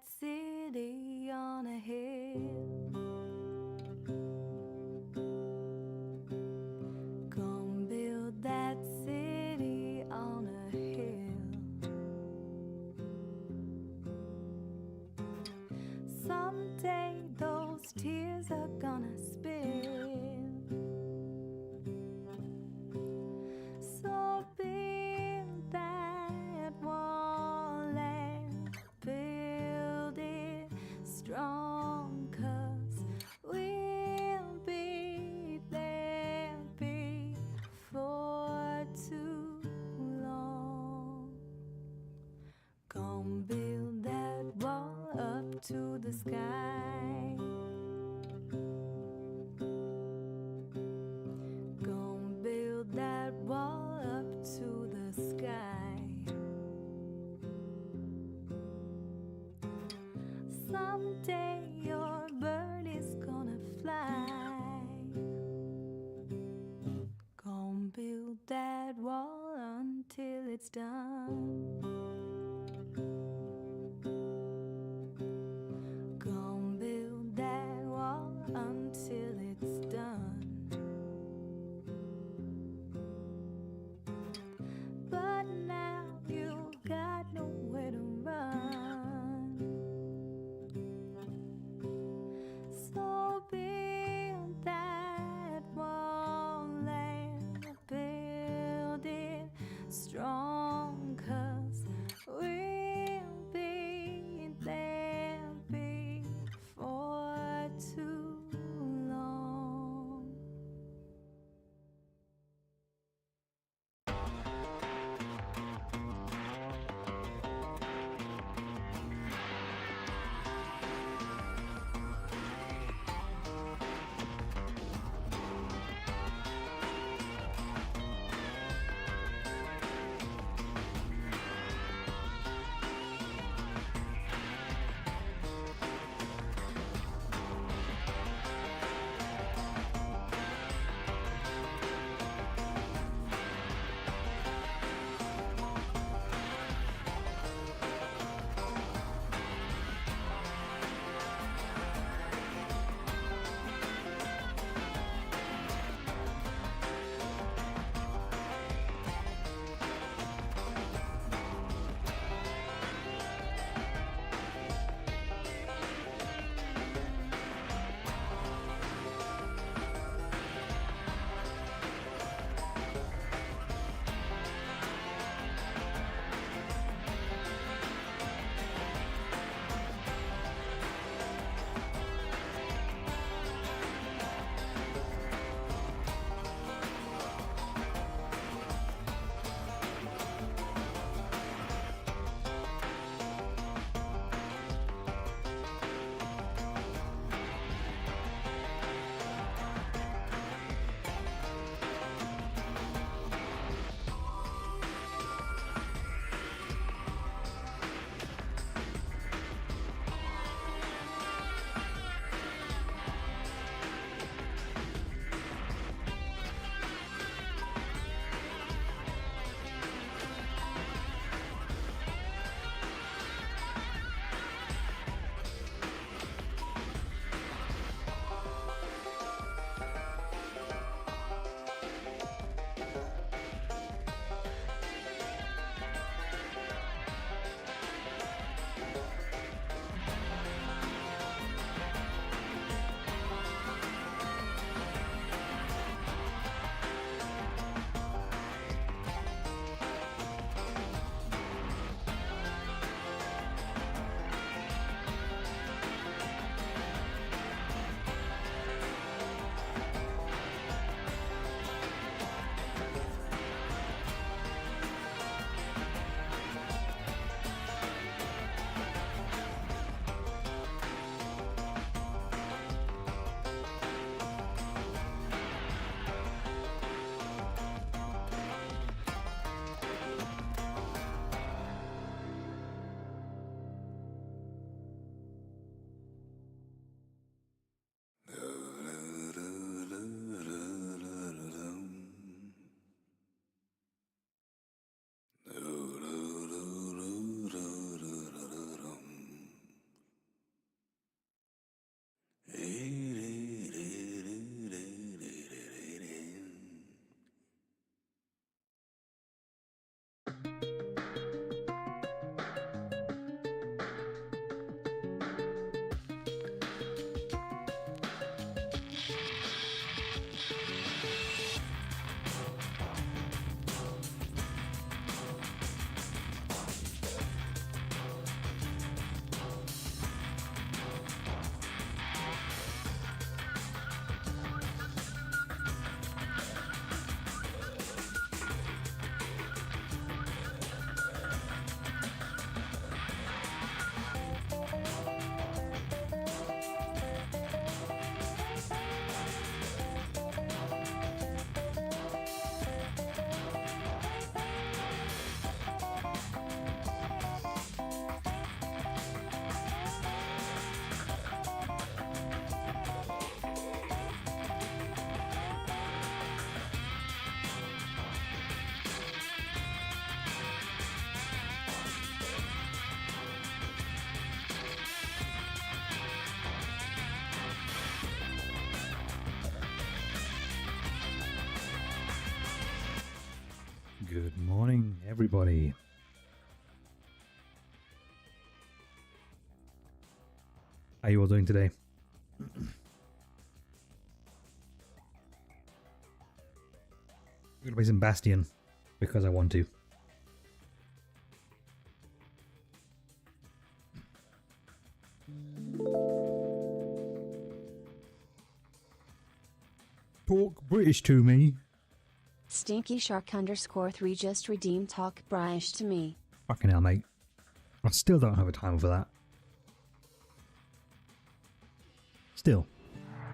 that city on a hill. Gonna build that city on a hill. Someday those tears are gonna spill. So build that wall and build it strong, 'cause we'll be there before too long. Gonna build that wall up to the sky. Gonna build that wall up to the sky. Someday your bird is gonna fly. Gonna build that wall until it's done. Gonna build that wall until it's done. But now you've got nowhere to run. So build that wall and build it strong, 'cause Good morning, everybody. How you all doing today? I'm gonna play some Bastion because I want to. Talk British to me. Stinky Shark _3 just redeemed talk British to me. Fucking hell, mate. I still don't have a timer for that. Still,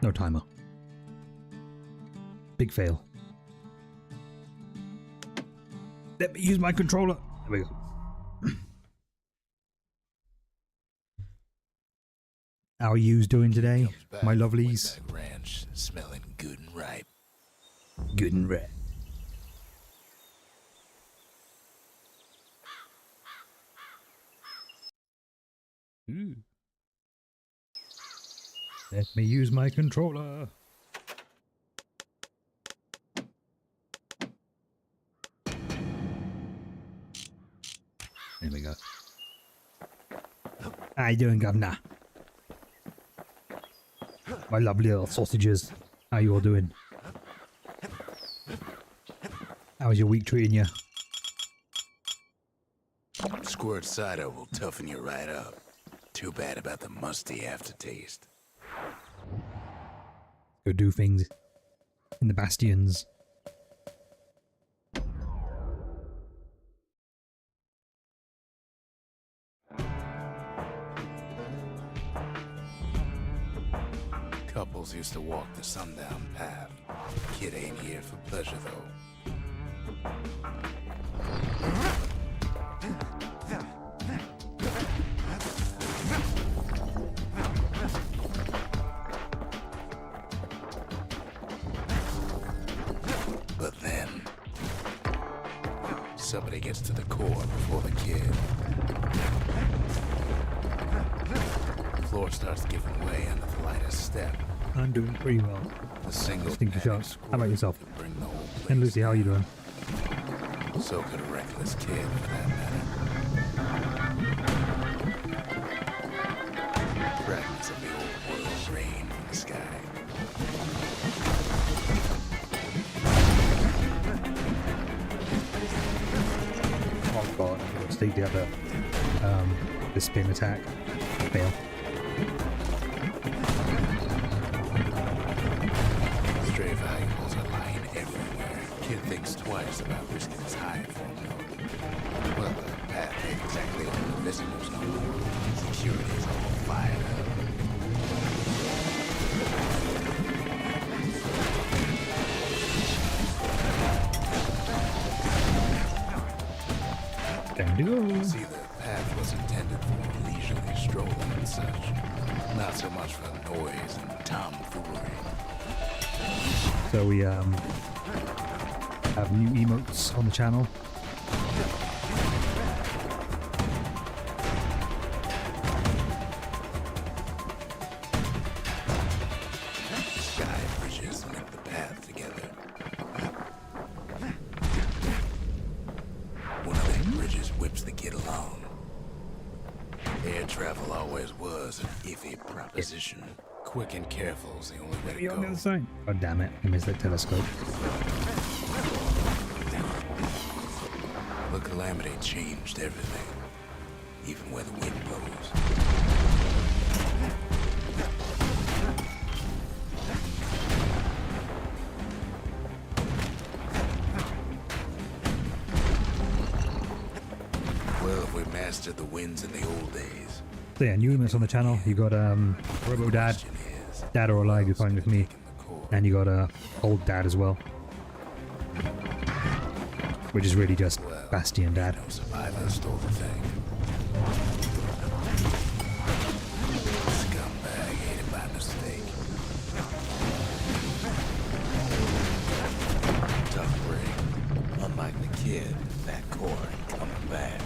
no timer. Big fail. Let me use my controller. There we go. How are yous doing today, my lovelies? Ranch, smelling good and ripe. Good and red. Ooh. Let me use my controller. There we go. How you doing, Governor? My lovely little sausages. How you all doing? How's your week treating you? Squirt cider will toughen you right up. Too bad about the musty aftertaste. Go do things in the bastions. Couples used to walk the sundown path. Kid ain't here for pleasure, though. But then, somebody gets to the core before the kid. The floor starts giving way under the lightest step. I'm doing pretty well. A single Stinky Shark. How about yourself? could bring the whole place And Lucy, how are you doing? So could a reckless kid, for that matter. Fragments of the old world rain from the sky. Oh god, I'm gonna stick the other the spin attack. Fail. Stray valuables are lying everywhere. Kid thinks twice about risking his hide for him. Well, the path ain't exactly on the visitors no more. Security's all fired up. Time to go. See, the path was intended for leisurely strolling and such. Not so much for noise and tomfoolery. So we have new emotes on the channel. Sky bridges link the path together. One of them bridges whips the kid along. Air travel always was an iffy proposition. Quick and careful is the only way to Be on the go. other side. Oh damn it! I missed that telescope. The calamity changed everything, even where the wind blows. Well, if we mastered the winds in the old days, So yeah, new emotes on the channel. You got Robo Dad, question is, Dad or Alive. You're playing with me, in the core. and you got Old Dad as well, which is really just Bastion Dad. No survivor stole the thing. Scumbag ate it by mistake. Tough break. Unlike the kid, that core ain't coming back.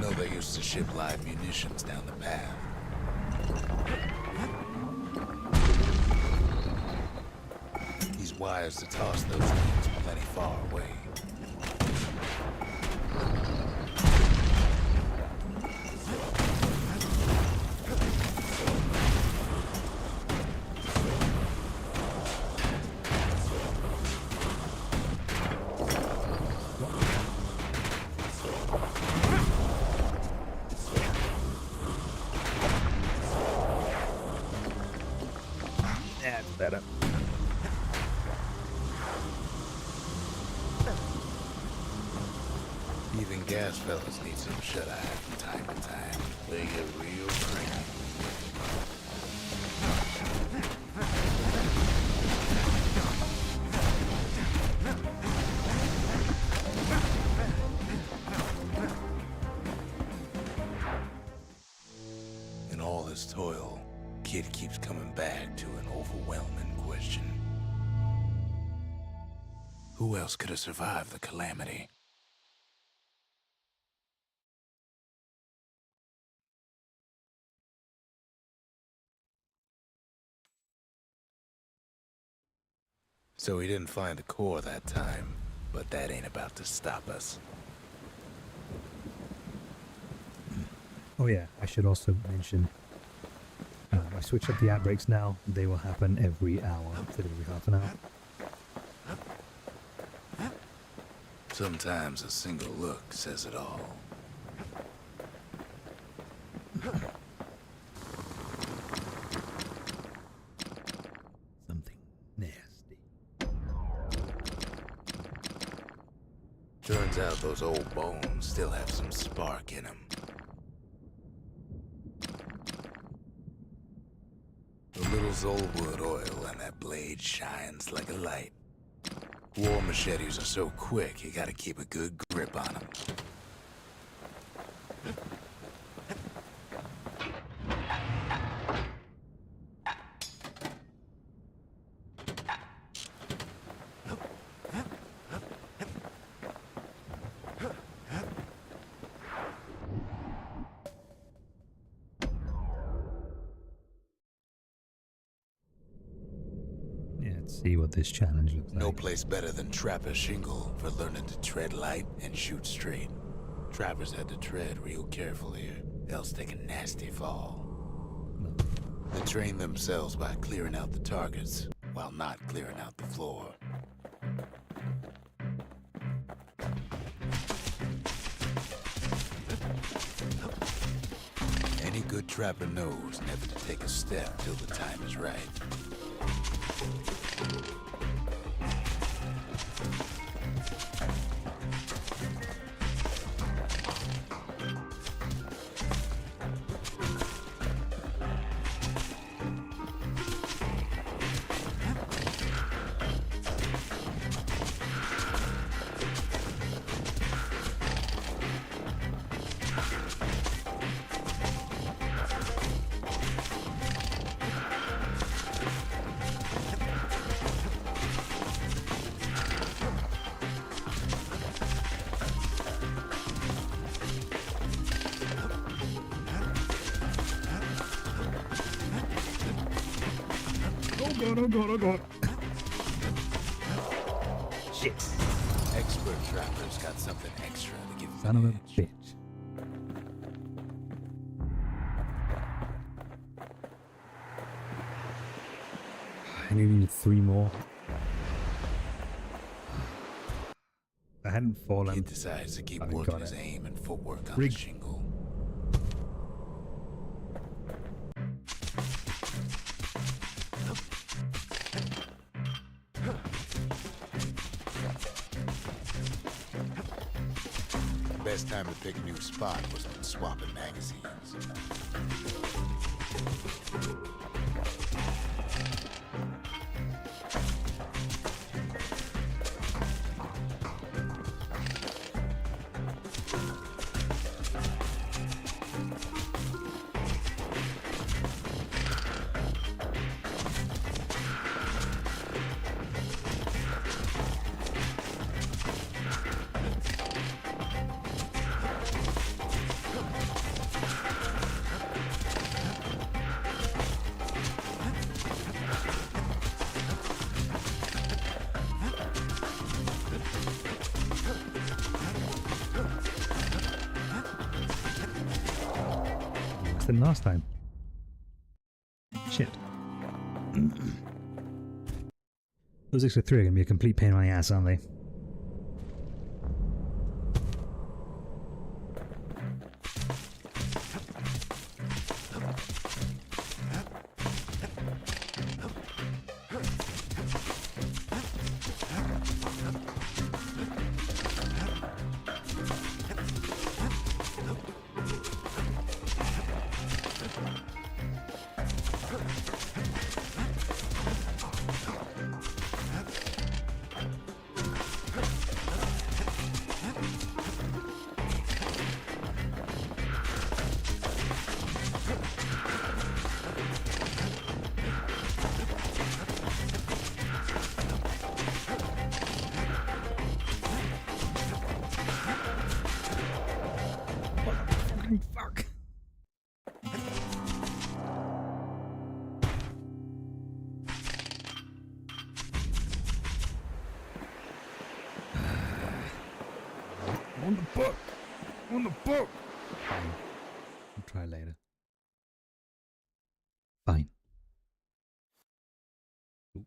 No, they used to ship live munitions down the path. wires to toss those things plenty far away. That's better. Even gas fellas need some shut-eye from time to time. They get real cranky. In all this toil, Kid keeps coming back to an overwhelming question. Who else could have survived the calamity? So he didn't find the core that time, but that ain't about to stop us. Oh yeah, I should also mention, I switch up the outbreaks now. They will happen every hour instead of every half an hour. Sometimes a single look says it all. Something nasty. Turns out those old bones still have some spark in them. The little Zolwood oil and that blade shines like a light. War machetes are so quick, you gotta keep a good grip on them. Let's see what this challenge looks like. No place better than Trapper Shingle for learning to tread light and shoot straight. Trappers had to tread real careful here, else take a nasty fall. They train themselves by clearing out the targets, while not clearing out the floor. Any good trapper knows never to take a step till the time is right. Oh god. Shit. Expert trappers got something extra to give Son of them a an edge. bitch. I need 3 more. I hadn't fallen. He decides to keep I working got his it. aim and footwork on Rig. the shingle. The best time to pick a new spot was when swapping magazines. worse than last time. Shit. Those extra 3 are going to be a complete pain in my ass, aren't they? Fuck. On the book. On the book. Fine. I'll try later. Fine. Ooh.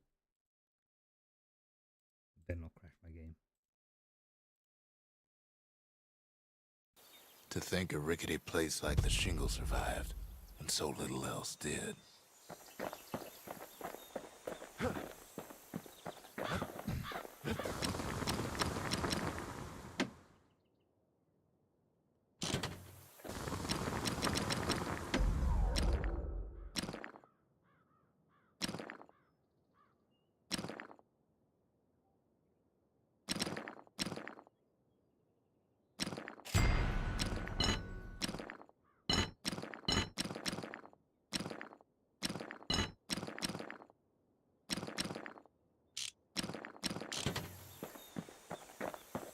Better not crash my game. To think a rickety place like the Shingle survived, when so little else did.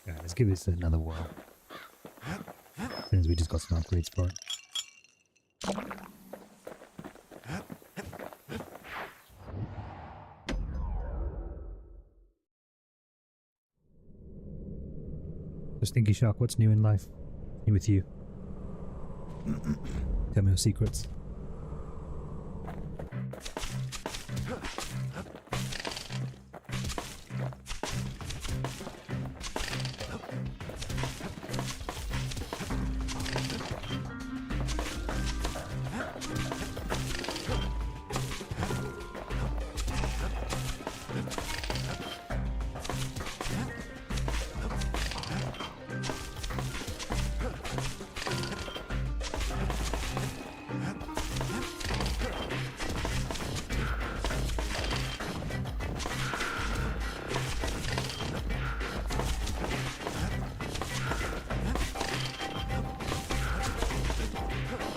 Alright, let's give this another whirl. Since we just got some upgrades for it. So Stinky Shark, what's new in life? New with you? Tell me your secrets.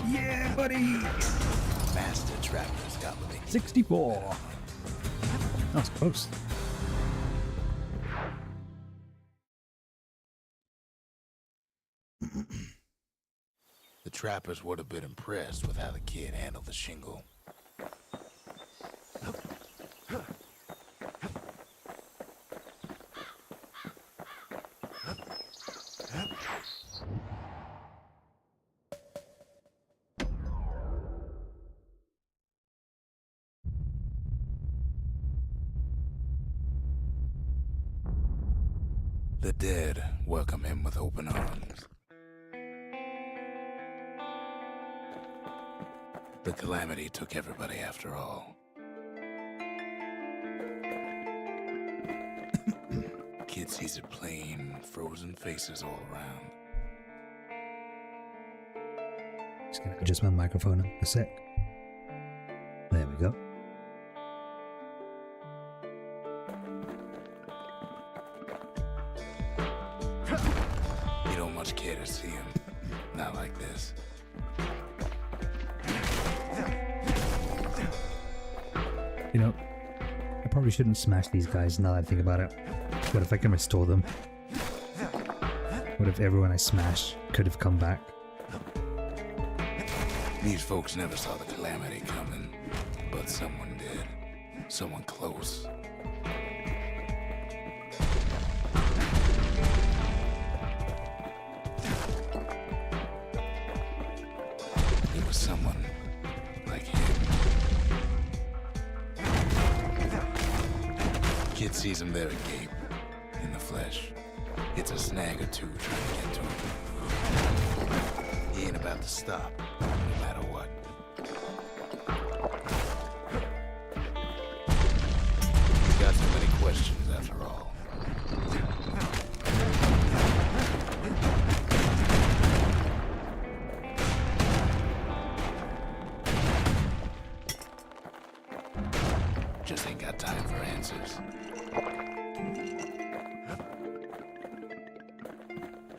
Yeah, buddy! Master Trappers got me. 64! That was close. The Trappers would have been impressed with how the kid handled the Shingle. The dead welcome him with open arms. The calamity took everybody after all. Kid sees it plain, frozen faces all around. Just gonna adjust my microphone a sec. There we go. You don't much care to see him. Not like this. You know, I probably shouldn't smash these guys now that I think about it. What if I can restore them? What if everyone I smash could have come back? These folks never saw the calamity coming, but someone did. Someone close. It was someone sees him there agape, in the flesh. It's a snag or two trying to get to him. He ain't about to stop, no matter what. He's got too many questions after all. Just ain't got time for answers.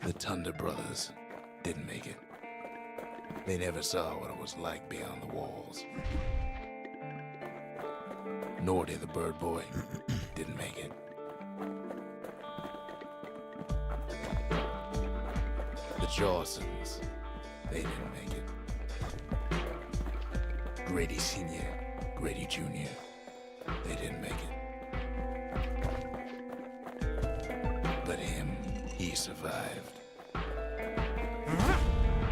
The Thunder brothers didn't make it. They never saw what it was like beyond the walls. Nor did the Bird Boy. Didn't make it. The Jawsons, they didn't make it. Grady Sr., Grady Jr., they didn't make it. But him, he survived.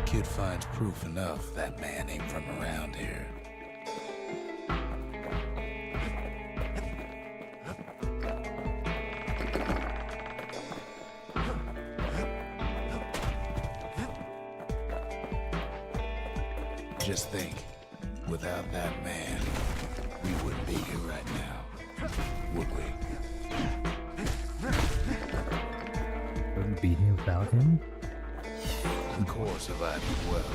Kid finds proof enough that man ain't from around here. Just think, without that man, we wouldn't be here right now, would we? Wouldn't be here without him? Of course, if I did well.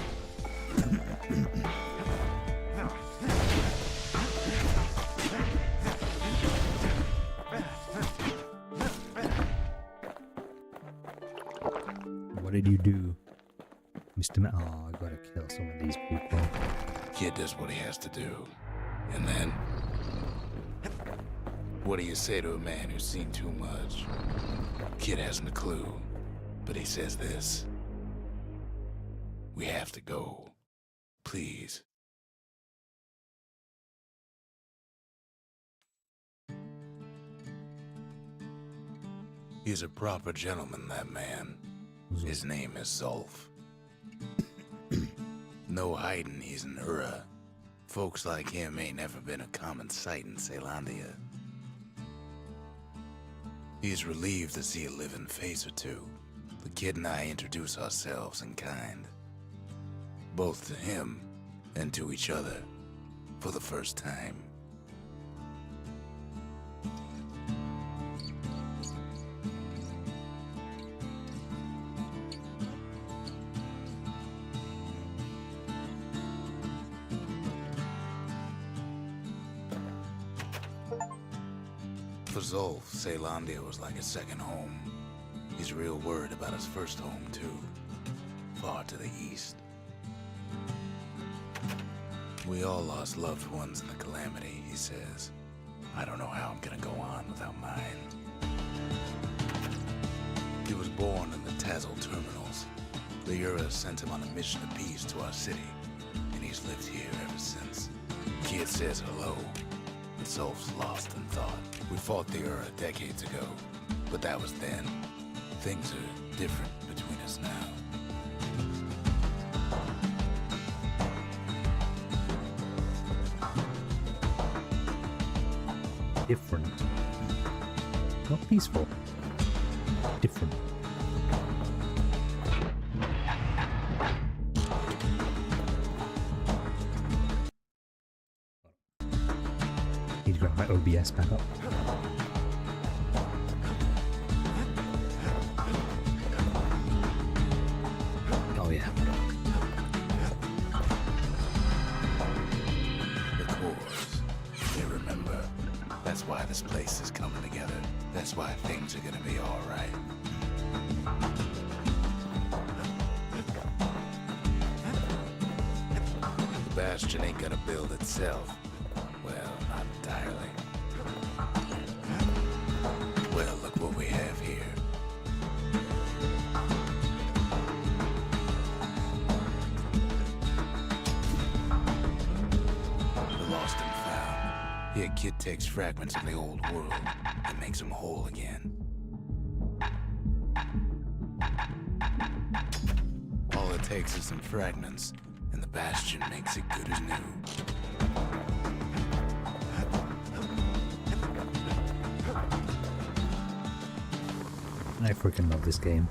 What did you do, Mr. Oh, I gotta kill some of these people. Kid does what he has to do. And then, what do you say to a man who's seen too much? Kid hasn't a clue, but he says this. We have to go. Please. He's a proper gentleman, that man. His name is Zolf. No hiding he's an Ura. Folks like him ain't never been a common sight in Caelondia. He's relieved to see a living face or two. The kid and I introduce ourselves in kind. Both to him and to each other for the first time. For Zolf, Caelondia was like a second home. He's real worried about his first home, too. Far to the east. We all lost loved ones in the calamity, he says. I don't know how I'm gonna go on without mine. He was born in the Tazzle terminals. The Ura sent him on a mission of peace to our city, and he's lived here ever since. Kid says hello, but Zolf's lost in thought. We fought the Ura decades ago, but that was then. Things are different between us now. Different. Not peaceful. Different. Need to grab my OBS back up. Oh yeah. The cores. They remember. That's why this place is coming together. That's why things are gonna be all right. The Bastion ain't gonna build itself. Well, not entirely. Well, look what we have here. The lost and found. Here, kid takes fragments of the old world and makes them whole again. All it takes is some fragments, and the Bastion makes it good as new. I freaking love this game.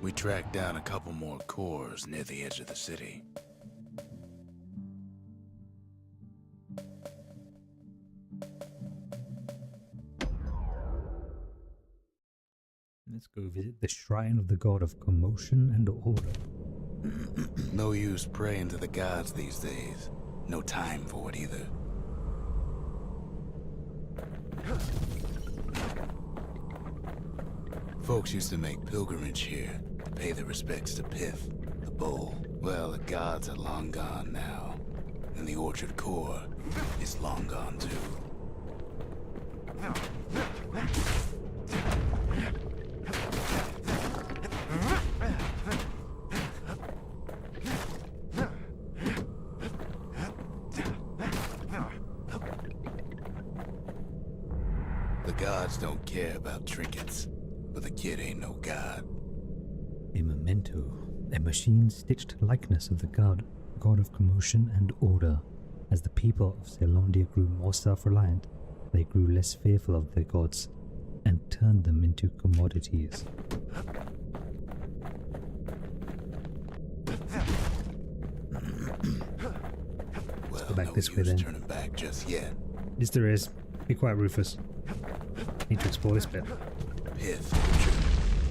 We tracked down a couple more cores near the edge of the city. Let's go visit the shrine of the god of commotion and order. No use praying to the gods these days. No time for it either. Folks used to make pilgrimage here to pay their respects to Pith, the bull. Well, the gods are long gone now, and the orchard core is long gone too. The gods don't care about trinkets, but the kid ain't no god. A memento, a machine-stitched likeness of the god of commotion and order. As the people of Ceylondia grew more self-reliant, they grew less fearful of their gods and turned them into commodities. Well, go back no this way use then. turning back just yet. Yes, there is. Be quiet, Rufus. Need to explore this bit. Pith, orchard.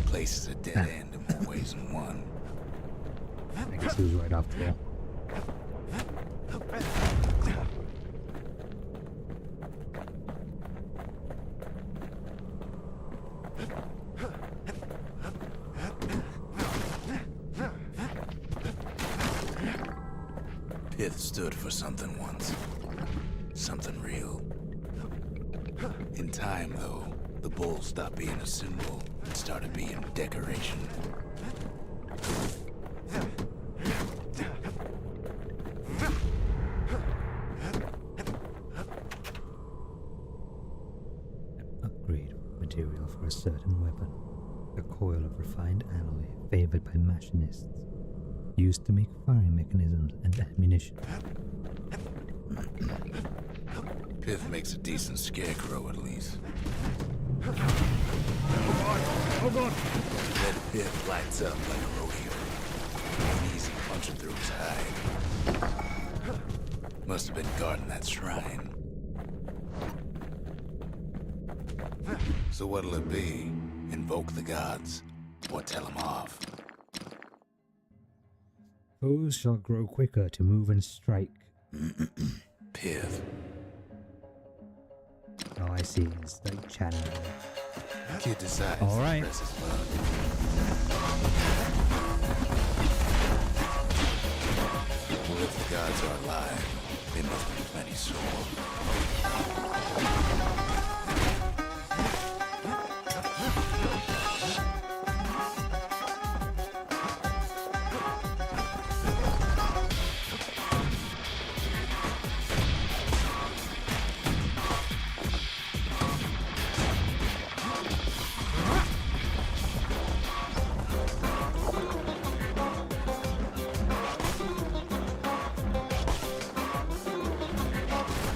Place is a dead end in more ways than one. I guess he was right after all. Pith stood for something once. Something real. In time, though, the bull stopped being a symbol and started being decoration. Upgrade material for a certain weapon. A coil of refined alloy favored by machinists. Used to make firing mechanisms and ammunition. Pith makes a decent scarecrow, at least. Oh god! Then Pith lights up like a rodeo. An easy punching through his hide. Must have been guarding that shrine. So what'll it be? Invoke the gods, or tell them off? Foes shall grow quicker to move and strike. Pith. Oh, I see. It's like chatting. Kid decides All right. to press his luck. Well, if the gods are alive, they must be plenty sore.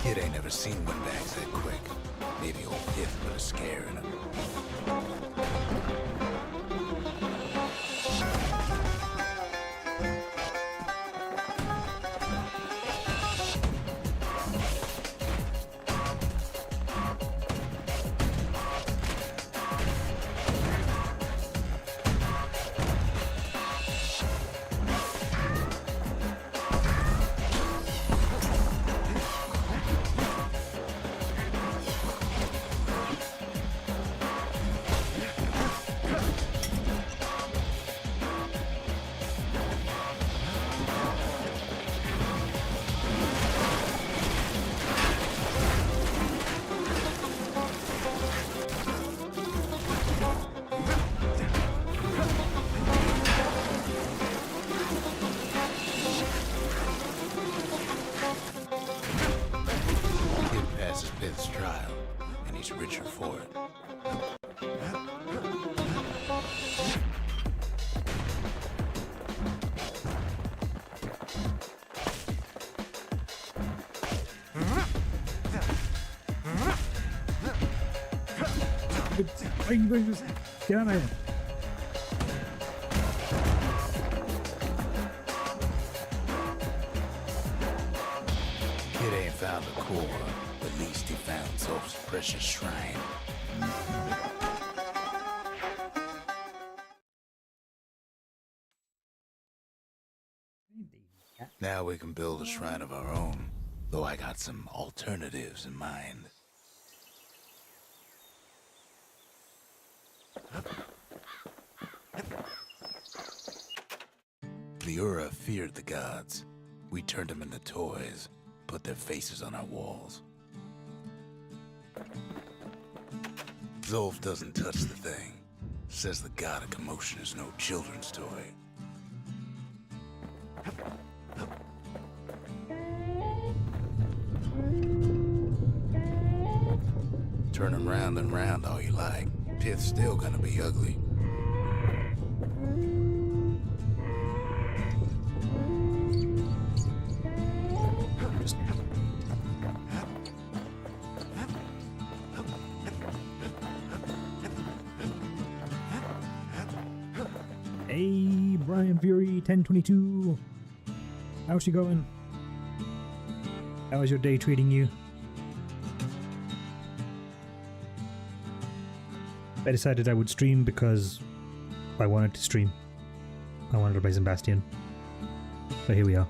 Kid ain't never seen windbags that quick. Maybe old Pith put a scare in him. Are you going to get out of here? Kid ain't found a core. At least he found Zolf's precious shrine. Now we can build a shrine of our own, though I got some alternatives in mind. The Ura feared the gods. We turned them into toys, put their faces on our walls. Zolf doesn't touch the thing. Says the god of commotion is no children's toy. Turn him round and round all you like. Pith's still gonna be ugly. Hey, Brian Fury, 1022. How's she going? How is your day treating you? I decided I would stream because I wanted to stream. I wanted to play some Bastion. So here we are.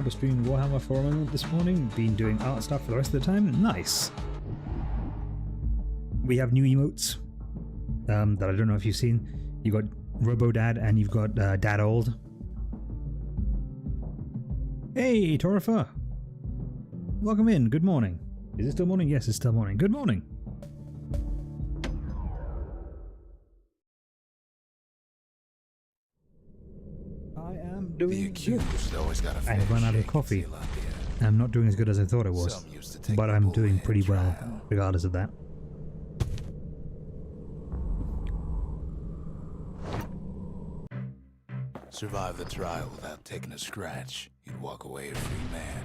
Was streaming Warhammer for a moment this morning, been doing art stuff for the rest of the time. Nice! We have new emotes that I don't know if you've seen. You've got Robo Dad and you've got Dad Old. Hey, Torifa! Welcome in, good morning. Is it still morning? Yes, it's still morning. Good morning! The accused always got a I have run out of coffee. I'm not doing as good as I thought I was, but I'm doing pretty well, regardless of that. Survive the trial without taking a scratch, you'd walk away a free man.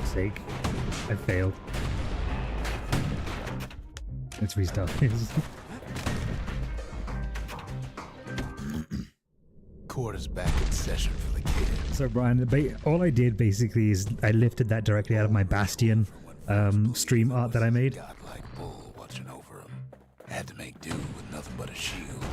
Sake, I failed. Let's restart this. Court is back in session for the kids. So Brian, all I did basically is I lifted that directly out of my Bastion stream art that I made. Godlike bull watching over him. Had to make do with nothing but a shield.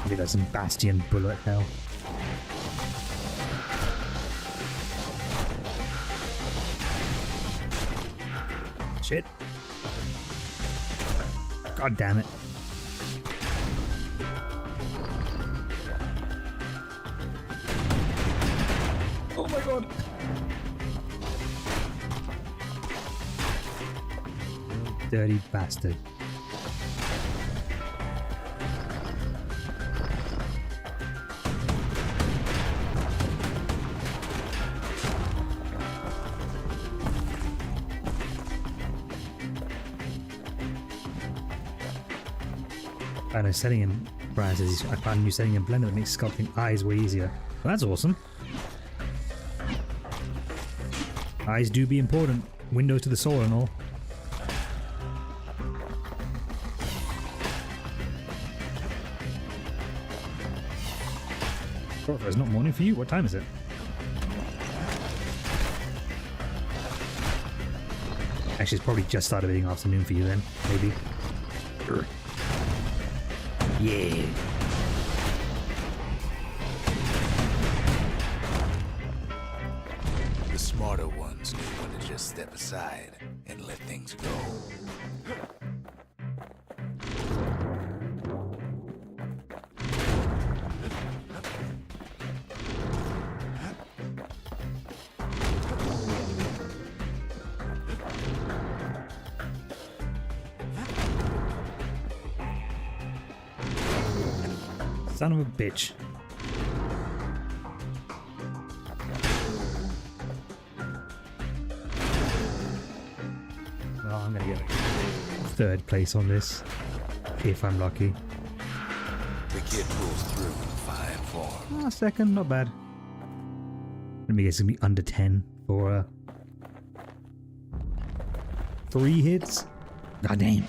There's some Bastion bullet hell. Shit. God damn it. Oh my god. Dirty bastard. I know setting in Brian says I found a new setting in Blender that makes sculpting eyes way easier. Well, that's awesome. Eyes do be important. windows to the soul and all. It's not morning for you. What time is it? Actually, it's probably just started being afternoon for you then, maybe. Yeah. The smarter ones knew when to just step aside and let things go. Son of a bitch. Well, I'm gonna get third place on this, if I'm lucky. The kid pulls through in fine form. Oh, second, not bad. Let me guess, it's gonna be under 10 for 3 hits. God damn.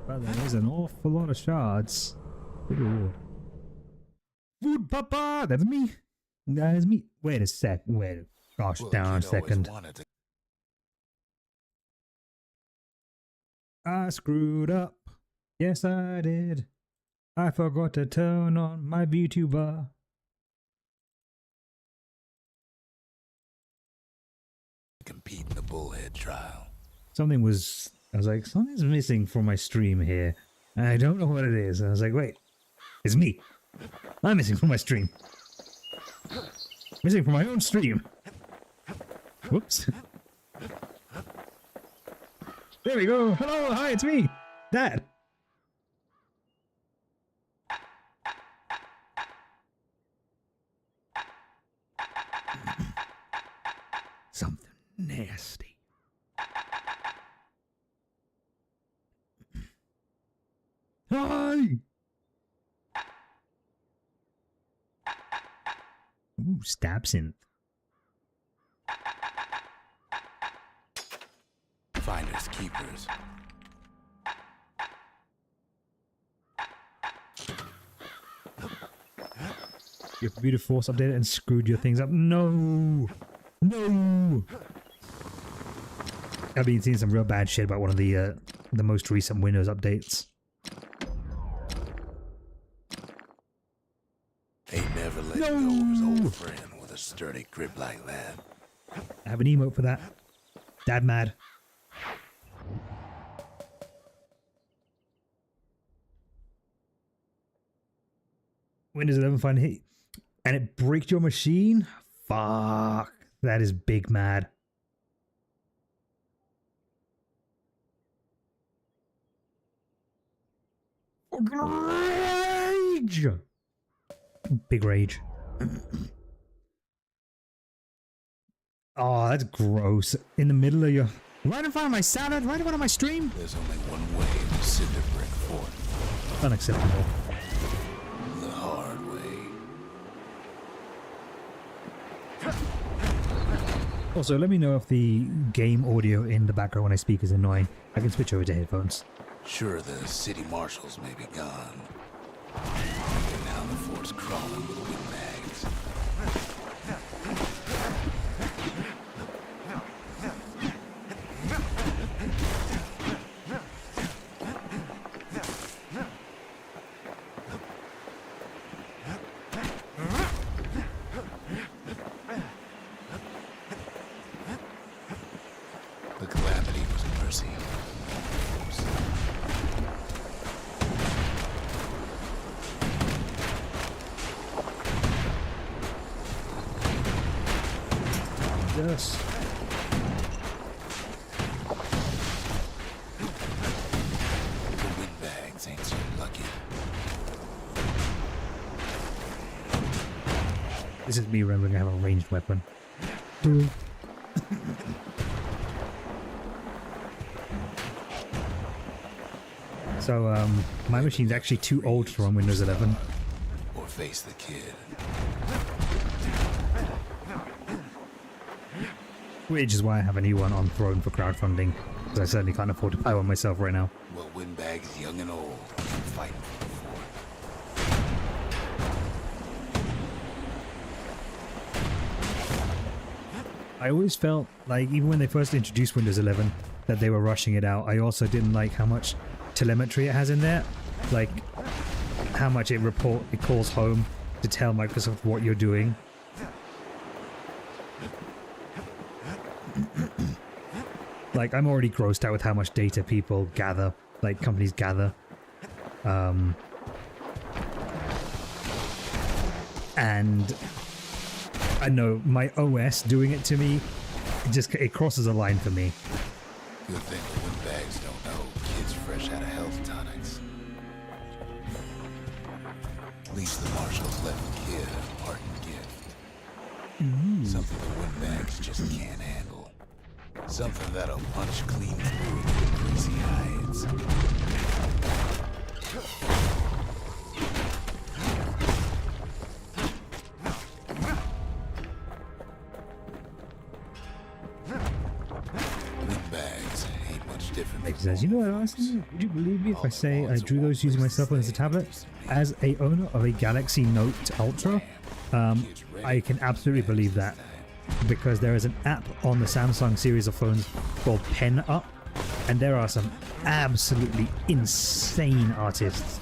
Well, there is an awful lot of shards. Good lord. Food papa! That's me. That is me. Wait a sec. Wait. Gosh, Well, down a the kid always second. wanted to- I screwed up. Yes, I did. I forgot to turn on my VTuber. compete in the bullhead trial. Something was... I was like, something's missing from my stream here. And I don't know what it is. And I was like, wait. It's me. I'm missing from my stream. Missing from my own stream. Whoops. There we go. Hello, hi, it's me. Dad. Something nasty. Hi. Ooh, stab synth. Finders keepers. Your computer force updated and screwed your things up. No! No! I've been seeing some real bad shit about one of the most recent Windows updates. Ain't never let go of his old friend with a sturdy grip like that. I have an emote for that. Dad mad. Windows 11 finally hit. And it bricked your machine? Fuck. That is big mad. Rage! Big rage. Oh, that's gross. In the middle of your... Right in front of my salad? Right in front of my stream? There's only one way to cinder brick fort. Unacceptable. The hard way. Also, let me know if the game audio in the background when I speak is annoying. I can switch over to headphones. Sure, the city marshals may be gone. And now the fort's crawling with windbags. The calamity was a mercy. Yes. The windbags ain't so lucky. This is me remembering I have a ranged weapon. So, my machine's actually too old to run Windows 11. Or face the kid. which is why I have a new one on Throne for crowdfunding, because I certainly can't afford to buy one myself right now. Well, windbags young and old keep fighting for the fort. I always felt like, even when they first introduced Windows 11, that they were rushing it out. I also didn't like how much telemetry it has in there, like how much it calls home to tell Microsoft what you're doing. Like, I'm already grossed out with how much data people gather, like companies gather. And I know my OS doing it to me, it crosses a line for me. Good thing the windbags don't know kids fresh out of health tonics. At least the marshals left the kid a parting gift. Something the windbags just can't handle. Something that'll punch clean through their greasy hides. Windbags ain't much different. It says, you know what, honestly, would you believe me if I say I drew those using my cell phone as a tablet? As a owner of a Galaxy Note Ultra, I can absolutely believe that, because there is an app on the Samsung series of phones called Pen Up, and there are some absolutely insane artists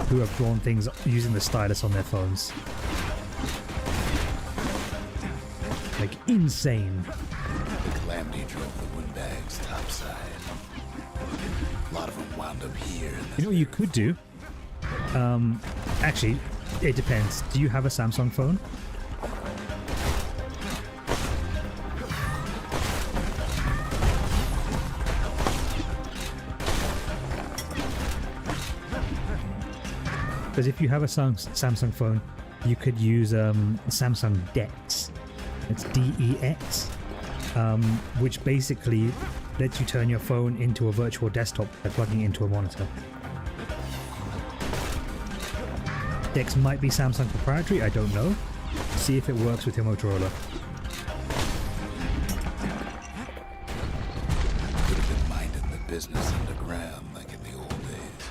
who have drawn things using the stylus on their phones. Like, insane. The Calamity drove the windbags topside. A lot of them wound up here. You know what you could do? Actually, it depends. Do you have a Samsung phone? Because if you have a Samsung phone, you could use Samsung DeX. It's DEX, which basically lets you turn your phone into a virtual desktop by plugging it into a monitor. DeX might be Samsung proprietary, I don't know. See if it works with your Motorola. Could have been minding the business underground like in the old days.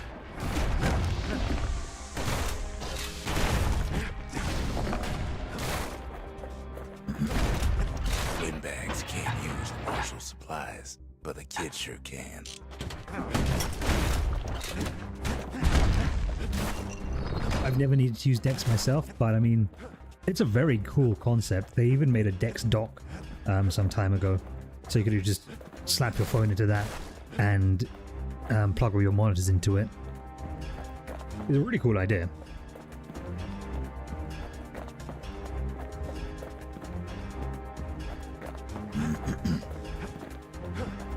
Windbags can't use martial supplies, but the kid sure can. I've never needed to use DeX myself, but I mean, it's a very cool concept. They even made a DeX dock some time ago, so you could just slap your phone into that and plug all your monitors into it. It's a really cool idea.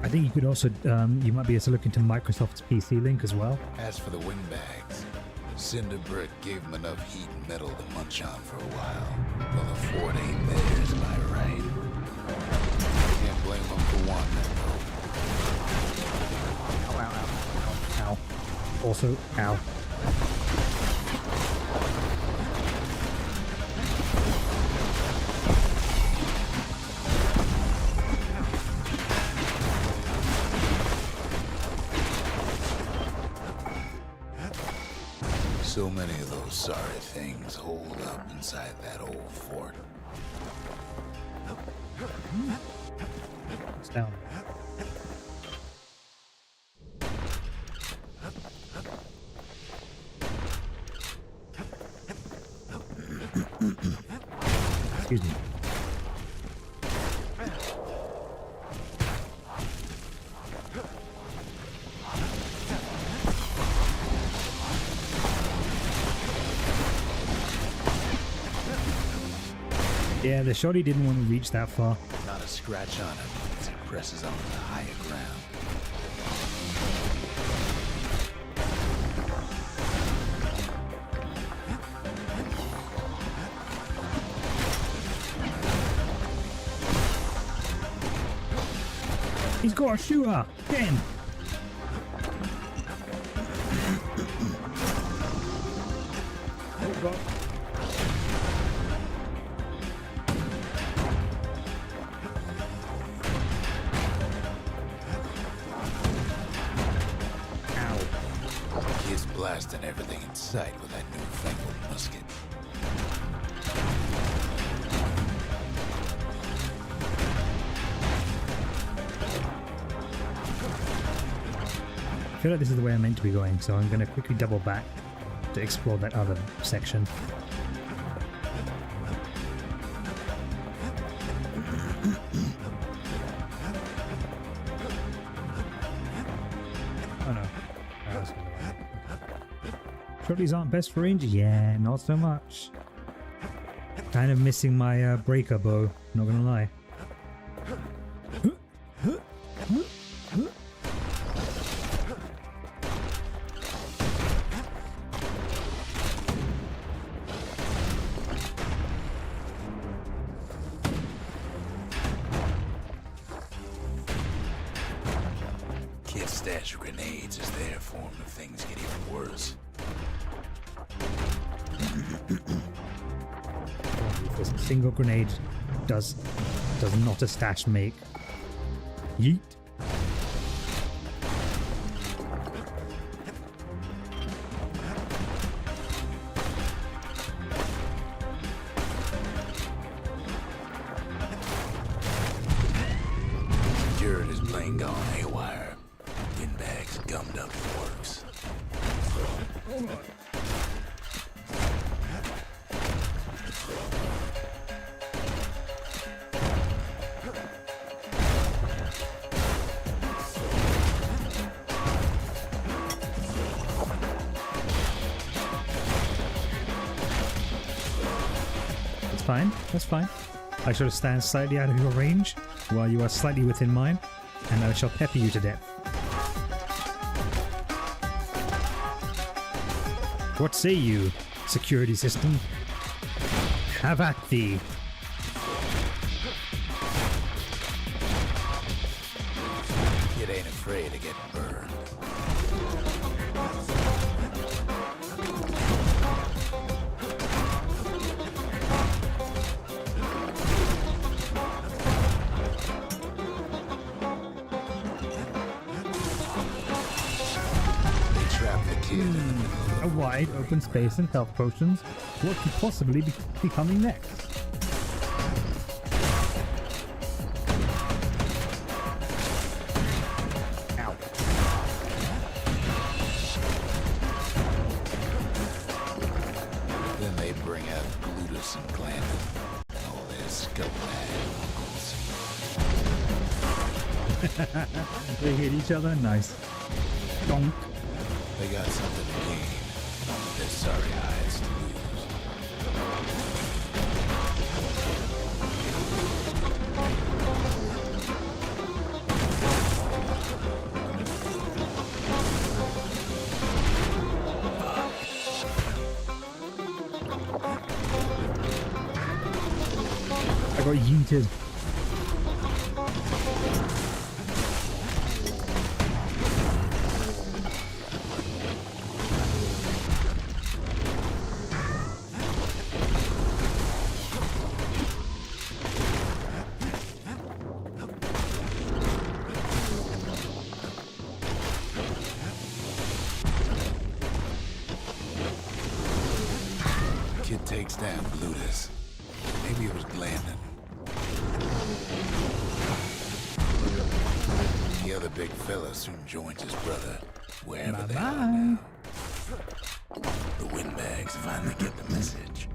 I think you could also, you might be able to look into Microsoft's PC link as well. As for the windbags, Cinder Brick gave them enough heat and metal to munch on for a while. Well, the fort ain't theirs by right. Can't blame them for wanting it, though. Ow. Also, ow. So many of those sorry things hold up inside that old fort. It's down. Excuse me. Yeah, the shotty didn't want to reach that far. Not a scratch on him as he presses on the higher ground. He's got a shooter! Get him! Oh god. blasting everything in sight with that newfangled musket. I feel like this is the way I'm meant to be going, so I'm going to quickly double back to explore that other section. Oh no. Shorties aren't best for range? Yeah, not so much. Kind of missing my breaker bow, not gonna lie. Kids stash grenades as their form of things get even worse. This single grenade does not a stash make. Yeet. Jared is plain gone haywire. Windbags gummed up the works. That's fine. That's fine. I shall stand slightly out of your range while you are slightly within mine, and I shall pepper you to death. What say you, security system? Have at thee. Kid ain't afraid to get burned. They trap the kid. A wide open space and health potions. What could possibly be coming next? Ow. Then they bring out Glutus and Glandon and all their scumbag uncles. They hit each other. Nice. Donk. They got something to gain. Their sorry hides to lose. I got yeeted. Kid takes down Glutus. Maybe it was Glandon. The other big fella soon joins his brother, wherever they are now. The windbags finally get the message.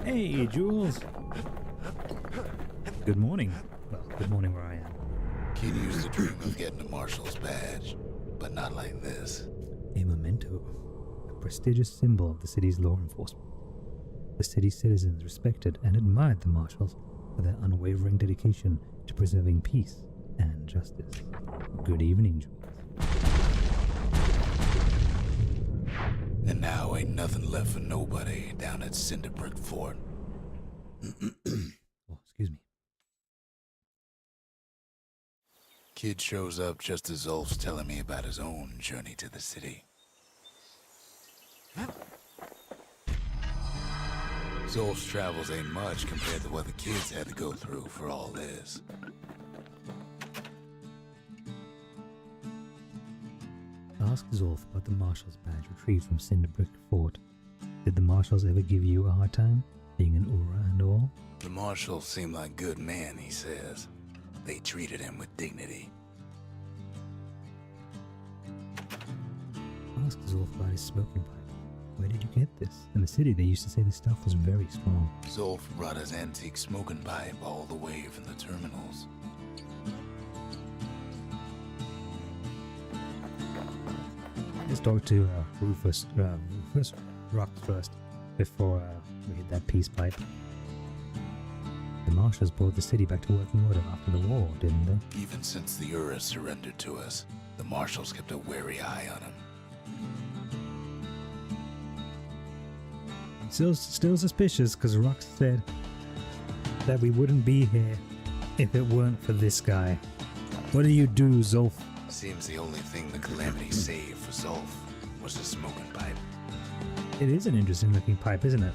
Hey, Jules. Good morning. Well, good morning where I am. Kid used to dream of getting a marshal's badge, but not like this. A memento, a prestigious symbol of the city's law enforcement. The city's citizens respected and admired the marshals for their unwavering dedication to preserving peace and justice. Good evening, Jules. And now ain't nothing left for nobody down at Cinderbrick Fort. Oh, excuse me. Kid shows up just as Zulf's telling me about his own journey to the city. Zulf's travels ain't much compared to what the kids had to go through for all this. Ask Zulf about the Marshal's badge retrieved from Cinderbrick Fort. Did the Marshals ever give you a hard time, being an Aura and all? The Marshals seem like good men, he says. They treated him with dignity. Ask Zulf about his smoking pipe. Where did you get this? In the city, they used to say this stuff was very strong. Zulf brought his antique smoking pipe all the way from the terminals. Let's talk to Rufus Rocks first, before we hit that peace pipe. The Marshals brought the city back to working order after the war, didn't they? Even since the Ura surrendered to us, the Marshals kept a wary eye on him. Still suspicious, because Rocks said that we wouldn't be here if it weren't for this guy. What do you do, Zulf? Seems the only thing the Calamity saved for Zulf was the smoking pipe. It is an interesting looking pipe, isn't it?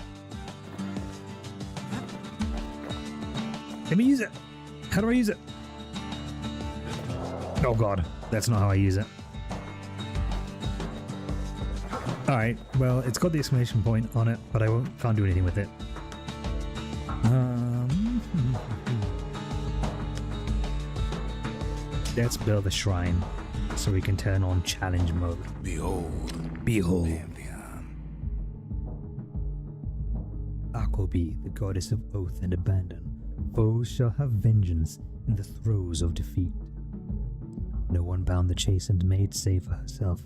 Let me use it. How do I use it? Oh god, that's not how I use it. Alright, well, it's got the exclamation point on it, but I can't do anything with it. Let's build a shrine so we can turn on challenge mode. Behold. Behold. Pantheon. Akobi, the goddess of oath and abandon. Foes shall have vengeance in the throes of defeat. No one bound the chastened maid save for herself.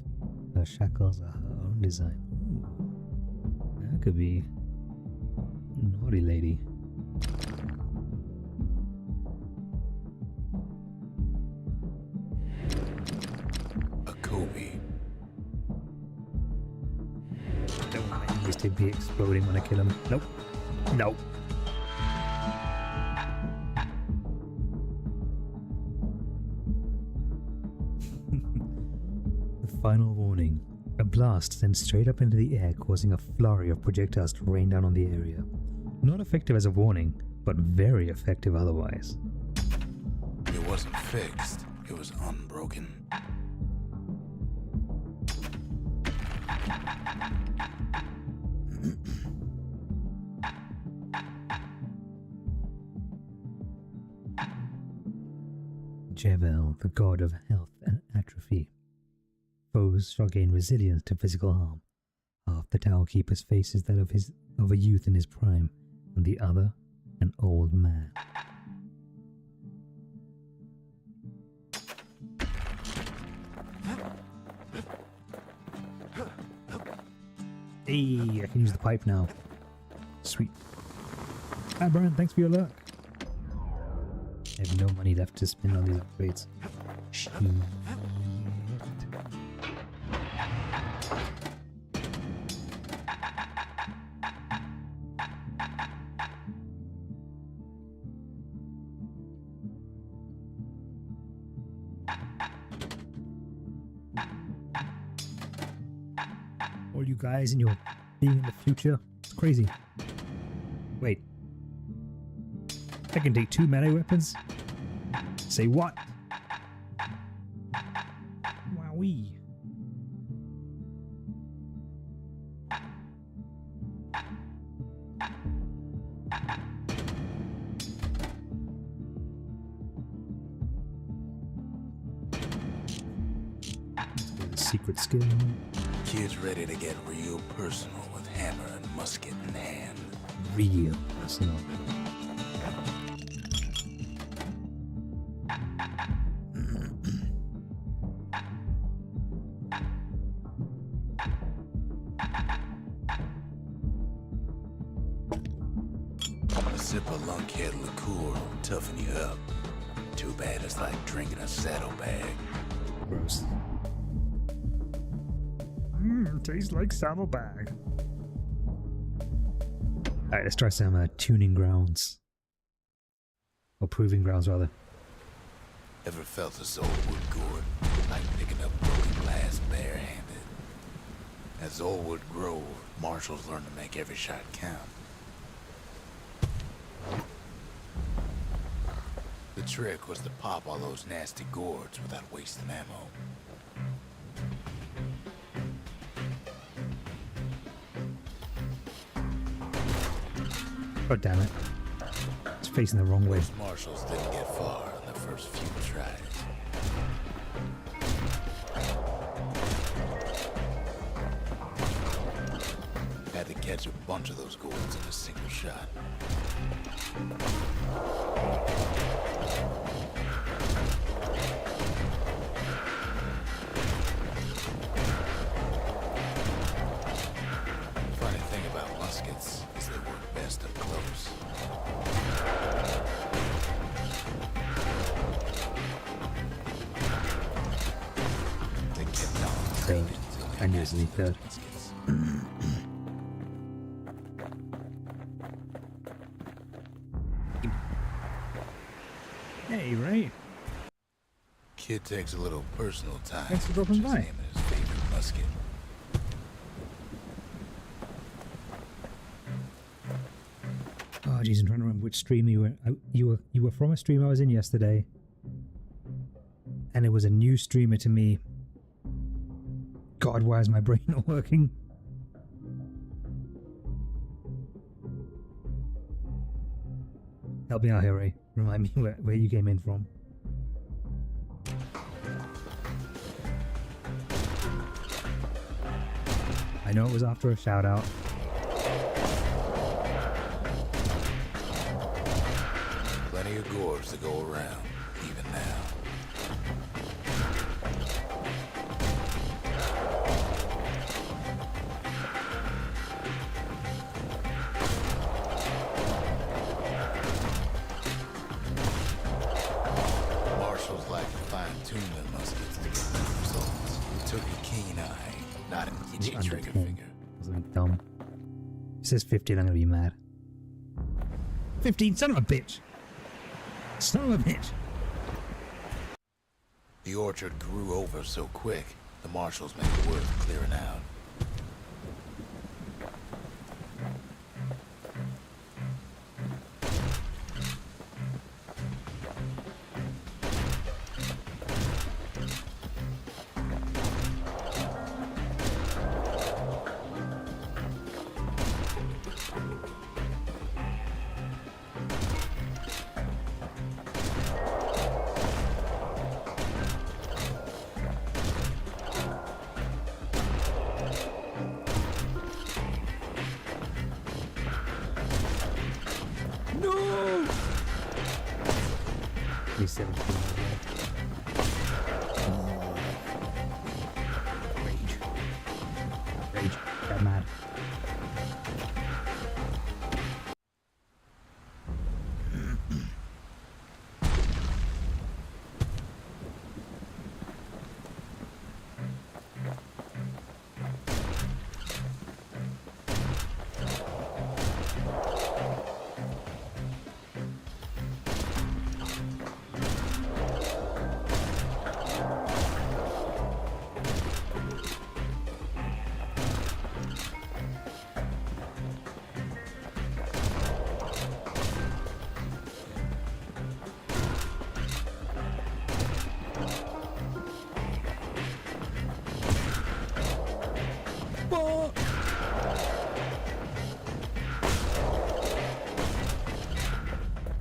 Her shackles are her own design. Ooh. That could be naughty lady. Akobi. Don't want my enemies to be exploding when I kill him. Nope. Nope. The final warning. A blast sent straight up into the air, causing a flurry of projectiles to rain down on the area. Not effective as a warning, but very effective otherwise. It wasn't fixed. It was unbroken. Jevel, the god of health and atrophy. Foes shall gain resilience to physical harm. Half the Tower Keeper's face is that of a youth in his prime, and the other, an old man. Hey, I can use the pipe now. Sweet. Ah, Brian, thanks for your luck. I have no money left to spend on these upgrades. Shit. All you guys and your being in the future, it's crazy. Wait. I can take 2 melee weapons? Say what? Wowee. Let's go to the secret skill. Kid's ready to get real personal with hammer and musket in hand. Real personal. A sip of lunkhead liqueur will toughen you up. Too bad it's like drinking a saddlebag. Gross. Tastes like saddlebag. Alright, let's try some tuning grounds. Or proving grounds, rather. Ever felt this old wood gourd, like picking up broken glass barehanded? As old wood grows, marshals learn to make every shot count. The trick was to pop all those nasty gourds without wasting ammo. God damn it. It's facing the wrong way. Most marshals didn't get far on the first few tries. Had to catch a bunch of those gourds in a single shot. Funny thing about muskets is they work best up close. They kept on So, training until they I knew it was mastered the third. muskets. Hey, Ray. Kid takes a little personal time. Thanks for dropping just by. naming his favorite musket. Oh, jeez, I'm trying to remember which stream you were from a stream I was in yesterday, and it was a new streamer to me. God, why is my brain not working? Help me out here, Ray. Remind me where you came in from. I know it was after a shout out. Plenty of gourds to go around, even now. Marshals like to fine-tune their muskets to get good results. It took a keen eye, not an itchy Under trigger 10. finger. Something dumb. It says 15, I'm gonna be mad. 15, son of a bitch! Son of a bitch! The orchard grew over so quick, the marshals made it worth clearing out. No! He's 17. Rage. Rage. Got mad.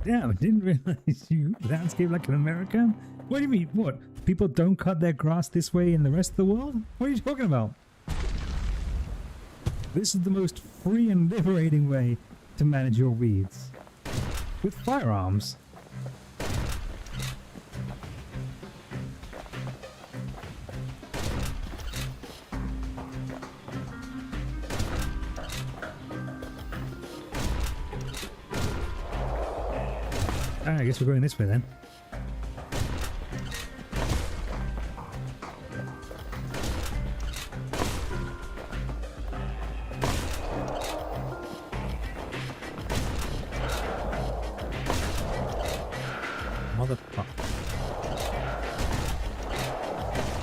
Damn, I didn't realize you landscape like an American. What do you mean? What? People don't cut their grass this way in the rest of the world? What are you talking about? This is the most free and liberating way to manage your weeds. With firearms. I guess we're going this way then. Motherfucker.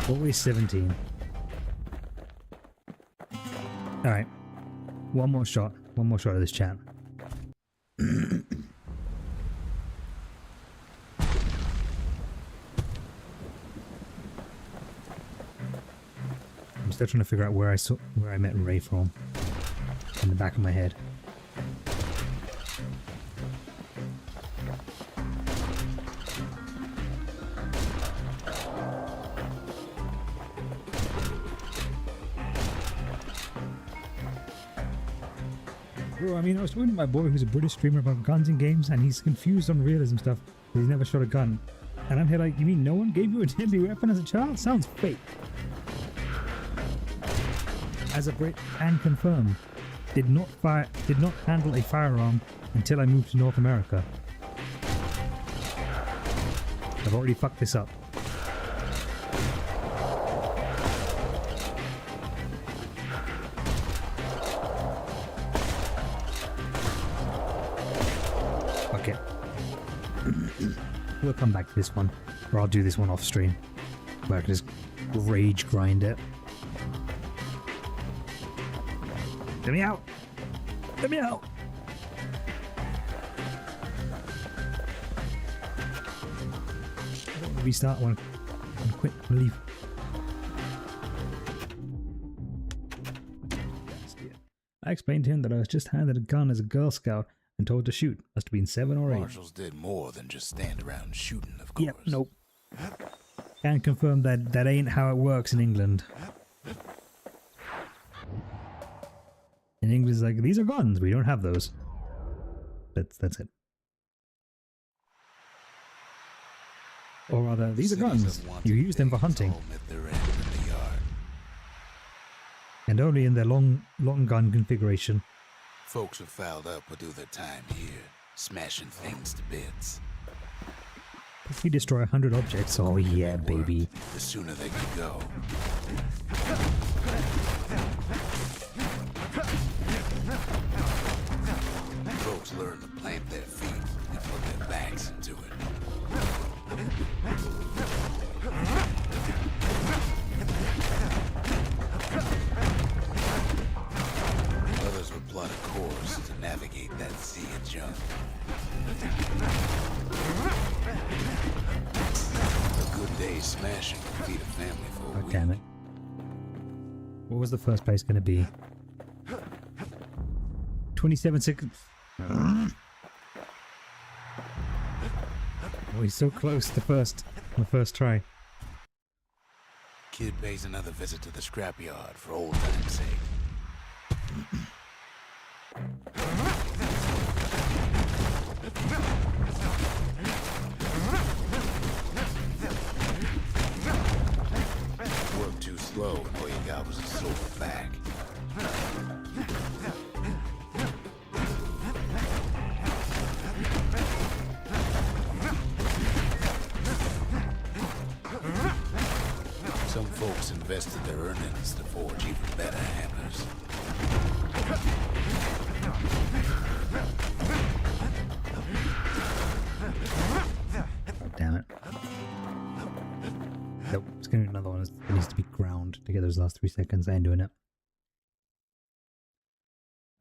Always 17. Alright. One more shot. One more shot of this chat. I'm still trying to figure out where I met Ray from. In the back of my head. Bro, I mean, I was talking to my boy who's a British streamer about guns and games, and he's confused on realism stuff. He's never shot a gun. And I'm here like, you mean no one gave you a deadly weapon as a child? Sounds fake. As a Brit, can confirm, did not handle a firearm until I moved to North America. I've already fucked this up. Okay. We'll come back to this one, or I'll do this one off stream, where I can just rage grind it. Let me out! Let me out! I don't want to restart one. I'm quit and leave. I explained to him that I was just handed a gun as a Girl Scout and told to shoot. Must have been 7 or 8. Marshals did more than just stand around shooting, of course. Yep, nope. Can confirm that ain't how it works in England. In England, it's like, these are guns. We don't have those. That's it. Or rather, these are guns. You use them for hunting. And only in their long gun configuration. Folks who fouled up will do their time here, smashing things to bits. If we destroy 100 objects, oh yeah, baby. The sooner they can go. Folks learn to plant their feet and put their backs into it. Others would plot a course to navigate that sea of junk. A good day's smashing can feed a family for a week. Damn it. What was the first place going to be? 27 seconds. Oh, he's so close to the first try. Kid pays another visit to the scrapyard for old time's sake. Worked too slow and all you got was a sore back. Some folks invested their earnings to forge even better hammers. Oh, damn it. Nope, it's going to be another one. It needs to be ground to get those last 3 seconds. I ain't doing it.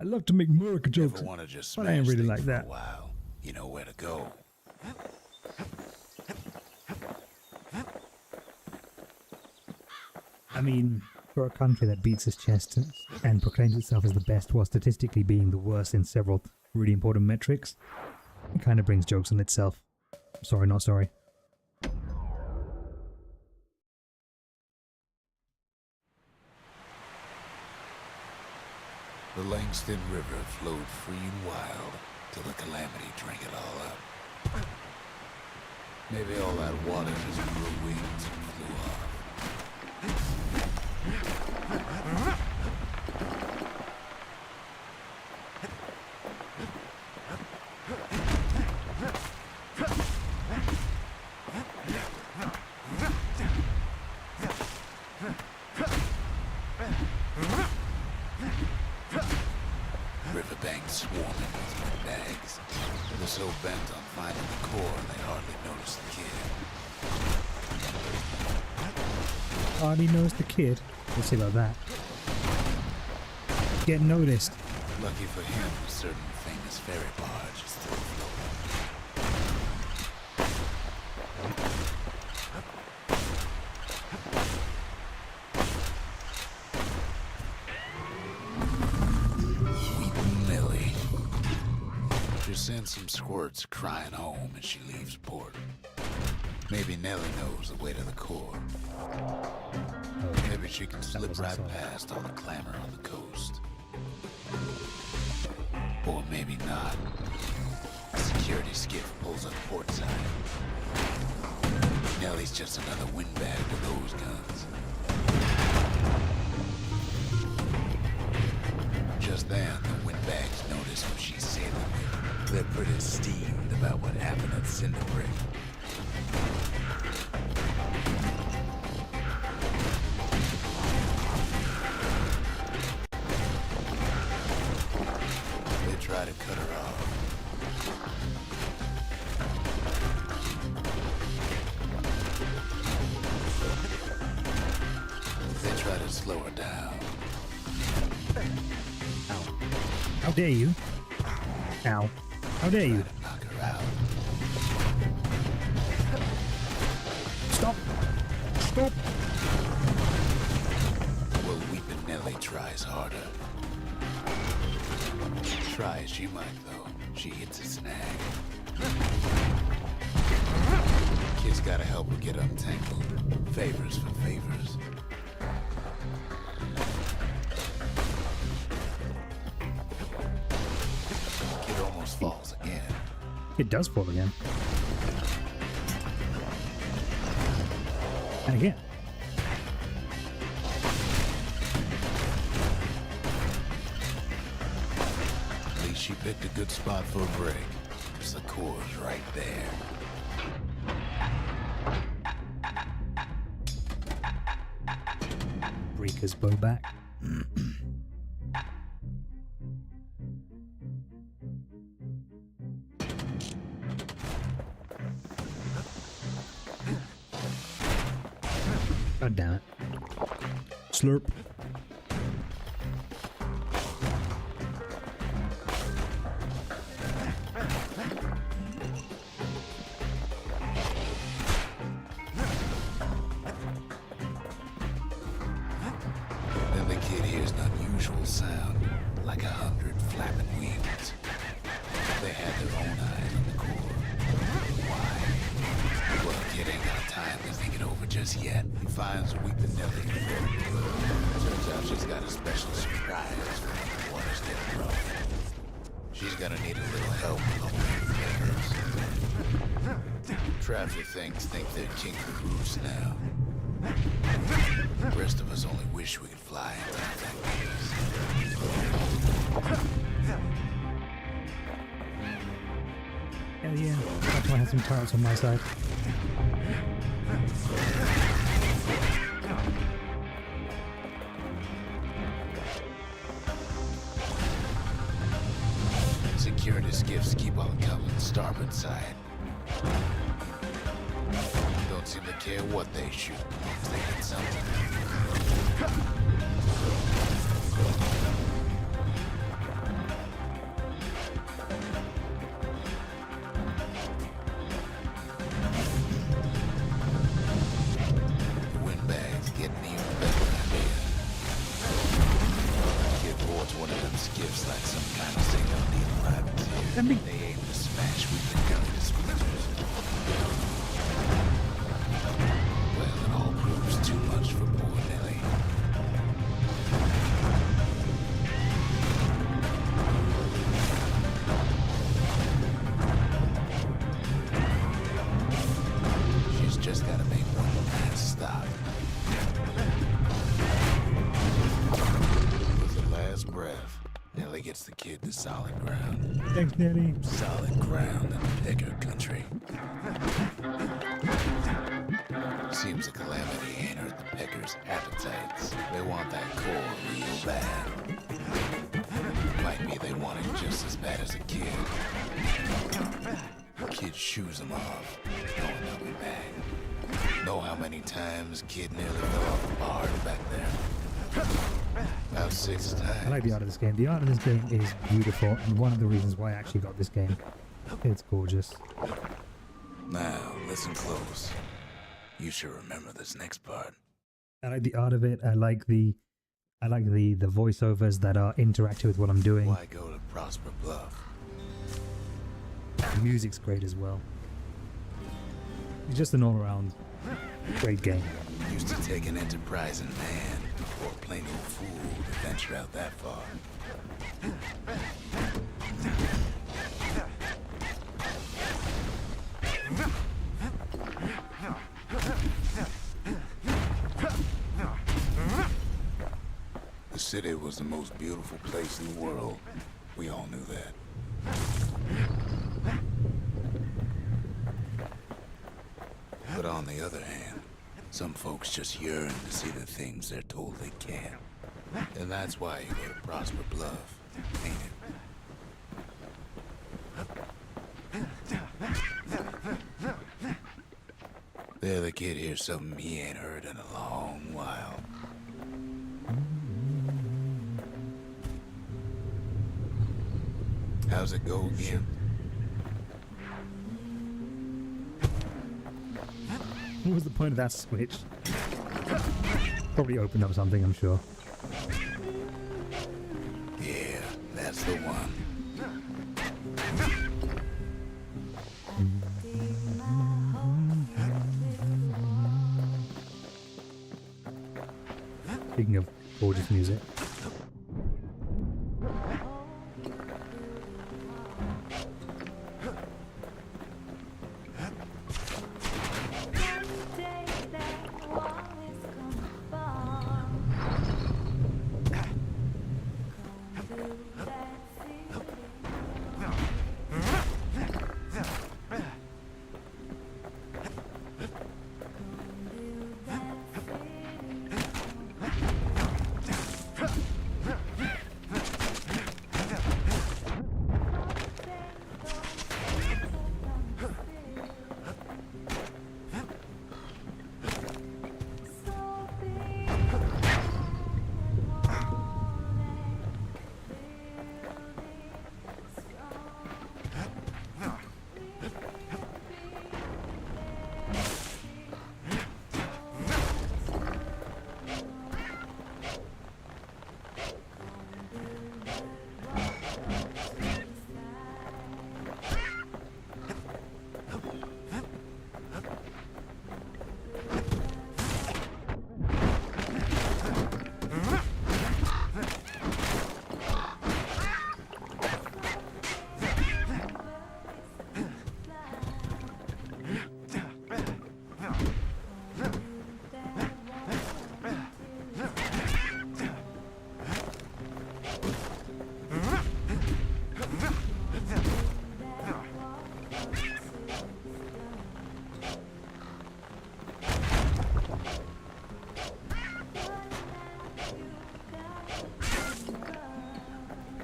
I love to make America jokes, but I ain't really like that. For a while, you know where to go. I mean, for a country that beats its chest and proclaims itself as the best while statistically being the worst in several really important metrics, it kind of brings jokes on itself. Sorry, not sorry. The Langston River flowed free and wild till the calamity drank it all up. Maybe all that water just grew wings and flew off. Riverbanks swarming with bags. They're so bent on finding the core they hardly notice the kid. Already knows the kid. We'll see about that. Get noticed. Lucky for him, a certain famous ferry barge is still afloat. Weeping Millie. She sends some squirts crying home as she leaves port. Maybe Nellie knows the way to the core. Maybe she can slip right past all the clamor on the coast. Or maybe not. A security skiff pulls up portside. Nellie's just another windbag with those guns. Just then, the windbags notice who she's sailing with. They're pretty steamed about what happened at Cinderbrick. Try to cut her off. They try to slow her down. Ow. How dare you? Ow. How dare you? Try to knock her out. Stop! Stop! Well, Weepin' Nellie tries harder. Try as she might, though, she hits a snag. Kid's gotta help her get untangled. Favors for favors. Kid almost falls again. It does fall again. And again. She picked a good spot for a break, because the core's right there. Break his bow back. God damn it. Slurp. Then the kid hears an unusual sound, like 100 flapping wings. They had their own eyes on the core. Why? Well, the kid ain't got time to think it over just yet. He finds Weepin' Nellie. Turns out she's got a special surprise for when the waters get rough. She's gonna need a little help with opening the papers. Traffic things think they're king of the roofs now. The rest of us only wish we could fly into that place. Hell yeah. That's why I have some turrets on my side. Security skiffs keep on coming starboard side. Don't seem to care what they shoot, as they hit something. The windbags getting even better than me. Kid boards one of them skiffs like some kind of single need privateer. They aim to smash with the gun to splinters. Well, it all proves too much for poor Nellie. She's just gotta make one last stop. With the last breath, Nellie gets the kid to solid ground. Thanks, Daddy. Solid ground in the Pecker country. Seems a calamity ain't hurt the Peckers' appetites. They want that core real bad. Might be they want it just as bad as a kid. Kid shoes them off, knowing they'll be back. Know how many times kid nearly fell off the bar back there? About 6 times. I like the art of this game. The art of this game is beautiful, and one of the reasons why I actually got this game. It's gorgeous. Now, listen close. You should remember this next part. I like the art of it. I like the voiceovers that are interactive with what I'm doing. Why go to Prosper Bluff? The music's great as well. It's just an all-around great game. Used to take an enterprising man or a plain old fool to venture out that far. The city was the most beautiful place in the world. We all knew that. But on the other hand, some folks just yearn to see the things they're told they can't. And that's why you go to Prosper Bluff, ain't it? The other kid hears something he ain't heard in a long while. How's it go again? What was the point of that switch? Probably opened up something, I'm sure. Yeah, that's the one. Speaking of gorgeous music.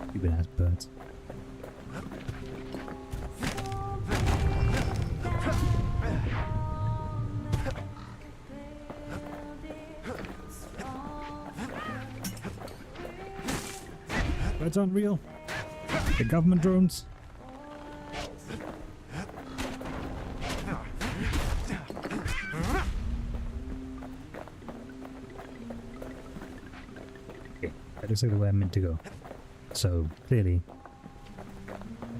Stupid ass birds. Birds aren't real. The government drones. Okay, that looks like the way I'm meant to go. So, clearly,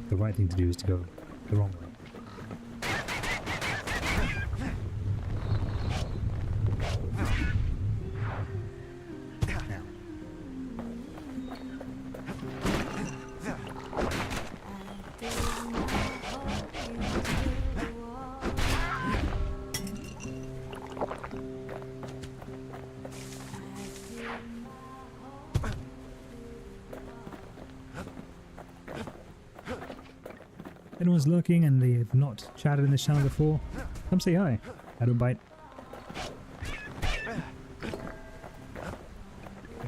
the right thing to do is to go the wrong way. Now. Anyone's lurking and they have not chatted in this channel before, come say hi. I don't bite.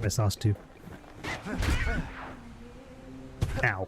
Best asked to. Ow.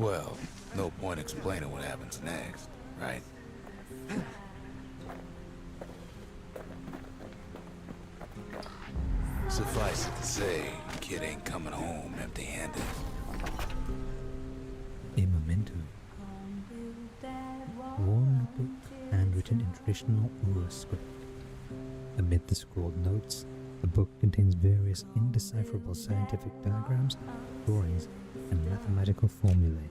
Well, no point explaining what happens next, right? Suffice it to say, kid ain't coming home empty-handed. A memento. Worn book handwritten in traditional Ur script. Amid the scrawled notes, the book contains various indecipherable scientific diagrams, drawings, and mathematical formulae.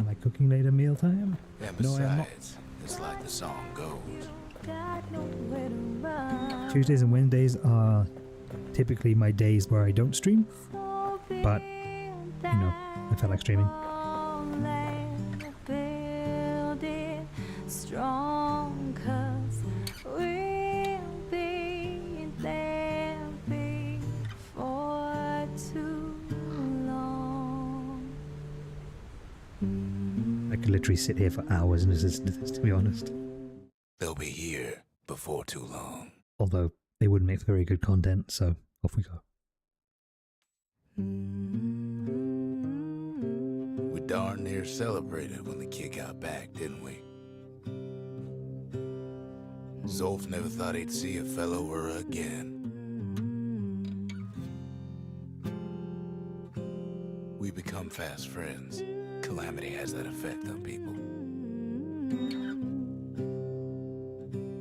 Am I cooking late at mealtime? And No, I am not. besides, it's like the song goes. Tuesdays and Wednesdays are typically my days where I don't stream, but, you know, I felt like streaming. Strong, 'cause we'll be there before too long. I could literally sit here for hours and listen to this, to be honest. They'll be here before too long. Although they wouldn't make very good content, so off we go. We darn near celebrated when the kid got back, didn't we? Zolf never thought he'd see a fellow Ur again. We become fast friends. Calamity has that effect on people.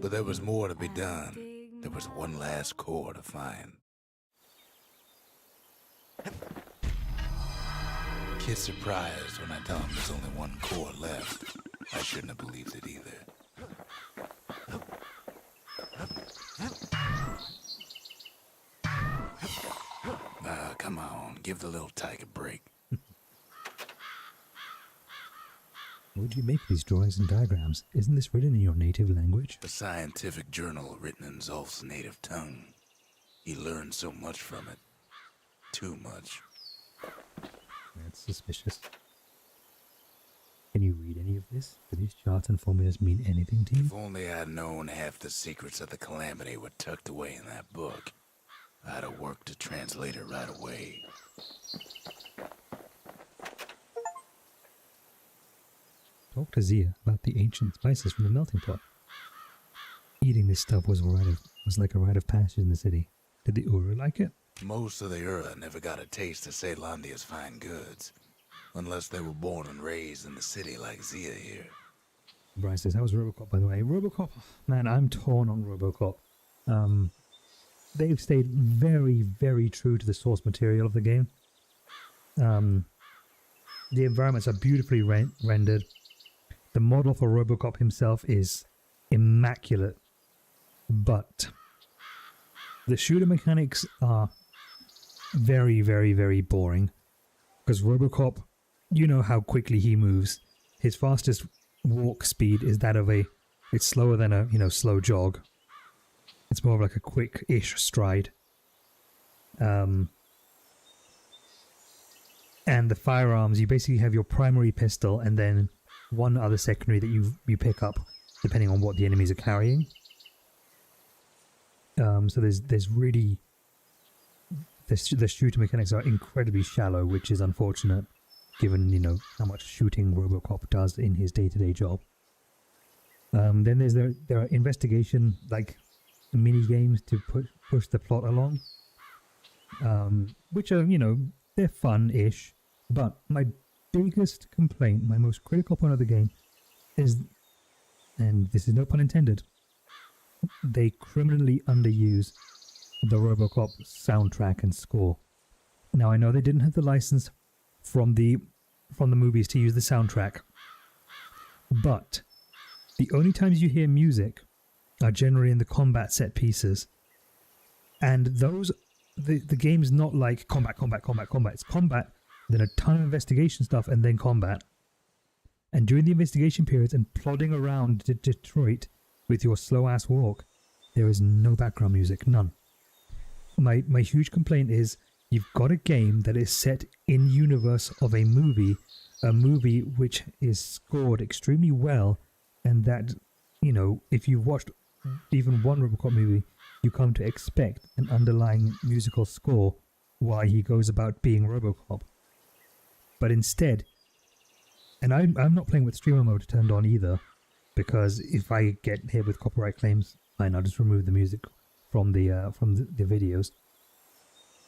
But there was more to be done. There was one last core to find. Kid's surprised when I tell him there's only one core left. I shouldn't have believed it either. Come on, give the little tyke a break. What do you make of these drawings and diagrams? Isn't this written in your native language? A scientific journal written in Zolf's native tongue. He learned so much from it. Too much. That's suspicious. Can you read any of this? Do these charts and formulas mean anything to you? If only I'd known half the secrets of the Calamity were tucked away in that book, I'd have worked to translate it right away. Talk to Zia about the ancient spices from the melting pot. Eating this stuff was like a rite of passage in the city. Did the Uru like it? Most of the Ura never got a taste of Ceylondia's fine goods, unless they were born and raised in the city like Zia here. Brian says, how was Robocop, by the way? Robocop? Man, I'm torn on Robocop. They've stayed very, very true to the source material of the game. The environments are beautifully rendered. The model for Robocop himself is immaculate. But the shooter mechanics are very, very, very boring. Because Robocop, you know how quickly he moves. His fastest walk speed is that of it's slower than a, slow jog. It's more of like a quick-ish stride. And the firearms, you basically have your primary pistol and then one other secondary that you pick up depending on what the enemies are carrying. So there's really... The shooter mechanics are incredibly shallow, which is unfortunate given, how much shooting Robocop does in his day-to-day job. Then there are investigation, mini games to push the plot along, which are, they're fun-ish, but my biggest complaint, my most critical point of the game is, and this is no pun intended, they criminally underuse the Robocop soundtrack and score. Now I know they didn't have the license from the movies to use the soundtrack, but the only times you hear music are generally in the combat set pieces, and those the game's not like combat. It's combat, then a ton of investigation stuff, and then combat. And during the investigation periods and plodding around Detroit with your slow ass walk, there is no background music, none. My huge complaint is you've got a game that is set in universe of a movie which is scored extremely well, and that, if you've watched even one Robocop movie, you come to expect an underlying musical score while he goes about being Robocop. But instead, And I'm not playing with streamer mode turned on either, because if I get hit with copyright claims, fine, I'll just remove the music from the videos.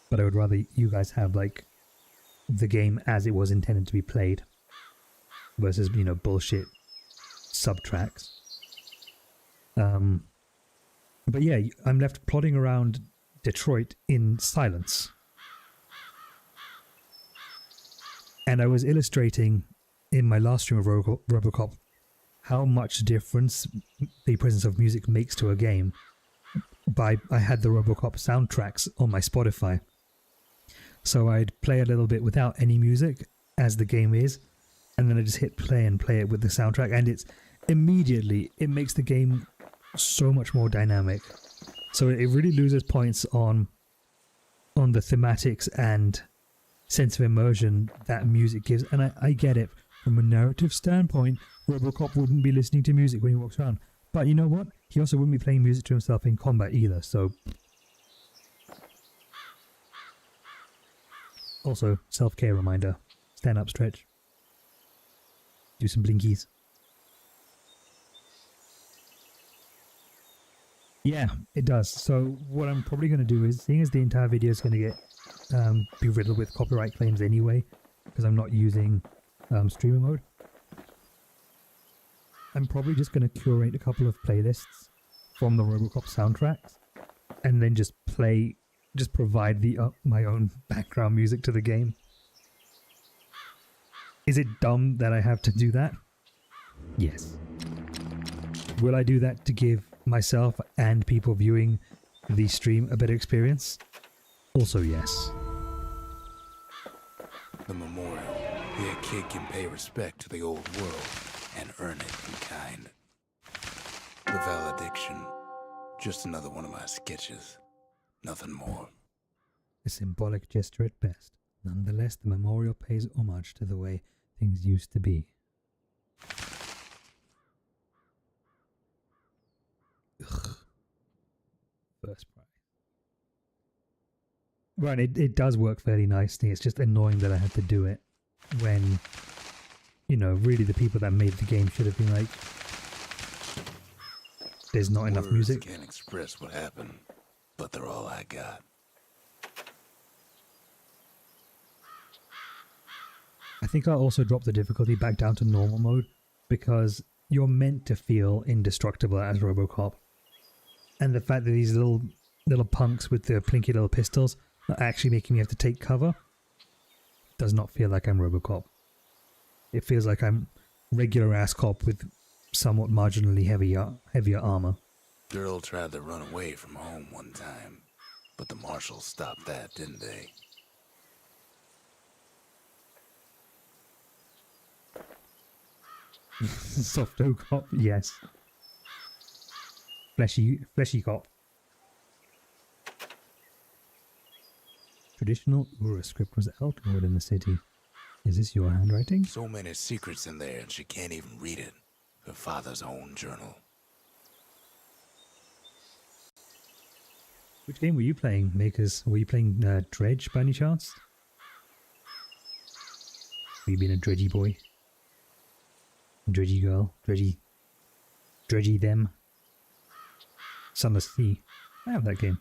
But I would rather you guys have like the game as it was intended to be played, versus, you know, bullshit subtracks. But yeah, I'm left plodding around Detroit in silence. And I was illustrating in my last stream of Robocop how much difference the presence of music makes to a game. I had the Robocop soundtracks on my Spotify. So I'd play a little bit without any music as the game is, and then I just hit play and play it with the soundtrack, and it makes the game so much more dynamic. So it really loses points on the thematics and sense of immersion that music gives. And I get it. From a narrative standpoint, Robocop wouldn't be listening to music when he walks around. But you know what? He also wouldn't be playing music to himself in combat either, so... Also, self-care reminder. Stand up, stretch. Do some blinkies. Yeah, it does. So what I'm probably going to do is, seeing as the entire video is going to get be riddled with copyright claims anyway, because I'm not using streamer mode, I'm probably just going to curate a couple of playlists from the Robocop soundtracks, and then just provide the my own background music to the game. Is it dumb that I have to do that? Yes. Will I do that to give myself and people viewing the stream a better experience? Also yes. The memorial. Here a kid can pay respect to the old world and earn it in kind. The valediction. Just another one of my sketches. Nothing more. A symbolic gesture at best. Nonetheless, the memorial pays homage to the way things used to be. Ugh. First prize. Right, it does work fairly nicely. It's just annoying that I had to do it when, you know, really the people that made the game should have been like, there's not enough music. Can't express what happened, but they're all I got. I think I'll also drop the difficulty back down to normal mode, because you're meant to feel indestructible as Robocop. And the fact that these little punks with the plinky little pistols are actually making me have to take cover does not feel like I'm Robocop. It feels like I'm regular ass cop with somewhat marginally heavier armor. Girl tried to run away from home one time, but the marshals stopped that, didn't they? Softo cop, yes. Fleshy cop. Traditional Ura script was outlawed in the city. Is this your handwriting? So many secrets in there and she can't even read it. Her father's own journal. Which game were you playing, Makers? Were you playing Dredge by any chance? Have you been a dredgy boy? Dredgy girl? Dredgy them? Sunless Sea. I have that game.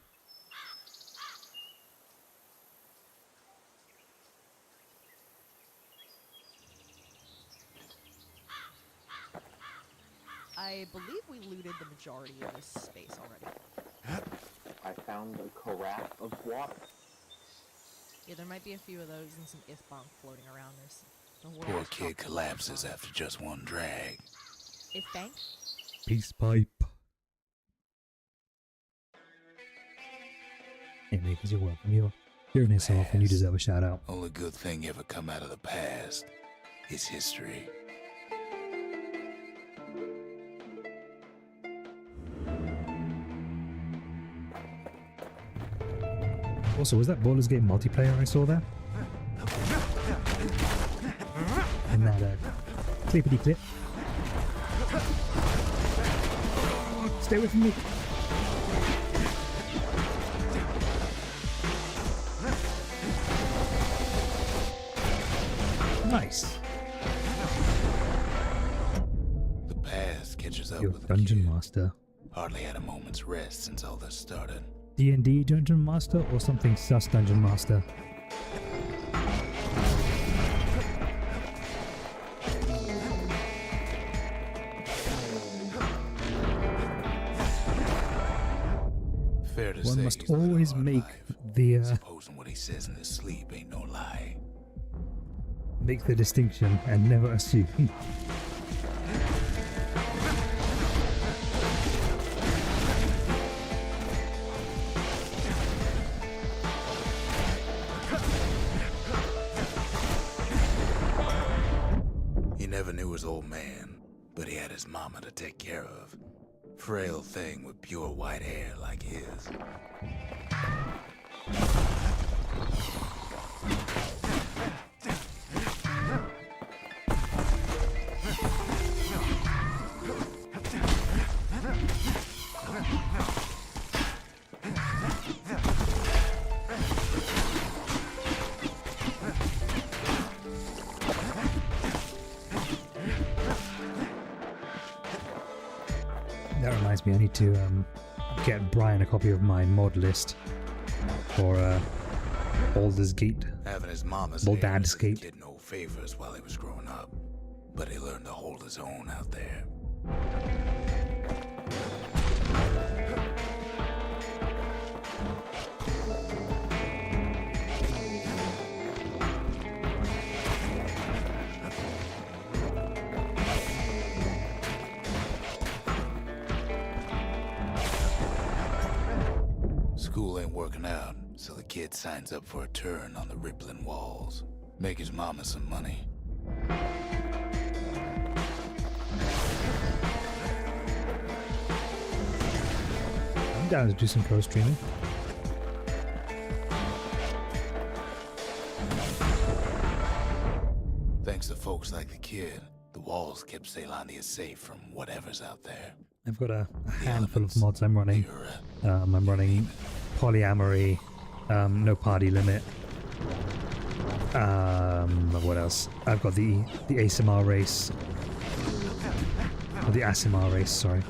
I believe we looted the majority of this space already. I found a carafe of water. Yeah, there might be a few of those and some if-bomb floating around. There's the world. Poor kid collapses after just one drag. If-bank? Peace pipe. Hey, Makers, you're welcome. You're an yourself and you deserve a shout out. Only good thing ever come out of the past is history. Also, was that Baldur's Gate multiplayer I saw there? And that clippity clip. Stay away from me. Nice. Your with the dungeon kid. master. Hardly had a moment's rest since all this started. D&D dungeon master or something sus dungeon master? Fair to One say must he's led a always hard make life. the Supposing what he says in his sleep ain't no lie. make the distinction and never assume. He never knew his old man, but he had his mama to take care of. Frail thing with pure white hair like his. That reminds me, I need to get Brian a copy of my mod list for Baldur's Gate. Having his mama's Well, hair Dad's did the Gate. kid no favors while he was growing up, but he learned to hold his own out there. School ain't working out, so the kid signs up for a turn on the rippling walls. Make his mama some money. I'm down to do some co-streaming. Thanks to folks like the kid, the walls kept Ceylondia safe from whatever's out there. I've got a handful of elements, mods I'm running. I'm running polyamory, no party limit. What else? I've got the ASMR race. Or the ASMR race, sorry.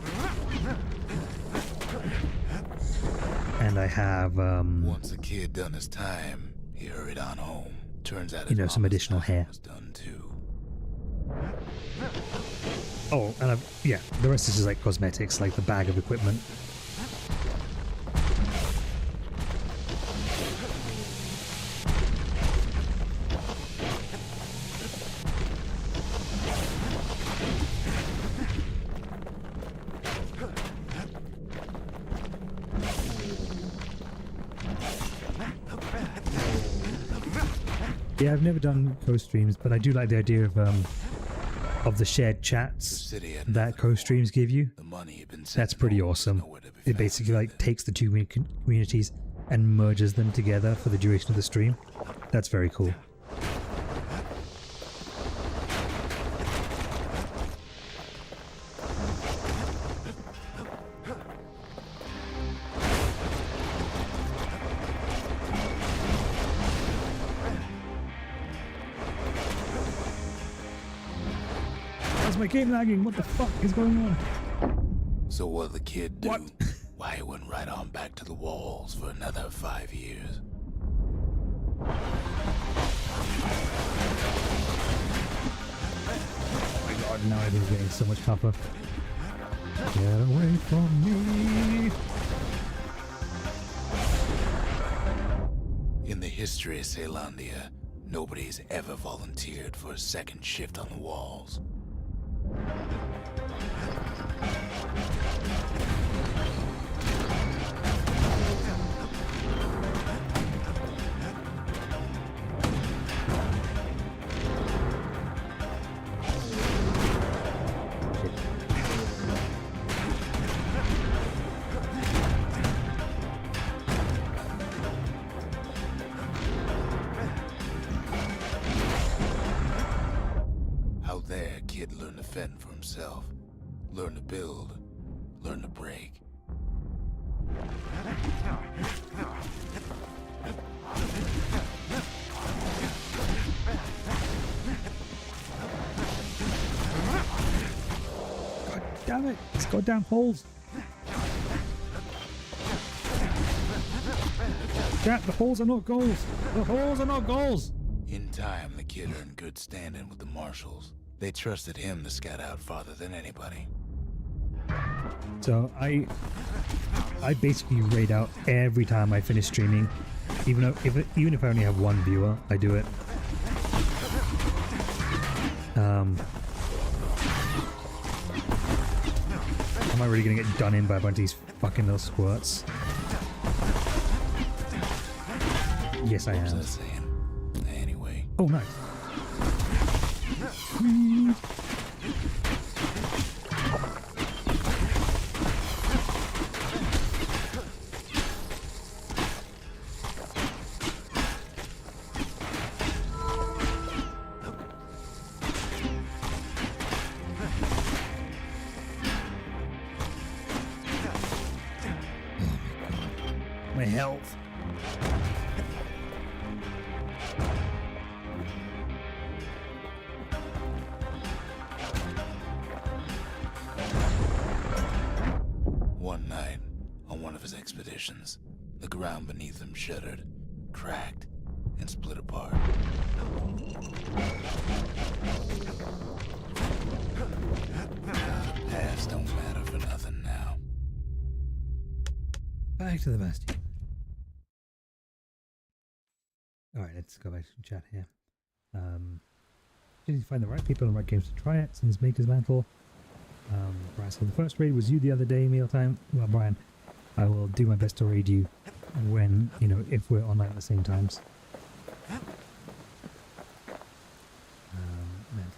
And I have, Once the kid done his time, he hurried on home. Turns out You his know, some mama's additional time hair. was done too. oh, and yeah, the rest is just like cosmetics, like the bag of equipment. Yeah, I've never done co-streams, but I do like the idea of the shared chats city had that nothing co-streams give you. The money had been That's sent pretty home was awesome. nowhere to be It found basically like either. takes the two communities and merges them together for the duration of the stream. That's very cool. How's my game lagging? What the fuck is going on? So what'd the kid do? What? Why he went right on back to the walls for another 5 years. Oh my god, now everything's getting so much tougher. Get away from me! In the history of Ceylondia, nobody's ever volunteered for a second shift on the walls. Out there, kid learned to fend for himself, learn to build, learn to break. God Damn it! It's goddamn holes! Jack, the holes are not goals! The holes are not goals! In time, the kid earned good standing with the marshals. They trusted him to scout out farther than anybody. So I basically raid out every time I finish streaming. Even if I only have one viewer, I do it. Am I really gonna get done in by a bunch of these fucking little squirts? Yes, I am. Just saying. Anyway. Oh, nice. My health. One night, on one of his expeditions, the ground beneath him shuddered, cracked, and split apart. The past don't matter for nothing now. Back to the Bastion. Alright, let's go back to the chat here. Just need to find the right people and the right games to try it since Maker's Mantle. Brian, so the first raid was you the other day, mealtime. Well, Brian, I will do my best to raid you when, if we're online at the same times. Manta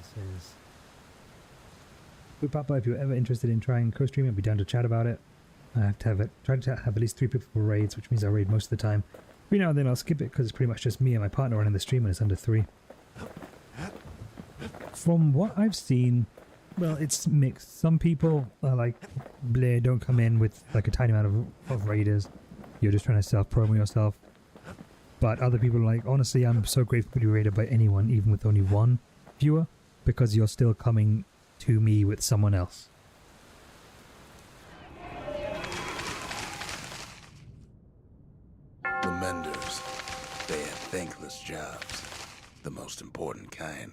says, "Good Papa, if you're ever interested in trying co-streaming, I'd be down to chat about it. I have to have it. Try to have at least 3 people for raids, which means I raid most of the time. Every now and then I'll skip it because it's pretty much just me and my partner running the stream and it's under 3. From what I've seen, well, it's mixed. Some people are like, bleh, don't come in with like a tiny amount of raiders. You're just trying to self-promo yourself. But other people are like, honestly, I'm so grateful to be raided by anyone, even with only 1 viewer, because you're still coming to me with someone else." The menders, they have thankless jobs, the most important kind.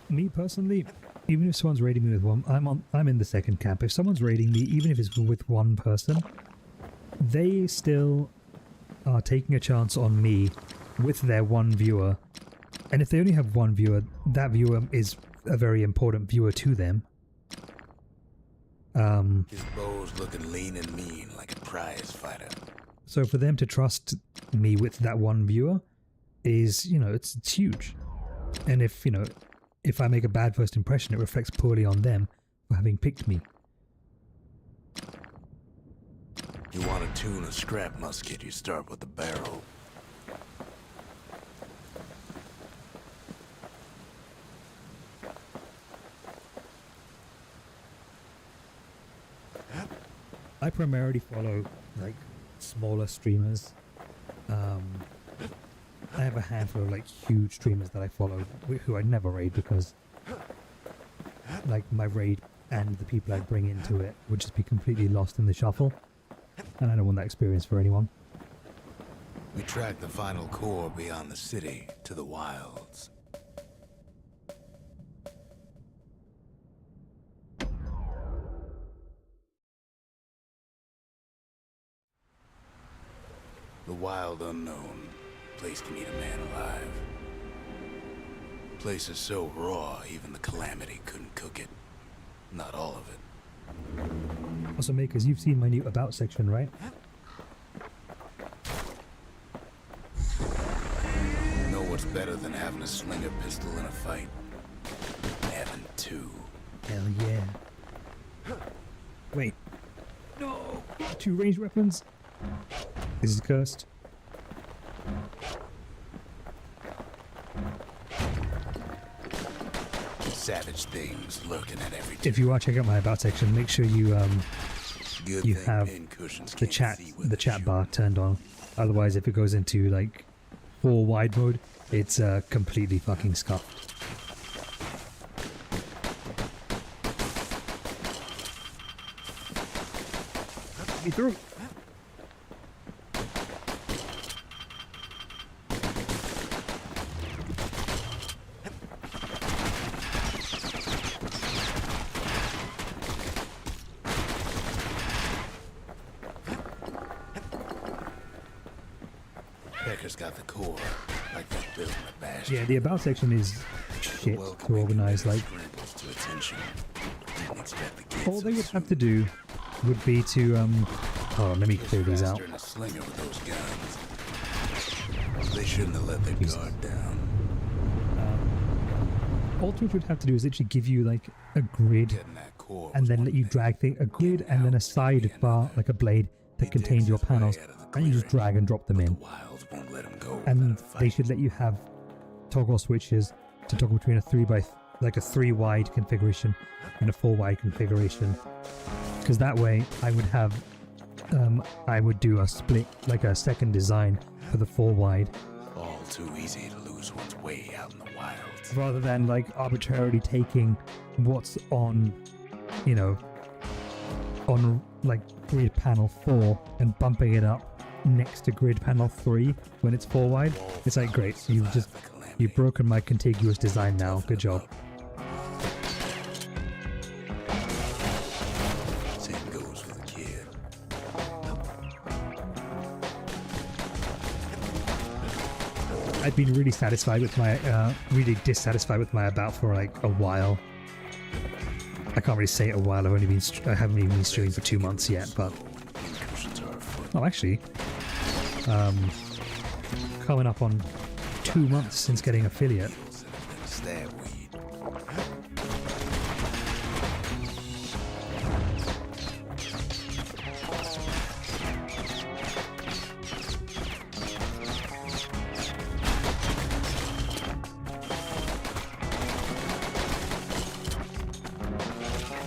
Me personally, even if someone's raiding me with 1, I'm in the second camp. If someone's raiding me, even if it's with 1 person, they still are taking a chance on me with their 1 viewer. And if they only have 1 viewer, that viewer is a very important viewer to them. His bow's looking lean and mean like a prize fighter. So for them to trust me with that 1 viewer is, it's huge. And if I make a bad first impression, it reflects poorly on them for having picked me. You want to tune a scrap musket, you start with the barrel. I primarily follow like smaller streamers. I have a handful of like huge streamers that I follow who I never raid because like my raid and the people I bring into it would just be completely lost in the shuffle, and I don't want that experience for anyone. We track the final core beyond the city to the wilds. The wild unknown, place to meet a man alive. Place is so raw, even the Calamity couldn't cook it. Not all of it. Also, Makers, you've seen my new About section, right? Know what's better than having a slinger pistol in a fight? Having 2. Hell yeah. Wait. No! 2 ranged weapons? This is cursed. Savage things lurking at every If you are checking out my About section, make sure you Good you thing have pincushions the can't see with the a chat shoe. bar turned on. Otherwise, if it goes into like full wide mode, it's completely fucking scuffed. Let me through. Becker's got the core, like that building at Bastion. Yeah, the about section is shit to organize. Like, To attention. Didn't expect the kids all they would have to do would be to oh, let me clear these out. faster than a slinger with those guns. They shouldn't have let their guard down. All Twitch would have to do is literally give you like a grid, Getting that core and was then one let you thing. drag a grid, and then a sidebar, like a blade that contains your panels, and you just drag and drop them in. The wilds won't let 'em go And without a they fight. should let you have toggle switches to toggle between a 3 wide configuration and a 4 wide configuration, because that way I would do a split, like a second design for the 4 wide, All too easy to lose one's way out in the wilds. rather than like arbitrarily taking what's on, you know, on like grid panel 4 and bumping it up next to grid panel 3 when it's 4 wide. It's like, great, you've broken my contiguous design now, good job. Same goes for the kid. I've been really satisfied with my, really dissatisfied with my about for like a while. I can't really say a while. I haven't even been streaming for 2 months yet, but Cushions are afoot. oh, actually, coming up on 2 months since getting affiliate. Stab weed.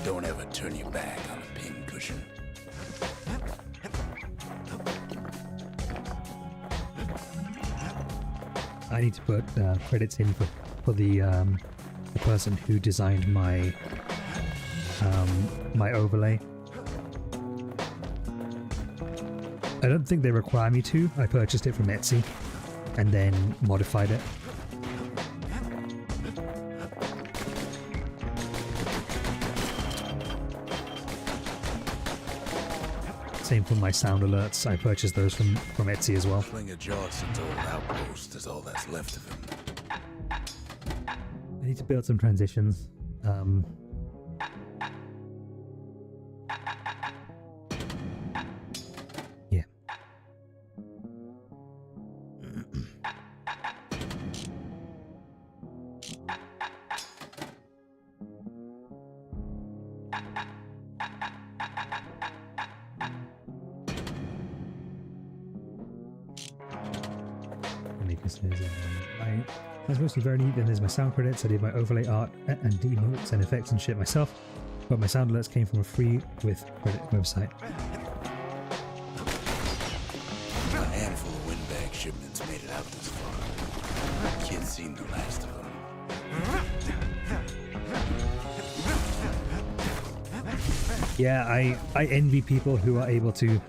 Don't ever turn your back on a pin cushion. I need to put credits in for the person who designed my my overlay. I don't think they require me to. I purchased it from Etsy and then modified it. Same for my sound alerts. I purchased those from Etsy as well. Slinger Johnson's old outpost is all that's left of him. I need to build some transitions. Yeah. That's mostly very neat. Then there's my sound credits. I did my overlay art and emotes and effects and shit myself, but my sound alerts came from a free with credit website. A handful of windbag shipments made it out this far. Kid's seen the last of them. Yeah, I envy people who are able to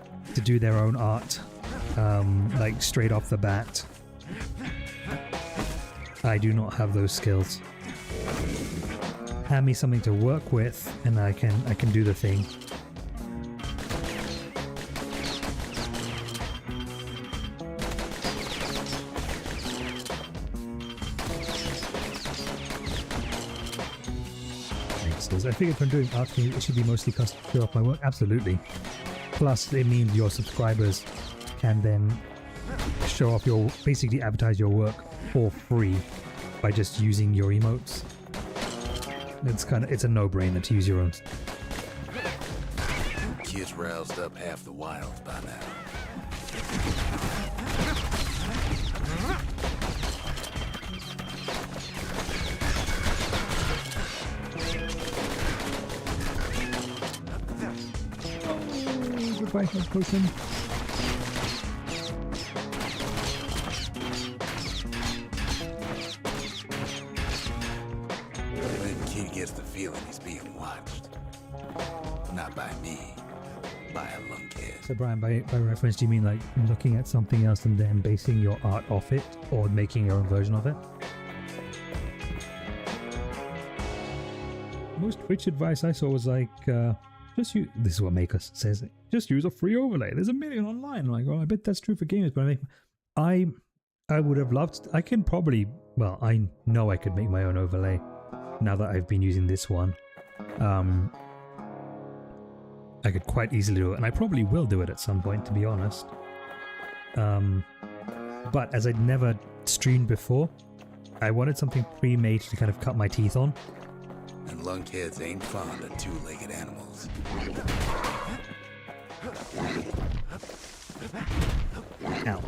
do their own art, like straight off the bat. I do not have those skills. Hand me something to work with, and I can do the thing. I figured if I'm doing art, it should be mostly custom to show off my work. Absolutely. Plus, it means your subscribers can then show off basically advertise your work for free by just using your emotes. It's a no-brainer to use your own. Kid's roused up half the wilds by now. Goodbye, health potion. When Kid gets the feeling he's being watched. Not by me. by a lunkhead. So Brian, by reference, do you mean like looking at something else and then basing your art off it, or making your own version of it? Most Twitch advice I saw was like, just use, this is what Makers says, just use a free overlay. There's a million online. I'm like, oh, I bet that's true for gamers, but I would have loved, I can probably, well, I know I could make my own overlay now that I've been using this one. I could quite easily do it, and I probably will do it at some point, to be honest. But as I'd never streamed before, I wanted something pre-made to kind of cut my teeth on. And lunkheads ain't fond of two-legged animals. Ow.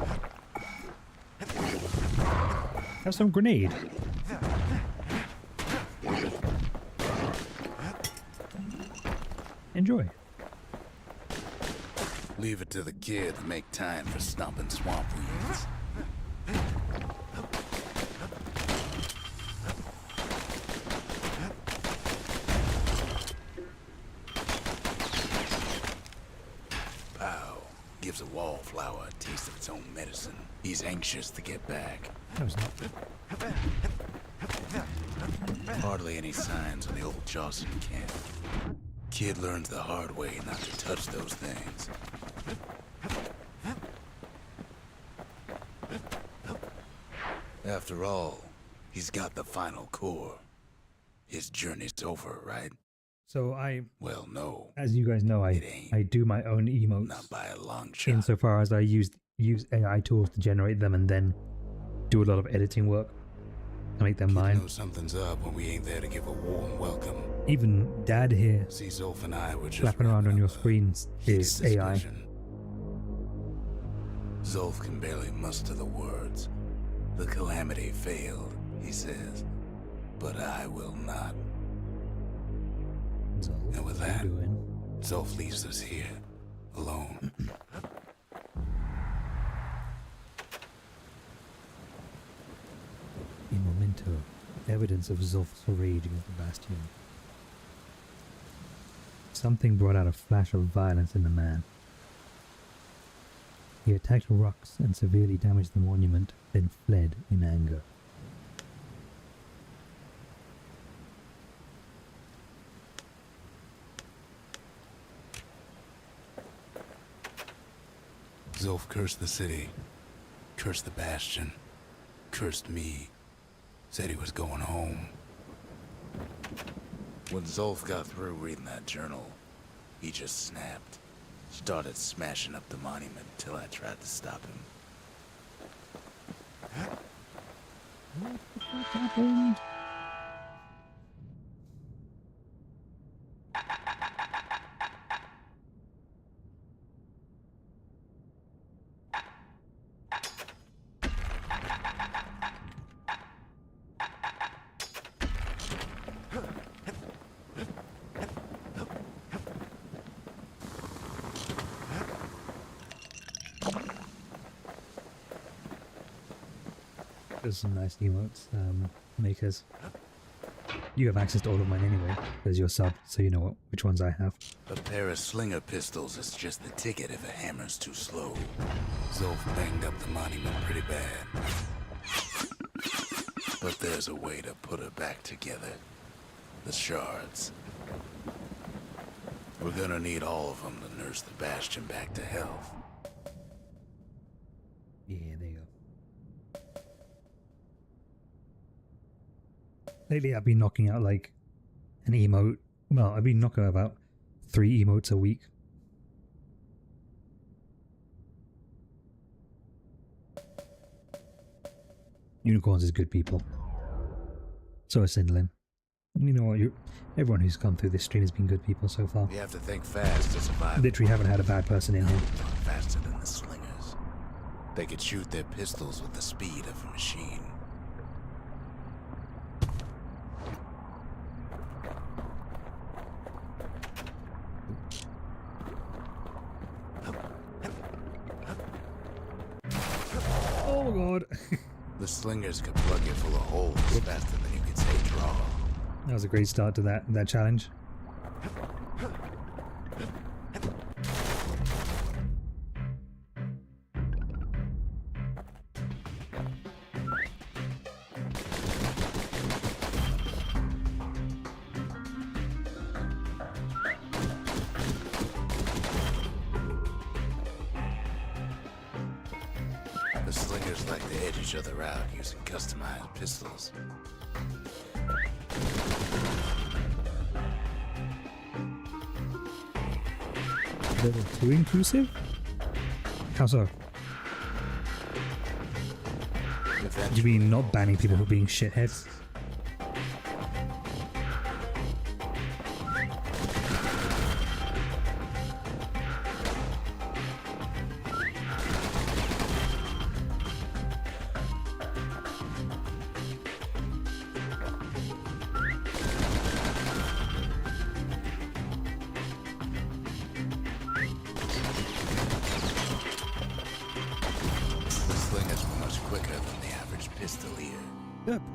Have some grenade. Enjoy. Leave it to the kid to make time for stomping swamp weeds. Pow gives a wallflower a taste of its own medicine. He's anxious to get back. That was not. Hardly any signs of the old Jawson camp. Kid learns the hard way not to touch those things. After all, he's got the final core. His journey's over, right? So Well, no. as you guys know, It ain't. I do my own emotes. Not by a long shot. Insofar as I use AI tools to generate them and then do a lot of editing work to make them Kid mine. knows something's up when we ain't there to give a warm welcome. Even Dad here, See, Zolf and I were just flapping around on your wrapping up screens, a heated is AI. discussion. Zolf can barely muster the words. The calamity failed, he says. But I will not. Zolf, And with what are that- you doing? Zolf leaves us here, alone. In Memento, evidence of Zolf's rage against the Bastion. Something brought out a flash of violence in the man. He attacked rocks and severely damaged the monument, then fled in anger. Zolf cursed the city, cursed the Bastion, cursed me, said he was going home. When Zolf got through reading that journal, he just snapped. Started smashing up the monument till I tried to stop him. What happened? There's some nice emotes, Makers. You have access to all of mine anyway, as your sub, so you know which ones I have. A pair of slinger pistols is just the ticket if a hammer's too slow. Zolf banged up the monument pretty bad. But there's a way to put it back together. The shards. We're gonna need all of them to nurse the Bastion back to health. Yeah, there you go. Lately I've been knocking out like an emote. Well, I've been knocking out about 3 emotes a week. Unicorns is good people. So is Sindlin. You know what? Everyone who's come through this stream has been good people so far. You have to think fast to survive. Literally haven't had a bad person in here. Faster than the slingers. They could shoot their pistols with the speed of a machine. Oh god. The slingers could plug you full of holes faster than you could say draw. That was a great start to that challenge. Hackers like to edge each other out using customized pistols. A little too inclusive? How so? You mean not banning people for being shitheads?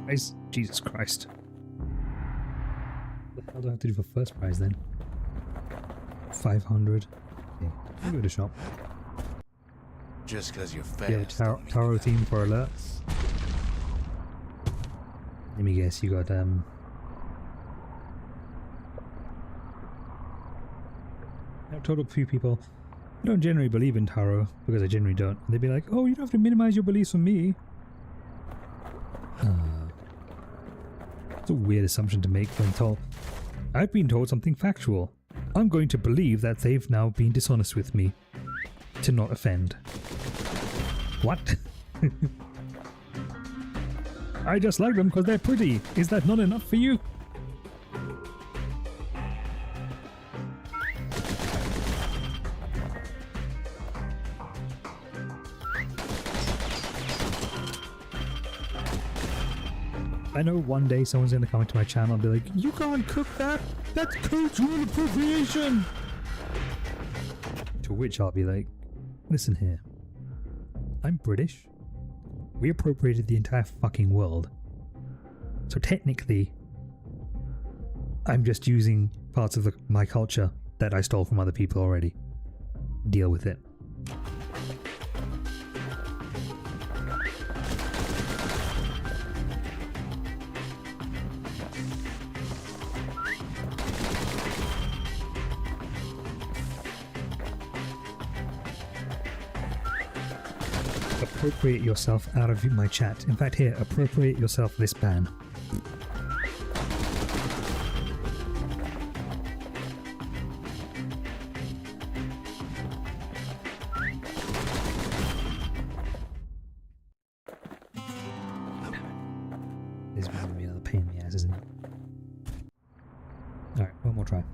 Prize? Jesus Christ. What the hell do I have to do for first prize then? 500. Okay, I'll go to the shop. Just because you're fast. Yeah, Taro theme for alerts. Let me guess, you got I've told a few people I don't generally believe in Taro because I generally don't. And they'd be like, oh, you don't have to minimize your beliefs on me. It's a weird assumption to make when told. I've been told something factual. I'm going to believe that they've now been dishonest with me. To not offend. What? I just like them because they're pretty. Is that not enough for you? I know one day someone's going to come into my channel and be like, you can't cook that! That's cultural appropriation! To which I'll be like, listen here. I'm British. We appropriated the entire fucking world. So technically, I'm just using parts of my culture that I stole from other people already. Deal with it. Appropriate yourself out of my chat. In fact, here, appropriate yourself this ban. This is going to be another pain in the ass, isn't it? Alright, one more try.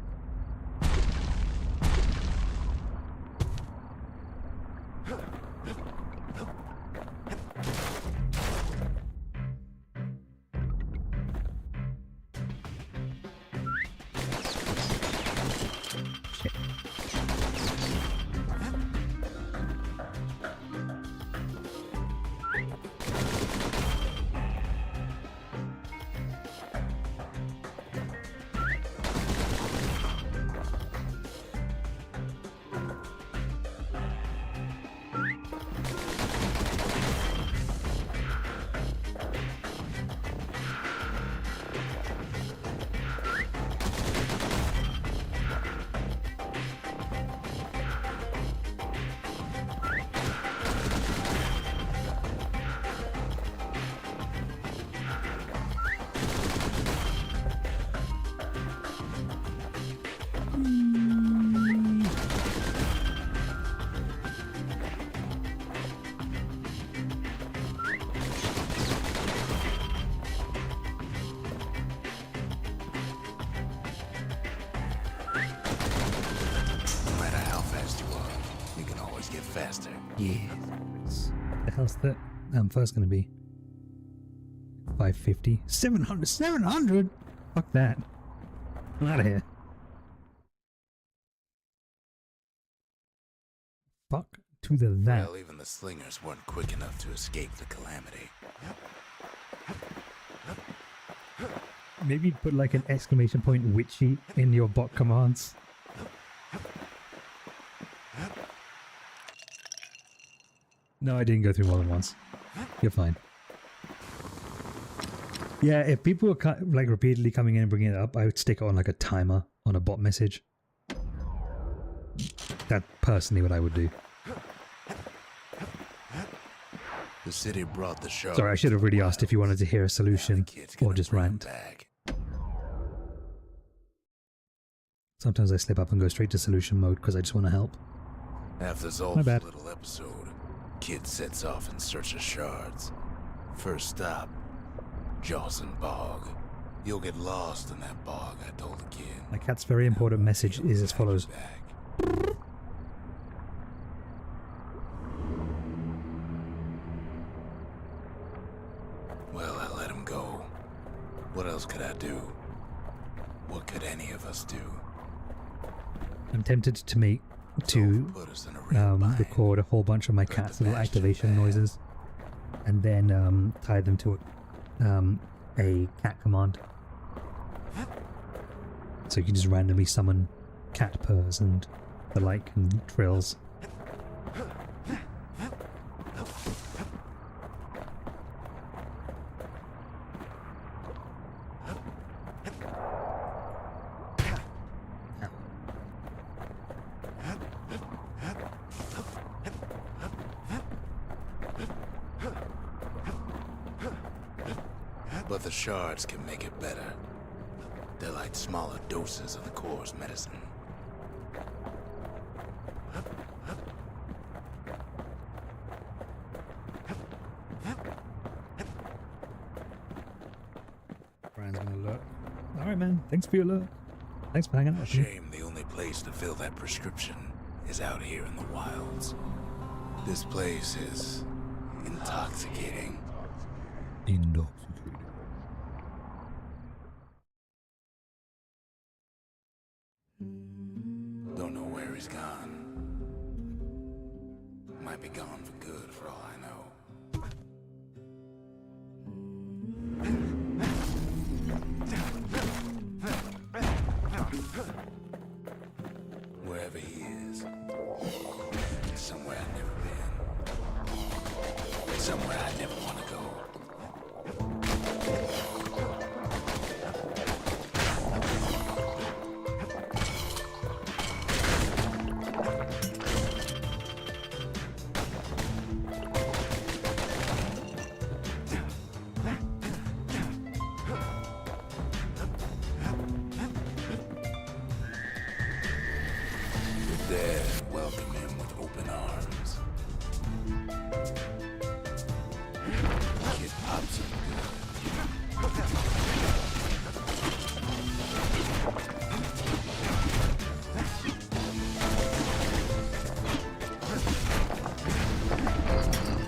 Faster. Yeah. The hell's that? I'm first gonna be 550. 700. 700? Fuck that. I'm out of here. Fuck to the that. Well, even the slingers weren't quick enough to escape the calamity. Maybe put like an exclamation point witchy in your bot commands. No, I didn't go through more than once. You're fine. Yeah, if people were like repeatedly coming in and bringing it up, I would stick it on like a timer on a bot message. That's personally what I would do. The city brought the shark. Sorry, I should have really asked if you wanted to hear a solution Kids or gonna just bring 'em rant. back. Sometimes I slip up and go straight to solution mode because I just want to help. After My Zolf's bad. little episode, Kid sets off in search of shards. First stop, Jawson Bog. You'll get lost in that bog, I told the kid. My cat's very important message is as follows. Back. Well, I let him go. What else could I do? What could any of us do? I'm tempted to Zolf put us in a real bind. record a whole bunch of my cat's little activation noises and then tie them to a cat command. So you can just randomly summon cat purrs and the like and trills. But the shards can make it better. They're like smaller doses of the core's medicine. Brian's gonna look. Alright man, thanks for your look. Thanks for hanging out with me. Shame the only place to fill that prescription is out here in the wilds. This place is intoxicating. Intoxicated. Don't know where he's gone. Might be gone for good for all I know. Wherever he is, it's somewhere I've never been. Somewhere I never want to go. The dead welcome him with open arms. Kid pops him good.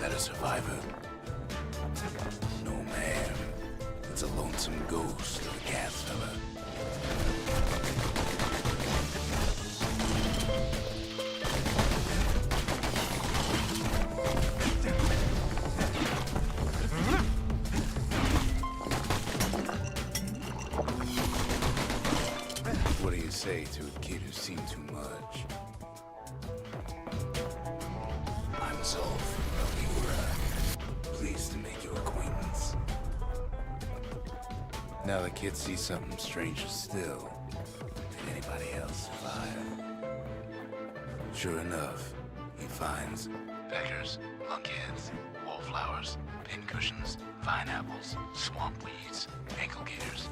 That a survivor? No, ma'am. It's a lonesome ghost of a cat fella. What do you say to a kid who's seen too much? I'm Zolf. Pleased to make your acquaintance. Now the kid sees something stranger still. Did anybody else survive? Sure enough, he finds peckers, lunkheads, wallflowers, pincushions, vine apples, swamp weeds, ankle gators.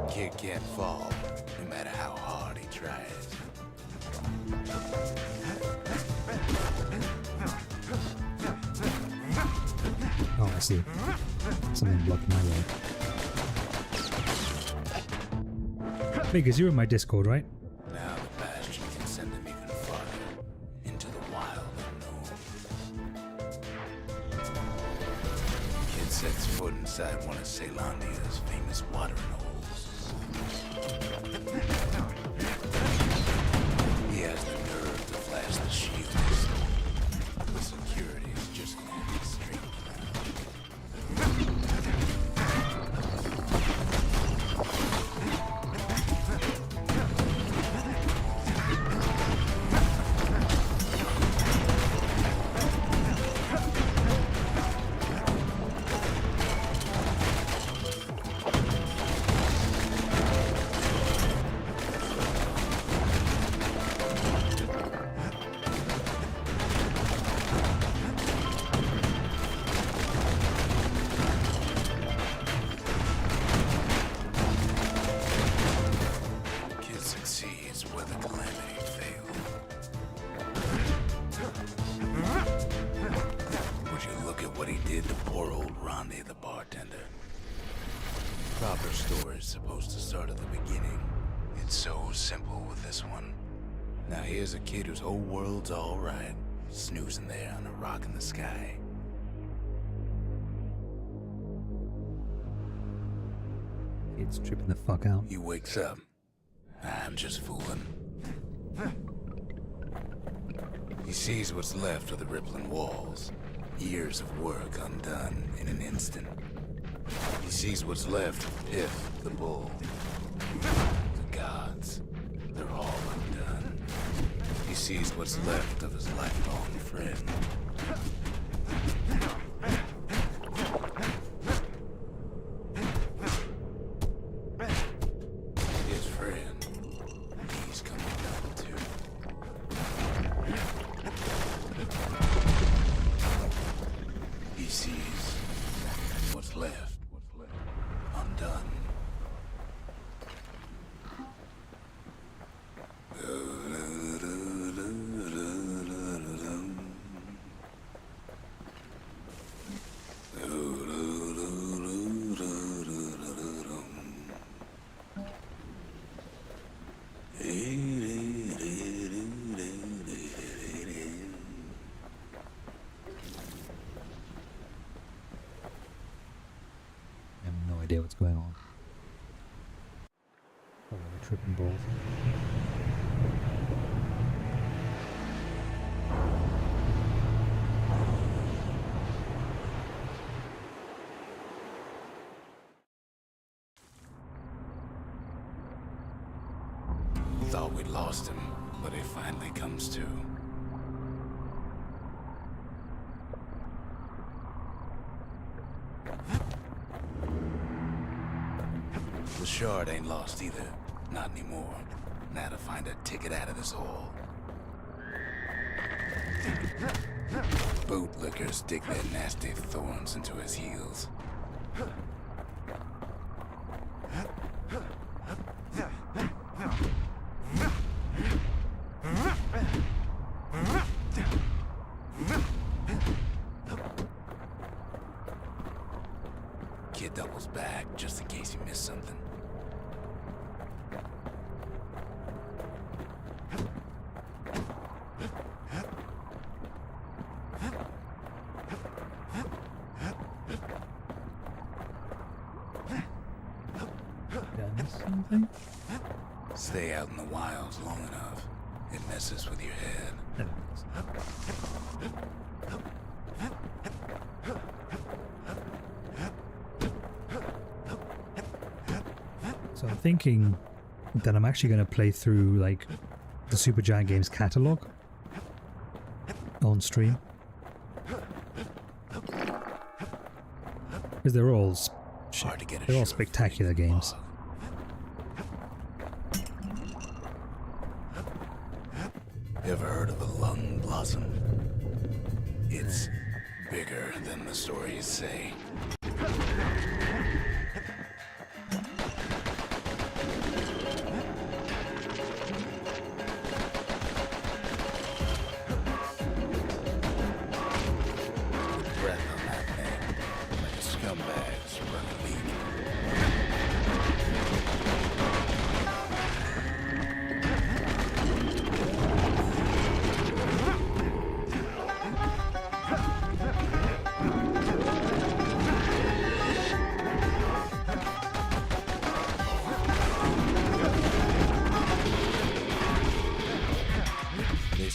Kid can't fall, no matter how hard he tries. Oh, I see. Something blocking my way. Because you're in my Discord, right? Now the Bastion can send him even farther, into the wild unknown. sets foot inside one of Ceylondia's famous watering holes. He has the nerve to flash the shield. The security is just an empty street supposed to start at the beginning. It's so simple with this one. Now here's a kid whose whole world's alright, snoozing there on a rock in the sky. It's tripping the fuck out. He wakes up. I'm just fooling. He sees what's left of the rippling walls. Years of work undone in an instant. He sees what's left of Piff, the bull. The gods, they're all undone. He sees what's left of his lifelong friend. His friend, he's coming down too. He sees what's left. Undone. What's going on? Oh, we're tripping balls. Thought we'd lost him, but he finally comes to. The shard ain't lost either. Not anymore. Now to find a ticket out of this hole. Bootlickers dig their nasty thorns into his heels. Kid doubles back just in case he missed something. Something? Stay out in the wilds long enough. It messes with your head. No. So I'm thinking that I'm actually going to play through like the Supergiant Games catalog on stream. Because they're all spectacular games. Ever heard of the lung blossom? It's bigger than the stories say.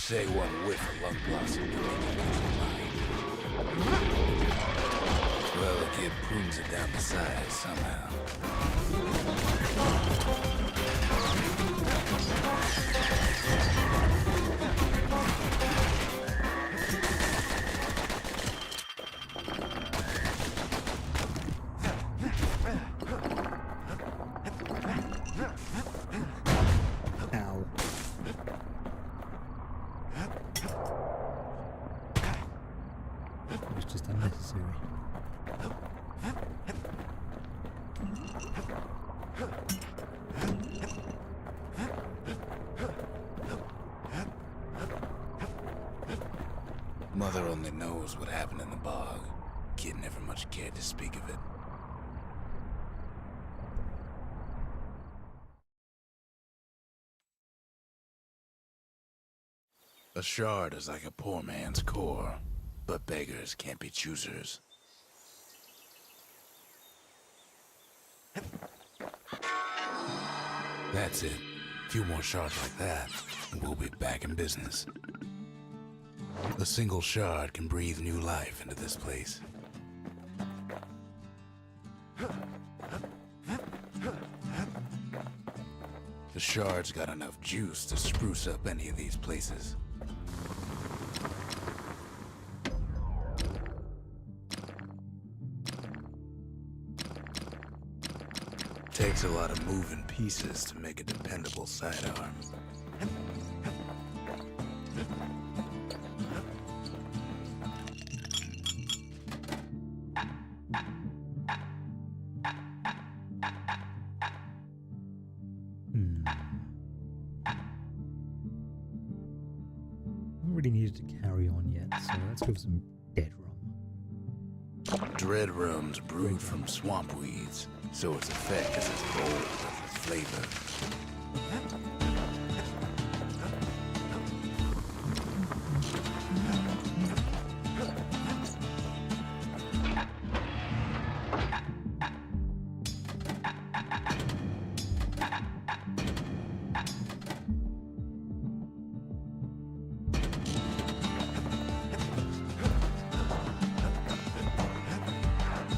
say one whiff of lung blossom can make you lose your mind. Well, the kid prunes it down the side somehow. Ow. It was just unnecessary. Mother only knows what happened in the bog. Kid never much cared to speak of it. A shard is like a poor man's core, but beggars can't be choosers. That's it. A few more shards like that, and we'll be back in business. A single shard can breathe new life into this place. The shard's got enough juice to spruce up any of these places. Takes a lot of moving pieces to make a dependable sidearm. Haven't really needed to carry on yet, so let's go for some dead rum. Dread rum's brewed from swamp weeds, so its effect is as bold as its flavor.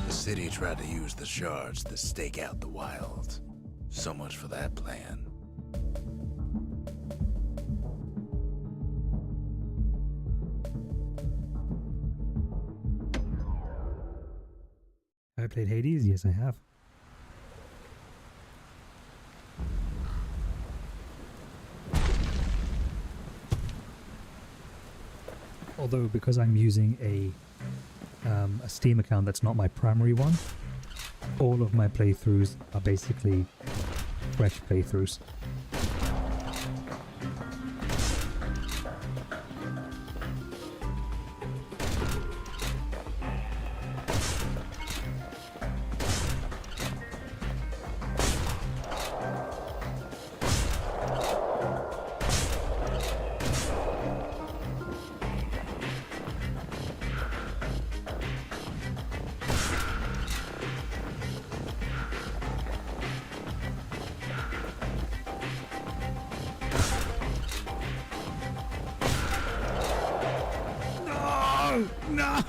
The city tried to use the shards to stake out the wilds. So much for that plan. Have I played Hades? Yes, I have. Although, because I'm using a Steam account that's not my primary one, all of my playthroughs are basically fresh playthroughs. No!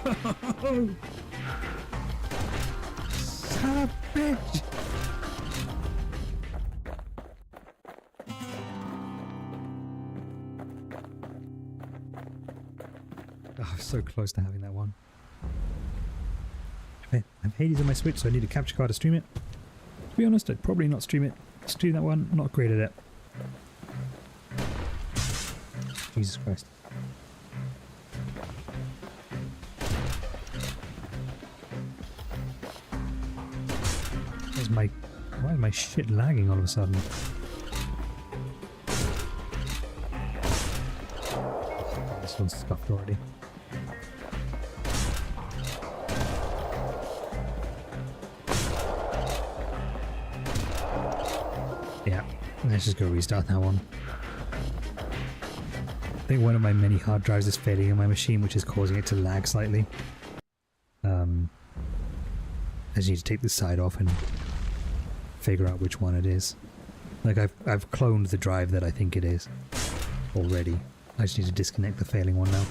Son of a bitch! Oh, so close to having that one. I have Hades on my Switch, so I need a capture card to stream it. To be honest, I'd probably not stream it. Stream that one, not great at it. Jesus Christ. Why is my shit lagging all of a sudden? This one's scuffed already. Yeah, let's just go restart that one. I think one of my mini hard drives is failing on my machine, which is causing it to lag slightly. I just need to take this side off and figure out which one it is. Like I've cloned the drive that I think it is already. I just need to disconnect the failing one now.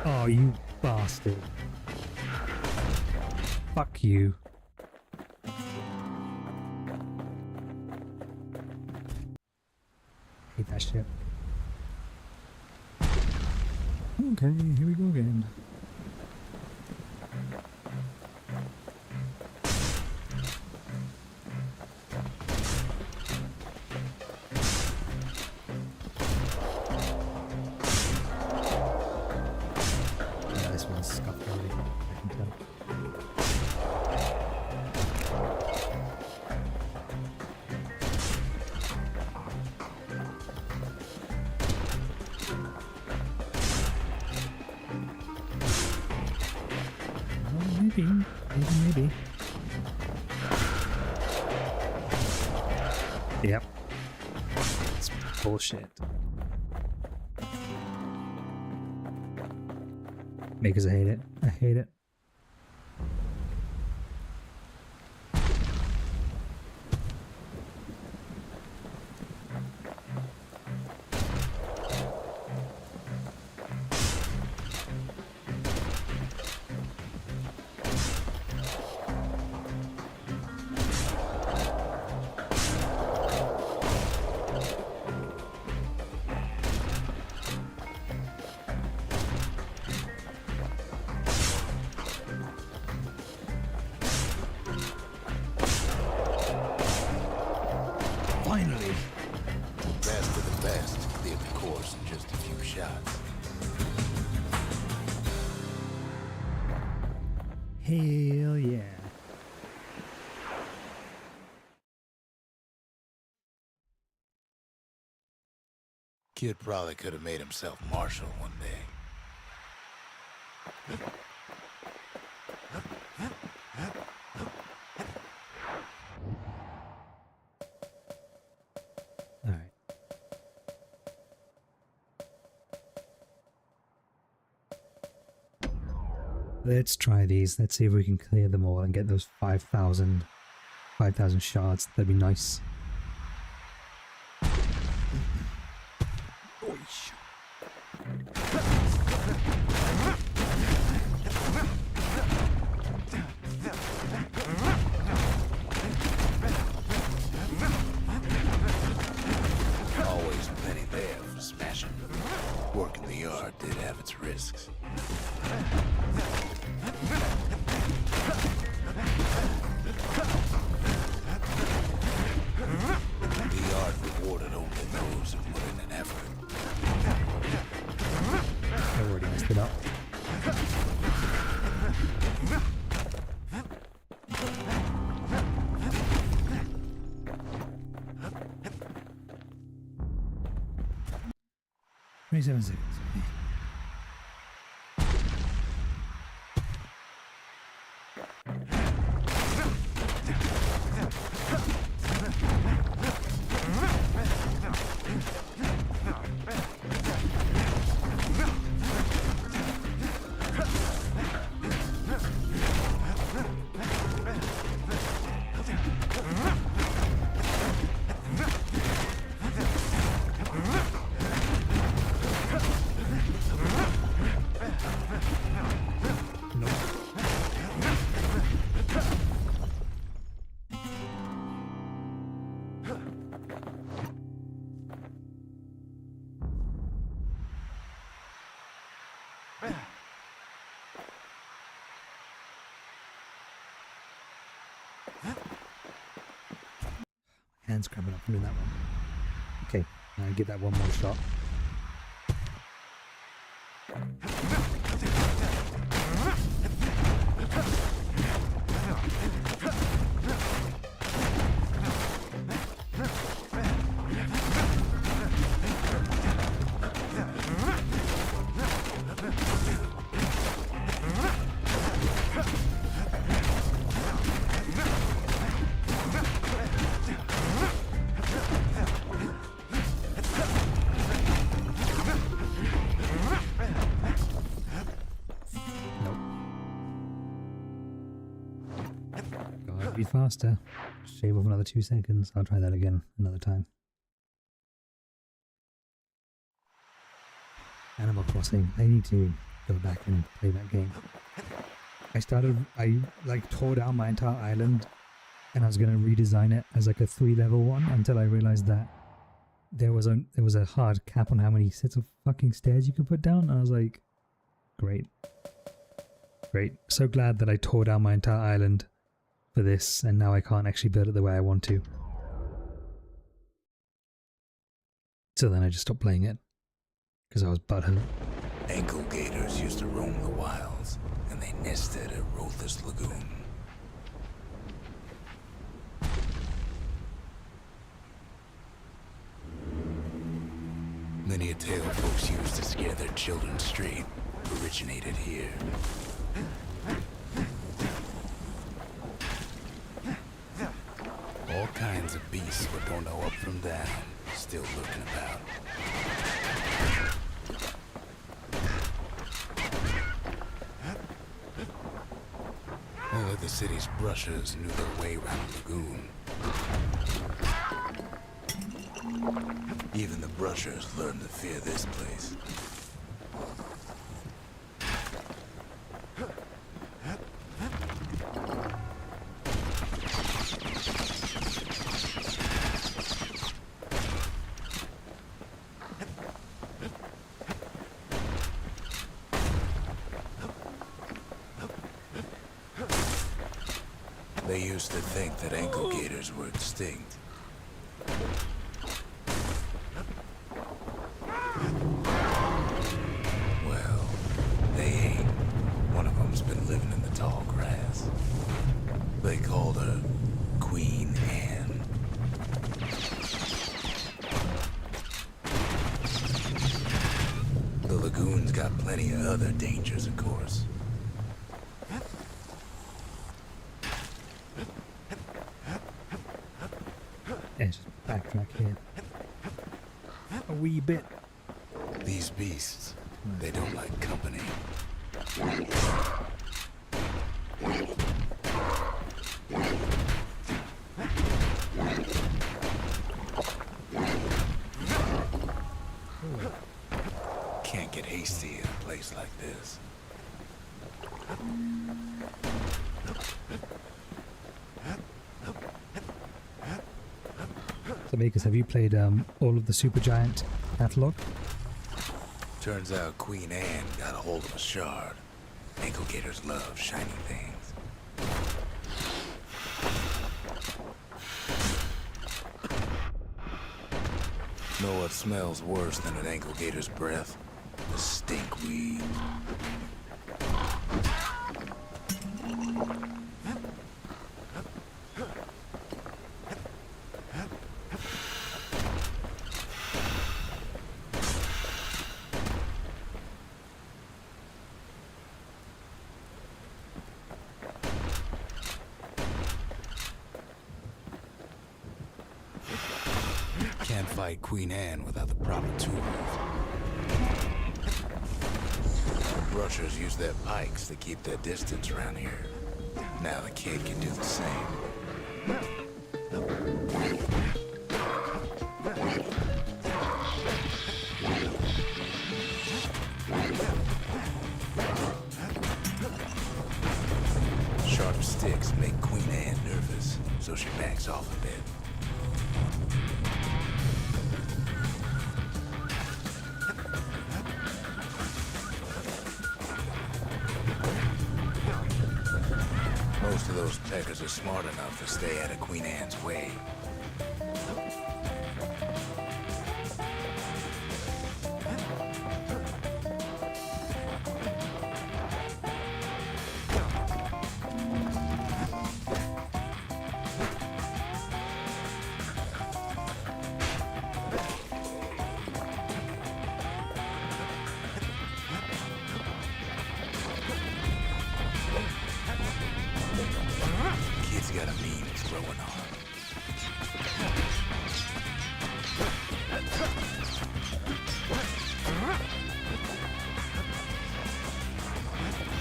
Oh, you bastard. Fuck you. Hate that shit. Okay, here we go again. This one's scuffed already, I can tell. Well, maybe. Yep. It's bullshit. Because I hate it. I hate it. Finally! Best of the best, cleared the course in just a few shots. Hell yeah. Kid probably could have made himself marshal one day. Alright. Let's try these. Let's see if we can clear them all and get those 5,000 shards. That'd be nice. Always plenty there for smashing. Working the yard did have its risks. The yard rewarded only those who put in an effort. I already messed it up. "27 seconds. Hands cramping up from doing that one. Okay, now give that one more shot. be faster. Shave off another 2 seconds. I'll try that again another time. Animal Crossing. I need to go back and play that game. I like tore down my entire island and I was going to redesign it as like a 3-level one until I realized that there was a hard cap on how many sets of fucking stairs you could put down, and I was like, great. So glad that I tore down my entire island for this, and now I can't actually build it the way I want to. So then I just stopped playing it because I was butthurt. Ankle gators used to roam the wilds, and they nested at Rothes Lagoon. Many a tale folks used to scare their children straight originated here. All kinds of beasts we don't know up from down, still lurking about. Only the city's brushers knew their way around the lagoon. Even the brushers learned to fear this place. They used to think that ankle gators were extinct. Well, they ain't. One of them's been living in the tall grass. They called her Queen Anne. The lagoon's got plenty of other dangers, of course. Let's just backtrack here a wee bit. These beasts, they don't like company. Can't get hasty in a place like this. So, Makers, have you played all of the Supergiant catalog? Turns out Queen Anne got a hold of a shard. Ankle gators love shiny things. Know what smells worse than an ankle gator's breath? The stinkweed. Can't fight Queen Anne without the proper tools. The brushers use their pikes to keep their distance around here. Now the kid can do the same. Sharp sticks make Queen Anne nervous, so she backs off a bit. Most of those peckers are smart enough to stay out of Queen Anne's way. Kid's got a mean throwing arm.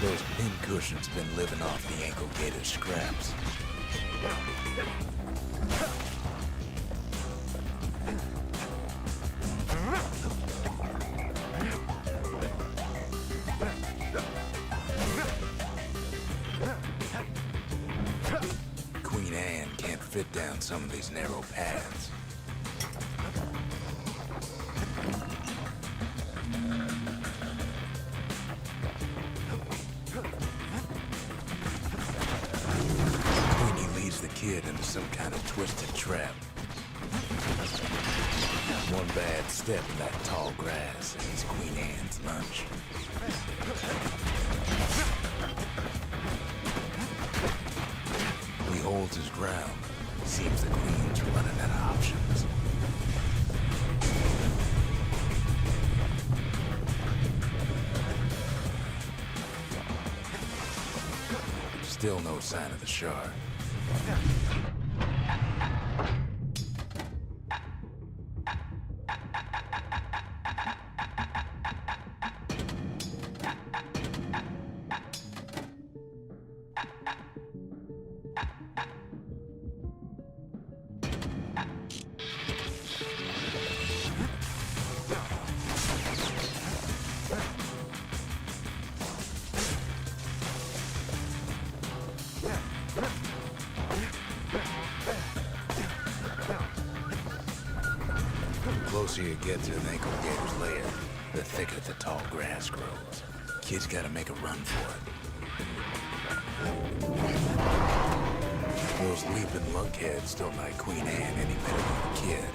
Those pin cushions been living off the ankle gator scraps. Queen Anne can't fit down some of these narrow paths. Queenie leads the kid into some kind of twisted trap. One bad step in that tall grass and it's Queen Anne's lunch. He holds his ground. Seems the Queen's running out of options. Still no sign of the shard. The closer you get to an ankle gator's lair, the thicker the tall grass grows. Kid's gotta make a run for it. Those leaping lunkheads don't like Queen Anne any better than the kid.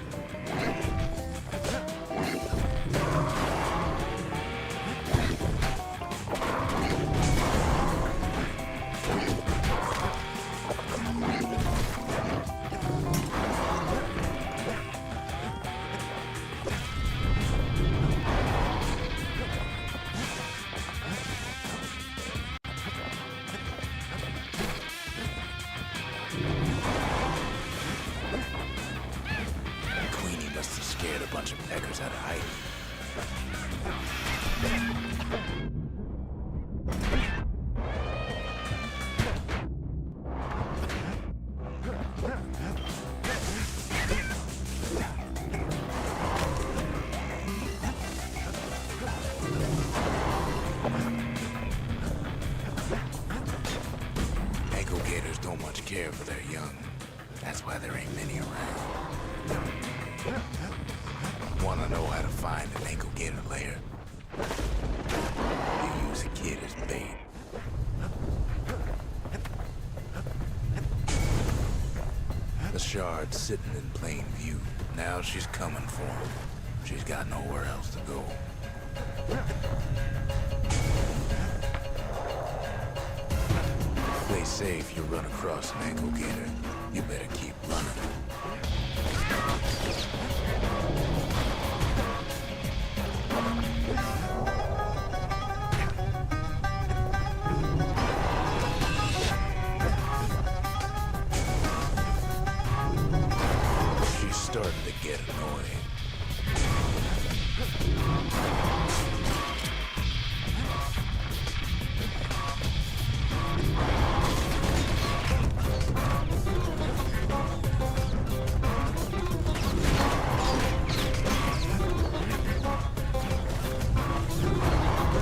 Scared a bunch of peckers out of hiding. Ankle gators don't much care for their young. That's why there ain't many around. Want to know how to find an ankle gator lair? You use a kid as bait. The shard's sitting in plain view. Now she's coming for him. She's got nowhere else to go. Play safe, you run across an ankle gator. You better keep running. She's starting to get annoyed.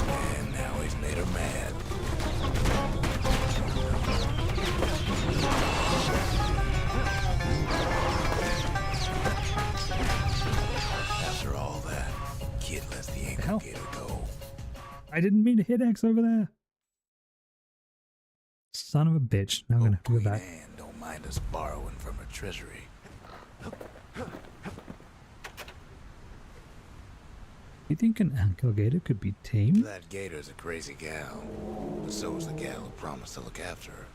And now he's made her mad. After all that, kid lets the ankle gator go. I didn't mean to hit X over there. Son of a bitch. Now I'm gonna have to go Queen back. Anne don't mind us borrowing from her treasury. You think an ankle gator could be tamed? That gator's a crazy gal, but so's the gal who promised to look after her.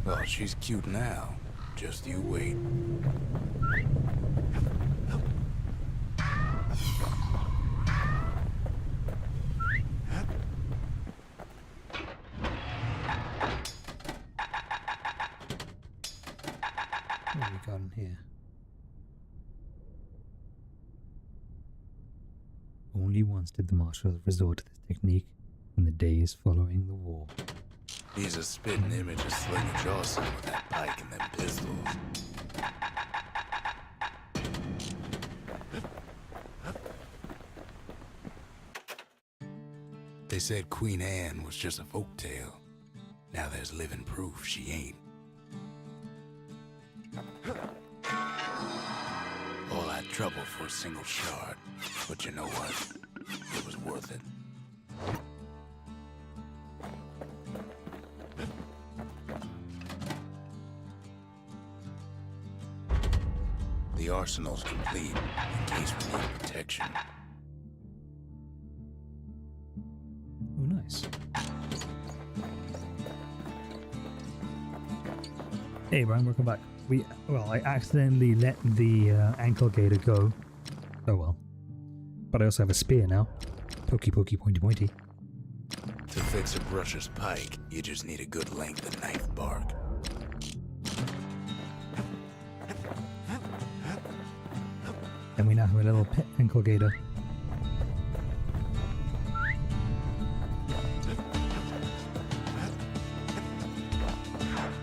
Well, she's cute now. Just you wait. Only once did the marshals resort to this technique in the days following the war. He's a spitting image of Slinger Jawson with that pike and them pistols. They said Queen Anne was just a folktale. Now there's living proof she ain't. All that trouble for a single shard. But you know what? It was worth it. The arsenal's complete, in case we need protection. Oh, nice. Hey, Brian, welcome back. I accidentally let the ankle gator go. Oh well. But I also have a spear now. Pokey, pokey, pointy, pointy. To fix a brusher's pike, you just need a good length of knife bark. And we now have a little pet ankle gator.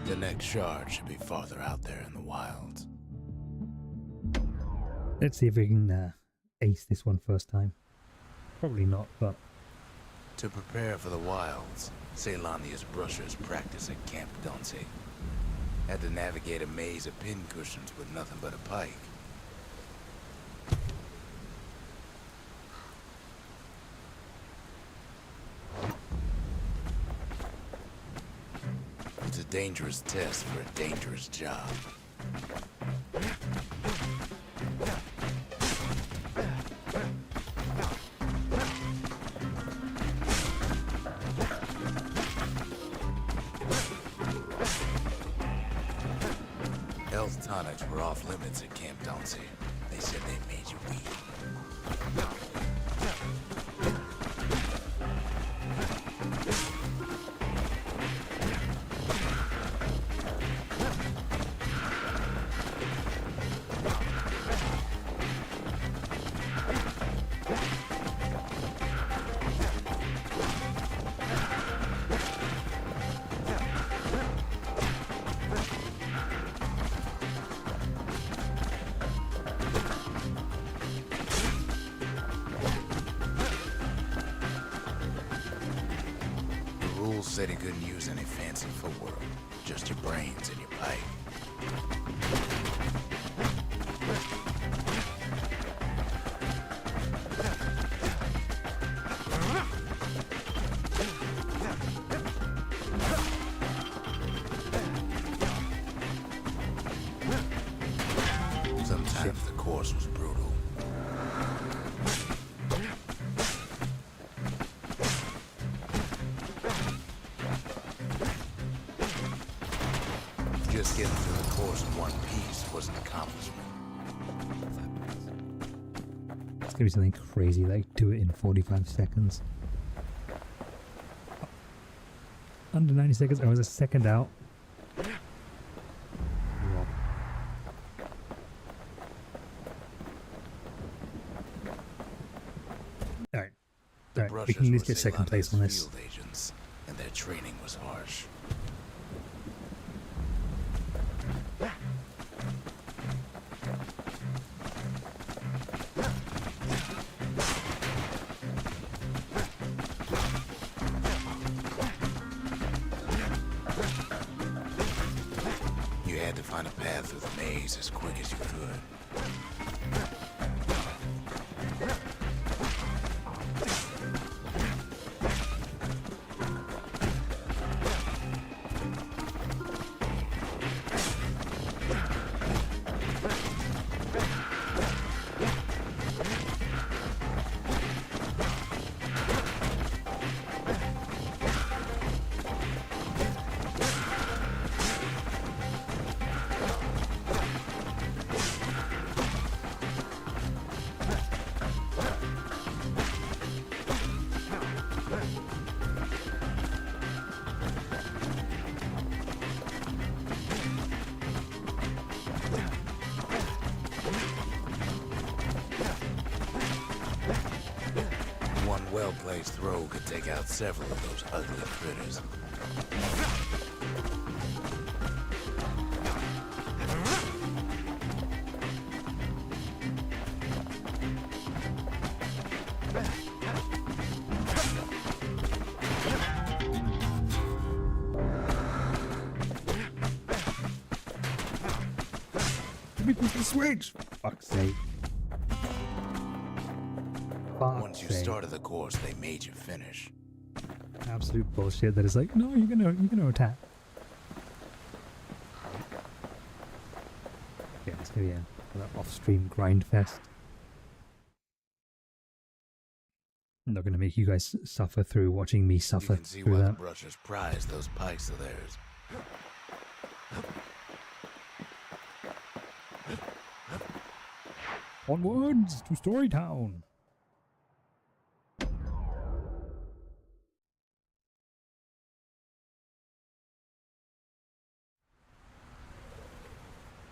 The next shard should be farther out there in the wilds. Let's see if we can ace this one first time. Probably not, but... To prepare for the wilds, Ceylonia's brushers practice at Camp Dunsey. Had to navigate a maze of pincushions with nothing but a pike. It's a dangerous test for a dangerous job. Health tonics were off limits at Camp Dunsey. They said they made you weak. Said he couldn't use any fancy footwork, just your brains and your pike. Sometimes the course was brutal. Just getting through the course in one piece was an accomplishment. It's gonna be something crazy, like do it in 45 seconds. Under 90 seconds, I was a second out. Alright, we can at least get second place on this. Field agents, and their training was harsh. You had to find a path through the maze as quick as you could. well-placed throw could take out several of those ugly critters. Let me push the switch! Fuck's sake. Once you started the course, they made you finish. Absolute bullshit that is like, no, you're gonna attack. Yeah, it's gonna be an off-stream grind fest. I'm not gonna make you guys suffer through watching me suffer You can see through why the that. brushers prize those pikes of theirs. Onwards to Storytown!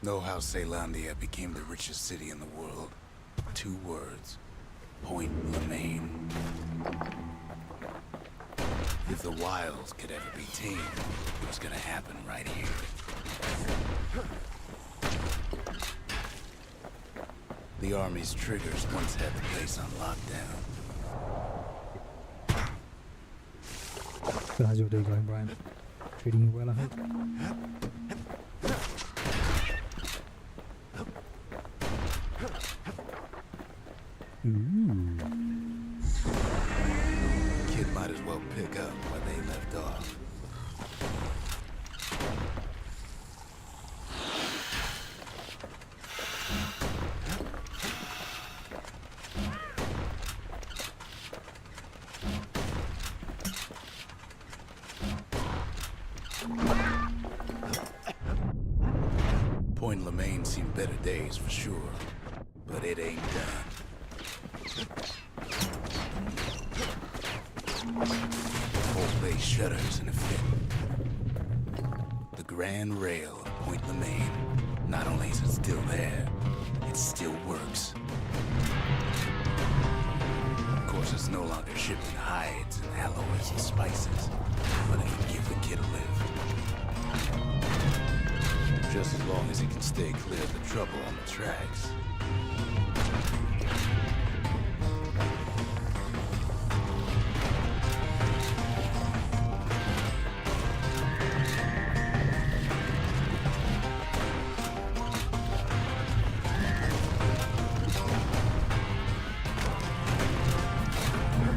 Know how Ceylondia became the richest city in the world? 2 words. Point Lemaine. If the wilds could ever be tamed, it was gonna happen right here. The army's triggers once had the place on lockdown. So how's your day going, Brian? Treating you well, I hope? Ooh. Kid might as well pick up where they left off. Point Lemaine seen better days for sure, but it ain't done. Whole place shudders in a fit. The grand rail of Point Lemaine, not only is it still there, it still works. Of course, it's no longer shipping hides and alloys and spices, but it can give the kid a lift. Just as long as he can stay clear of the trouble on the tracks.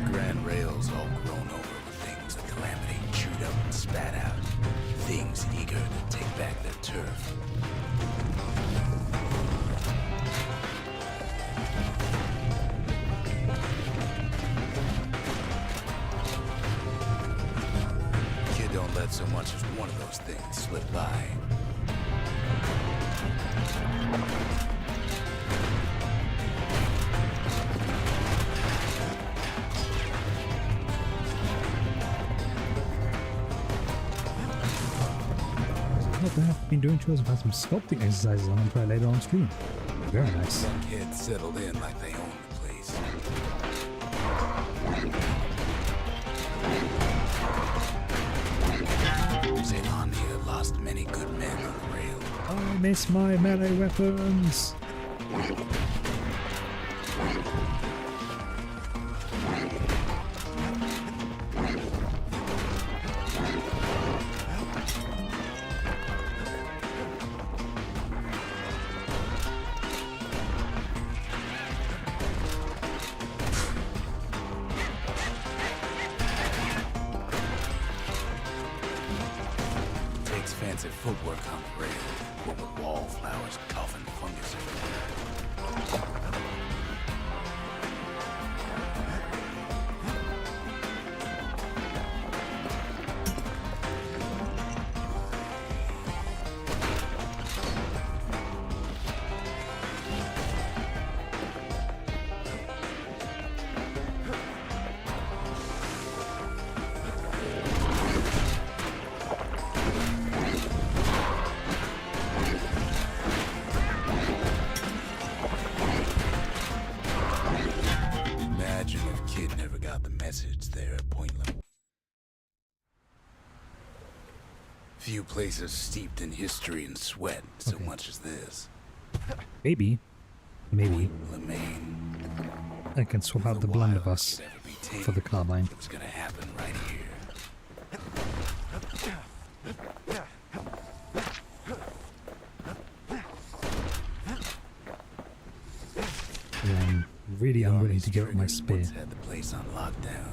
Grand rails all grown over with things that Calamity chewed up and spat out. Things eager to take back their turf. Kid don't let so much as one of those things slip by. Not bad. I've been doing chores. I've had some sculpting exercises on and play later on stream. Very nice. Some kids settled in like they own the place. Ceylondia lost many good men on the rail. I miss my melee weapons. Takes fancy footwork on the rail, but with wallflowers, coffin fungus everywhere. got the message there at Point Limit. Few places steeped in history and sweat so much as this. Maybe Lemaine. I can swap out the blunderbuss for the carbine. It was gonna happen right here. And I'm really unwilling to give up my spear. Once had the place on lockdown.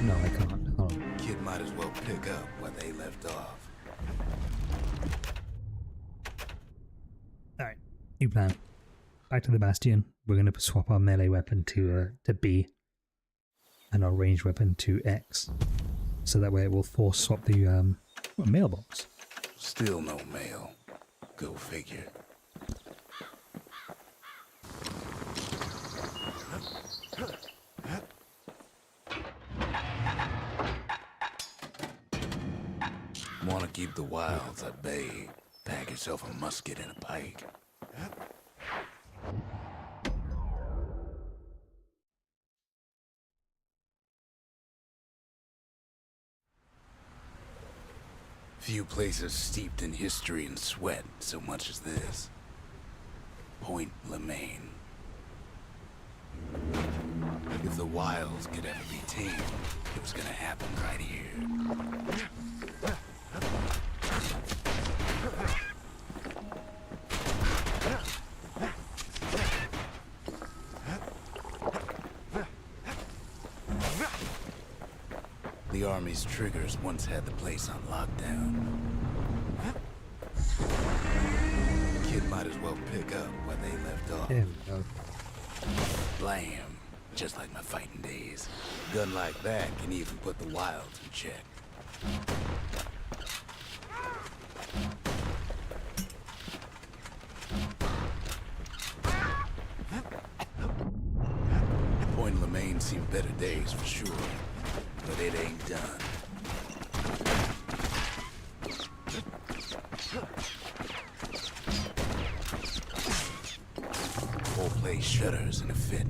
No, I can't. Hold on. Kid might as well pick up where they left off. Alright, new plan. Back to the Bastion. We're going to swap our melee weapon to B and our ranged weapon to X. So that way it will force swap the mailbox. Still no mail. Go figure. Want to keep the wilds at bay? Pack yourself a musket and a pike. Few places steeped in history and sweat so much as this. Point Lemaine. If the wilds could ever be tamed, it was gonna happen right here. The Army's triggers once had the place on lockdown. Kid might as well pick up where they left off. There we go. Blam. Just like my fighting days. Gun like that can even put the wilds in check. Point Lemaine seen better days for sure, but it ain't done. Whole place shudders in a fit.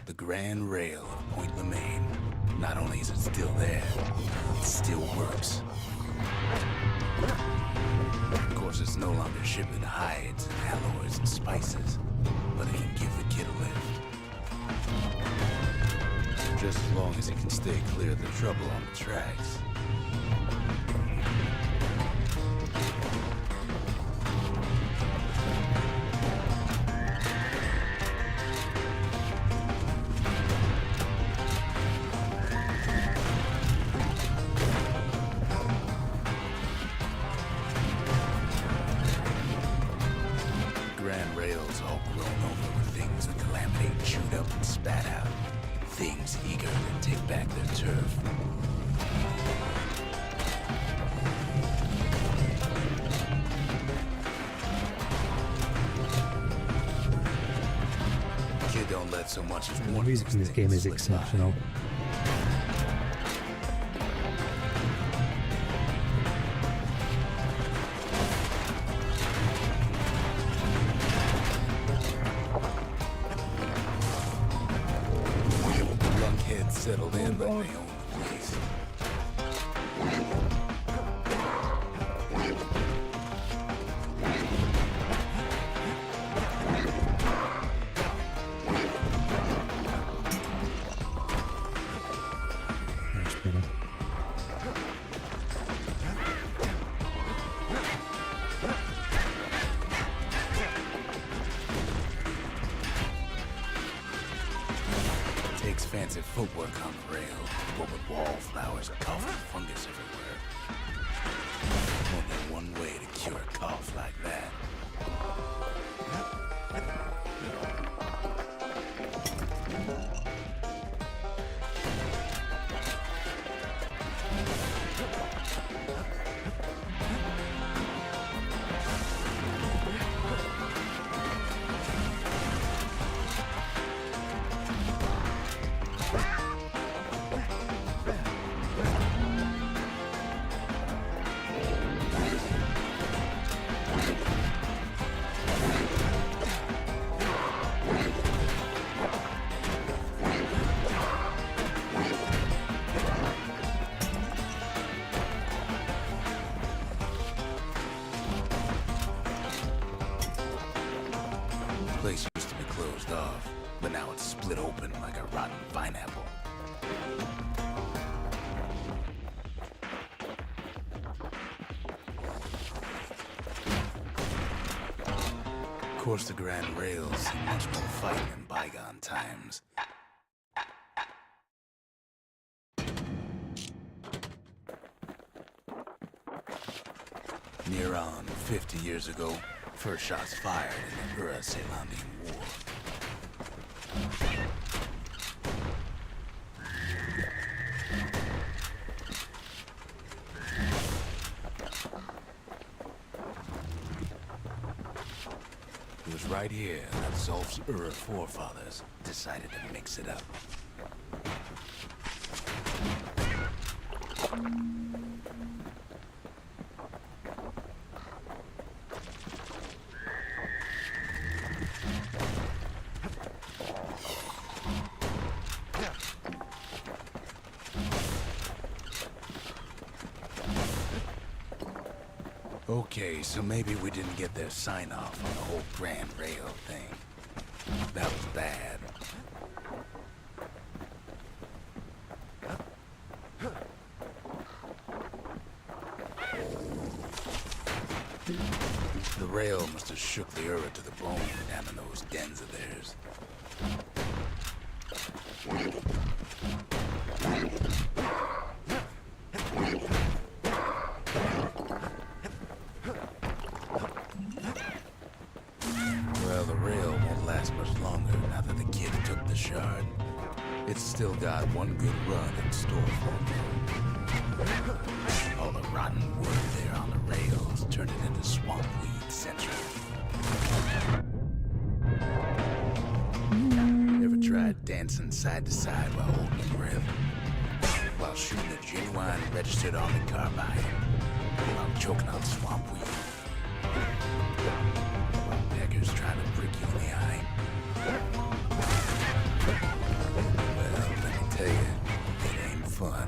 The grand rail of Point Lemaine. Not only is it still there, it still works. Of course, it's no longer shipping hides and alloys and spices, but it can give the kid a lift. Just as long as it can stay clear of the trouble on the tracks. Grand rails all grown over with things that Calamity chewed up and spat out. Things eager to take back their turf. Kid don't let so much as The one music in this game is exceptional. Lunkheads settled in like they own the place. Much better. Takes fancy footwork on the rail, but with wallflowers and coughing fungus everywhere. Only one way to cure a cough like that. Place used to be closed off, but now it's split open like a rotten pineapple. Of course, the Grand Rails see much more fighting in bygone times. Near on 50 years ago, first shots fired in the Ura-Celandian War. It was right here that Zolf's Ura forefathers decided to mix it up. Okay, so maybe we didn't get their sign-off on the whole Grand Rail thing. That was bad. The rail must have shook the Ura to the bone down in those dens of theirs. Well, the rail won't last much longer now that the kid took the shard. It's still got one good run in store for it. All the rotten wood there on the rails turned it into swamp weed central. Ever tried dancing side to side while holding your breath? While shooting a genuine registered army carbine? While choking on swamp weed? Beggars trying to prick you in the eye. Well, let me tell you, it ain't fun.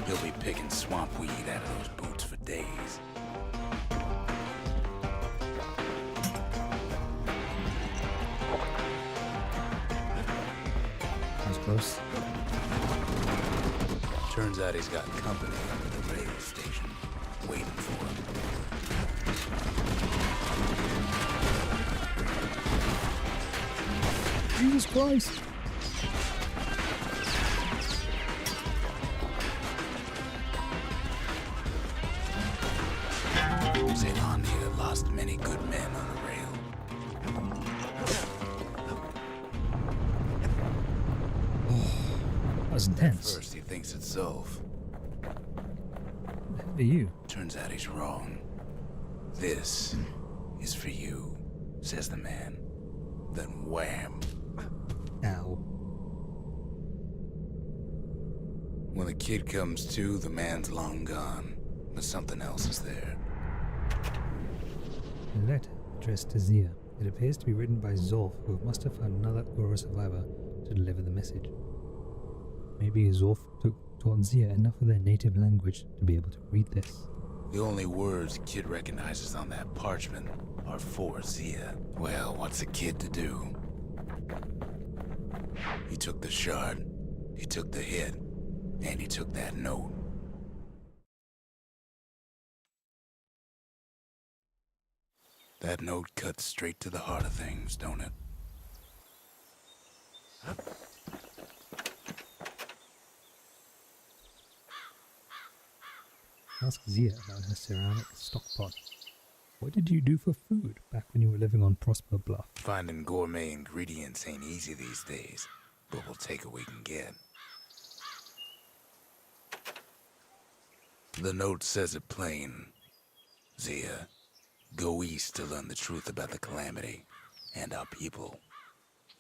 You'll be picking swamp weed out of those boots for days. That was close. Turns out he's got company under the rail station, waiting for him. Jesus Christ! Zealandia lost many good men on the rail. That was intense. First he thinks it's Zolf. Who are you? Turns out he's wrong. This is for you, says the man. Then wham. Ow. When the kid comes to, the man's long gone. But something else is there. A letter addressed to Zia. It appears to be written by Zolf, who must have found another Ura survivor to deliver the message. Maybe Zolf taught Zia enough of their native language to be able to read this. The only words the kid recognizes on that parchment are for Zia. Well, what's a kid to do? He took the shard, he took the hit, and he took that note. That note cuts straight to the heart of things, don't it? Ask Zia about her ceramic stockpot. What did you do for food back when you were living on Prosper Bluff? Finding gourmet ingredients ain't easy these days, but we'll take what we can get. The note says it plain. Zia, go east to learn the truth about the calamity and our people.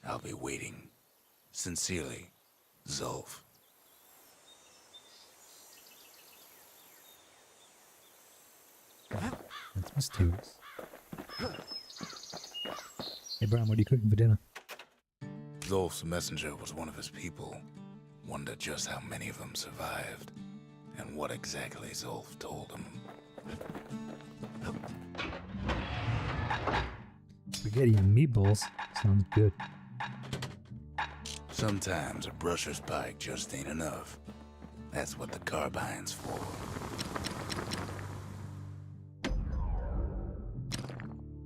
I'll be waiting. Sincerely, Zulf. That's mysterious. Hey Brian, what are you cooking for dinner? Zulf's messenger was one of his people. Wonder just how many of them survived, and what exactly Zulf told him. Spaghetti and meatballs. Sounds good. Sometimes a brusher's pike just ain't enough. That's what the carbine's for.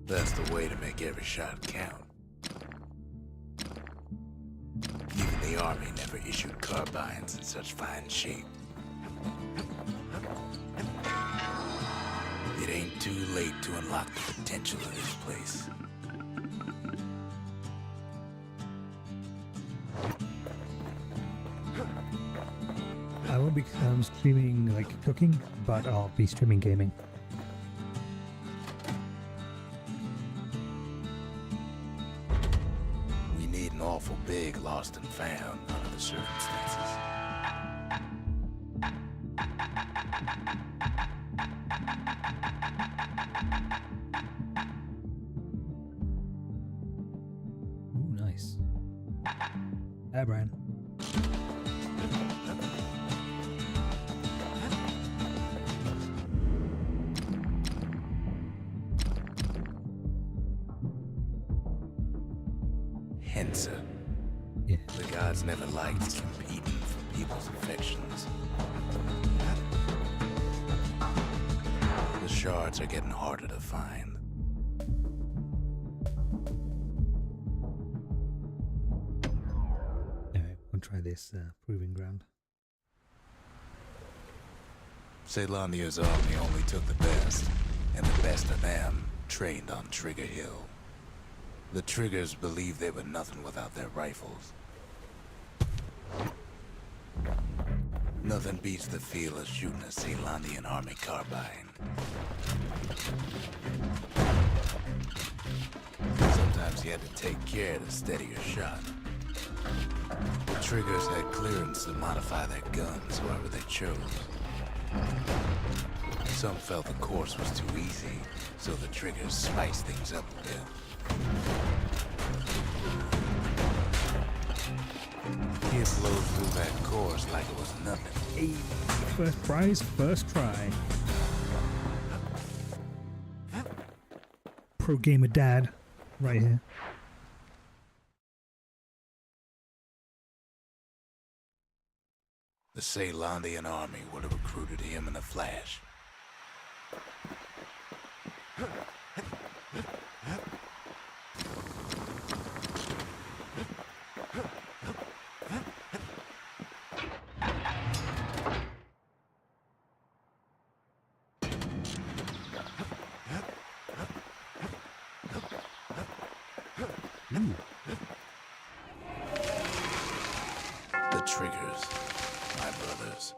That's the way to make every shot count. Even the army never issued carbines in such fine shape. It ain't too late to unlock the potential of this place. I won't be streaming like cooking, but I'll be streaming gaming. We need an awful big lost and found under the circumstances. Ooh, nice. Hi, Brian. Hensa. Yeah. The gods never liked competing for people's affections. The shards are getting harder to find. Alright, we'll try this proving ground. Ceylonia's army only took the best, and the best of them trained on Trigger Hill. The Triggers believed they were nothing without their rifles. Nothing beats the feel of shooting a Ceylonian army carbine. Sometimes you had to take care to steady your shot. The Triggers had clearance to modify their guns however they chose. Some felt the course was too easy, so the Triggers spiced things up a bit. He'd blow through that course like it was nothing. Hey, first prize, first try. Pro gamer dad, right here. The Ceylonian army would have recruited him in a flash. The Triggers, my brothers,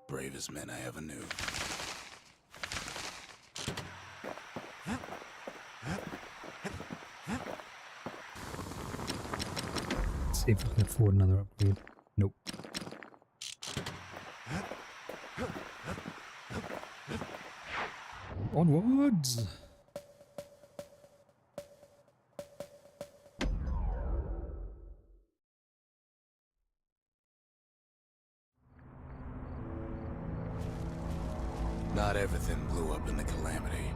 bravest men I ever knew. Let's see if we can afford another upgrade. Nope. Onwards! Not everything blew up in the calamity.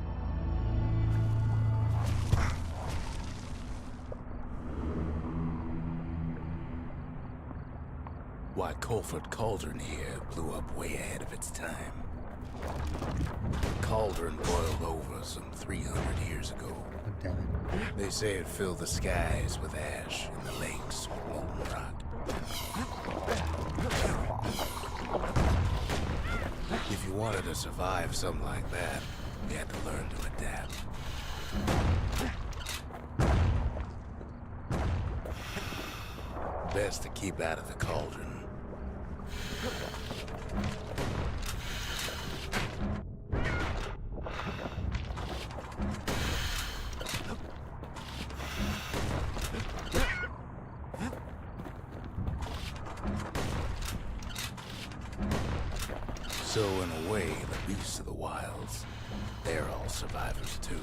Why, Colford Cauldron here blew up way ahead of its time. Cauldron boiled over some 300 years ago. Oh, damn it. They say it filled the skies with ash and the lakes with molten rock. If you wanted to survive something like that, you had to learn to adapt. Best to keep out of the cauldron. So in a way, the beasts of the wilds, they're all survivors too.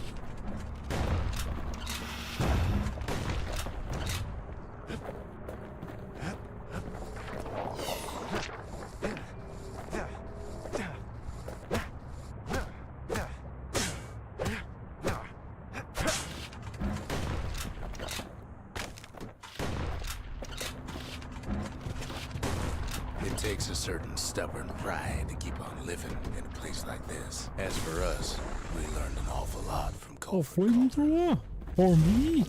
It takes a certain stubborn pride to keep on living in a place like this. As for us, we learned an awful lot from Oh, Colford. flamethrower? For me?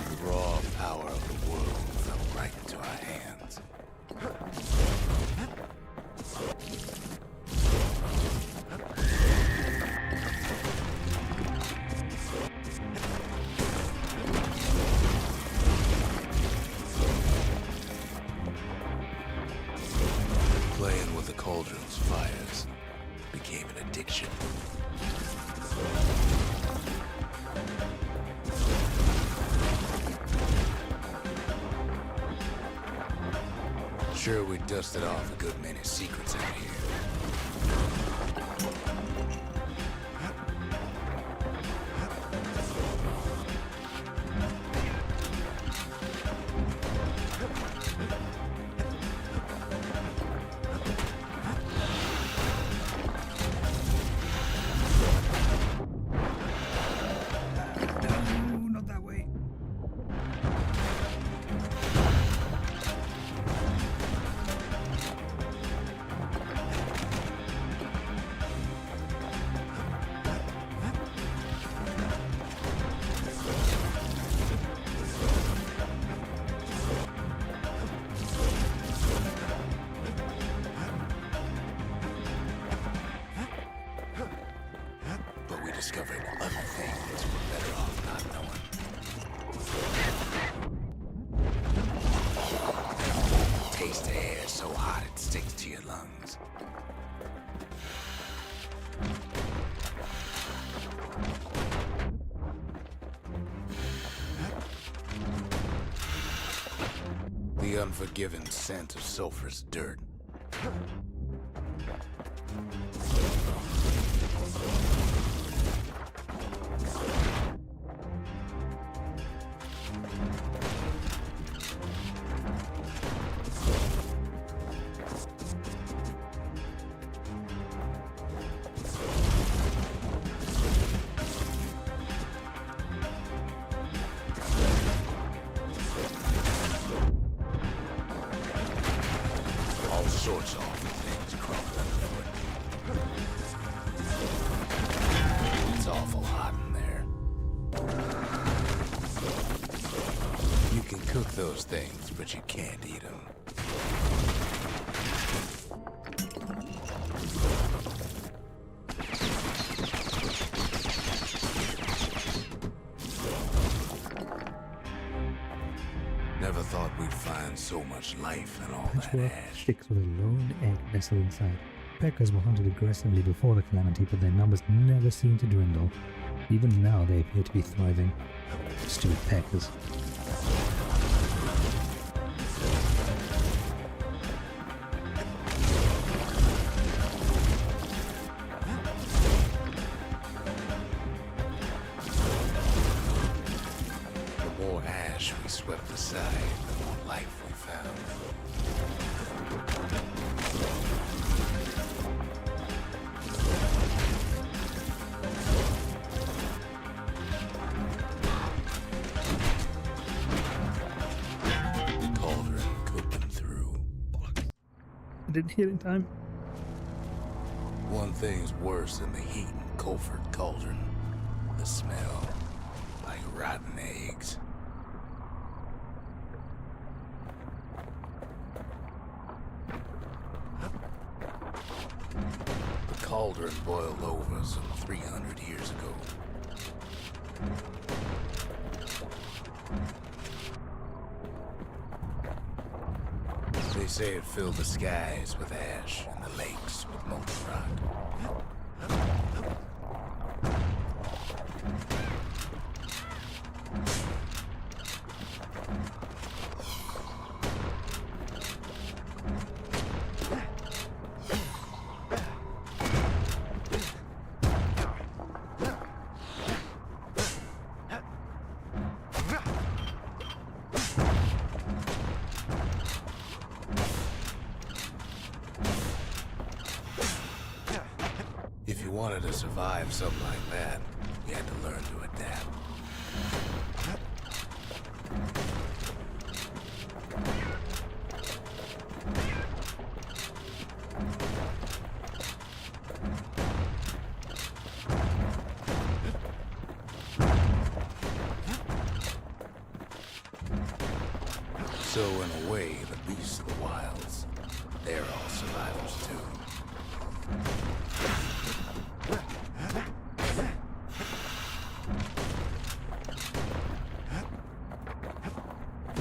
The raw power of the world fell right into our hands. Playing with the cauldron's fires became an addiction. Sure, we dusted off a good many secrets out here. No, not that way. But we discovered other things we're better off not knowing. Taste the air so hot it sticks to your lungs. The unforgiving scent of sulfurous dirt. All sorts of awful things crawling underfoot. It's awful hot in there. You can cook those things, but you can't eat them. Never thought we'd find so much life in all that Patchwork ash. sticks with a lone egg nestled inside. Peckers were hunted aggressively before the calamity, but their numbers never seem to dwindle. Even now, they appear to be thriving. Stupid peckers. The more ash we swept aside, the more life we found. The cauldron cooked them through. I didn't hear it in time. One thing's worse than the heat in Colford Cauldron. The smell. Like rotten eggs. The cauldron boiled over some 300 years ago. They say it filled the skies with ash and the lakes with molten rock. wanted to survive something like that, you had to learn to adapt. So in a way, the beasts of the wilds, they're all survivors too.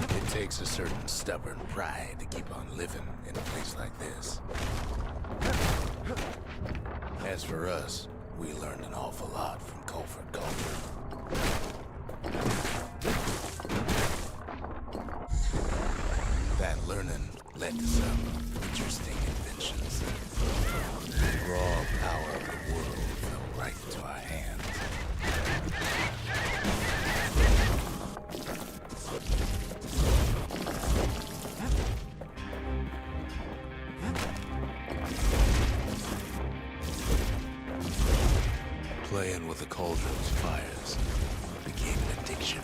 It takes a certain stubborn pride to keep on living in a place like this. As for us, we learned an awful lot from Culford culture. That learning led to some interesting inventions. The raw power of the world fell right into our hands. Playing with the cauldron's fires became an addiction.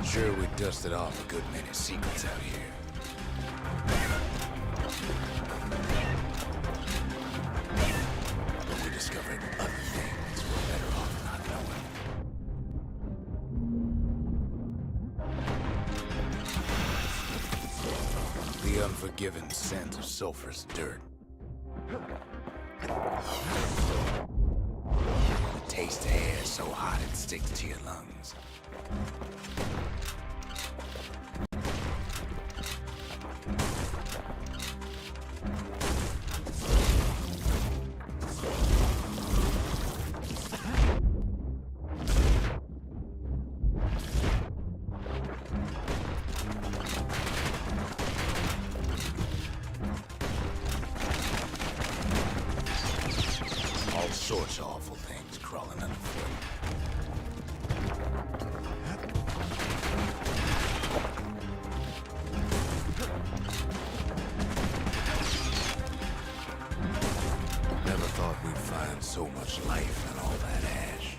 Sure, we dusted off a good many secrets out here. But we discovered other things we're better off not knowing. The unforgiving scent of sulfurous dirt. The taste of air so hot it sticks to your lungs. All sorts of awful things crawling underfoot. Never thought we'd find so much life in all that ash.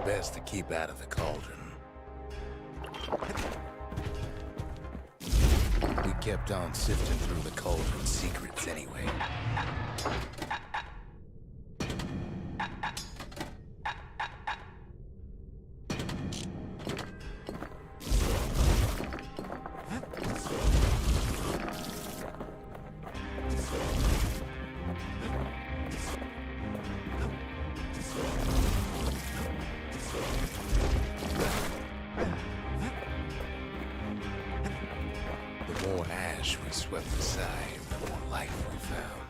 Best to keep out of the cauldron. We kept on sifting through the cauldron's secrets anyway. The more ash we swept aside, the more life we found.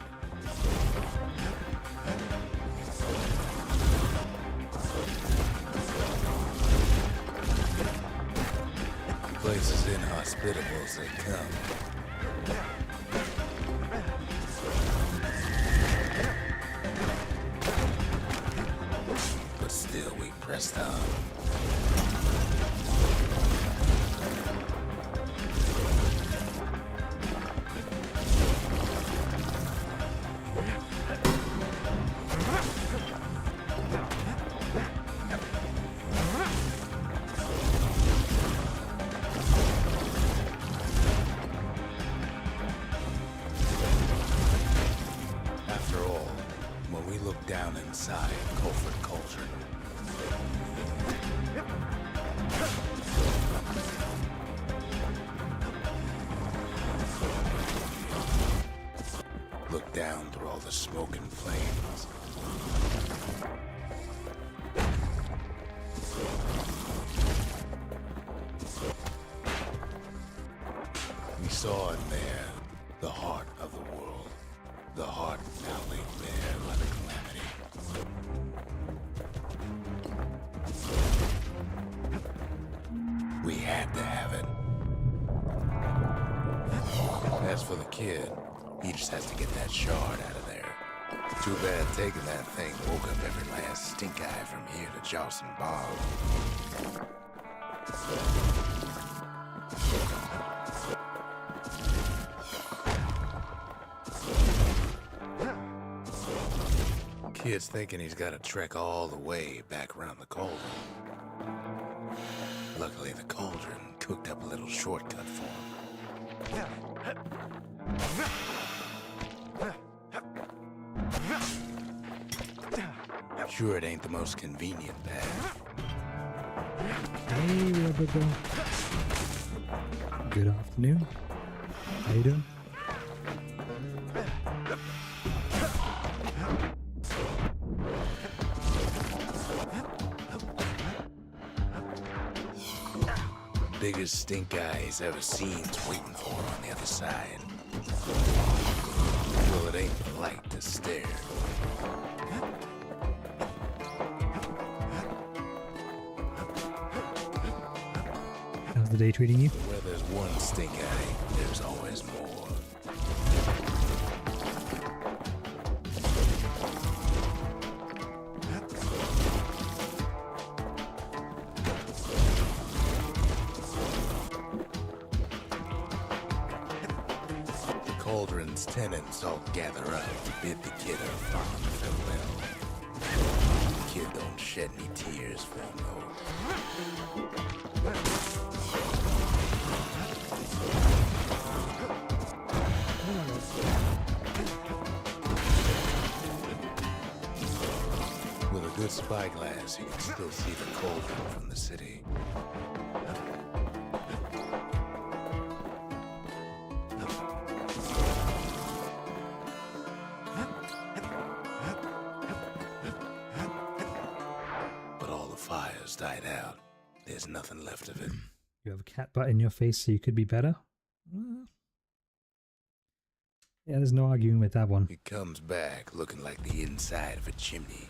The place is inhospitable as they come. But still we pressed on. smoke and flames. We saw in there the heart of the world, the heart now laid bare by the calamity. We had to have it. As for the kid, he just has to get that shard out of there. Too bad taking that thing woke up every last stink eye from here to Charleston Bog. Kid's thinking he's got to trek all the way back around the cauldron. Luckily, the cauldron cooked up a little shortcut for him. Sure, it ain't the most convenient path. Hey, Roberto. Good afternoon. How you doing? Biggest stink eye he's ever seen's waiting for him on the other side. Well, it ain't polite to stare. How's the day treating you? Where there's one stink eye, there's always more. Cauldron's tenants all gather up to bid the kid a fond farewell. The kid don't shed any tears for him, though. With a good spyglass, you can still see the cauldron from the city. Fire's died out. There's nothing left of it. You have a cat butt in your face, so you could be better? Yeah, there's no arguing with that one. It comes back looking like the inside of a chimney.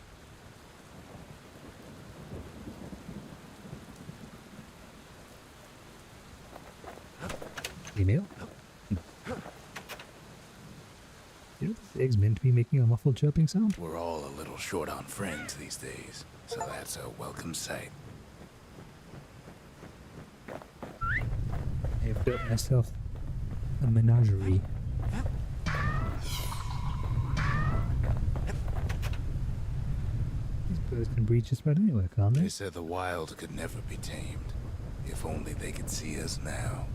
Email? You know this egg's meant to be making a muffled chirping sound? We're all a little short on friends these days, so that's a welcome sight. I've built myself a menagerie. These birds can breed just about anywhere, can't they? They said the wild could never be tamed. If only they could see us now.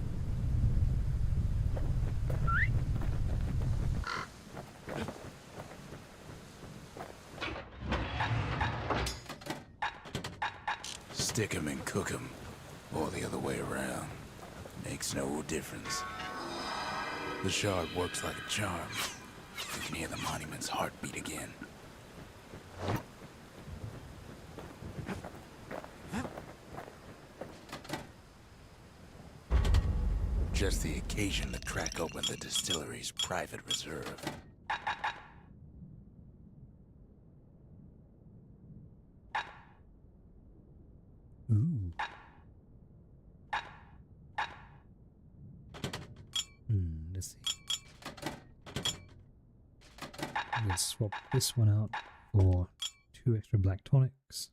Stick 'em and cook 'em, or the other way around. Makes no difference. The shard works like a charm. You can hear the monument's heartbeat again. Just the occasion to crack open the distillery's private reserve. Ooh. Let's see. Let's swap this one out for 2 extra black tonics.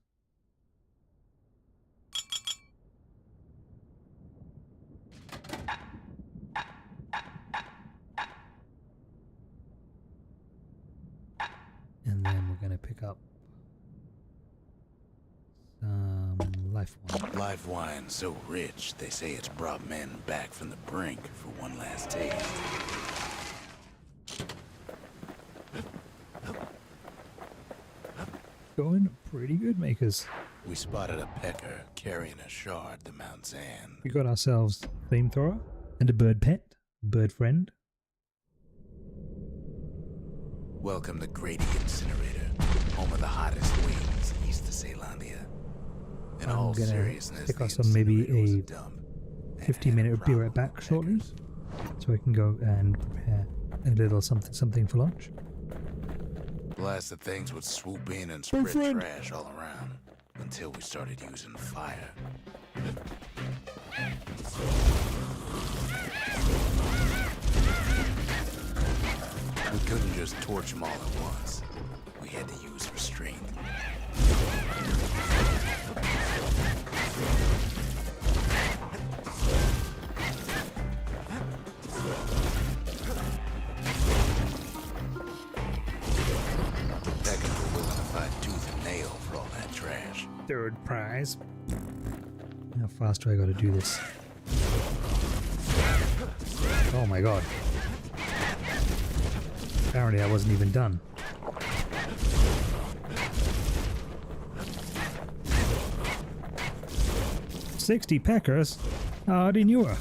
And then we're going to pick up some life wine. Live wine so rich, they say it's brought men back from the brink for one last taste. Going pretty good, makers. We spotted a pecker carrying a shard to Mount Zan. We got ourselves a flamethrower and a bird pet, bird friend. Welcome to Grady Incinerator, home of the hottest wings east of Ceylondia. In I'm all gonna seriousness, pick the us on maybe incinerator was a dump, and 15-minute. had Be right problems back with shortly, hackers. so I can go and prepare a little something for lunch. Blasted things would swoop in and spread friend. trash all around until we started using fire. We couldn't just torch them all at once. We had to use restraint. The Peckers were willing to fight tooth and nail for all that trash. Third prize. How fast do I gotta do this? Oh my god. Apparently I wasn't even done. $60 peckers? Hardly knew her.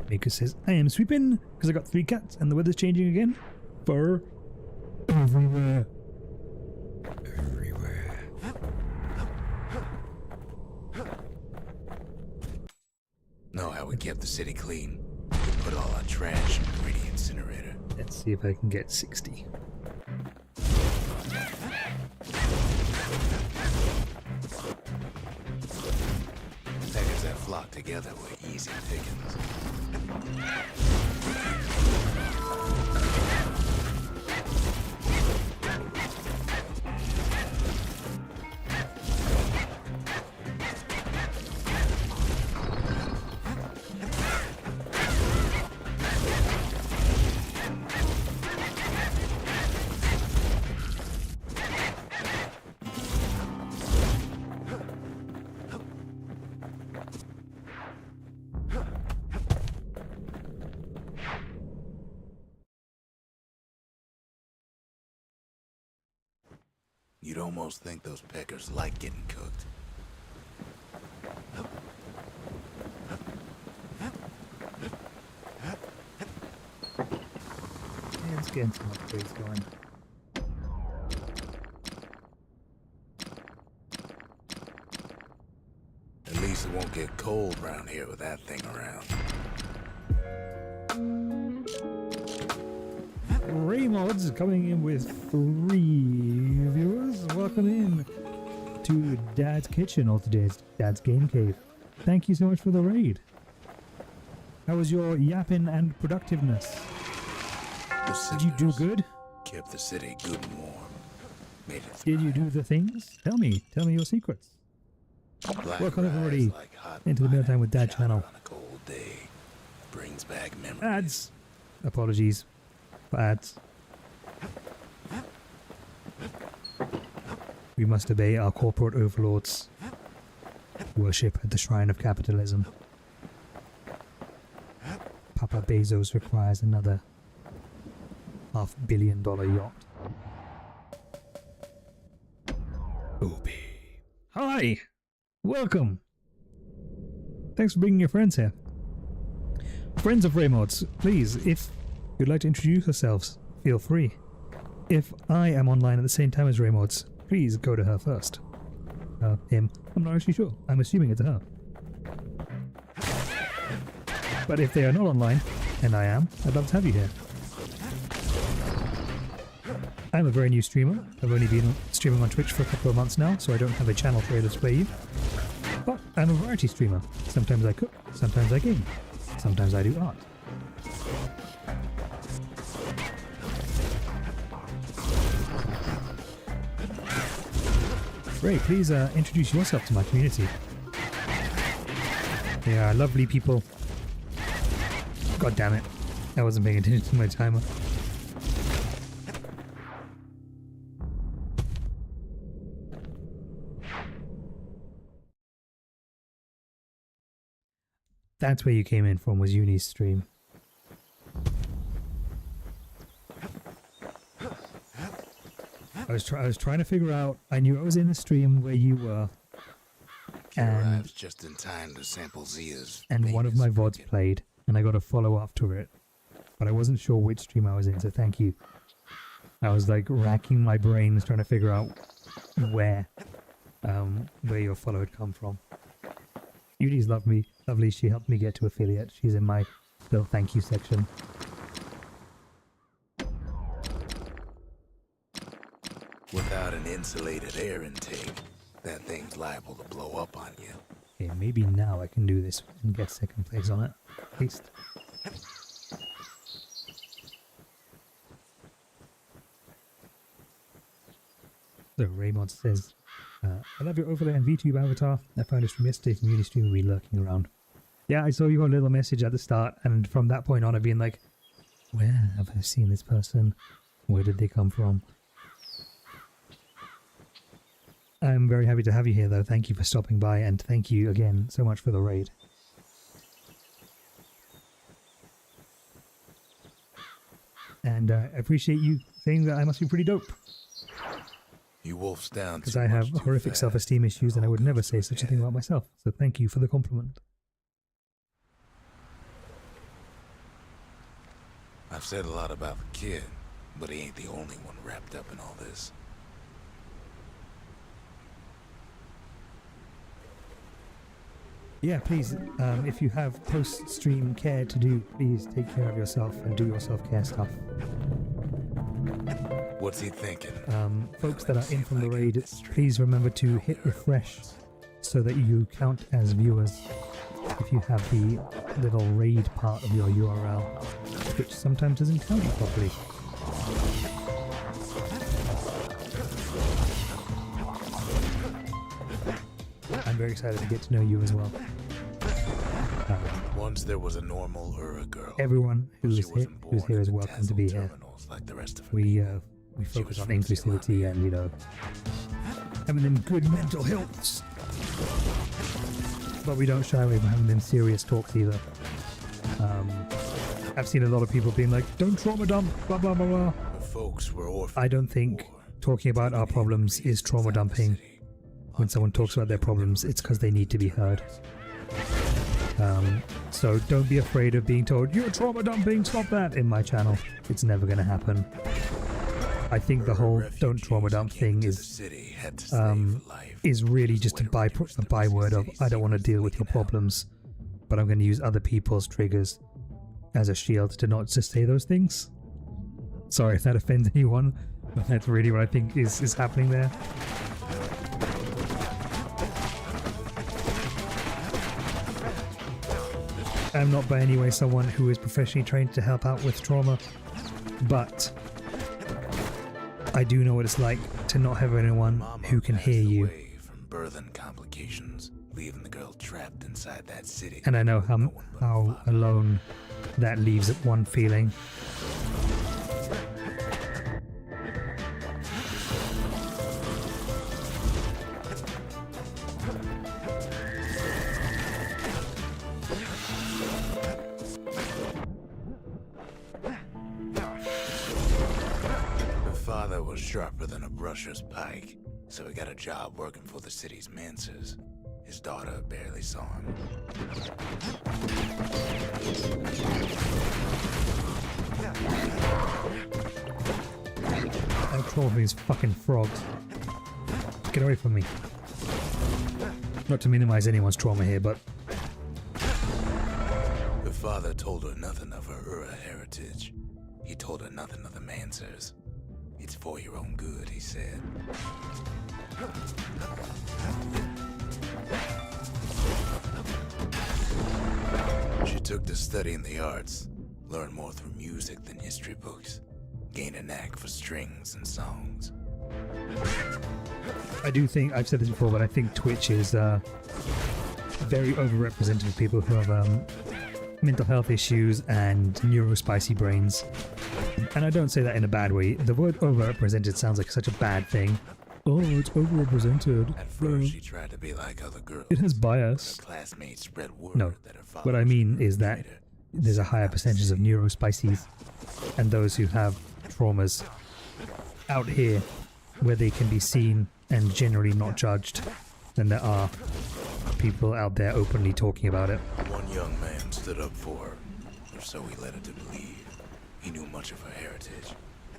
Mika says, I am sweeping because I got 3 cats and the weather's changing again. Fur everywhere. Everywhere. Know how we kept the city clean? We put all our trash in the Grady Incinerator. Let's see if I can get 60. Peckers that flock together were easy pickings. You'd almost think those peckers like getting cooked. Yeah, let's get some upgrades going. At least it won't get cold around here with that thing around. Raymods coming in with 3 viewers. Welcome in to Dad's Kitchen, or today's Dad's Game Cave. Thank you so much for the raid. How was your yapping and productiveness? The Did you do sisters good? Kept the city good and warm. Made it through. Did you do the things? Tell me your secrets. Black Welcome rise everybody like hot into the Mealtime with Dad showered channel. On a cold day. Brings back memories. Ads. Apologies for ads. We must obey our corporate overlords. Worship at the shrine of capitalism. Papa Bezos requires another $500 million yacht. Obi. Hi! Welcome! Thanks for bringing your friends here. Friends of Raymods, please, if you'd like to introduce yourselves, feel free. If I am online at the same time as Raymods, please go to her first. Him. I'm not actually sure. I'm assuming it's her. But if they are not online, and I am, I'd love to have you here. I'm a very new streamer. I've only been streaming on Twitch for a couple of months now, so I don't have a channel to display you. But I'm a variety streamer. Sometimes I cook, sometimes I game, sometimes I do art. Ray, please introduce yourself to my community. They are lovely people. God damn it. I wasn't paying attention to my timer. That's where you came in from, was Uni's stream. I was trying to figure out. I knew I was in the stream where you were, He arrives just in time to sample Zia's. and one of my VODs famous played, and I got a follow after it, but I wasn't sure which stream I was in, so thank you. I was like racking my brains trying to figure out where your follow had come from. Yudi's lovely. She helped me get to affiliate. She's in my little thank you section. Without an insulated air intake, that thing's liable to blow up on you. Okay, maybe now I can do this and get second place on it, at least. So Raymond says, I love your overlay and VTube avatar. I found this from yesterday from Unistream and we lurking around. Yeah, I saw your little message at the start, and from that point on I've been like, where have I seen this person? Where did they come from? I'm very happy to have you here though. Thank you for stopping by, and thank you again so much for the raid. And I appreciate you saying that I must be pretty dope. You wolf's down Because too I have much too horrific fast. self-esteem issues and I would All never goes say to such a your thing head. about myself. So thank you for the compliment. I've said a lot about the kid, but he ain't the only one wrapped up in all this. Yeah, please, if you have post-stream care to do, please take care of yourself and do your self-care stuff. What's he thinking? Folks that are in from the raid, please remember to hit refresh so that you count as viewers if you have the little raid part of your URL, which sometimes doesn't count properly. I'm very excited to get to know you as well. Once there was a normal or a girl. Everyone She who's here wasn't born is in the welcome to be Tesla here. terminals like the rest of her We people. focus was on from inclusivity and, you know, having them good mental healths. But we don't shy away from having them serious talks either. I've seen a lot of people being like, don't trauma dump, blah blah blah blah. Her folks were orphaned. I don't think talking about our problems is trauma dumping. When someone talks about their problems, it's because they need to be heard. So don't be afraid of being told, you're trauma dumping, stop that, in my channel. It's never going to happen. I think the whole don't trauma dump thing is really just a byword of, I don't want to deal with your problems, but I'm going to use other people's triggers as a shield to not just say those things. Sorry if that offends anyone, but that's really what I think is happening there. I'm not by any way someone who is professionally trained to help out with trauma, but I do know what it's like to not have anyone who can hear you. From birth and complications, leaving the girl trapped inside that city. And I know how alone that leaves one feeling. Her father was sharper than a brusher's pike, so he got a job working for the city's mancers. His daughter barely saw him. I'll crawl for these fucking frogs. Get away from me. Not to minimize anyone's trauma here, but Her father told her nothing of her Ura heritage. He told her nothing of the mancers. It's for your own good, he said. She took to studying the arts, learned more through music than history books, gained a knack for strings and songs. I do think, I've said this before, but I think Twitch is very overrepresented of people who have mental health issues and neurospicy brains. And I don't say that in a bad way. The word overrepresented sounds like such a bad thing. Oh, it's overrepresented. At first, she tried to be like other girls. It has Her bias. classmates spread word No, that her father what I was mean a is that writer. there's a higher percentage of neurospicies and those who have traumas out here where they can be seen and generally not judged than there are people out there openly talking about it. One young man stood up for her, or so he led her to believe. He knew much of her heritage,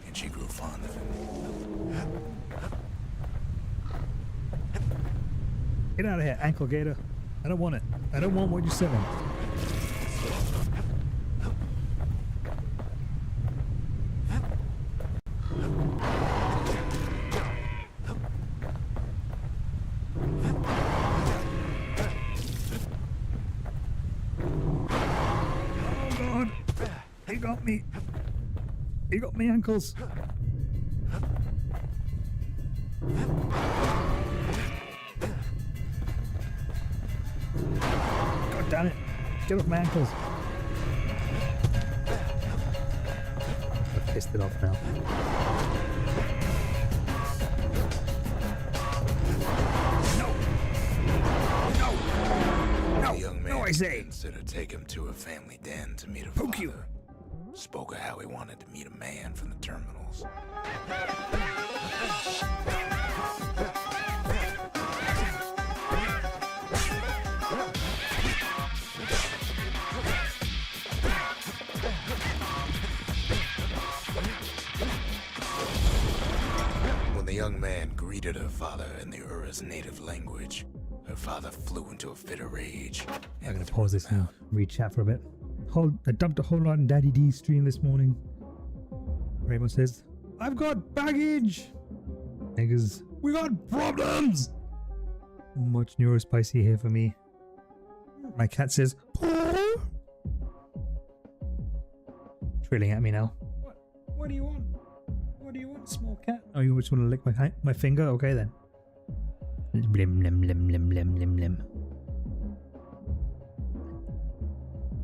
and she grew fond of him. Get out of here, ankle gator. I don't want it. I don't want what you're selling. Oh God! He got me. He got me ankles. God damn it. Get off my ankles. I've pissed it off now. No! The young man No, I say! considered take him to a family den to meet her Poke father. you. Spoke of how he wanted to meet a man from the terminals. When the young man greeted her father in the Ura's native language, her father flew into a fit of rage. I'm gonna pause this now. Read chat for a bit. I dumped a whole lot in Daddy D's stream this morning. Rainbow says, I've got baggage! Niggas, we got problems! Much neurospicy here for me. My cat says, Paw! Trilling at me now. What do you want? What do you want, small cat? Oh, you just want to lick my finger? Okay then. Blim, lim, lim, lim, lim, lim, lim.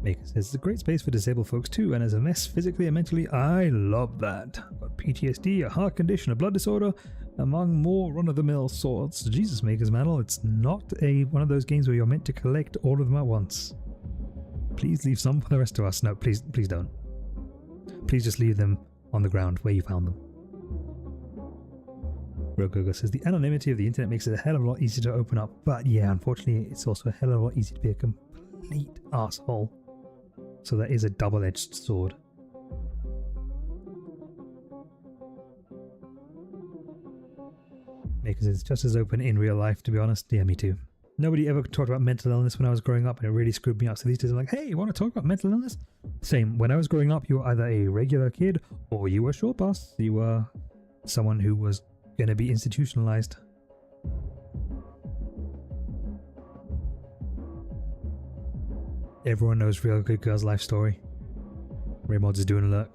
Maker says it's a great space for disabled folks too, and as a mess physically and mentally, I love that. I've got PTSD, a heart condition, a blood disorder, among more run-of-the-mill sorts. Jesus, Maker's Manual, it's not one of those games where you're meant to collect all of them at once. Please leave some for the rest of us. No, please don't. Please just leave them on the ground where you found them. Rogogo says the anonymity of the internet makes it a hell of a lot easier to open up, but yeah, unfortunately, it's also a hell of a lot easier to be a complete asshole. So that is a double-edged sword. Because it's just as open in real life, to be honest. Yeah, me too. Nobody ever talked about mental illness when I was growing up, and it really screwed me up. So these days I'm like, hey, you want to talk about mental illness? Same. When I was growing up, you were either a regular kid or you were short bus. You were someone who was going to be institutionalized. Everyone knows Real Good Girl's life story. Raymods is doing a lurk.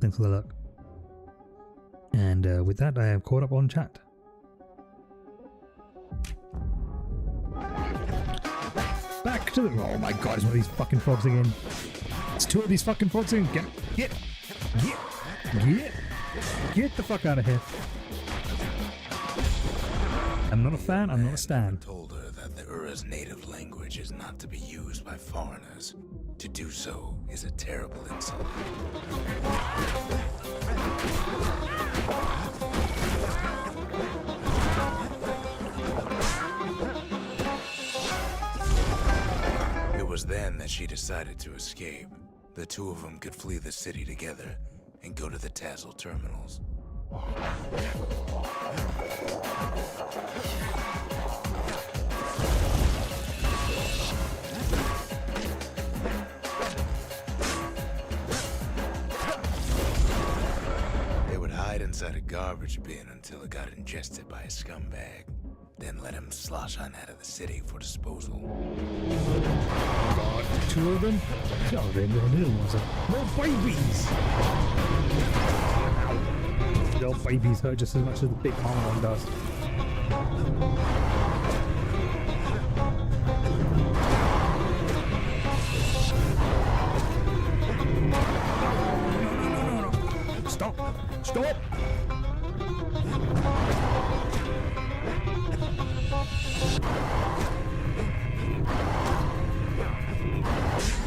Thanks for the lurk. And with that, I have caught up on chat. Back to the... Oh my god, it's one of these fucking frogs again. It's two of these fucking frogs again. Get the fuck out of here. I'm not a fan, I'm not a stan. Told her that the Ura's native language is not to be used by foreigners. To do so is a terrible insult. It was then that she decided to escape. The two of them could flee the city together and go to the Tassel terminals. They would hide inside a garbage bin until it got ingested by a scumbag. Then let him slosh on out of the city for disposal. God, two of them? Oh, they're little ones. More babies! The old babies hurt just as much as the big mama one does. No. Stop! Stop!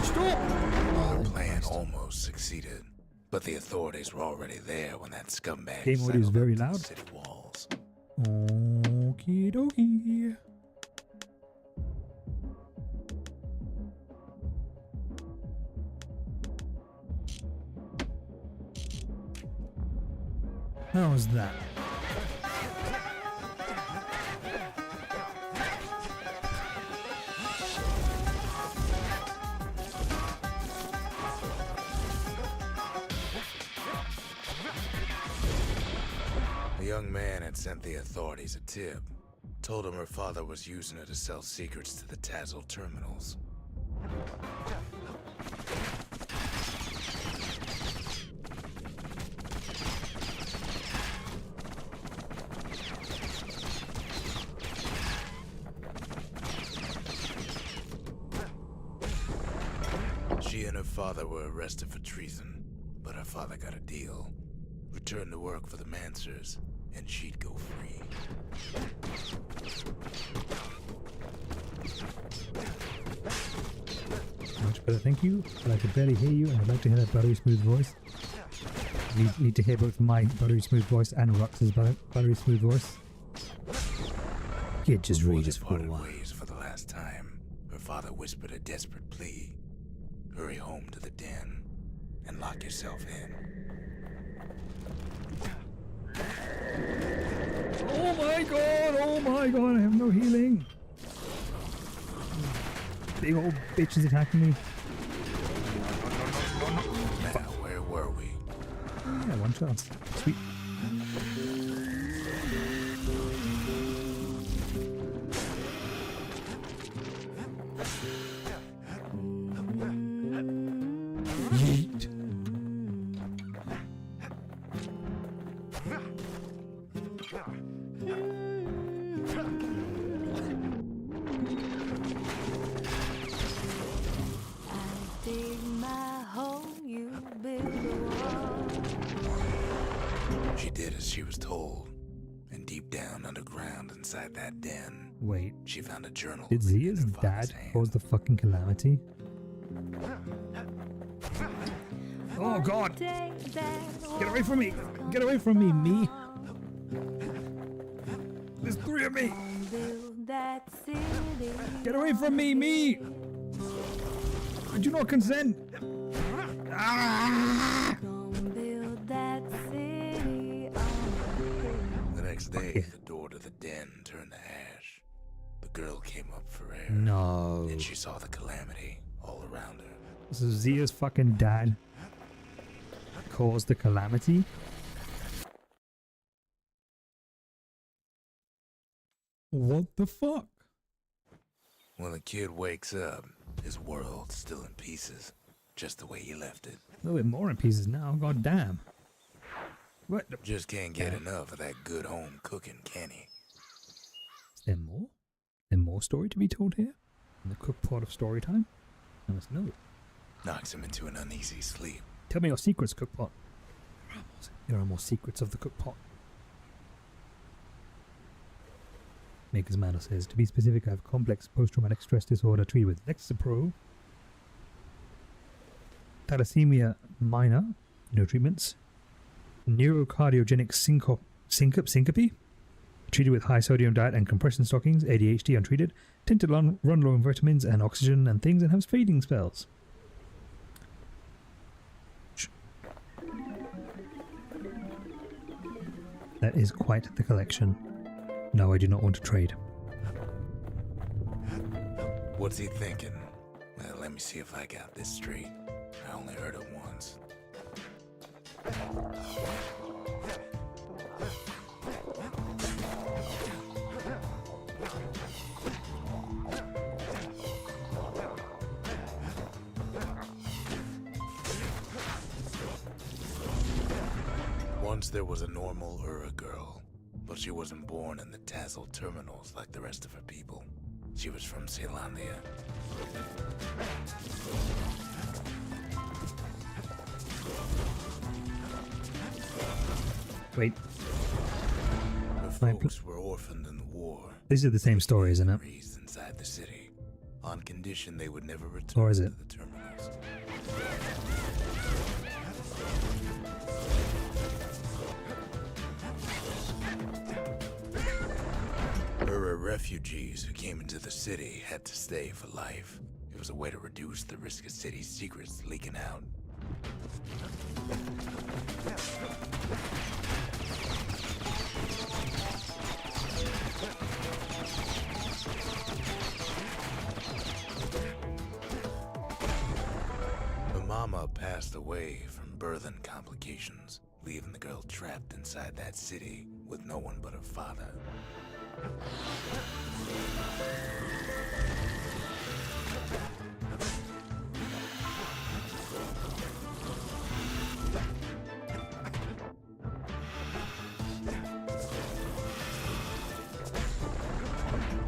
The plan almost succeeded, but the authorities were already there when that scumbag Game audio is settled very into the loud. city walls. Okie dokie. How was that? The young man had sent the authorities a tip. Told him her father was using her to sell secrets to the Tassel terminals. She and her father were arrested for treason, but her father got a deal. Returned to work for the Mansers, and she'd go free. Much better, thank you. But I could barely hear you, and I'd like to hear that buttery smooth voice. Need to hear both my buttery smooth voice and Rux's buttery smooth voice. Kid, just Before read they us for a parted while. ways for the last time, her father whispered a desperate plea. Hurry home to the den and lock yourself in. Oh my god! Oh my god! I have no healing. Big old bitch is attacking me. Now, where were we? Yeah, one chance. Sweet. Yeet. Dig my hole, you build a wall. She did as she was told. And deep down underground inside that den, Wait, she found a journal. did in Zia's her father's dad hand. cause the fucking calamity? Oh god! Get away from me! Get away from me, me! There's three of me! Build that city. Get away from me, me! I do not consent! Ah! Gonna build that city on The next day, the door to the den turned to ash. The girl came up for air. No. And she saw the calamity all around her. So Zia's fucking dad caused the calamity? What the fuck? When the kid wakes up, his world's still in pieces, just the way he left it. A little bit more in pieces now, god damn. What? the- Just can't get enough of that good home cooking, can he? Is there more? Is there more story to be told here? In the cook part of story time? I must know. Knocks him into an uneasy sleep. Tell me your secrets, cookpot. There are more secrets of the cookpot. Maker's Manual says, to be specific, I have complex post-traumatic stress disorder treated with Lexapro, thalassemia minor, no treatments, neurocardiogenic syncope, treated with high sodium diet and compression stockings, ADHD untreated, tend to run low on vitamins and oxygen and things, and have fading spells. That is quite the collection. No, I do not want to trade. What's he thinking? Well, let me see if I got this straight. I only heard it once. Once there was a normal Ura girl, but she wasn't born in the Tassel terminals like the rest of her people. She was from Ceylondia. Wait, Her My folks were orphaned in the war. this is the same story, isn't it? Raised inside the city, on condition they would never return Or is to it? the terminals. Ura refugees who came into the city had to stay for life. It was a way to reduce the risk of city secrets leaking out. child passed away from birthing complications, leaving the girl trapped inside that city with no one but her father.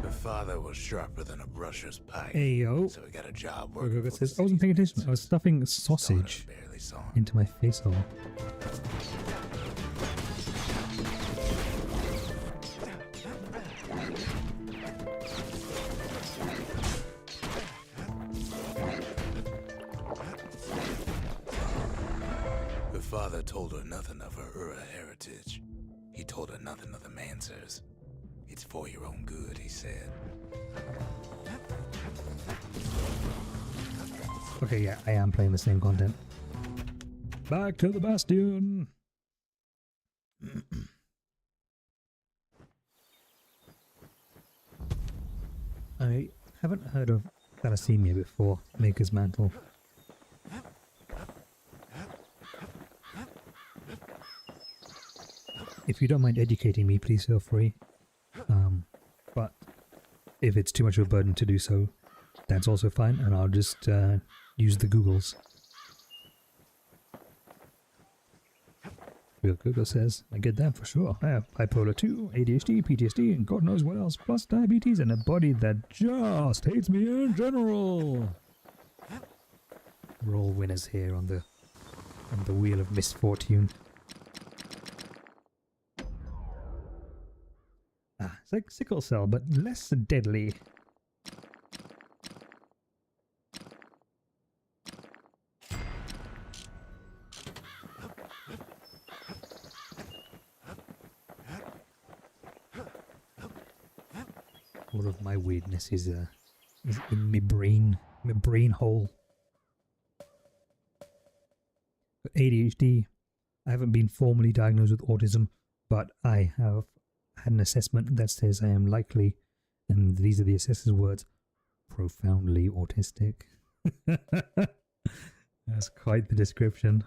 Her father was sharper than a brusher's pike. Hey yo. So he got a job working Look, it for the says, I wasn't paying attention. I was stuffing daughter sausage barely saw him. into my face hole. Her father told her nothing of her Ura heritage. He told her nothing of the Mansers. It's for your own good, he said. Okay, yeah, I am playing the same content. Back to the Bastion! I haven't heard of thalassemia before, Maker's Mantle. If you don't mind educating me, please feel free. But if it's too much of a burden to do so, that's also fine, and I'll just use the Googles. Real Google says, I get that for sure. I have bipolar 2, ADHD, PTSD, and God knows what else, plus diabetes and a body that just hates me in general. We're all winners here on the wheel of misfortune. Ah, it's like sickle cell, but less deadly. All of my weirdness is in my brain hole. For ADHD, I haven't been formally diagnosed with autism, but I have had an assessment that says I am likely, and these are the assessor's words, profoundly autistic. That's quite the description.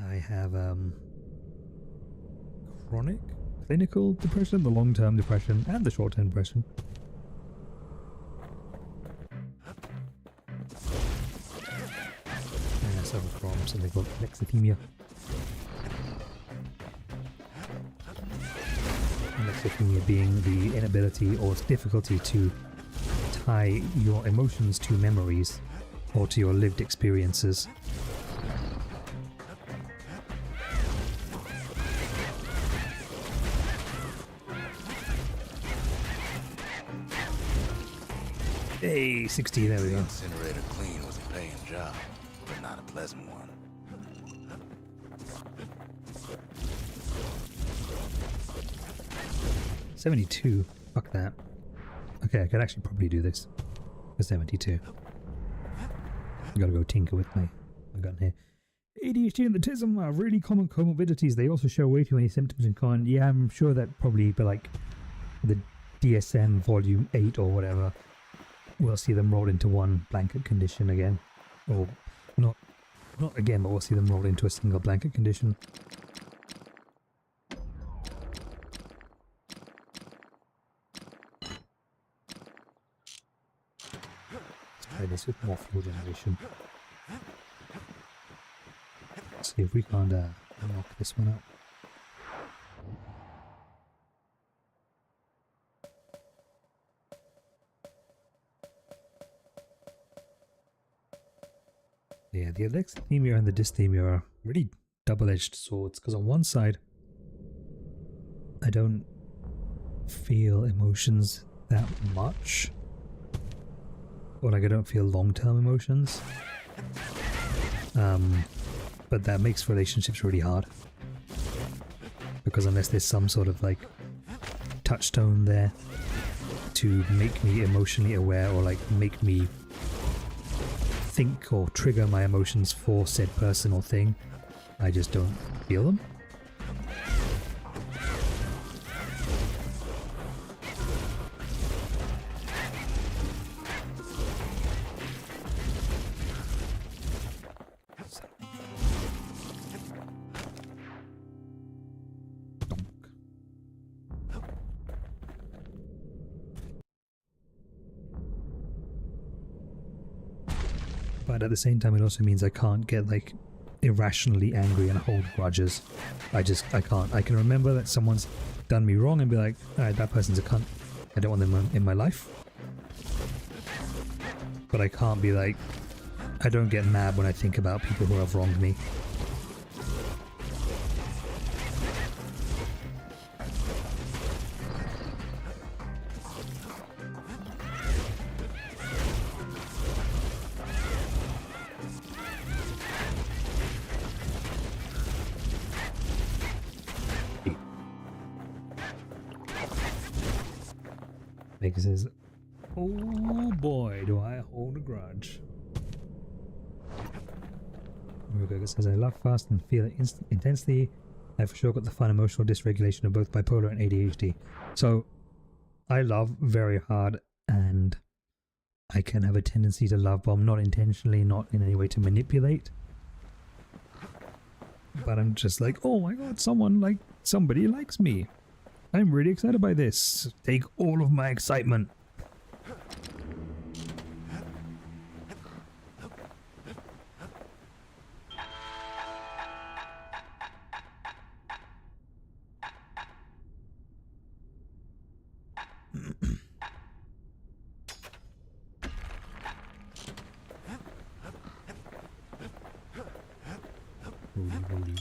I have chronic clinical depression, the long-term depression, and the short-term depression. And I suffer from something called alexithymia. Alexithymia being the inability or difficulty to tie your emotions to memories or to your lived experiences. Hey, 60, there we The go. incinerator clean was a paying job, but not a pleasant one. 72. Fuck that. Okay, I could actually probably do this for 72. I gotta go tinker with my gun here. ADHD and autism are really common comorbidities. They also show way too many symptoms in common. Yeah, I'm sure that probably, but like the DSM volume 8 or whatever, we'll see them rolled into one blanket condition again. Or not again, but we'll see them rolled into a single blanket condition. Let's try this with more fuel generation. Let's see if we can't knock this one out. Yeah, the alexithymia and the dysthymia are really double-edged swords, because on one side, I don't feel emotions that much. Or like I don't feel long-term emotions. But that makes relationships really hard. Because unless there's some sort of like touchstone there to make me emotionally aware or like make me think or trigger my emotions for said person or thing, I just don't feel them. But at the same time, it also means I can't get like irrationally angry and hold grudges. I can't. I can remember that someone's done me wrong and be like, alright, that person's a cunt. I don't want them in my life. But I can't be like, I don't get mad when I think about people who have wronged me. Because says, oh boy, do I hold a grudge. Rugoga says, I love fast and feel it intensely. I've for sure got the fun emotional dysregulation of both bipolar and ADHD. So, I love very hard, and I can have a tendency to love bomb, not intentionally, not in any way to manipulate. But I'm just like, oh my god, somebody likes me. I'm really excited by this. Take all of my excitement.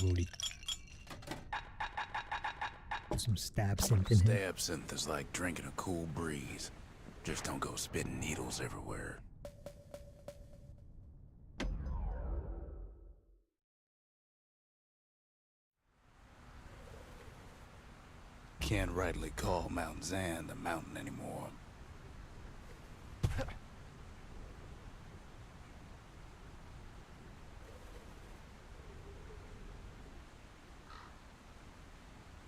Roly. Some stab synth in here. Stab synth is like drinking a cool breeze. Just don't go spitting needles everywhere. Can't rightly call Mount Zan a mountain anymore.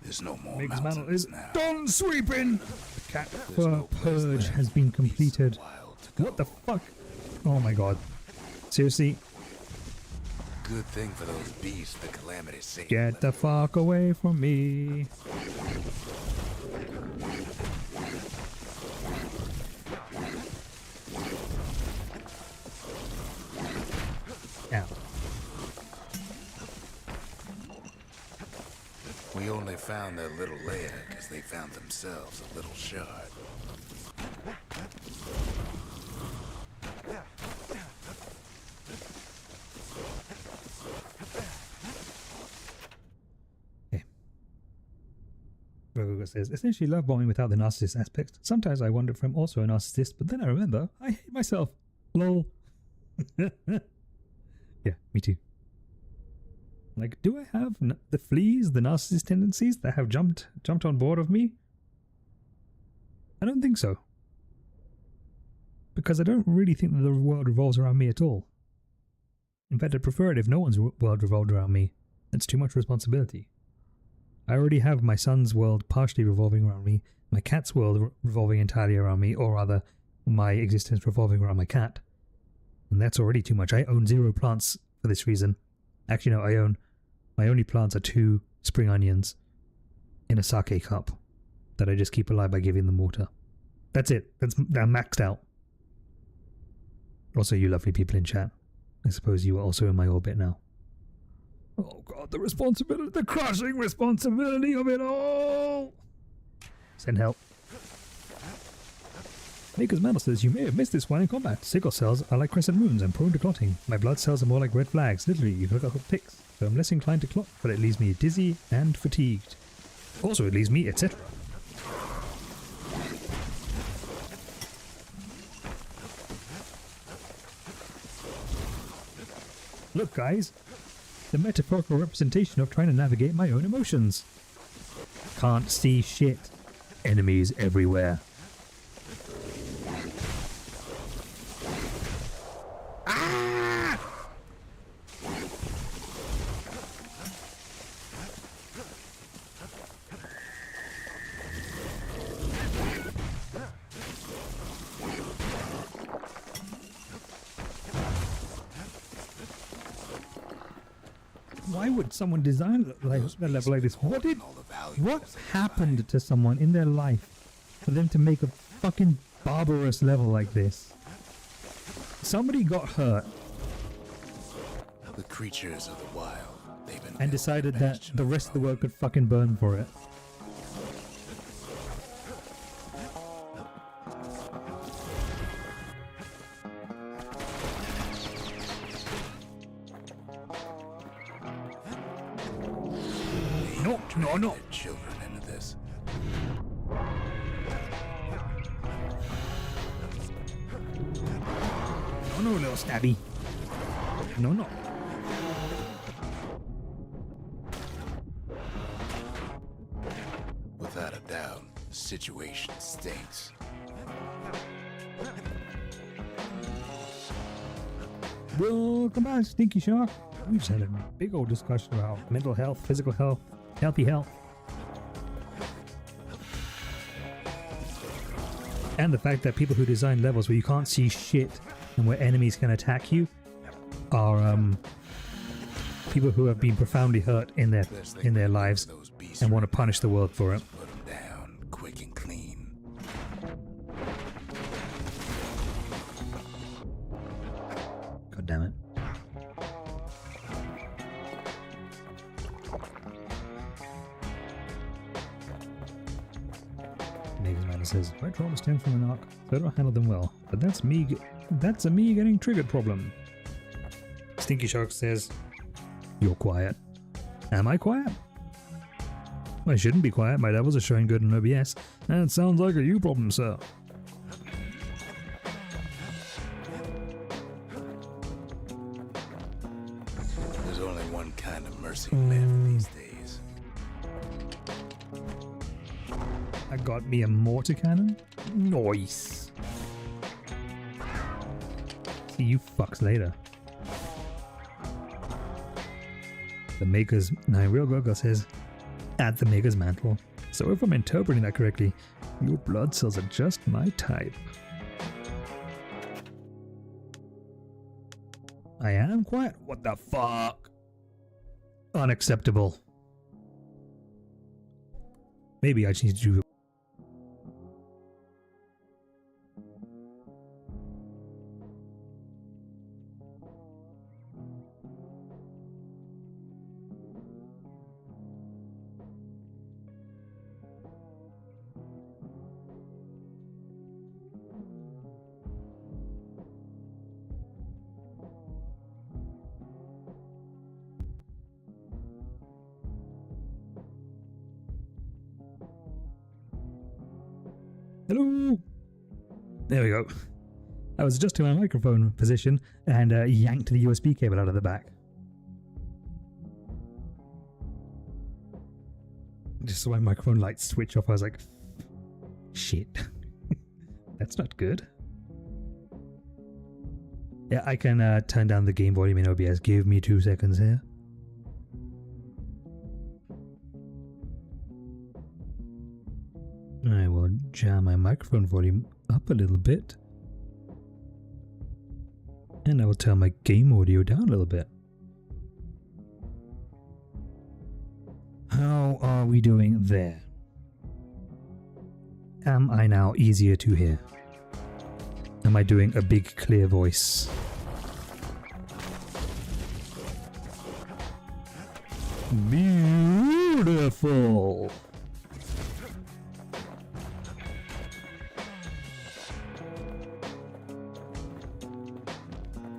There's no more mountains is now. done sweeping! The cat fur purge has been completed. What the fuck? Oh my god. Seriously? Good thing for those beasts the Calamity saved. Get the fuck away from me. Ow. We only found their little lair because they found themselves a little shard. Okay. Rogoga says, essentially love bombing without the narcissist aspect. Sometimes I wonder if I'm also a narcissist, but then I remember I hate myself. Lol. Yeah, me too. Like, do I have the fleas, the narcissist tendencies that have jumped on board of me? I don't think so. Because I don't really think that the world revolves around me at all. In fact, I'd prefer it if no one's world revolved around me. It's too much responsibility. I already have my son's world partially revolving around me, my cat's world revolving entirely around me, or rather, my existence revolving around my cat. And that's already too much. I own 0 plants for this reason. Actually, no, my only plants are 2 spring onions in a sake cup that I just keep alive by giving them water. That's it. I'm maxed out. Also, you lovely people in chat. I suppose you are also in my orbit now. Oh god, the responsibility, the crushing responsibility of it all! Send help. Maker's Medal says, you may have missed this one in combat. Sickle cells are like crescent moons and prone to clotting. My blood cells are more like red flags. Literally, you've got ticks. So I'm less inclined to clot, but it leaves me dizzy and fatigued. Also, it leaves me, etc. Look, guys. The metaphorical representation of trying to navigate my own emotions. Can't see shit. Enemies everywhere. Why would someone design a level like this? What happened to someone in their life for them to make a fucking barbarous level like this? Somebody got hurt The creatures of the wild, they've been And decided that the rest of the world could fucking burn for it. No. Children into this. No, little stabby. No. Without a doubt, the situation stinks. Welcome back, Stinky Shark. We just had a big old discussion about mental health, physical health, healthy health. And the fact that people who design levels where you can't see shit and where enemies can attack you are people who have been profoundly hurt in their lives and want to punish the world for it. Put 'em down, quick and clean. God damn it. Megan says, my trauma stems from an arc, so I don't handle them well. But that's a me getting triggered problem. Stinky Shark says, you're quiet. Am I quiet? I shouldn't be quiet, my levels are showing good in OBS. That sounds like a you problem, sir. There's only one kind of mercy left these days. I got me a mortar cannon. Nice. See you fucks later. The Maker's Real Gogo says, at the Maker's mantle. So if I'm interpreting that correctly, your blood cells are just my type. I am quiet? What the fuck? Unacceptable. Maybe I just need to do. Hello! There we go. I was adjusting my microphone position and yanked the USB cable out of the back. Just so my microphone lights switch off, I was like, shit. That's not good. Yeah, I can turn down the game volume in OBS. Give me 2 seconds here. I will jam my microphone volume up a little bit. And I will turn my game audio down a little bit. How are we doing there? Am I now easier to hear? Am I doing a big clear voice? Beautiful!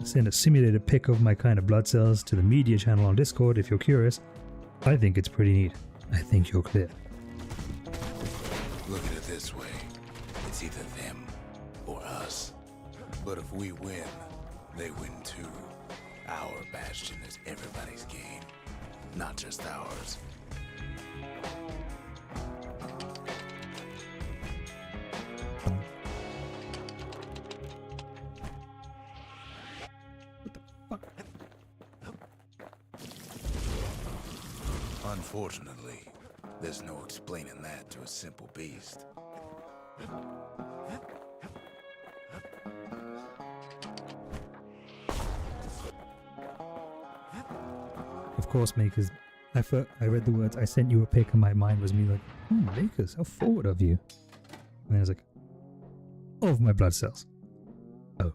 Send a simulated pic of my kind of blood cells to the media channel on Discord if you're curious. I think it's pretty neat. I think you're clear. Look at it this way. It's either them or us. But if we win, they win too. Our Bastion is everybody's game, not just ours. Unfortunately, there's no explaining that to a simple beast. Of course, Makers. I read the words, I sent you a pic, and my mind was me like, oh, Makers, how forward of you. And then I was like, of my blood cells. Oh.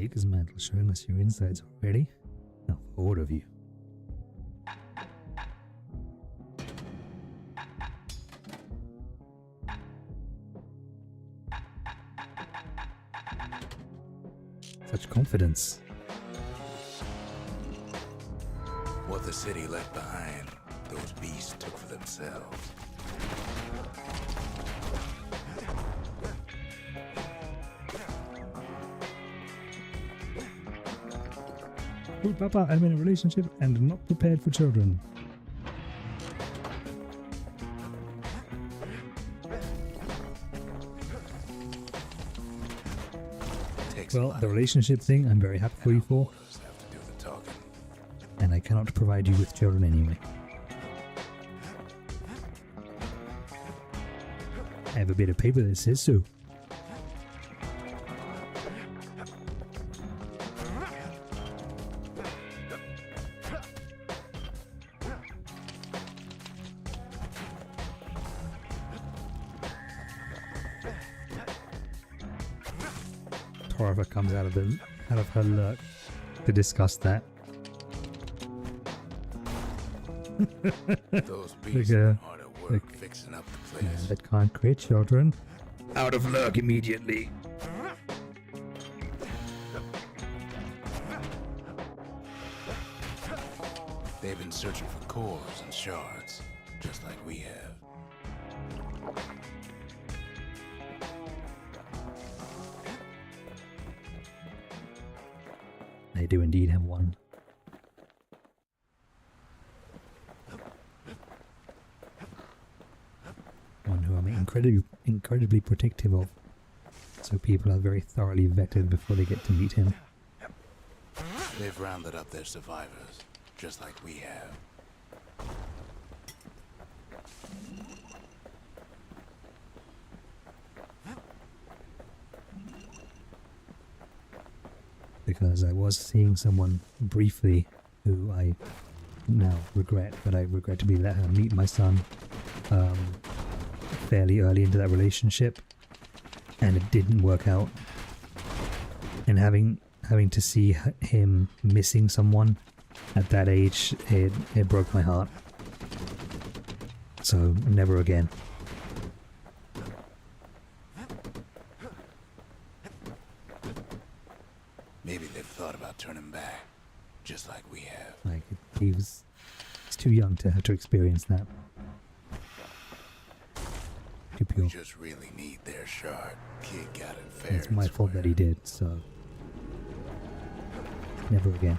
Maker's Mantle showing us your insides already? How forward of you. Such confidence. What the city left behind, those beasts took for themselves. Oh, Papa, I'm in a relationship and not prepared for children. Well, the relationship thing I'm very happy for you for, Have to do the talking. and I cannot provide you with children anyway. I have a bit of paper that says so. Torva comes out of her lurk to discuss that. Those beasts Like, are hard at work fixing up the Man place. that can't create children. Out of lurk immediately. They've been searching for cores and shards, just like we have. They do indeed have one. One who I'm incredibly protective of. So people are very thoroughly vetted before they get to meet him. They've rounded up their survivors, just like we have. Because I was seeing someone briefly who I now regret, but I regrettably let her meet my son fairly early into that relationship, and it didn't work out. And having to see him missing someone at that age, it broke my heart. So never again. Maybe they've thought about turning back, just like we have. Like he's too young to have to experience that. Too We pure. just really need their shard. Kid got it fair. It's my and fault that he square. did, so never again.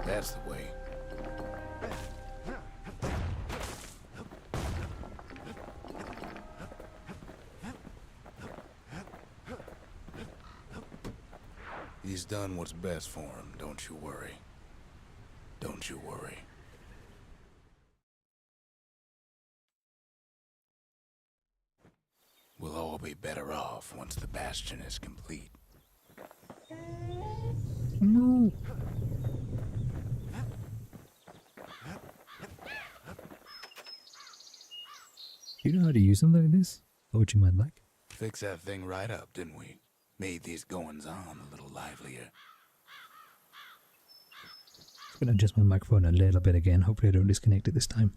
That's the way. He's done what's best for him, don't you worry. Don't you worry. We'll all be better off once the Bastion is complete. No. Do you know how to use something like this? What would you mind like? Fixed that thing right up, didn't we? Made these goings-on a little livelier. I'm gonna adjust my microphone a little bit again. Hopefully I don't disconnect it this time.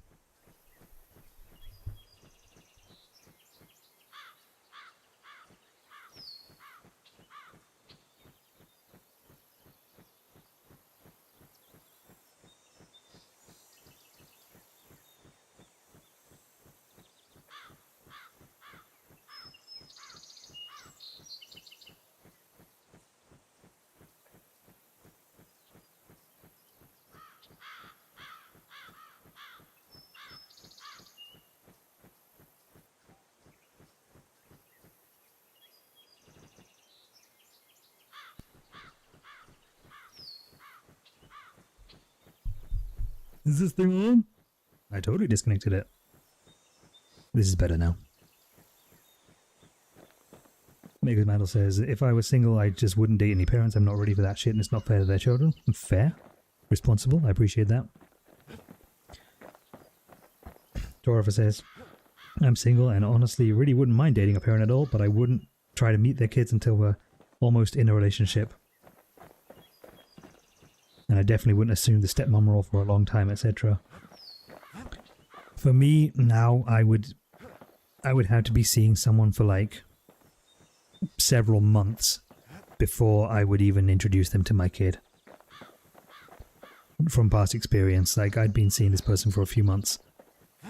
Is this thing on? I totally disconnected it. This is better now. Megan Mandel says, if I was single, I just wouldn't date any parents. I'm not ready for that shit and it's not fair to their children. Fair. Responsible. I appreciate that. Dorothy says, I'm single and honestly really wouldn't mind dating a parent at all, but I wouldn't try to meet their kids until we're almost in a relationship. And I definitely wouldn't assume the stepmom role for a long time, etc. For me, now I would have to be seeing someone for like several months before I would even introduce them to my kid. From past experience, like I'd been seeing this person for a few months,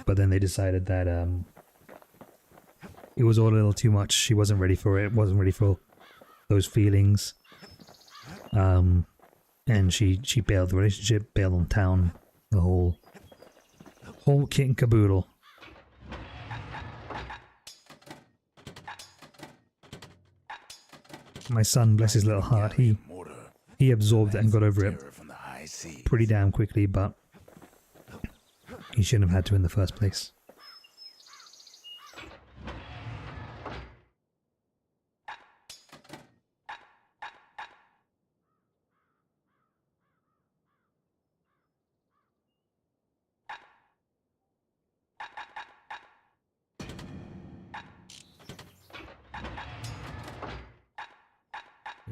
but then they decided that it was all a little too much. She wasn't ready for it, wasn't ready for those feelings. And she bailed the relationship, bailed on town, the whole kit and caboodle. My son, bless his little heart, he absorbed it and got over it pretty damn quickly, but he shouldn't have had to in the first place.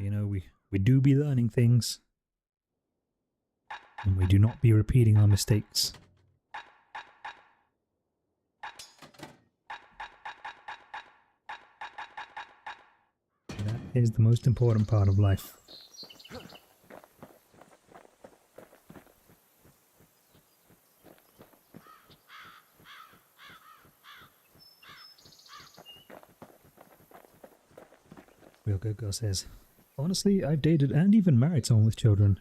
You know, we do be learning things, and we do not be repeating our mistakes. That is the most important part of life. Real Good Girl says, honestly, I've dated and even married someone with children,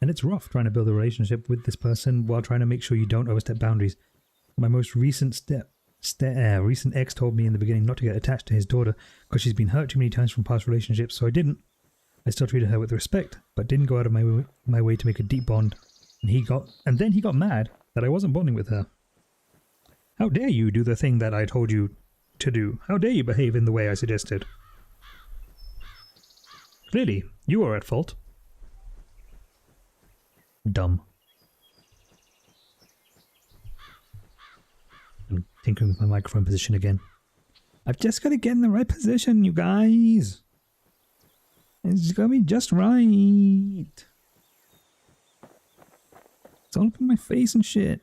and it's rough trying to build a relationship with this person while trying to make sure you don't overstep boundaries. My most recent recent ex told me in the beginning not to get attached to his daughter because she's been hurt too many times from past relationships, so I didn't. I still treated her with respect, but didn't go out of my way to make a deep bond, and then he got mad that I wasn't bonding with her. How dare you do the thing that I told you to do? How dare you behave in the way I suggested? Clearly, you are at fault. Dumb. I'm tinkering with my microphone position again. I've just got to get in the right position, you guys. It's got to be just right. It's all up in my face and shit.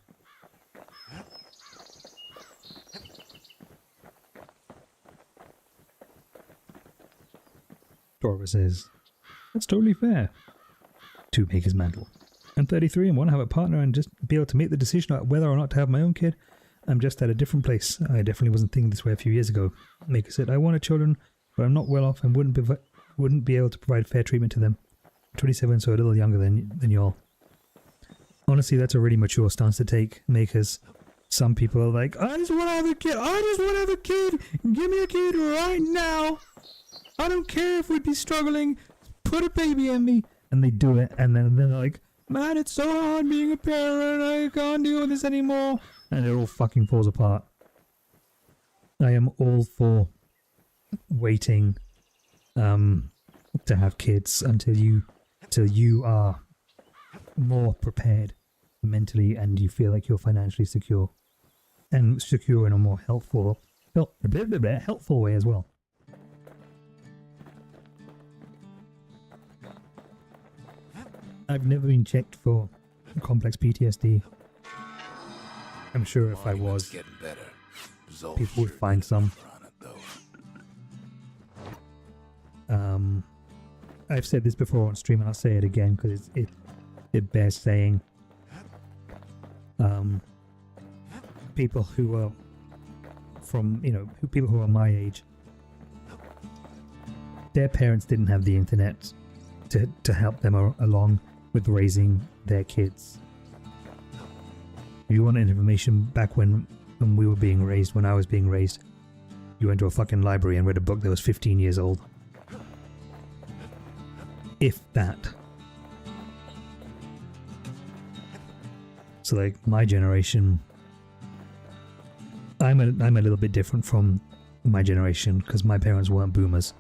Dora says, that's totally fair. To Maker's Mantle. I'm 33 and want to have a partner and just be able to make the decision about whether or not to have my own kid. I'm just at a different place. I definitely wasn't thinking this way a few years ago. Maker said, I wanted children, but I'm not well off and wouldn't be able to provide fair treatment to them. I'm 27, so a little younger than y'all. Honestly, that's a really mature stance to take, Makers. Some people are like, I just want to have a kid. I just want to have a kid. Give me a kid right now. I don't care if we'd be struggling. Put a baby in me. And they do it. And then they're like, man, it's so hard being a parent. I can't deal with this anymore. And it all fucking falls apart. I am all for waiting to have kids until you are more prepared mentally and you feel like you're financially secure. And secure in a more helpful way as well. I've never been checked for complex PTSD. I'm sure if I was, people would find some. I've said this before on stream and I'll say it again because it bears saying. People who are people who are my age, their parents didn't have the internet to help them along with raising their kids. If you wanted information back when we were being raised, when I was being raised, you went to a fucking library and read a book that was 15 years old. If that. So like my generation, I'm a little bit different from my generation because my parents weren't boomers.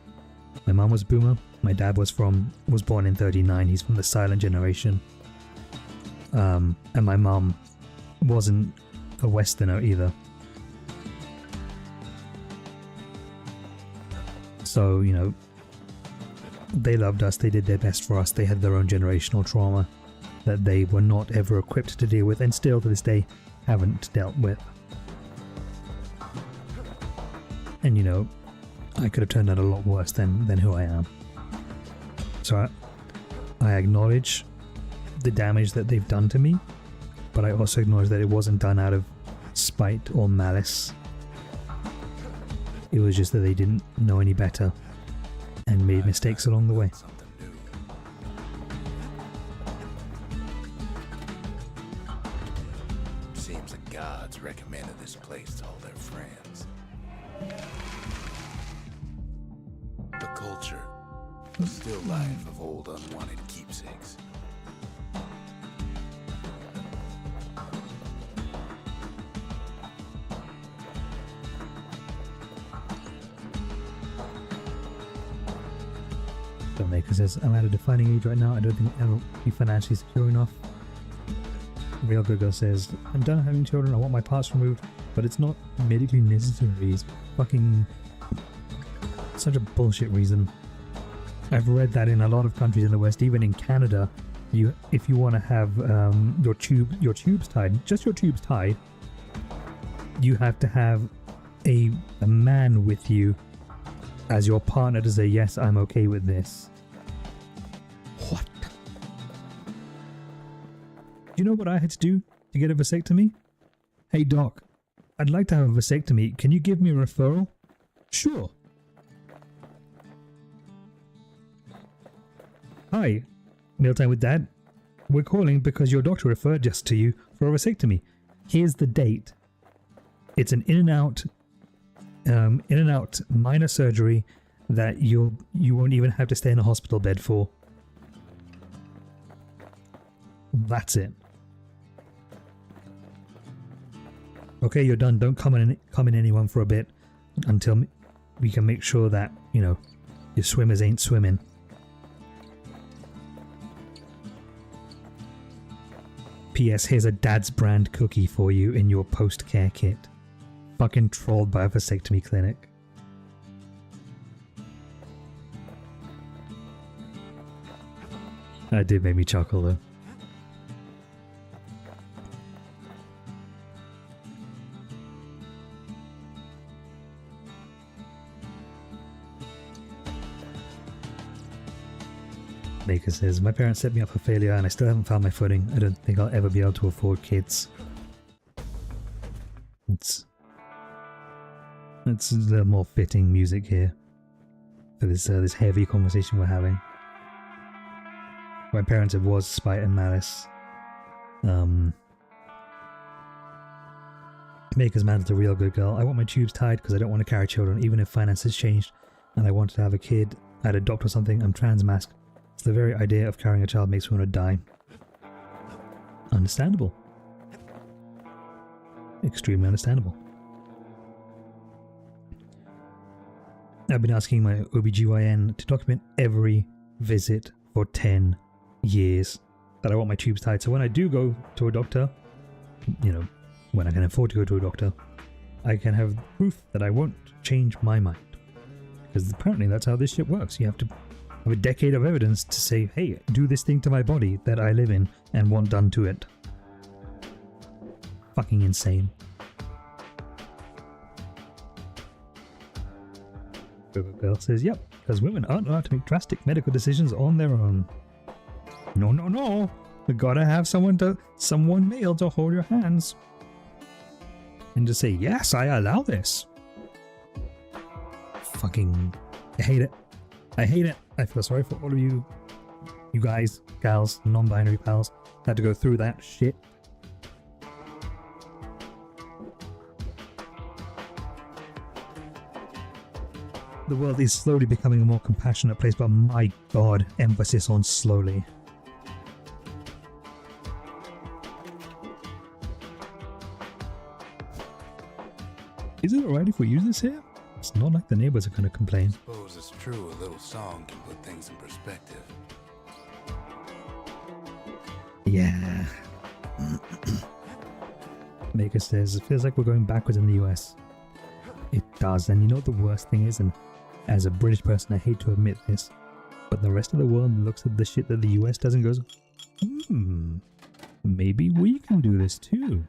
My mum was a boomer. My dad was born in 1939. He's from the silent generation. And my mum wasn't a Westerner either. So, you know, they loved us. They did their best for us. They had their own generational trauma that they were not ever equipped to deal with, and still to this day haven't dealt with. And you know, I could have turned out a lot worse than who I am. So I acknowledge the damage that they've done to me, but I also acknowledge that it wasn't done out of spite or malice. It was just that they didn't know any better and made mistakes along the way. Something new. Seems the gods recommended this place to all their friends. The culture, the still life of old unwanted keepsakes. Filmmaker says, I'm at a defining age right now. I don't think I'll be financially secure enough. Real Good Girl says, I'm done having children. I want my parts removed, but it's not medically necessary. It's fucking such a bullshit reason. I've read that in a lot of countries in the West, even in Canada, if you want to have your tubes tied, just your tubes tied, you have to have a man with you as your partner to say, yes, I'm okay with this. What? Do you know what I had to do to get a vasectomy? Hey doc, I'd like to have a vasectomy. Can you give me a referral? Sure. Hi, Mealtime with Dad. We're calling because your doctor referred us to you for a vasectomy. Here's the date. It's an in and out minor surgery that you won't even have to stay in a hospital bed for. That's it. Okay, you're done. Don't come in anyone for a bit until we can make sure that, you know, your swimmers ain't swimming. P.S. Here's a Dad's brand cookie for you in your post-care kit. Fucking trolled by a vasectomy clinic. That did make me chuckle though. Maker says, my parents set me up for failure and I still haven't found my footing. I don't think I'll ever be able to afford kids. It's the more fitting music here for this heavy conversation we're having. My parents, it was spite and malice. Maker's Man's the real good girl. I want my tubes tied because I don't want to carry children, even if finances changed and I wanted to have a kid, I'd adopt or something. I'm trans-masked. So the very idea of carrying a child makes me want to die. Understandable. Extremely understandable. I've been asking my OBGYN to document every visit for 10 years that I want my tubes tied. So when I do go to a doctor, you know, when I can afford to go to a doctor, I can have proof that I won't change my mind. Because apparently that's how this shit works. You have to have a decade of evidence to say, hey, do this thing to my body that I live in and want done to it. Fucking insane. Girl says, yep, because women aren't allowed to make drastic medical decisions on their own. No, no, no. You gotta have someone male to hold your hands. And to say, yes, I allow this. Fucking, I hate it. I hate it. I feel sorry for all of you guys, gals, non-binary pals, had to go through that shit. The world is slowly becoming a more compassionate place, but my god, emphasis on slowly. Is it alright if we use this here? It's not like the neighbors are gonna complain. Suppose it's true a little song can put things in perspective. Yeah. Maker says, it feels like we're going backwards in the US. It does, and you know what the worst thing is? And as a British person, I hate to admit this, but the rest of the world looks at the shit that the US does and goes, maybe we can do this too.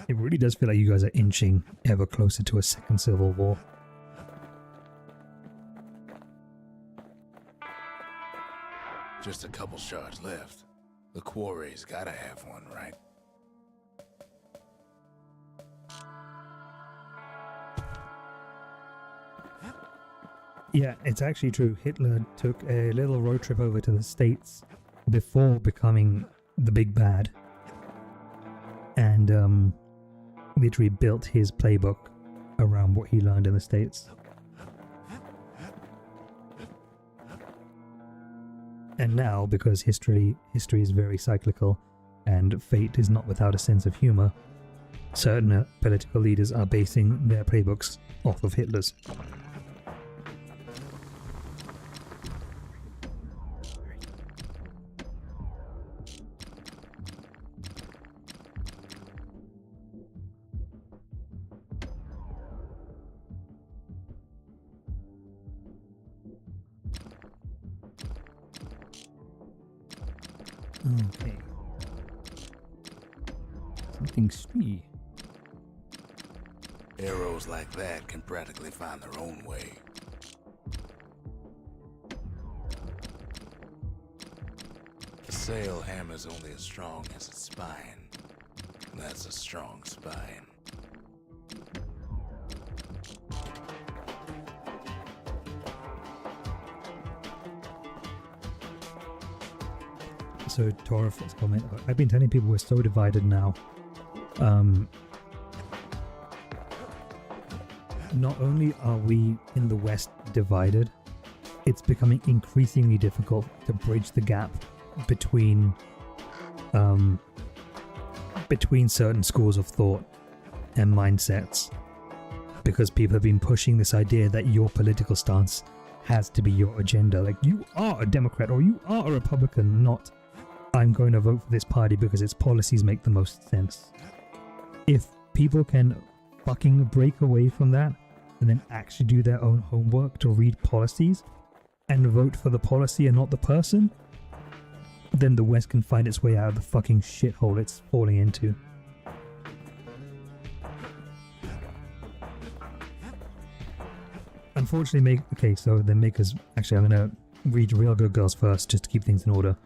It really does feel like you guys are inching ever closer to a second civil war. Just a couple shards left. The quarry's gotta have one, right? Yeah, it's actually true. Hitler took a little road trip over to the States before becoming the big bad. And literally built his playbook around what he learned in the States. And now, because history is very cyclical and fate is not without a sense of humor, certain political leaders are basing their playbooks off of Hitler's. Okay. Something sweet. Arrows like that can practically find their own way. The sail hammer's only as strong as its spine. That's a strong spine. So Torif's comment, I've been telling people we're so divided now. Not only are we in the West divided, it's becoming increasingly difficult to bridge the gap between certain schools of thought and mindsets, because people have been pushing this idea that your political stance has to be your agenda. Like, you are a Democrat or you are a Republican, not I'm going to vote for this party because its policies make the most sense. If people can fucking break away from that and then actually do their own homework to read policies and vote for the policy and not the person, then the West can find its way out of the fucking shithole it's falling into. Unfortunately, so then Makers... Actually, I'm going to read Real Good Girls first, just to keep things in order.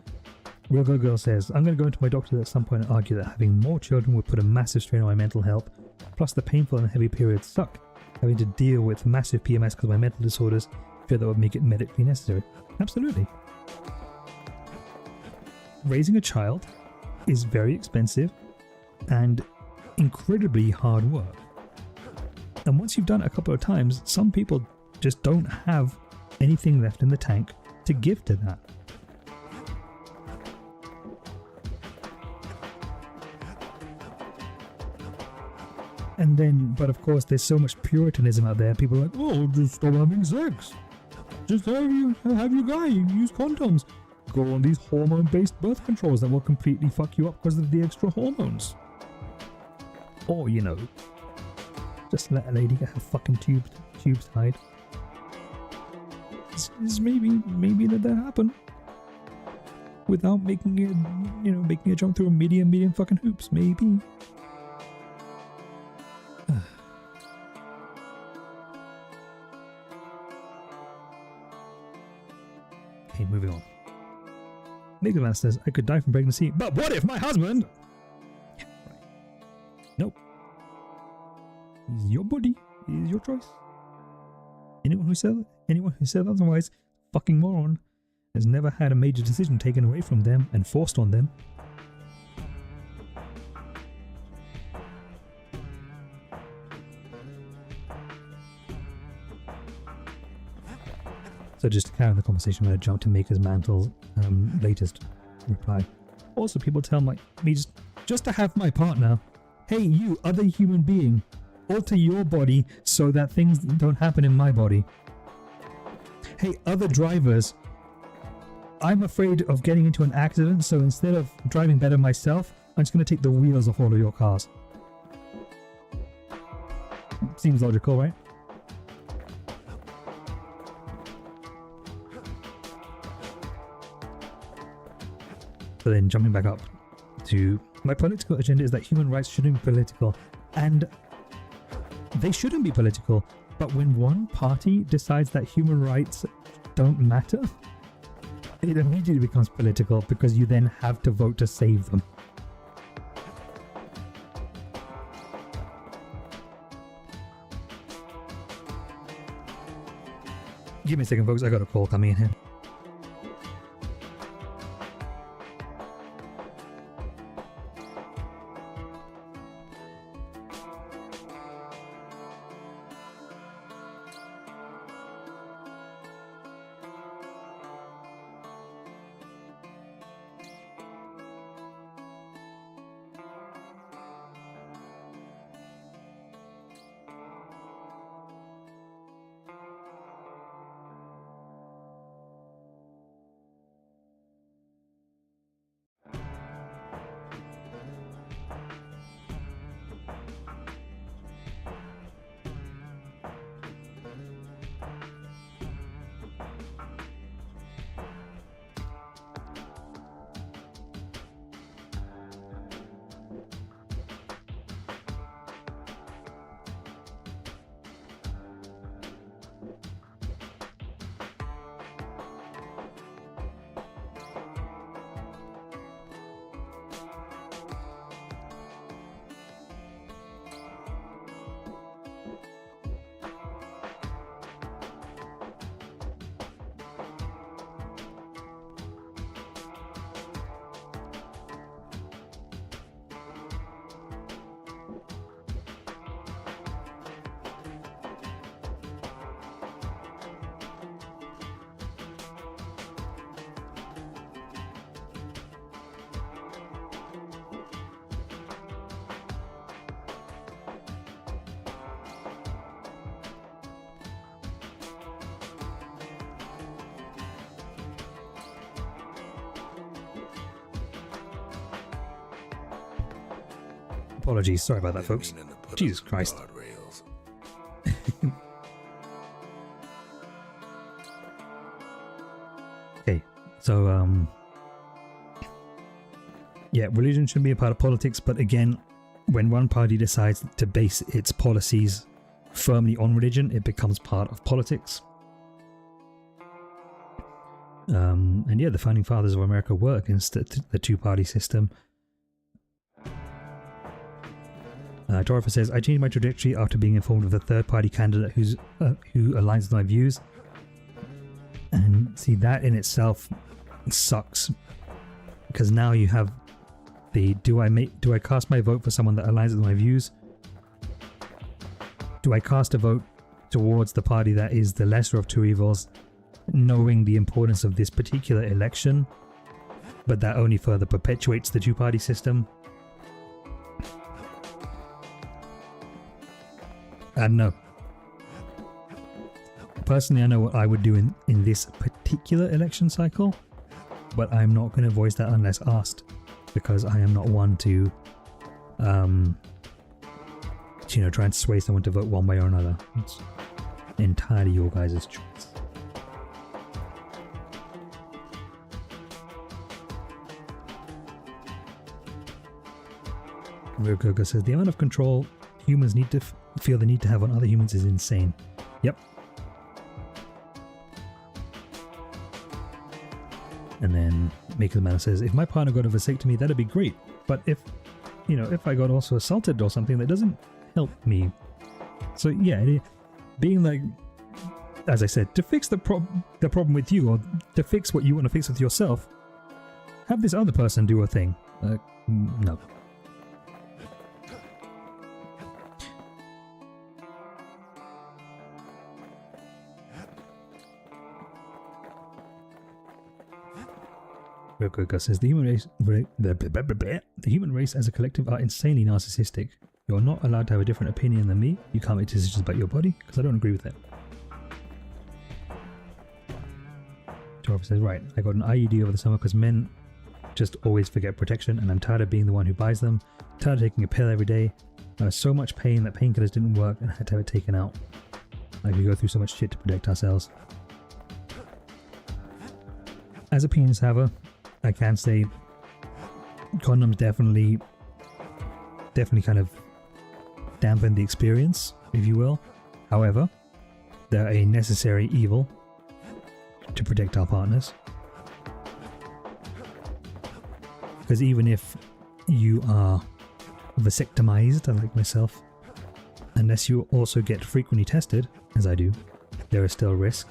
Real Good Girl says, I'm going to go into my doctor at some point and argue that having more children would put a massive strain on my mental health, plus the painful and heavy periods suck. Having to deal with massive PMS because of my mental disorders, I feel that would make it medically necessary. Absolutely. Raising a child is very expensive and incredibly hard work. And once you've done it a couple of times, some people just don't have anything left in the tank to give to that. And then, but of course, there's so much puritanism out there. People are like, oh, just stop having sex. Just have your guy use condoms. Go on these hormone-based birth controls that will completely fuck you up because of the extra hormones. Or, just let a lady get her fucking tubes tied. It's maybe let that happen. Without making it jump through a million fucking hoops, maybe. Okay, moving on. Mega Man says, I could die from pregnancy, but what if my husband... Yeah, right. Nope. He's your body. He's your choice. Anyone who said otherwise, fucking moron, has never had a major decision taken away from them and forced on them. So just to carry on the conversation, I'm going to jump to Maker's Mantle's latest reply. Also, people tell me just to have my partner, hey, you other human being, alter your body so that things don't happen in my body. Hey, other drivers, I'm afraid of getting into an accident, so instead of driving better myself, I'm just going to take the wheels off all of your cars. Seems logical, right? So then jumping back up to my political agenda is that human rights shouldn't be political, and they shouldn't be political, but when one party decides that human rights don't matter, it immediately becomes political because you then have to vote to save them. Give me a second, folks. I got a call coming in here. Apologies, sorry about that, folks. Jesus Christ. Okay, so yeah, religion shouldn't be a part of politics, but again, when one party decides to base its policies firmly on religion, it becomes part of politics. And yeah, the founding fathers of America were against the two-party system. Dorothy says, I changed my trajectory after being informed of a third-party candidate who aligns with my views. And see, that in itself sucks, because now you have the do I cast my vote for someone that aligns with my views? Do I cast a vote towards the party that is the lesser of two evils, knowing the importance of this particular election, but that only further perpetuates the two-party system? I don't know. Personally, I know what I would do in this particular election cycle, but I'm not going to voice that unless asked, because I am not one to, try and sway someone to vote one way or another. It's entirely your guys' choice. Rogoga says, the amount of control humans need to feel the need to have on other humans is insane. Yep. And then Maker the Man says, if my partner got a vasectomy, that'd be great. But if I got also assaulted or something, that doesn't help me. So yeah, being like, as I said, to fix the problem with you, or to fix what you want to fix with yourself, have this other person do a thing. No. Real good, Gus says the human race as a collective are insanely narcissistic. You're not allowed to have a different opinion than me. You can't make decisions about your body because I don't agree with it. Torf says, right, I got an IUD over the summer because men just always forget protection and I'm tired of being the one who buys them. Tired of taking a pill every day. I was so much pain that painkillers didn't work and I had to have it taken out. Like we go through so much shit to protect ourselves. As a penis haver, I can say condoms definitely kind of dampen the experience, if you will. However, they're a necessary evil to protect our partners. Because even if you are vasectomized, like myself, unless you also get frequently tested, as I do, there is still risk.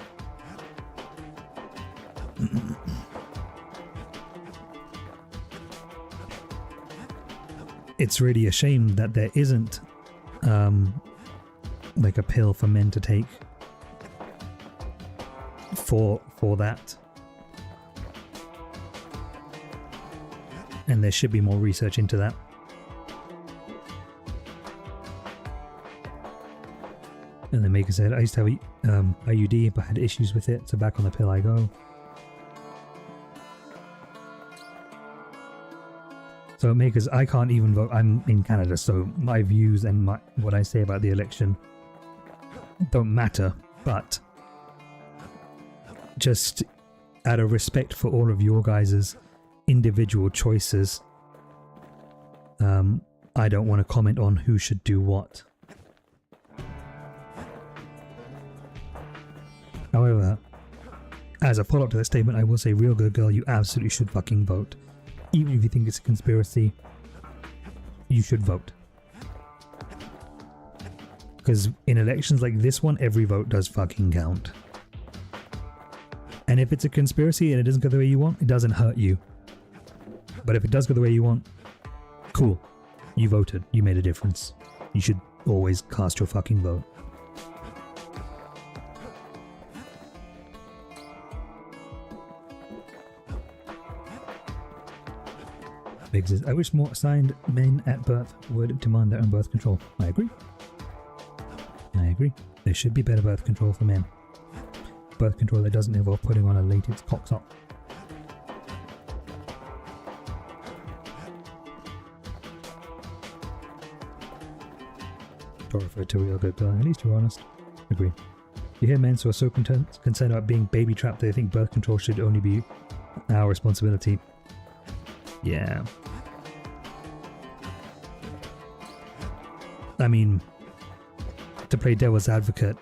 It's really a shame that there isn't like a pill for men to take for that. And there should be more research into that. And the maker said, I used to have IUD but had issues with it, so back on the pill I go. So makers, I can't even vote. I'm in Canada, so my views and what I say about the election don't matter. But just out of respect for all of your guys' individual choices, I don't want to comment on who should do what. However, as a follow-up to that statement, I will say, real good girl, you absolutely should fucking vote. Even if you think it's a conspiracy, you should vote. Because in elections like this one, every vote does fucking count. And if it's a conspiracy and it doesn't go the way you want, it doesn't hurt you. But if it does go the way you want, cool. You voted. You made a difference. You should always cast your fucking vote. Says, I wish more assigned men at birth would demand their own birth control. I agree. I agree. There should be better birth control for men. Birth control that doesn't involve putting on a latex cock sock. Don't refer to real good, at least you're honest. Agree. You hear men who are so concerned about being baby trapped they think birth control should only be our responsibility. Yeah. I mean, to play devil's advocate,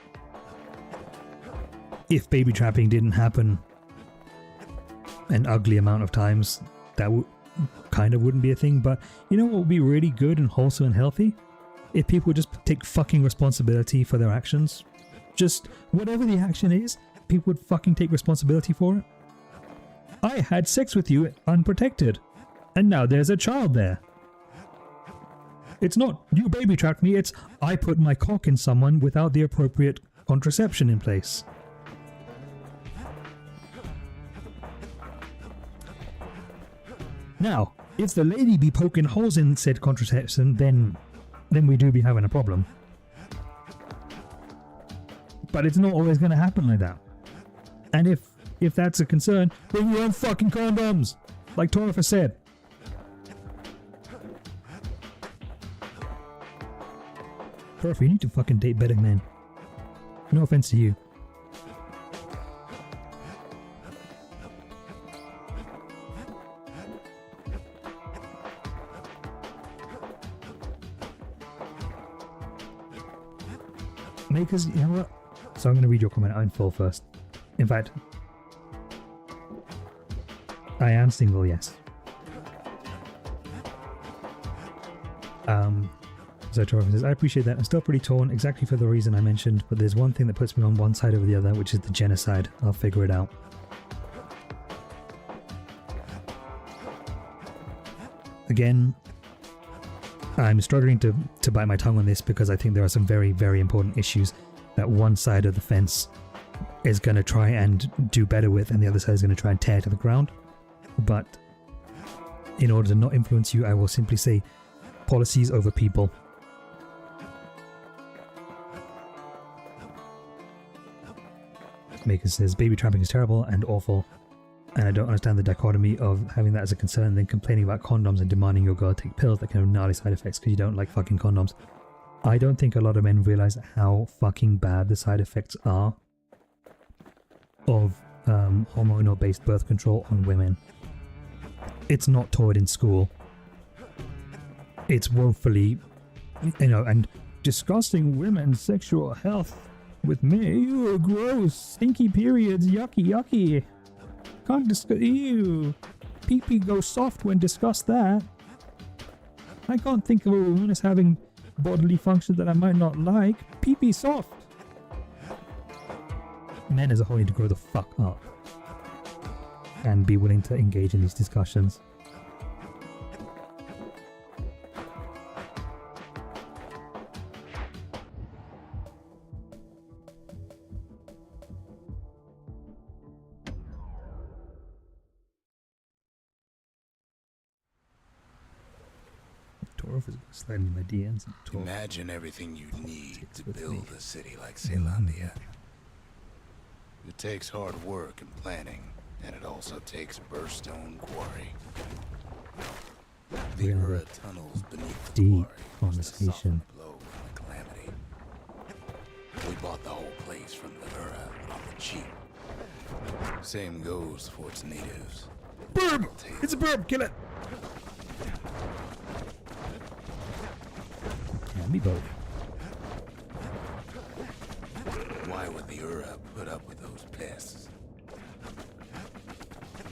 if baby trapping didn't happen an ugly amount of times, that kind of wouldn't be a thing. But you know what would be really good and wholesome and healthy? If people would just take fucking responsibility for their actions. Just whatever the action is, people would fucking take responsibility for it. I had sex with you unprotected, and now there's a child there. It's not you baby trapped me, it's I put my cock in someone without the appropriate contraception in place. Now, if the lady be poking holes in said contraception, then we do be having a problem. But it's not always going to happen like that. And if that's a concern, bring your own fucking condoms, like Torifa said. Torifa, you need to fucking date better men. No offense to you. Makers, you know what? So I'm going to read your comment out in full first. In fact, I am single, yes. So Torvin says, I appreciate that. I'm still pretty torn, exactly for the reason I mentioned, but there's one thing that puts me on one side over the other, which is the genocide. I'll figure it out. Again, I'm struggling to bite my tongue on this because I think there are some very, very important issues that one side of the fence is going to try and do better with, and the other side is going to try and tear to the ground. but in order to not influence you, I will simply say policies over people. Maker says baby trapping is terrible and awful, and I don't understand the dichotomy of having that as a concern, then complaining about condoms and demanding your girl take pills that can have gnarly side effects because you don't like fucking condoms. I don't think a lot of men realize how fucking bad the side effects are of hormonal based birth control on women. It's not taught in school. It's woefully, and discussing women's sexual health with me, ew, gross, stinky periods, yucky. Can't discuss, ew. Pee-pee goes soft when discussed that. I can't think of a woman as having bodily functions that I might not like. Pee-pee soft. Men as a whole need to grow the fuck up and be willing to engage in these discussions. Torf is sliding my DMs and talk. Imagine everything you need to build a city like Celandia. It takes hard work and planning, and it also takes Bastion quarry. The Ura tunnels beneath the deep quarry was the conversation. softened blow from the calamity. We bought the whole place from the Ura on the cheap. Same goes for its natives. Burb! It's a burb! Kill it! Can be both. Why would the Ura put up with those pests?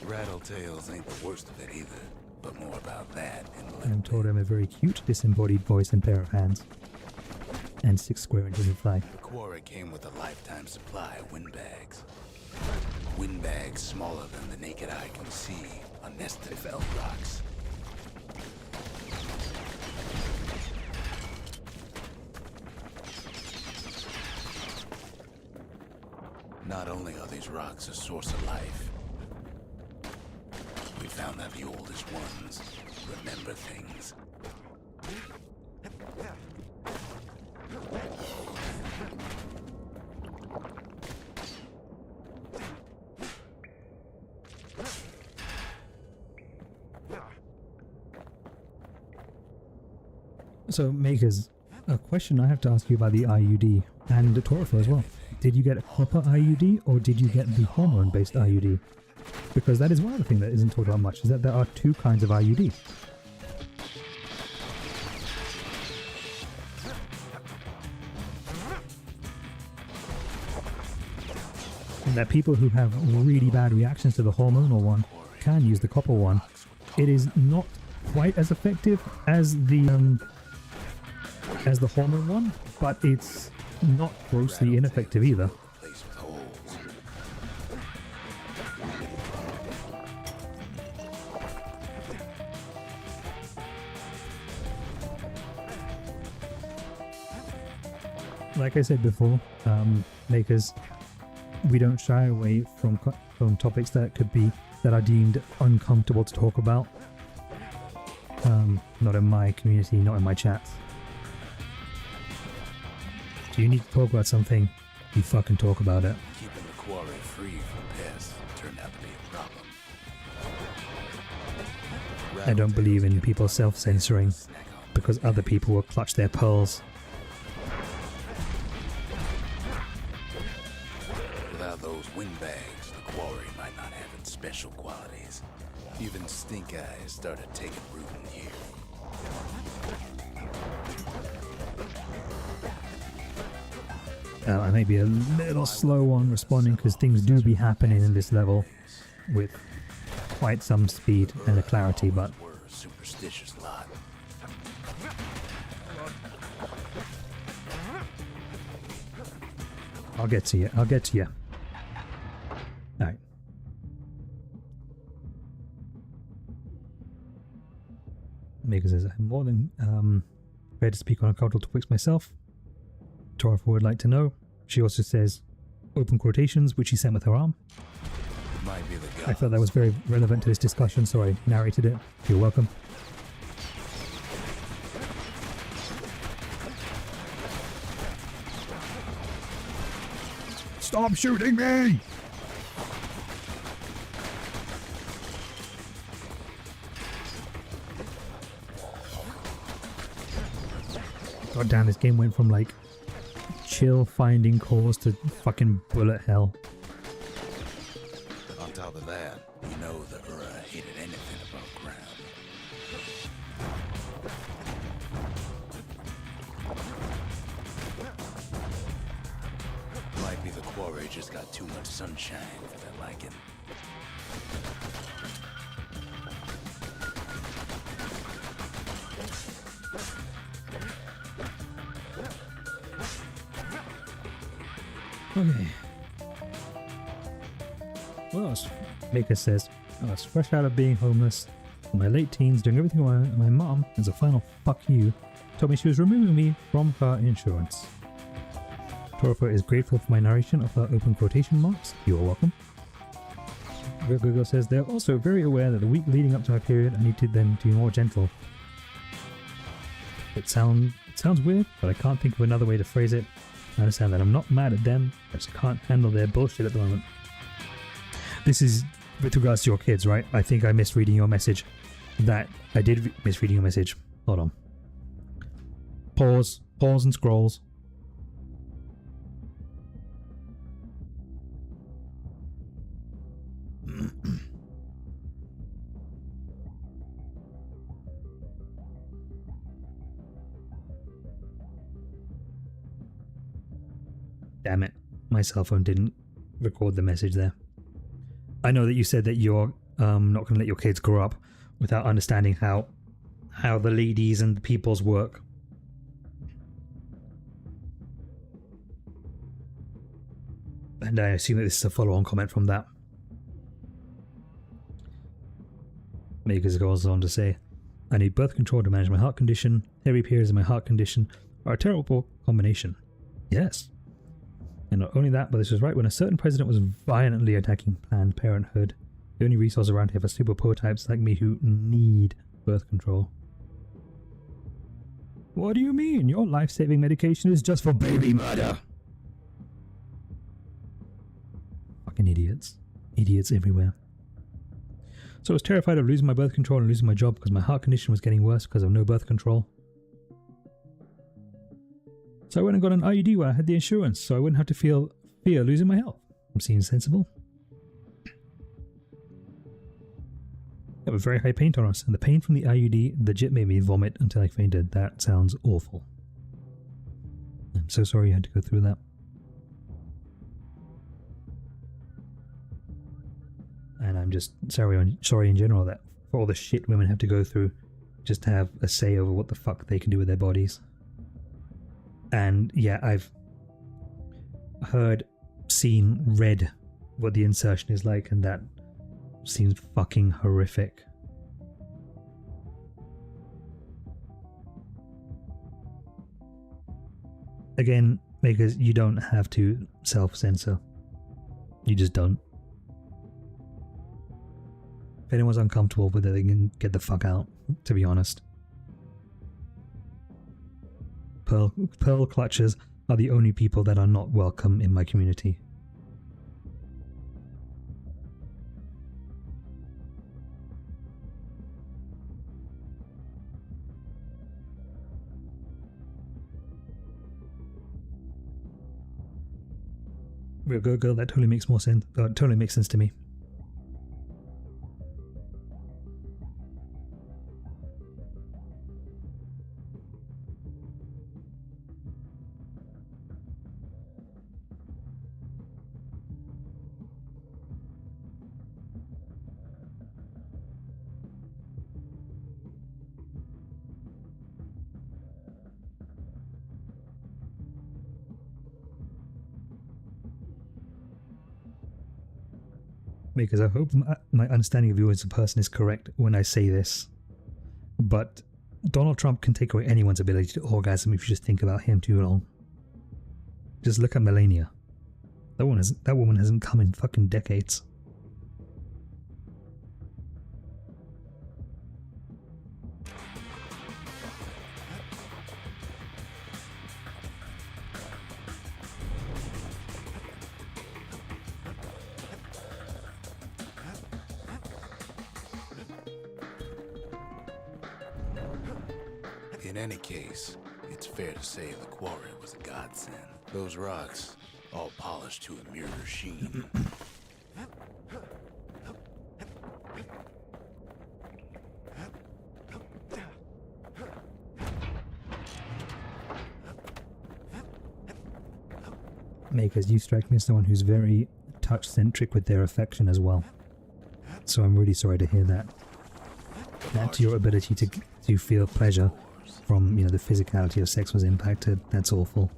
Rattletails ain't the worst of it either, but more about that in a little I'm bit. told I'm a very cute disembodied voice and pair of hands. And 6 square inches of thigh. The quarry came with a lifetime supply of windbags. Windbags smaller than the naked eye can see on nested felt rocks. Not only are these rocks a source of life, we found that the oldest ones remember things. So, Makers, a question I have to ask you about the IUD and the Torfa as well. Did you get a copper IUD or did you get the hormone-based IUD? Because that is one other thing that isn't talked about much, is that there are 2 kinds of IUD. And that people who have really bad reactions to the hormonal one can use the copper one. It is not quite as effective as the hormone one, but it's not grossly ineffective either. Place with holes. Like I said before, Makers, we don't shy away from topics that are deemed uncomfortable to talk about. Not in my community, not in my chats. Do you need to talk about something? You fucking talk about it. Keeping the quarry free from pests turned out to be a problem. I don't believe in people self-censoring because other people will clutch their pearls. Without those windbags, the quarry might not have its special qualities. Even stink eyes started taking root in here. I may be a little slow on responding because things do be happening in this level with quite some speed and a clarity, but We're a superstitious lot. I'll get to you. I'll get to you. Alright. Mega says, I'm more than prepared to speak on cultural topics myself. Tora would like to know. She also says, open quotations, which she sent with her arm. It might Might be the I felt that was very relevant to this discussion, so I narrated it. You're welcome. Stop shooting me! God damn, this game went from like chill finding cause to fucking bullet hell. On top of that, we know the Ura hated anything above ground. Might be the quarry just got too much sunshine for their liking. Okay. Well, Maker says, I was fresh out of being homeless, in my late teens, doing everything my mom, as a final fuck you, told me she was removing me from her insurance. Torpo is grateful for my narration of her open quotation marks. You are welcome. Google says they're also very aware that the week leading up to my period, I needed them to be more gentle. It sounds weird, but I can't think of another way to phrase it. I understand that I'm not mad at them, I just can't handle their bullshit at the moment. This is with regards to your kids, right? I think I missed reading your message. That I did miss reading your message. Hold on. Pause and scrolls. Damn it, my cell phone didn't record the message there. I know that you said that you're not going to let your kids grow up without understanding how the ladies and the peoples work. And I assume that this is a follow-on comment from that. Makers goes on to say, I need birth control to manage my heart condition. Heavy periods and my heart condition are a terrible combination. Yes. And not only that, but this was right when a certain president was violently attacking Planned Parenthood. The only resource around here for super poor types like me who need birth control. What do you mean? Your life-saving medication is just for baby murder. Fucking idiots. Idiots everywhere. So I was terrified of losing my birth control and losing my job because my heart condition was getting worse because of no birth control. So I went and got an IUD when I had the insurance, so I wouldn't have to fear losing my health. Seems sensible. I have a very high pain tolerance, and the pain from the IUD legit made me vomit until I fainted. That sounds awful. I'm so sorry you had to go through that. And I'm just sorry in general that for all the shit women have to go through just to have a say over what the fuck they can do with their bodies. And yeah, I've seen, read what the insertion is like, and that seems fucking horrific. Again, because you don't have to self-censor. You just don't. If anyone's uncomfortable with it, they can get the fuck out, to be honest. Pearl clutchers are the only people that are not welcome in my community. Real good girl, that totally makes more sense. Totally makes sense to me. Because I hope my understanding of you as a person is correct when I say this, but Donald Trump can take away anyone's ability to orgasm if you just think about him too long. Just look at Melania. That woman hasn't come in fucking decades. In any case, it's fair to say the quarry was a godsend. Those rocks, all polished to a mirror sheen. Makers, you strike me as someone who's very touch-centric with their affection as well. So I'm really sorry to hear that. That your ability to feel pleasure from, the physicality of sex was impacted. That's awful.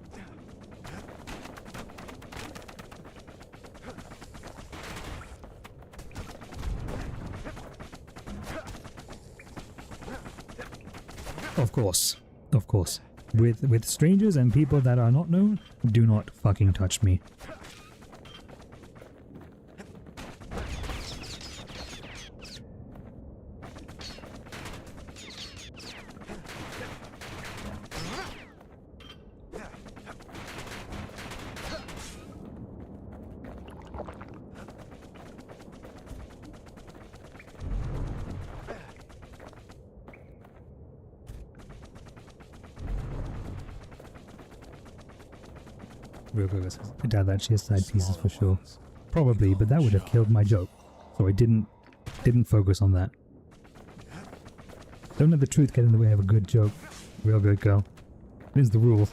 Of course. With strangers and people that are not known, do not fucking touch me. Real good. I doubt that she has side pieces for sure. Probably, but that would have killed my joke. So I didn't focus on that. Don't let the truth get in the way of a good joke. Real good girl. It is the rule.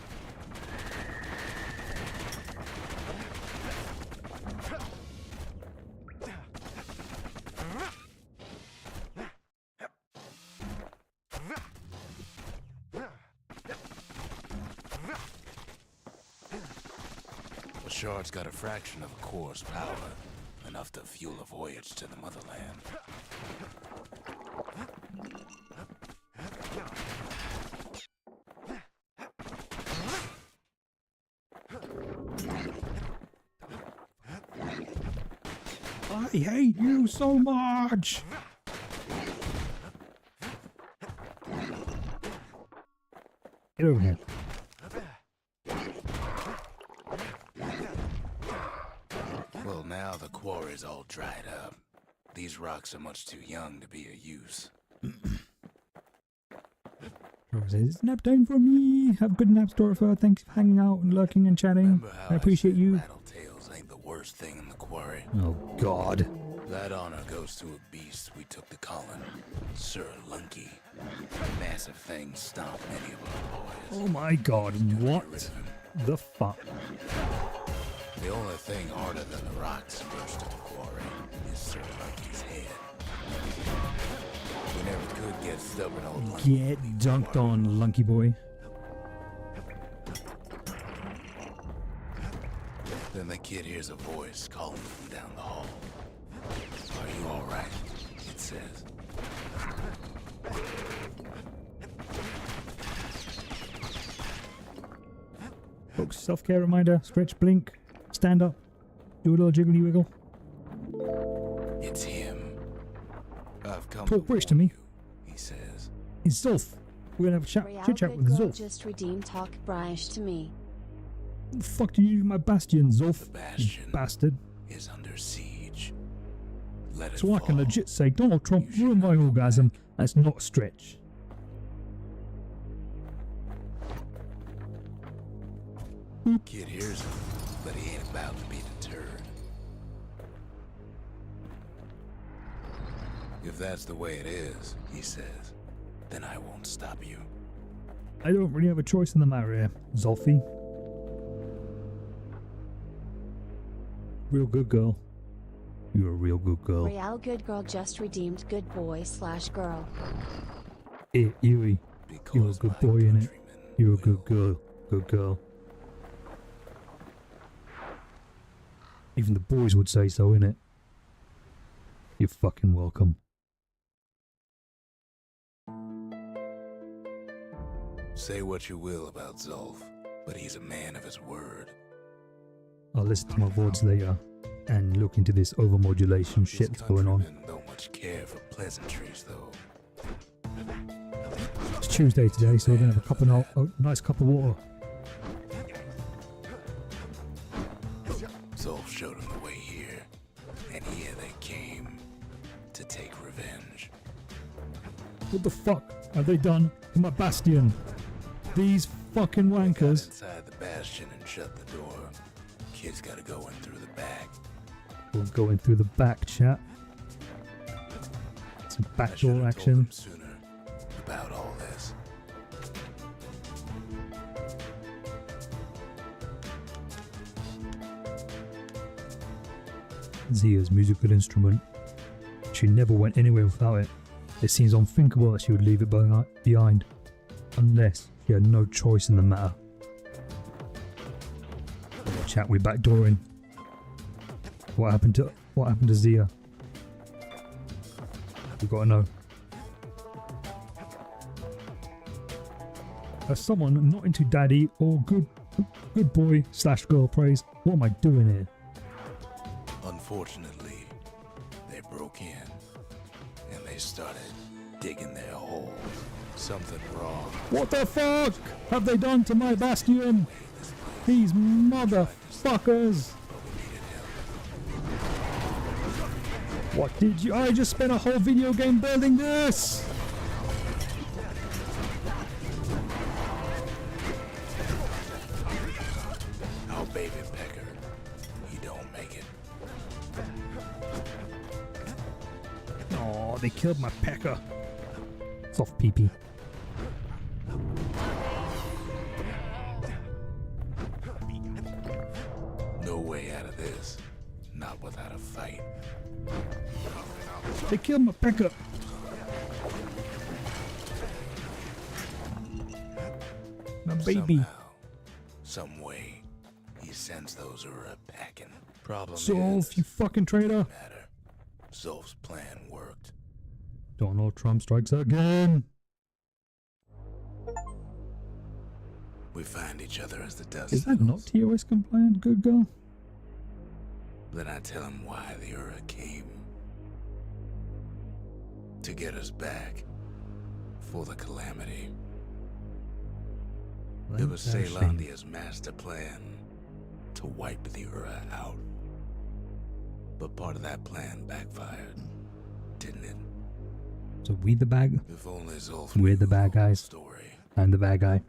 The shard's got a fraction of a core's power, enough to fuel a voyage to the motherland. I hate you so much! Get over here. Well, now the quarry's all dried up. These rocks are much too young to be of use. It's nap time for me. Have a good nap, Storfer. Thanks for hanging out and lurking and chatting. I appreciate you. Rattletails ain't the worst thing in the quarry. Oh, God. That honor goes to a beast we took to Colin, Sir Lunky. Massive thing stomped many of our boys. Oh my God, what the fuck? The only thing harder than the rocks first to the quarry is Sir Lunky's head. We never could get stubborn old Lunky. Get dunked on, Lunky boy. Then the kid hears a voice calling from down the hall. Are you alright? It says. Folks, self-care reminder, stretch, blink, stand up, do a little jiggly wiggle. It's him. I've come Talk British to me. you, he says. It's Zulf. We're gonna have a chit chat with Zulf. Just redeem talk Bryish to me. What the fuck do you do with my Bastion, Zulf? The Bastion You bastard. is under siege. Let it So I can fall. legit say Donald Trump ruined my orgasm. That's not a stretch. Kid hears him, but he ain't about to be deterred. If that's the way it is, he says, then I won't stop you. I don't really have a choice in the matter here, Zulfie. Real good girl. You're a real good girl. Real good girl just redeemed good boy / girl. Hey, Yui. You're a Because good my boy, innit? countrymen You're a will good girl. Good girl. Even the boys would say so, innit? You're fucking welcome. Say what you will about Zulf, but he's a man of his word. I'll listen to my VODs later and look into this overmodulation shit that's going on. Countrymen don't much care for pleasantries, though. It's Tuesday today, so we're gonna have a nice cup of water. Zulf showed him the way here, and here they came to take revenge. What the fuck have they done to my Bastion? These fucking Got wankers. inside the Bastion and shut the door. Kids gotta go in through the back. We'll go in through the back, chat. Some I backdoor should've told action. them sooner about all this. Zia's musical instrument. She never went anywhere without it. It seems unthinkable that she would leave it behind, unless she had no choice in the matter. Chat, we backdooring. What happened to Zia? We gotta know. As someone not into daddy or good boy / girl praise, what am I doing here? Unfortunately, they broke in and they started digging their hole. Something wrong. What the fuck have they done to my Bastion? These motherfuckers! What did you? I just spent a whole video game building this! Our baby pecker, he don't make it. Oh, they killed my pecker. Soft pee-pee. No way out of this. Not without a fight. They killed my pecker. My baby. Somehow, some way, he sends those who are packing. Problem Zolf, is, you fucking traitor. matter. Zolf's plan worked. Donald Trump strikes again. We find each other as the dust Is that not settles. TOS compliant, good girl? Then I tell him why the Ura came. To get us back. For the calamity. It was Ceylondia's master plan to wipe the Ura out. But part of that plan backfired, didn't it? So we the bag? If only Zolf We're knew the bad whole guys. Story. I'm the bad guy.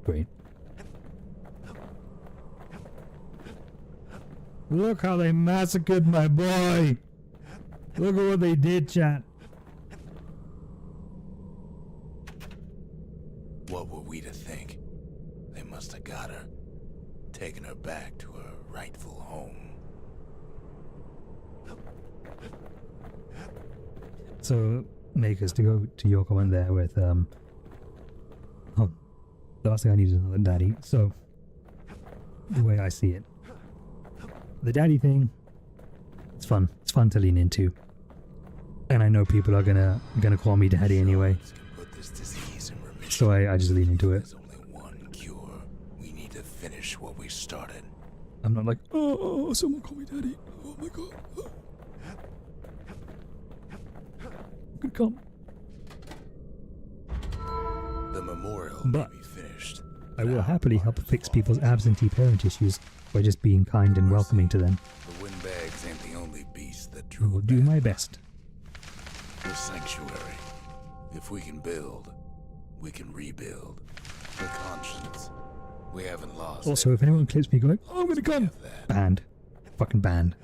Great. Look how they massacred my boy. Look at what they did, chat. What were we to think? They must have got her, taken her back to her rightful home. So, Makers, to go to your comment there with, oh, the last thing I need is another daddy. So, the way I see it, the daddy thing, it's fun. It's fun to lean into. And I know people are gonna call me daddy anyway. Drugs can put this disease in remission. So I just lean into it. There's only one cure. We need to finish what we started. I'm not like, oh, someone call me daddy. Oh my god. Good come. The memorial But may be finished. I will now happily part help of the fix law. people's absentee parent issues by just being kind and welcoming to them. The windbags ain't the only beast that I drew will it do back. my best. The sanctuary. If we can build, we can rebuild. The conscience. We haven't lost. Also, if anyone clips me going, oh, I'm gonna come, Have that. banned. Fucking banned.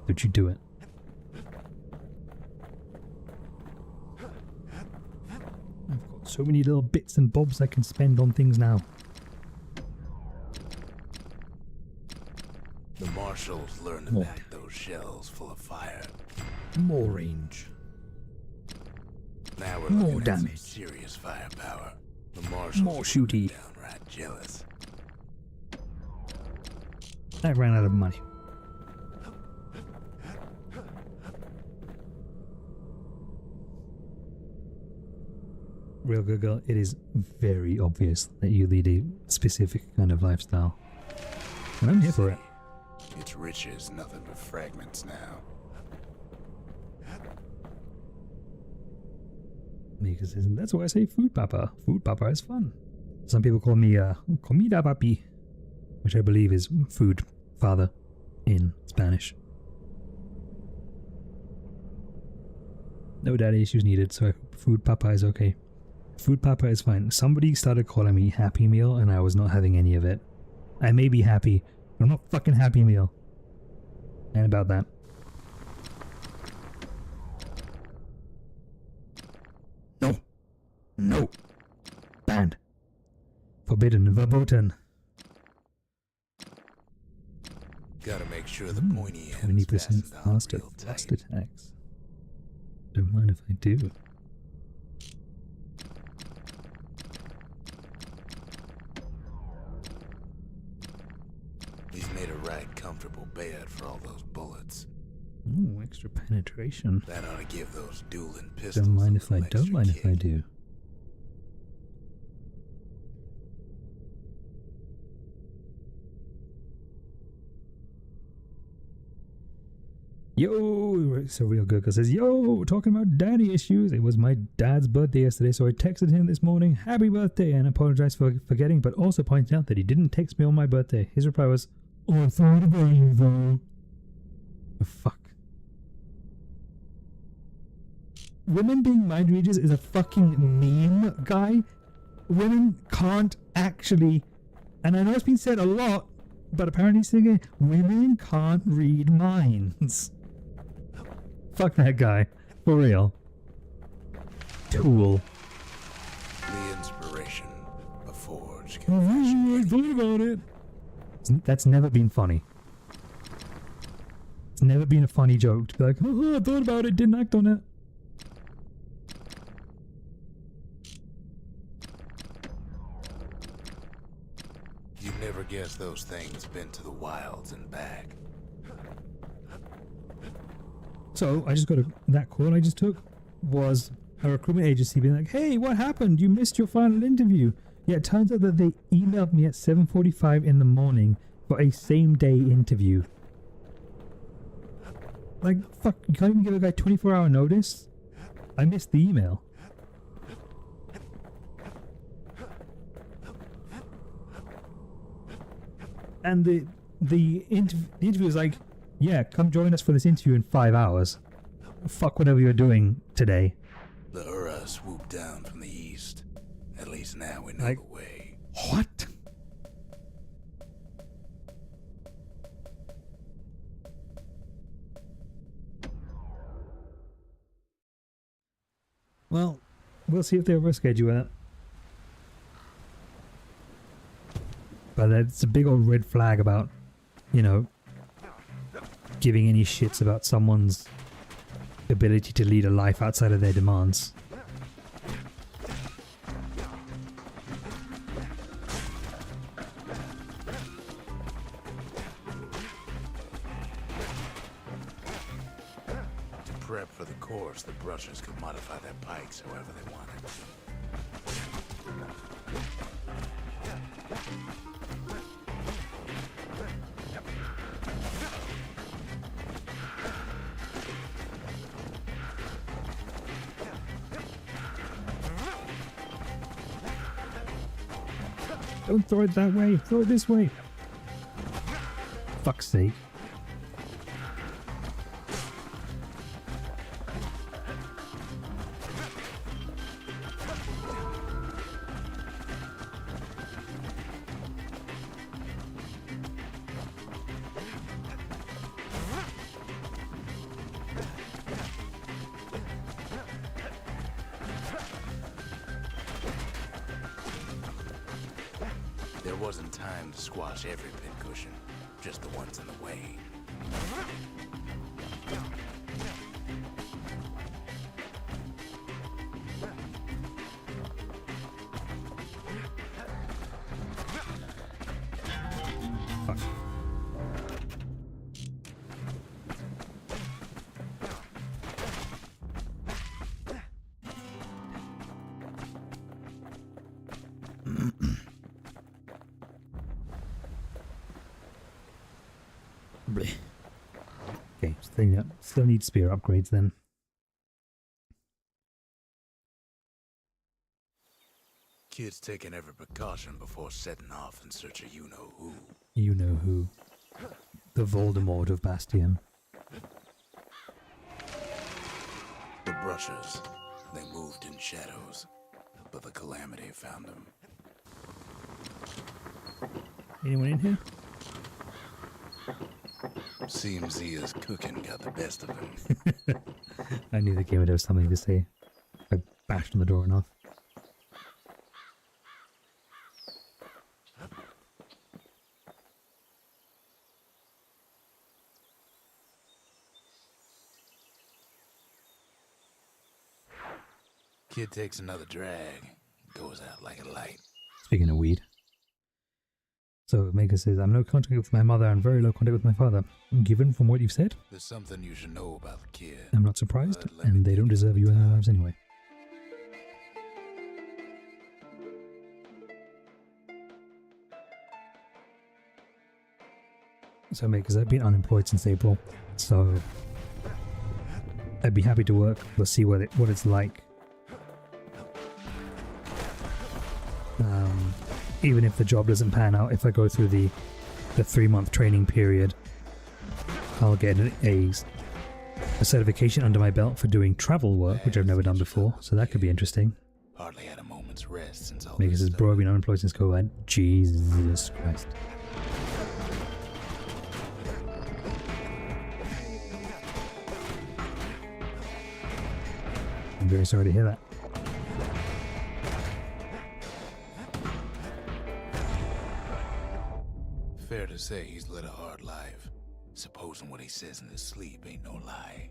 Don't you do it. I've got so many little bits and bobs I can spend on things now. The marshals learned to More pack those shells full of fire. More range. Now we're More looking at some damage. serious firepower. The marshals More are shooty. downright jealous. I ran out of money. Real good girl, it is very obvious that you lead a specific kind of lifestyle. And I'm here for it. Its riches nothing but fragments now. Because that's why I say food papa. Food papa is fun. Some people call me comida papi, which I believe is food father in Spanish. No daddy issues needed, so food papa is okay. Food papa is fine. Somebody started calling me Happy Meal and I was not having any of it. I may be happy, but I'm not fucking Happy Meal. And about that. No. No. Banned. Forbidden. Verboten. Gotta make sure the pointy ends 20% fasten down faster real tight. fast attacks. Don't mind if I do. He's made a right comfortable bed for all those bullets. Ooh, extra penetration. That ought to give those dueling pistols. Don't mind a if I little don't extra mind if I kick. do. Yo, so real good because says, yo, talking about daddy issues. It was my dad's birthday yesterday, so I texted him this morning, happy birthday, and apologized for forgetting, but also pointed out that he didn't text me on my birthday. His reply was, oh, I thought about you though. Oh, fuck. Women being mind readers is a fucking meme, guy. Women can't actually, and I know it's been said a lot, but apparently it's again, women can't read minds. Fuck that guy. For real. Tool. The inspiration, a forged I confession. thought about it. That's never been funny. It's never been a funny joke to be like, oh, I thought about it, didn't act on it. You never guess those things been to the wilds and back. So I just got that call I just took was a recruitment agency being like, hey, what happened? You missed your final interview. Yeah, it turns out that they emailed me at 7:45 in the morning for a same day interview. Like, fuck, you can't even give a guy 24-hour notice? I missed the email. And the interview was like, yeah, come join us for this interview in 5 hours. Fuck whatever you're doing today. The Ura swooped down from the east. At least now we know Like- the way. What? Well, we'll see if they overschedule it. But it's a big old red flag about, you know, giving any shits about someone's ability to lead a life outside of their demands. To prep for the course, the brushers could modify their pikes however they wanted. Don't throw it that way, throw it this way. Fuck's sake. There wasn't time to squash every pincushion, just the ones in the way. Fuck. Bleh. Okay, still need spear upgrades then. Kids taking every precaution before setting off in search of you-know-who. You know who. The Voldemort of Bastion. The brushers. They moved in shadows, but the calamity found them. Anyone in here? Seems Zia's cooking got the best of him. I knew the game would have something to say. I bashed on the door enough. Kid takes another drag, goes out like a light. Speaking of weed. So Mega says, I'm no contact with my mother and very low contact with my father. Given from what you've said, There's something you should know about the kid. I'm not surprised, Let me and they give don't deserve you in their lives anyway. So Megas, I've been unemployed since April, so I'd be happy to work. We'll see what it's like. Even if the job doesn't pan out, if I go through the 3-month training period, I'll get a certification under my belt for doing travel work, which I've never done before, so that could be interesting. Hardly had a moment's rest since all Megas this says, bro, I've been unemployed since COVID. Jesus Christ. I'm very sorry to hear that. Fair to say he's led a hard life. Supposing what he says in his sleep ain't no lie.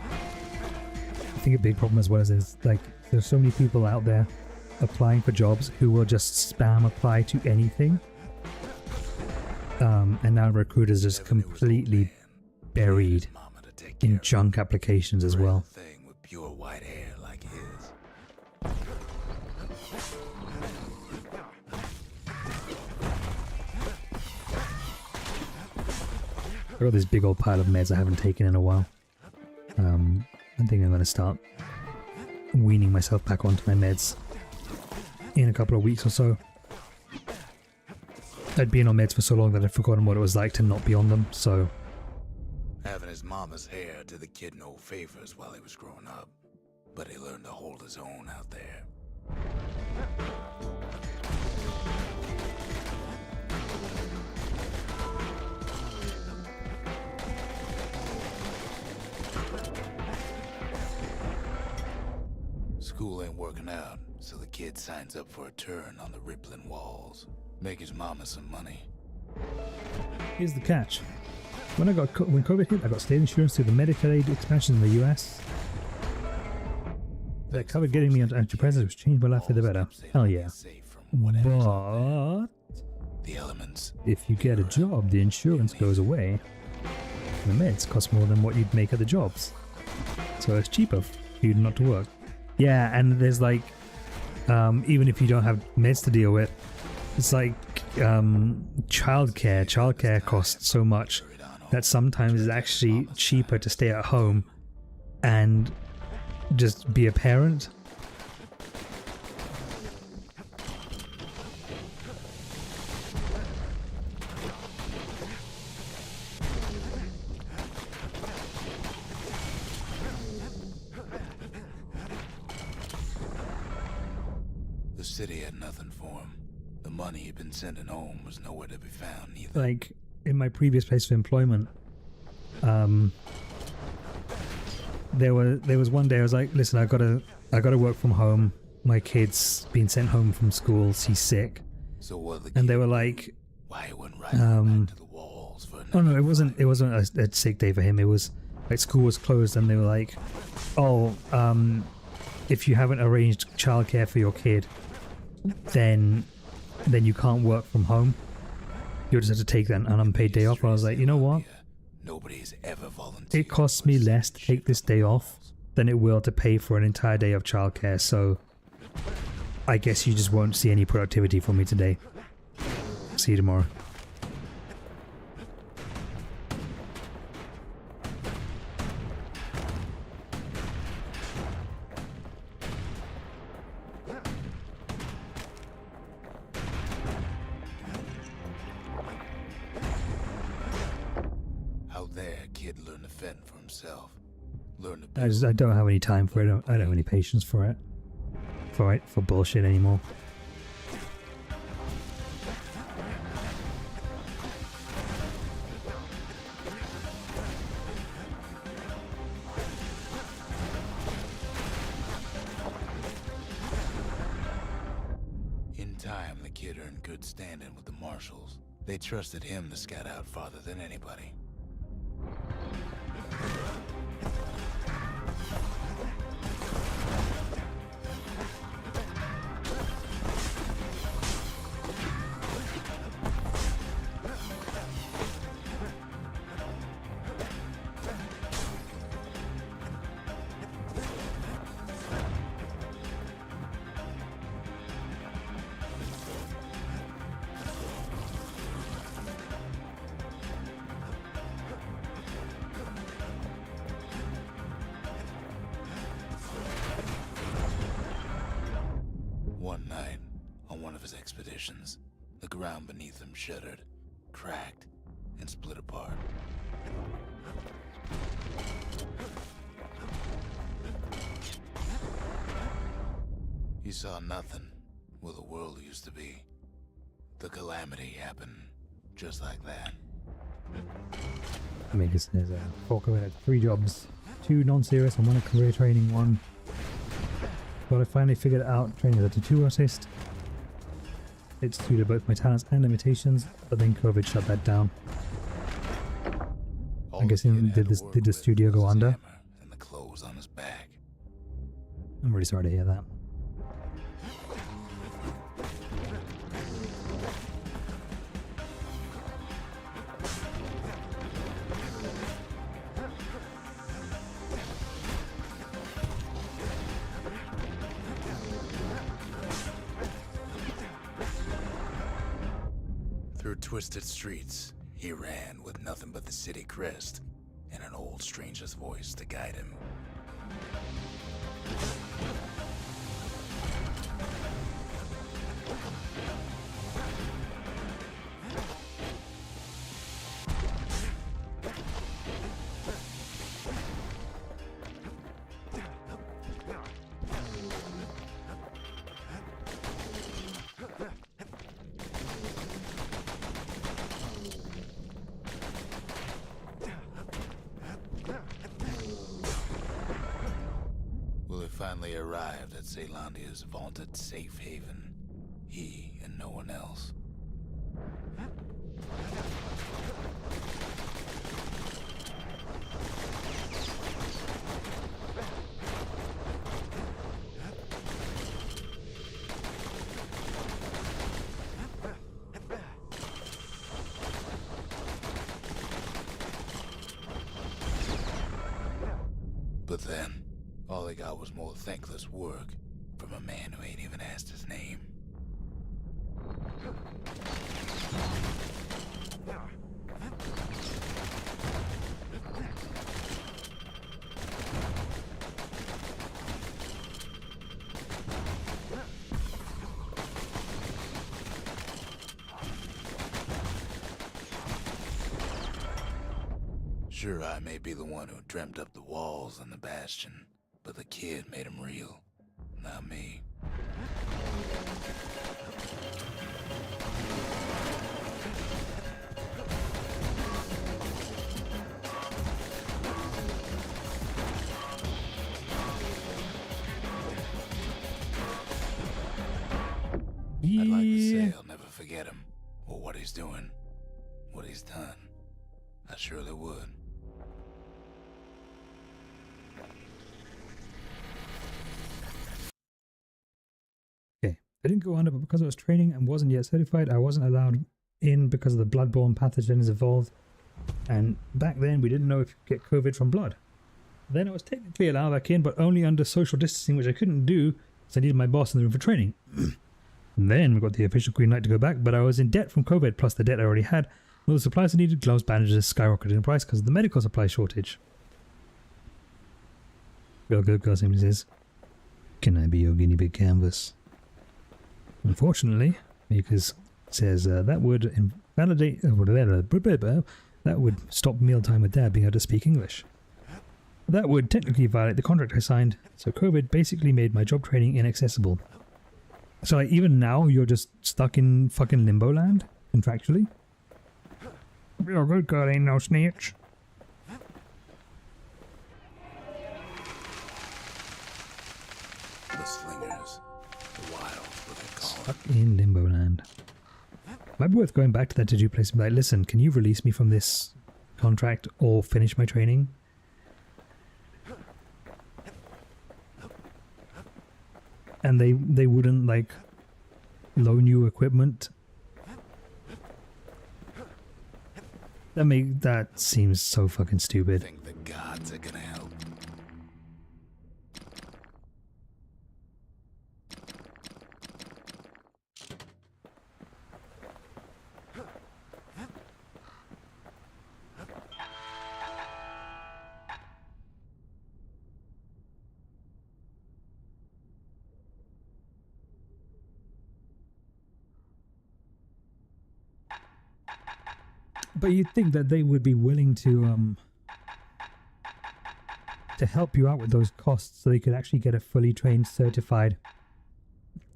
I think a big problem as well is like there's so many people out there applying for jobs who will just spam apply to anything. And now recruiters just completely buried in junk applications as well. Thing with pure white hair like his. I got this big old pile of meds I haven't taken in a while. I think I'm going to start weaning myself back onto my meds in a couple of weeks or so. I'd been on meds for so long that I'd forgotten what it was like to not be on them, so... Having his mama's hair did the kid no favors while he was growing up. But he learned to hold his own out there. School ain't working out, so the kid signs up for a turn on the rippling walls. Make his mama some money. Here's the catch. When COVID hit, I got state insurance through the Medicaid expansion in the US. That covered getting me onto antidepressants, which changed my life for the better. Hell yeah. But The elements. if you get a job, the insurance goes away. The meds cost more than what you'd make at the jobs. So it's cheaper for you not to work. Yeah, and there's like, even if you don't have meds to deal with, it's like childcare. Childcare costs so much that sometimes it's actually cheaper to stay at home and just be a parent. The city had nothing for him. The money he'd been sending home was nowhere to be found either. Like in my previous place of employment, there was one day I was like, listen, I gotta work from home. My kid's been sent home from school. He's sick. So what the And they kid- were like, why he wouldn't ride back to the walls for oh no, another it wasn't a sick day for him. It was like school was closed and they were like, oh, if you haven't arranged childcare for your kid, then you can't work from home. You'll just have to take that an unpaid day off. I was like, you know what? Nobody's ever volunteered. It costs me less to take this day off than it will to pay for an entire day of childcare, so I guess you just won't see any productivity from me today. See you tomorrow. Out there, kid learned to fend for himself. Learn to build. I don't have any time for it. I don't have any patience for it. For bullshit anymore. In time, the kid earned good standing with the marshals. They trusted him to scout out farther than anybody. One night, on one of his expeditions, the ground beneath him shuddered, cracked, and split apart. He saw nothing where the world used to be. The calamity happened just like that. I mean, there's a Falco had 3 jobs, 2 non-serious and 1 a career training one. But I finally figured it out. Training as a tattoo artist. It suited both my talents and limitations, but then COVID shut that down. I'm guessing did the studio go under? And the clothes on his back. I'm really sorry to hear that. Through twisted streets, he ran with nothing but the city crest and an old stranger's voice to guide him. Finally arrived at Ceylondia's vaunted safe haven. He and no one else. But then, all they got was more thankless work from a man who ain't even asked his name. Sure, I may be the one who dreamt up the walls and the Bastion, but the kid made him real, not me. I'd like to say I'll never forget him, or what he's doing, what he's done. I surely would. I didn't go under, but because I was training and wasn't yet certified, I wasn't allowed in because of the bloodborne pathogens involved. And back then, we didn't know if you could get COVID from blood. Then I was technically allowed back in, but only under social distancing, which I couldn't do because I needed my boss in the room for training. And then we got the official green light to go back, but I was in debt from COVID, plus the debt I already had. All the supplies I needed, gloves, bandages, skyrocketed in price because of the medical supply shortage. Girl simply says, "Can I be your guinea pig canvas?" Unfortunately, because it says that would invalidate, that would stop mealtime with Dad being able to speak English. That would technically violate the contract I signed, so COVID basically made my job training inaccessible. So like, even now, you're just stuck in fucking limbo land, contractually? Your good girl ain't no snitch. The slingers. The wild, what they call Stuck in limbo land. Might be worth going back to that to-do place and be like, listen, can you release me from this contract or finish my training? And they wouldn't like loan you equipment. That seems so fucking I stupid. think the gods are gonna help. But you'd think that they would be willing to help you out with those costs so they could actually get a fully trained, certified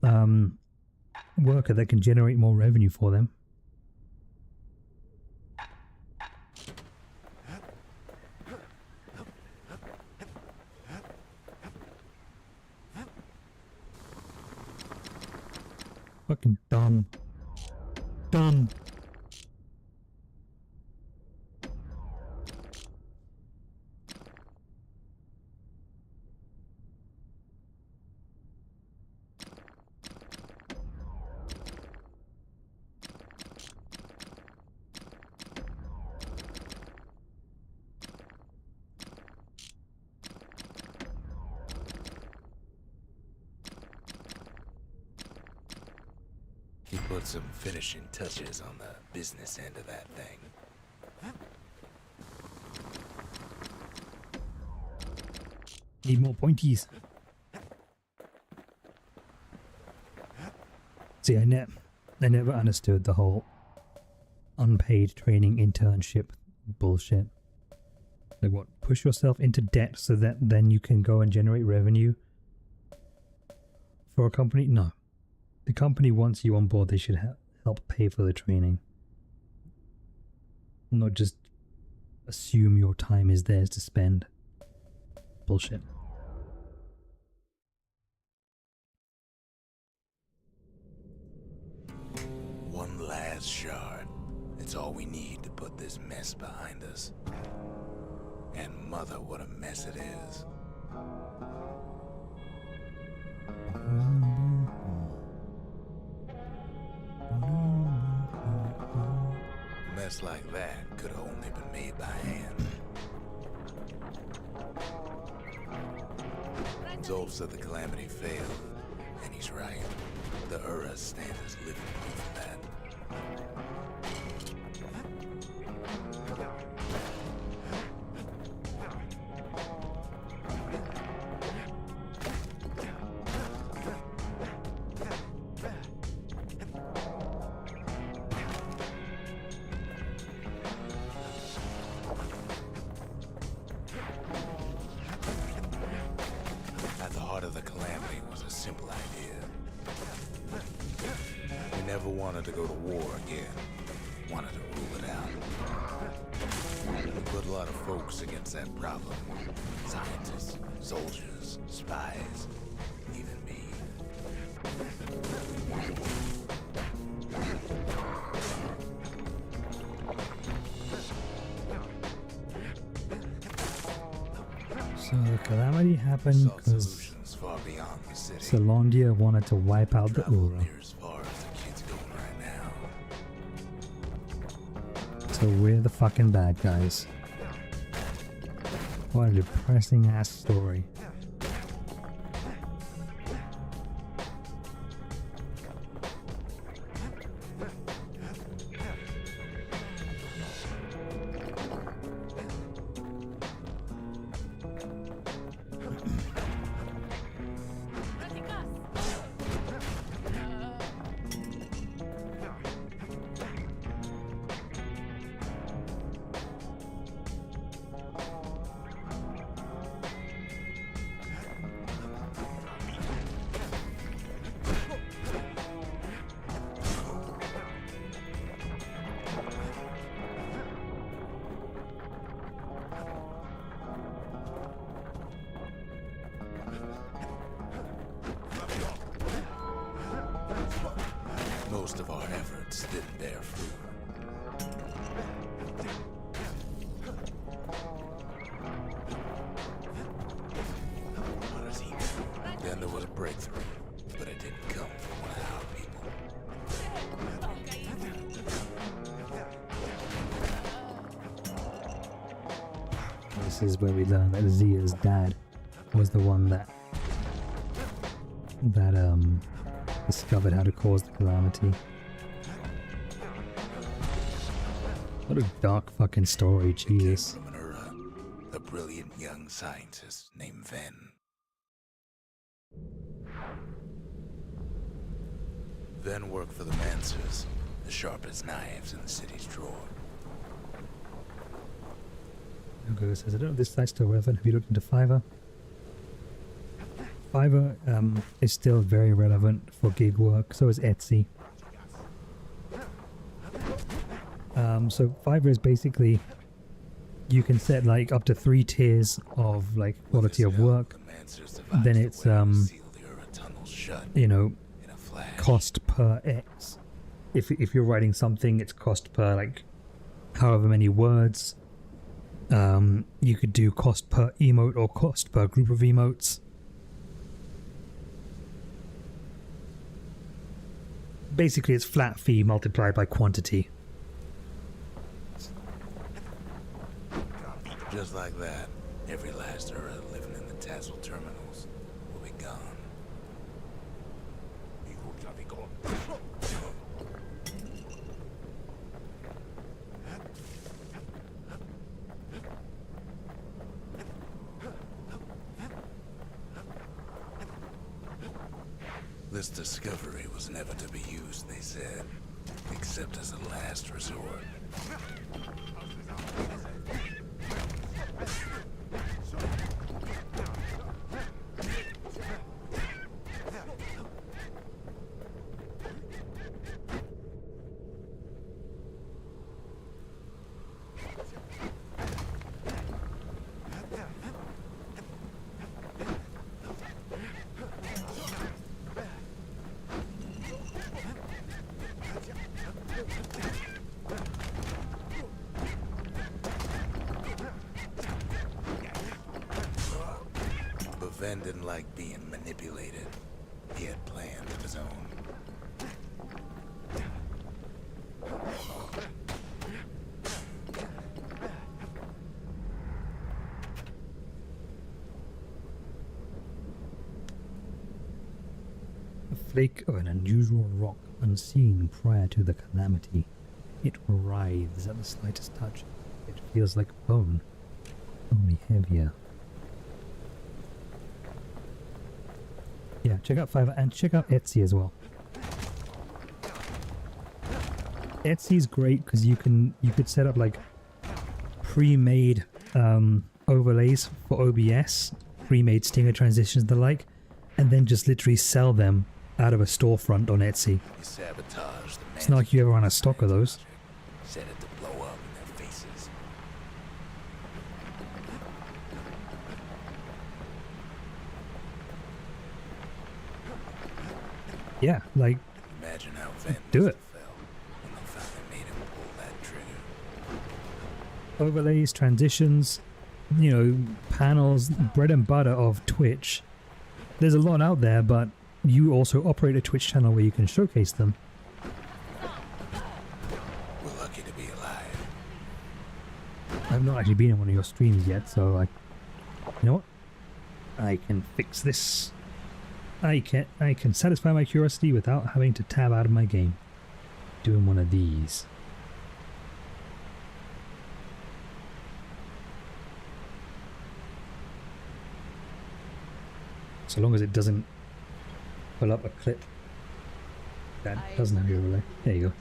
worker that can generate more revenue for them. Fucking dumb. Dumb. He put some finishing touches on the business end of that thing. Need more pointies. See, I never understood the whole unpaid training internship bullshit. Like what? Push yourself into debt so that then you can go and generate revenue for a company? No. The company wants you on board. They should help pay for the training. Not just assume your time is theirs to spend. Bullshit. One last shard. It's all we need to put this mess behind us. And mother, what a mess it is. A mess like that could have only been made by hand. Zolf said the calamity failed, and he's right. The Uras stand as living proof of that. At the heart of the calamity was a simple idea. We never wanted to go to war again. Wanted to rule it out. We put a lot of folks against that problem. Scientists, soldiers, spies, even me. So the calamity happened Sought because solutions far beyond the city. Salondia wanted to wipe out the Traveled Ura. near as far as the kid's going right now. So we're the fucking bad guys. What a depressing ass story. Most of our efforts didn't bear fruit. Then there was a breakthrough, but it didn't come from one of our people. This is where we learn that Zia's dad was the one that discovered how to cause the calamity. What a dark fucking story, Jesus. From an Ura, a brilliant young scientist named Ven. Ven worked for the Mancers, the sharpest knives in the city's drawer. Google says, I don't know if this site's still relevant. Have you looked into Fiverr? Fiverr is still very relevant for gig work, so is Etsy. So Fiverr is basically, you can set like up to 3 tiers of like quality of work. Then it's you know, cost per X. If you're writing something, it's cost per like however many words. You could do cost per emote or cost per group of emotes. Basically, it's flat fee multiplied by quantity. Just like that, every last Ura living in the Tassel terminals will be gone. This discovery was never to be used, they said, except as a last resort. Ven didn't like being manipulated. He had plans of his own. A flake of an unusual rock unseen prior to the calamity. It writhes at the slightest touch. It feels like bone, only heavier. Yeah, check out Fiverr and check out Etsy as well. Etsy's great because you could set up like pre-made overlays for OBS, pre-made stinger transitions and the like, and then just literally sell them out of a storefront on Etsy. It's not like you ever run a stock of those. Set it to blow up in their faces. Yeah, like, Imagine how Ven do it. felt when they finally made him pull that trigger. Overlays, transitions, you know, panels, bread and butter of Twitch. There's a lot out there, but you also operate a Twitch channel where you can showcase them. We're lucky to be alive. I've not actually been in one of your streams yet, so you know what? I can fix this. I can satisfy my curiosity without having to tab out of my game. Doing one of these. So long as it doesn't pull up a clip that doesn't have your overlay. There you go.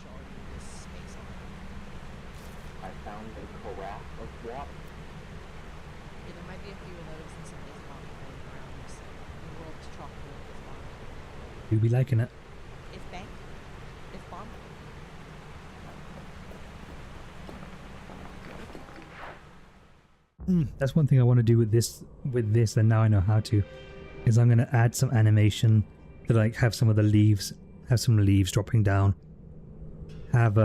I found a carafe of water. Yeah, there might be a few of those and some is bomb floating around this world chocolate is bomb. You'll be liking it. If bank, if bomb. That's one thing I want to do with this, and now I know how to, is I'm going to add some animation to like have some of the leaves have some leaves dropping down, have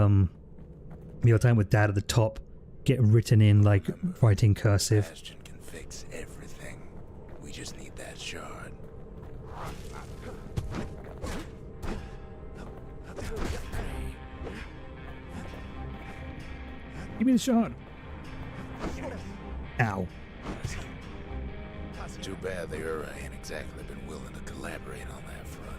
meal time with Dad at the top, get written in like writing cursive. Bastion can fix everything. We just need that shard. Give me the shard. Ow. Too bad the Ura ain't exactly been willing to collaborate on that front.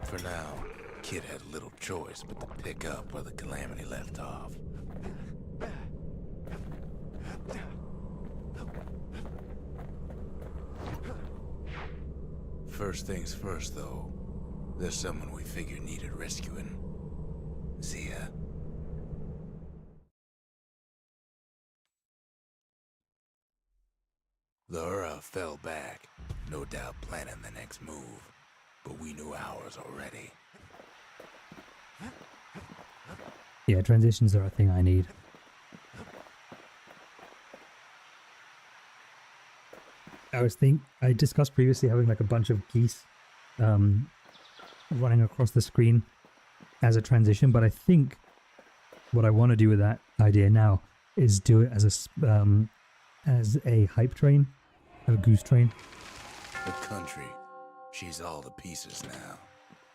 For now, Kid had little choice but to pick up where the Calamity left off. First things first, though. There's someone we figured needed rescuing. Zia. The Ura fell back, no doubt planning the next move, but we knew ours already. Yeah, transitions are a thing I need. I discussed previously having like a bunch of geese running across the screen as a transition, but I think what I want to do with that idea now is do it as a hype train, a goose train. The country, she's all to pieces now,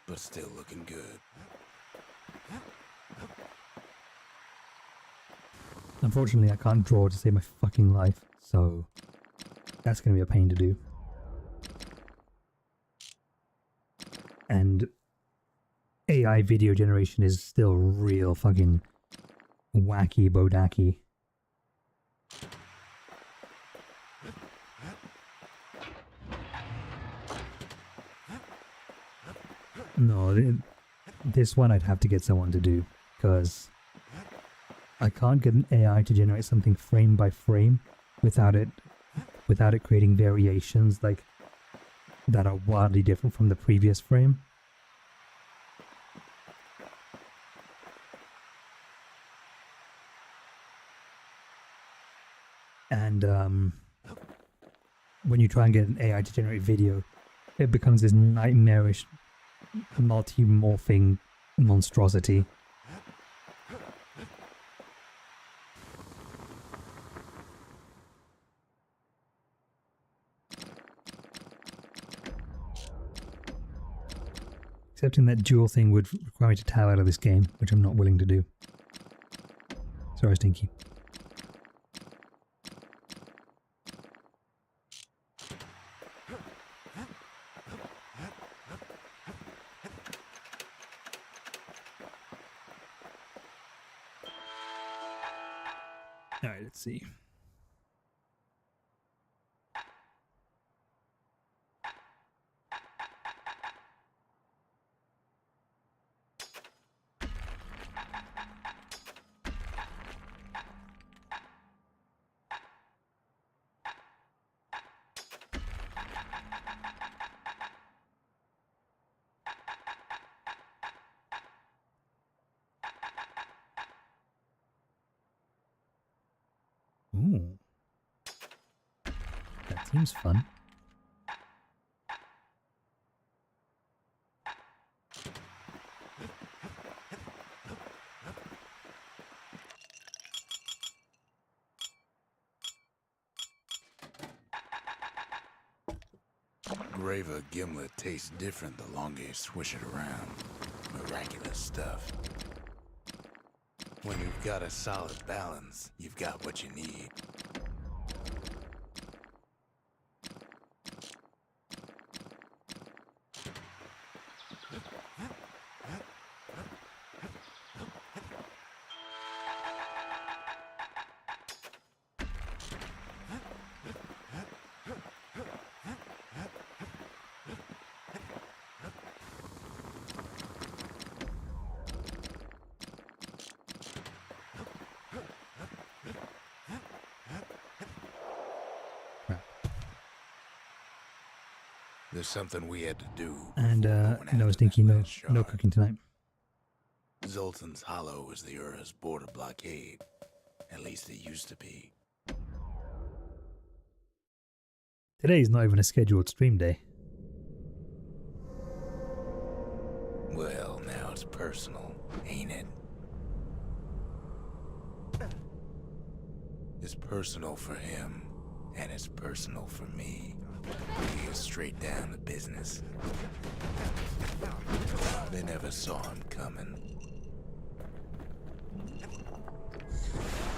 but still looking good. Unfortunately, I can't draw to save my fucking life, so that's going to be a pain to do. And AI video generation is still real fucking wacky bodaki. No, this one I'd have to get someone to do, because I can't get an AI to generate something frame by frame without it creating variations like that are wildly different from the previous frame. And when you try and get an AI to generate video, it becomes this nightmarish multi-morphing monstrosity. Accepting that dual thing would require me to tile out of this game, which I'm not willing to do. Sorry, Stinky. Alright, let's see. Ooh. That seems fun. Graver gimlet tastes different the longer you swish it around. Miraculous stuff. When you've got a solid balance, you've got what you need. There's something we had to do. And no Stinky, no cooking tonight. Zoltan's Hollow is the Ura's border blockade. At least it used to be. Today's not even a scheduled stream day. Well, now it's personal, ain't it? It's personal for him, and it's personal for me. He is straight down to business. They never saw him coming.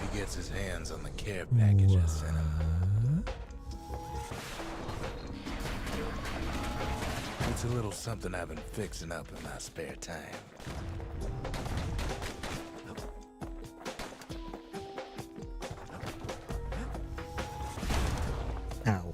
He gets his hands on the care packages and it's a little something I've been fixing up in my spare time. Ow.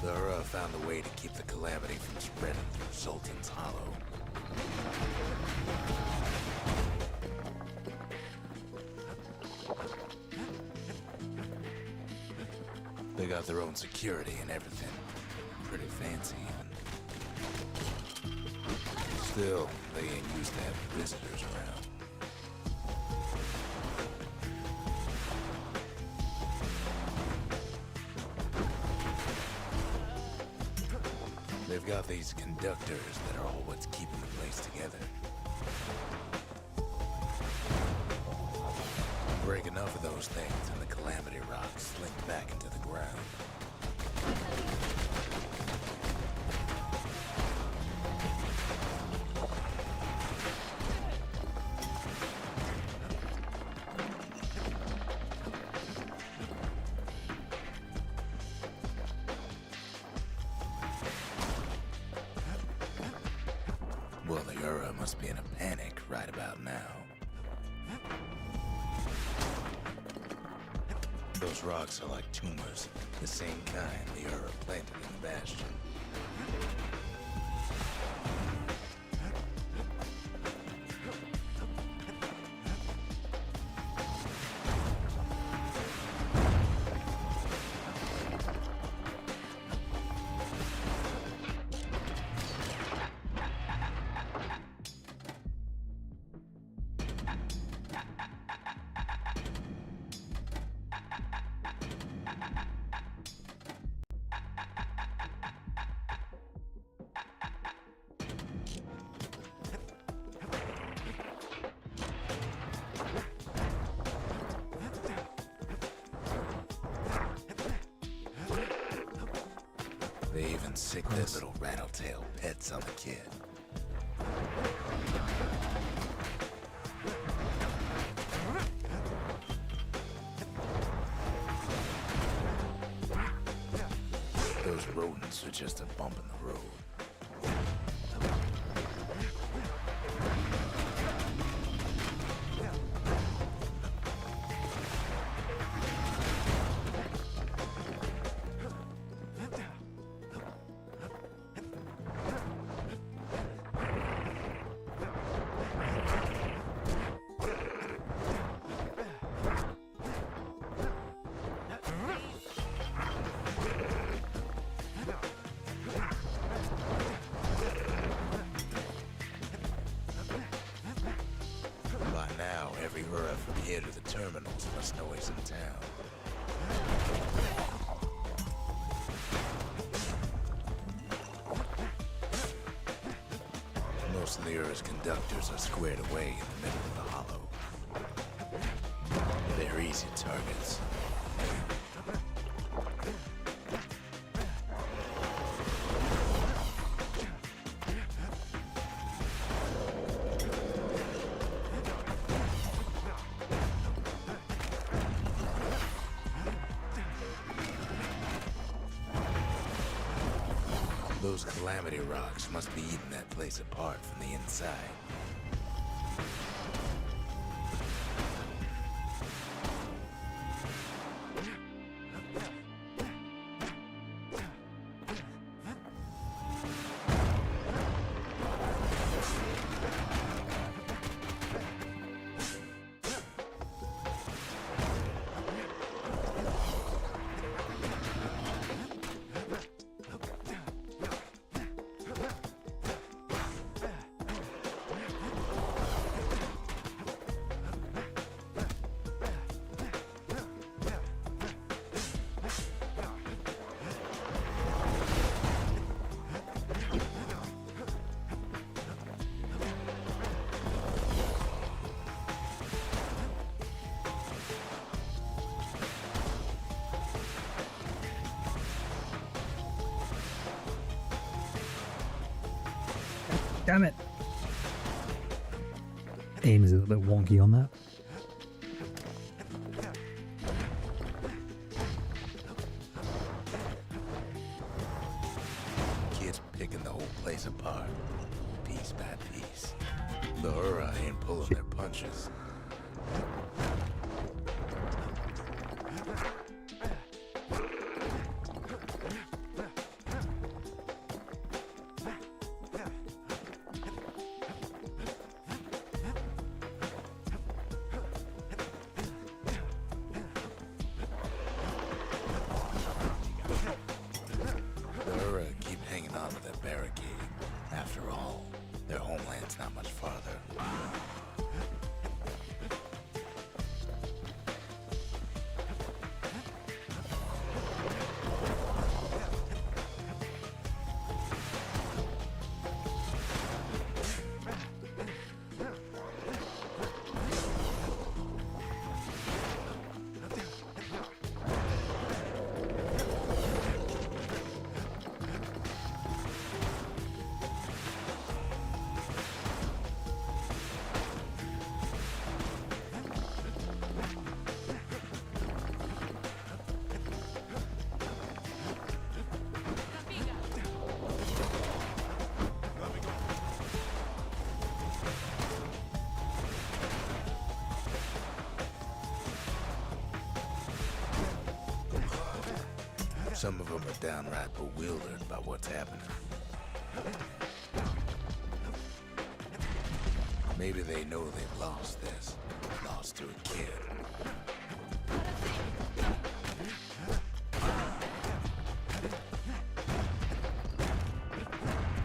The Ura found a way to keep the calamity from spreading through Sultan's Hollow. They got their own security and everything. Pretty fancy even. Still, they ain't used to having visitors around. They've got these conductors that are all what's keeping the place together. Break enough of those things and the calamity rocks slink back into the ground. Well, the Ura must be in a panic right about now. Those rocks are like tumors, the same kind the Ura planted in Bastion. They even sick their little rattletail pets on the kid. Those rodents are just a bump in the road. By now, every Ura from here to the terminals must know he's in town. Most of the Ura's conductors are squared away in the middle of the hollow. They're easy targets. Those calamity rocks must be eating that place apart from the inside. Damn it! Aim is a little bit wonky on that. Kids picking the whole place apart, piece by piece. The Ura ain't pulling their punches. The Ura keep hanging on to that barricade. After all, their homeland's not much farther. Some of them are downright bewildered by what's happening. Maybe they know they've lost this. Lost to a kid.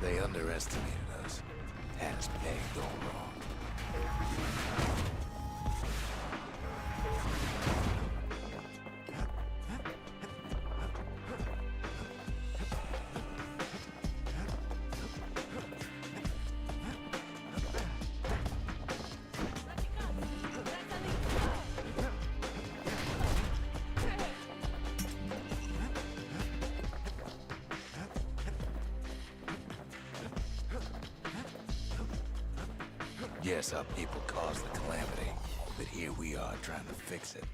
They underestimated us. Had us pegged all wrong. Yes, our people caused the calamity, but here we are trying to fix it.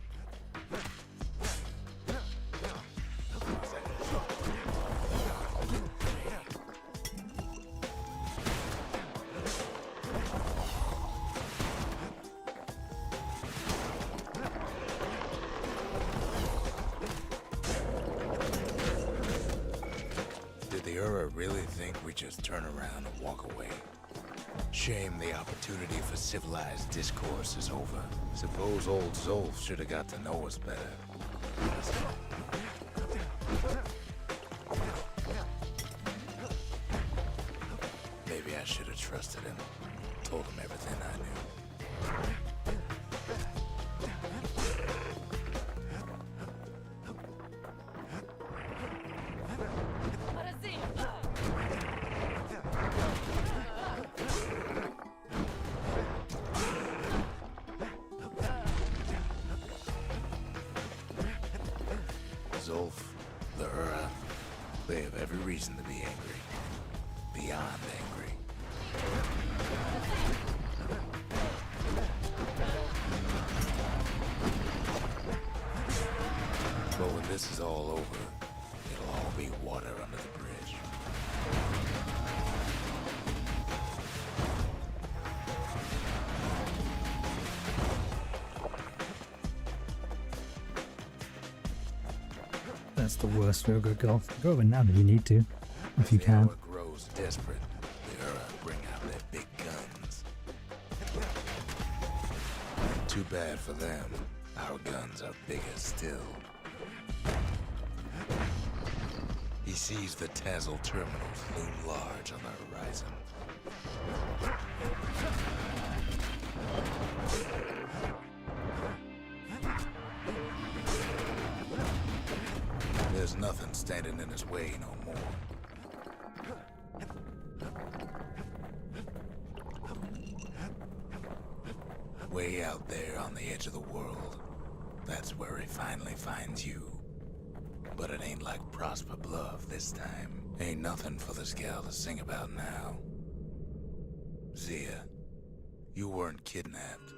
Did the Ura really think we just turn around and walk away? Shame the opportunity for civilized discourse is over. Suppose old Zolf should have got to know us better. Maybe I should have trusted him. Told him everything I knew. Zolf, the Ura, they have every reason to be angry. Beyond angry. But when this is all over, it'll all be water under the bridge. That's the worst way to go. Go over now if you need to, if you The can. hour grows desperate. The Ura bring out their big guns. Too bad for them. Our guns are bigger still. He sees the Tazzle terminals loom large on the horizon. There's nothing standing in his way no more. Way out there on the edge of the world, that's where he finally finds you. But it ain't like Prosper Bluff this time. Ain't nothing for this gal to sing about now. Zia, you weren't kidnapped.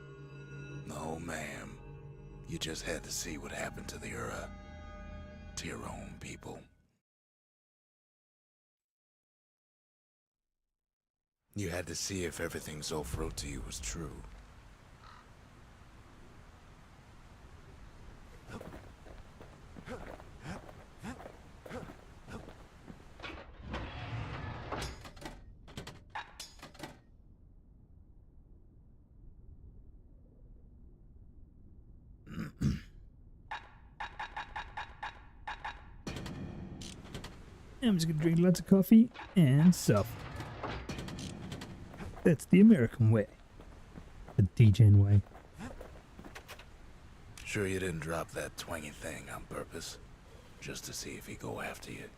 No, ma'am. You just had to see what happened to the Ura. To your own people. You had to see if everything Zolf wrote to you was true. I'm just gonna drink lots of coffee and sup. That's the American way. The DGen way. Sure you didn't drop that twangy thing on purpose? Just to see if he'd go after you?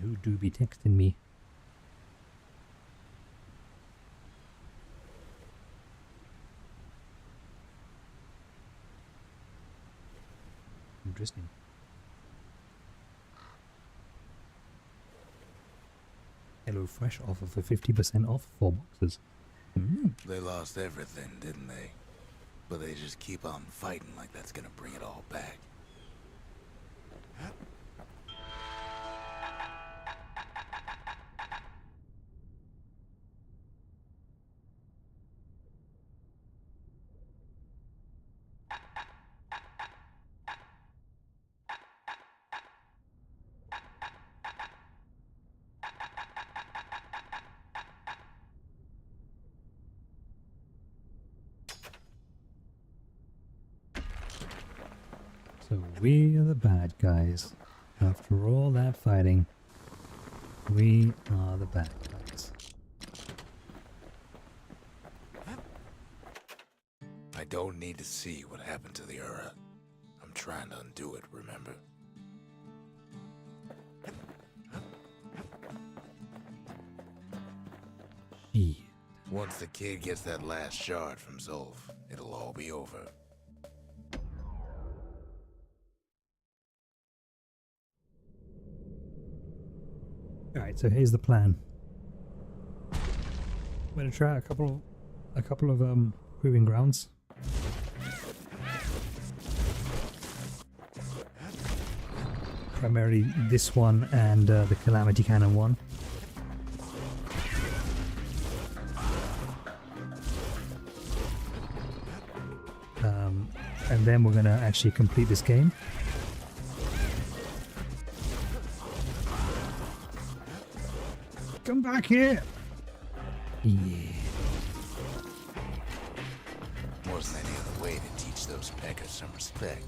Who do be texting me? Interesting. Hello Fresh offer for 50% off 4 boxes. They lost everything, didn't they? But they just keep on fighting like that's gonna bring it all back. So we are the bad guys. After all that fighting, we are the bad guys. I don't need to see what happened to the Ura. I'm trying to undo it, remember? Shit. Once the kid gets that last shard from Zolf, it'll all be over. Alright, so here's the plan. I'm gonna try a couple of proving grounds. Primarily this one and the Calamity Cannon one. And then we're gonna actually complete this game. Come back here! Yeah. Wasn't any other way to teach those peckers some respect.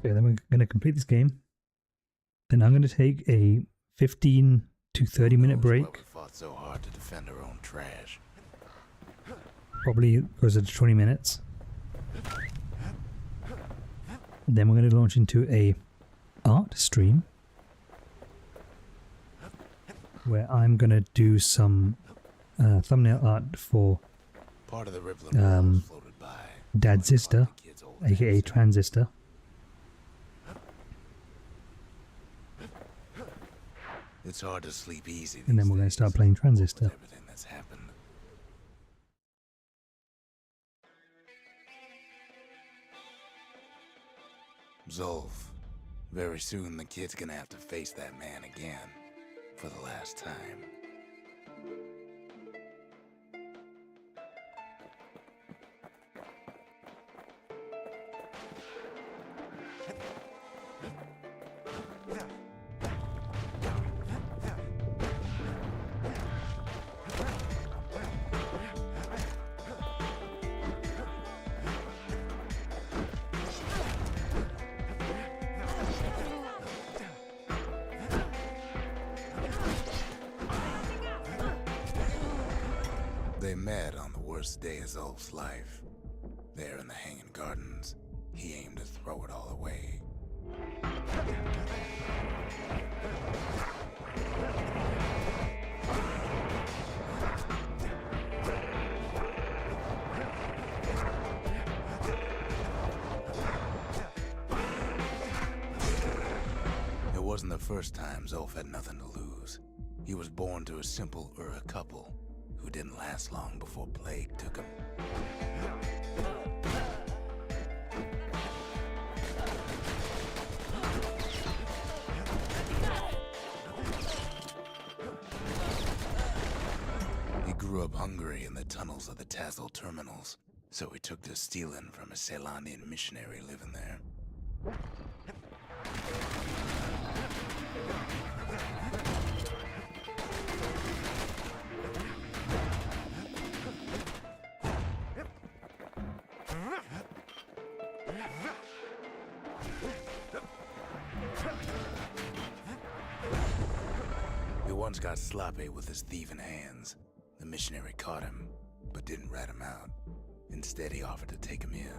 So then we're going to complete this game. Then I'm going to take a 15 to 30 minute break. We fought so hard to defend our own trash. Probably goes into 20 minutes. Then we're going to launch into a art stream where I'm going to do some thumbnail art for Part of the Rippling floated by. Dadstion, aka Transistor. It's hard to sleep easy. And then we're going to start playing Transistor. With everything that's happened. Zolf, very soon the kid's gonna have to face that man again. For the last time. They met on the worst day of Zolf's life. There in the Hanging Gardens, he aimed to throw it all away. It wasn't first time, Zolf had nothing to lose. He was born to a simple Ura couple who didn't last long before plague took him. He grew up hungry in the tunnels of the Tassel terminals, so he took to stealing from a Ceylonian missionary living there. He once got sloppy with his thieving hands. The missionary caught him, but didn't rat him out. Instead, he offered to take him in.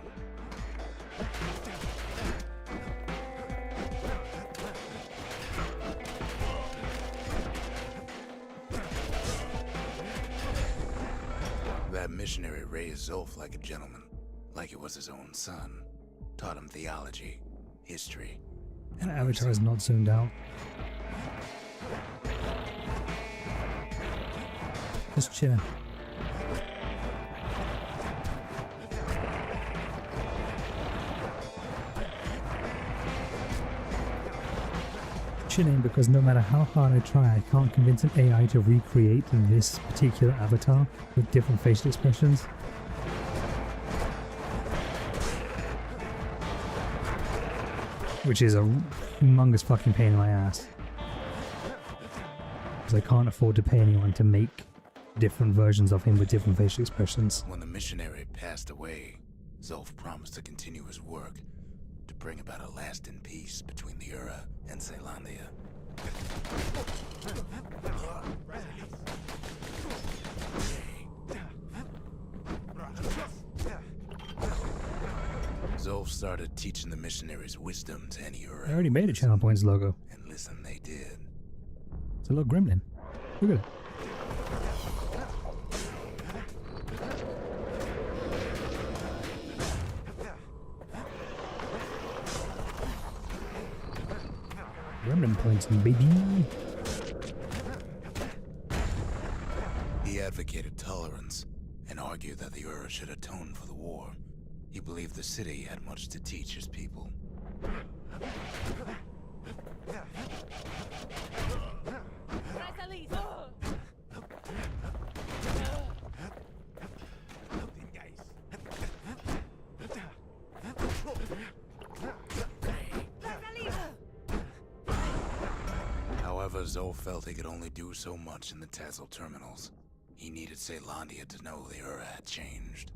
That missionary raised Zolf like a gentleman, like he was his own son. Taught him theology, history, and That avatar is not zoomed out. Just chilling. Chilling because no matter how hard I try, I can't convince an AI to recreate this particular avatar with different facial expressions. Which is a humongous fucking pain in my ass. Because I can't afford to pay anyone to make different versions of him with different facial expressions. When the missionary passed away, Zolf promised to continue his work to bring about a lasting peace between the Ura and Ceylandia. Zolf started teaching the missionaries wisdom to any Ura. I already made a Channel Points logo. And listen, they did. It's a little gremlin. Look at it. Gremlin points, baby. He advocated tolerance and argued that the Ura should atone for the war. He believed the city had much to teach his people. However, Zolf felt he could only do so much in the Tassel terminals. He needed Ceylandia to know the Ura had changed.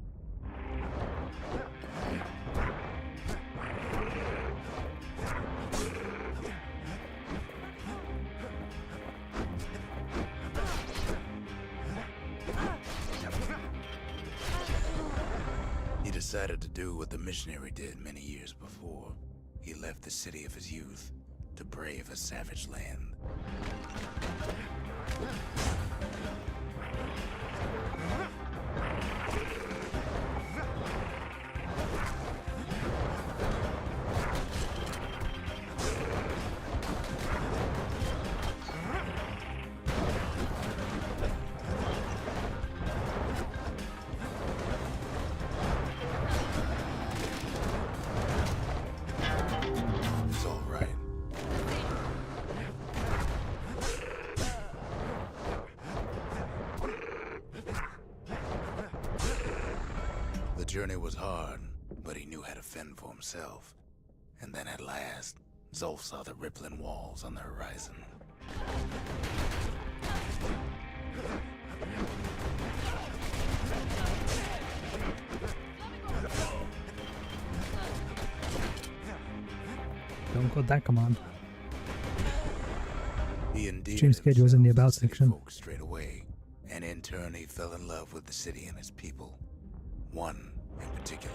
He decided to do what the missionary did many years before. He left the city of his youth to brave a savage land. It's all right. The journey was hard, but he knew how to fend for himself. And then at last, Zolf saw the rippling walls on the horizon. Don't quote that command. He endeared Stream schedule is in the himself About to city section. folk straight away, and in turn he fell in love with the city and its people. One in particular.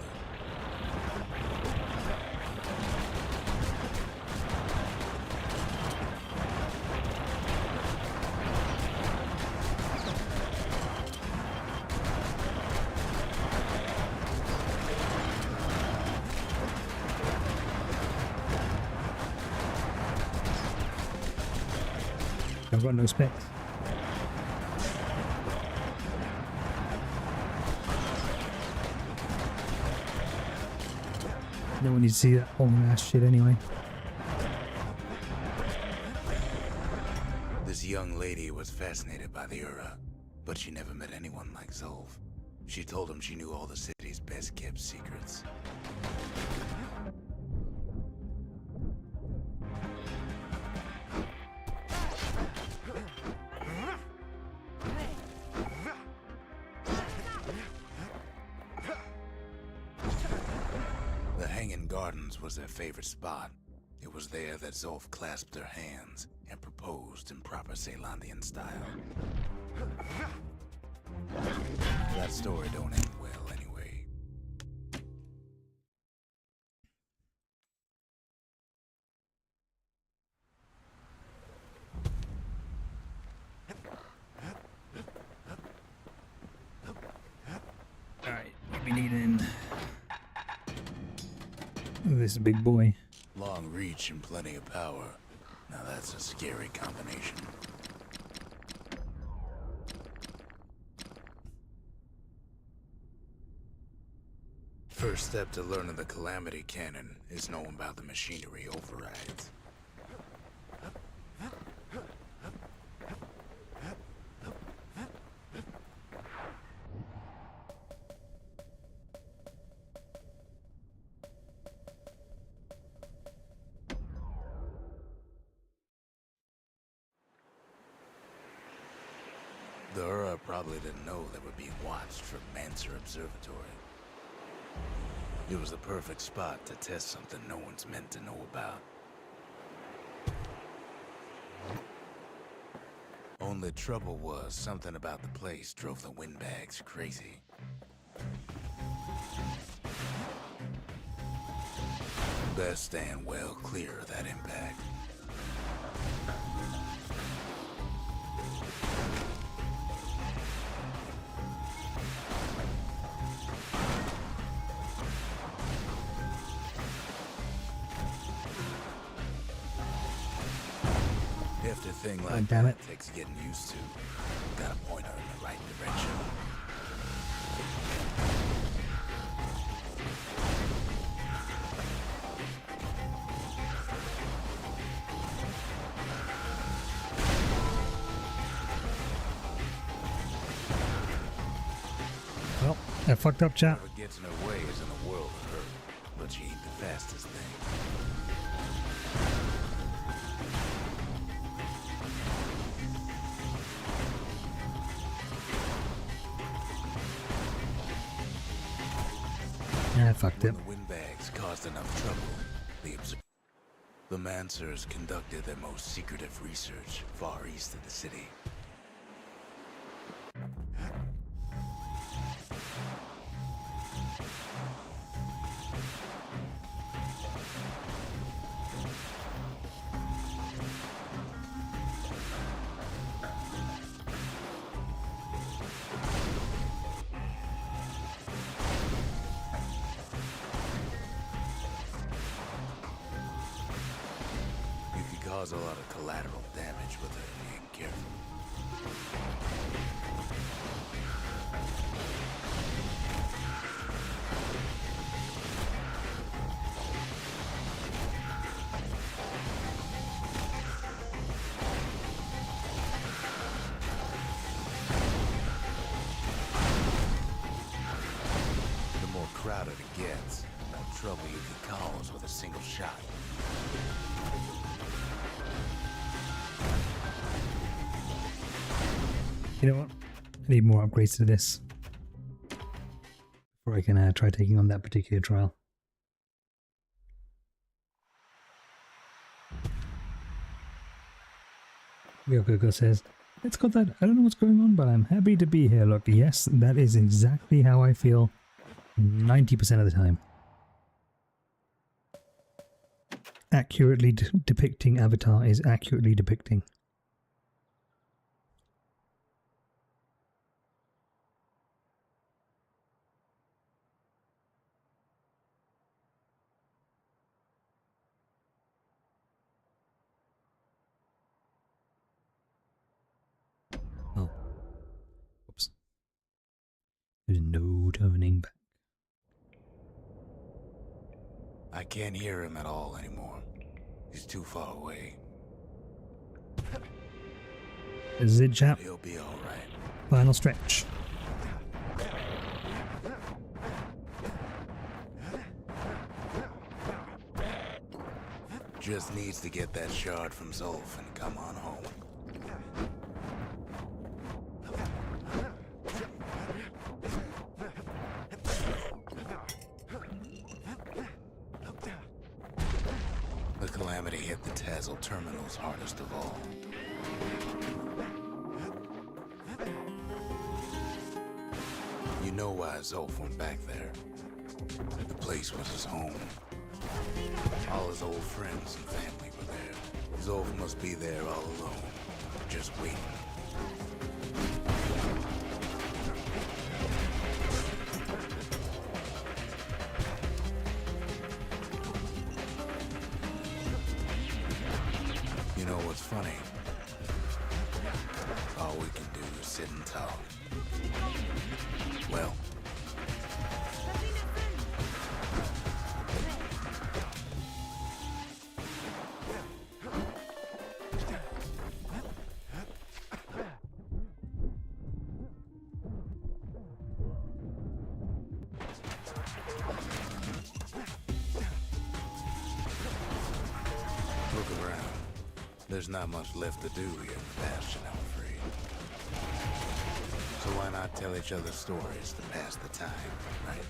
I've got no specs. No one needs to see that old ass shit anyway. This young lady was fascinated by the Ura, but she never met anyone like Zolf. She told him she knew all the city's best kept secrets. The Hanging Gardens was their favorite spot. It was there that Zolf clasped her hands and proposed in proper Ceylondian style. That story don't end well anyway. Alright, we'll be needing this big boy. Long reach and plenty of power. Now that's a scary combination. First step to learning the Calamity Cannon is knowing about the machinery overrides. The Ura probably didn't know they were being watched from Manser Observatory. It was the perfect spot to test something no one's meant to know about. Only trouble was something about the place drove the windbags crazy. Best stand well clear of that impact. If the thing like damn that it. takes getting used to, gotta point her in the right direction. Well, I fucked up, chat. Whatever gets in her way is in the world of her, but she ain't the fastest thing. Yeah, I fucked it. When the windbags caused enough trouble, the Mansers conducted their most secretive research far east of the city. You could cause a lot of collateral damage with it if you ain't careful. The more crowded it gets, the more trouble you could cause with a single shot. You know what? I need more upgrades to this before I can try taking on that particular trial. Ryokoko says, "It's got that. I don't know what's going on, but I'm happy to be here." Look, yes, that is exactly how I feel 90% of the time. Accurately depicting Avatar is accurately depicting. There's no turning back. I can't hear him at all anymore. He's too far away. This is it, chap. He'll be all right. Final stretch. Just needs to get that shard from Zolf and come on home. The calamity hit the Tazzle terminals hardest of all. You know why Zolf went back there. The place was his home. All his old friends and family were there. Zolf must be there all alone, just waiting. You know what's funny? All we can do is sit and talk. Well, look around. There's not much left to do here in the Bastion, I'm afraid. So why not tell each other stories to pass the time, right?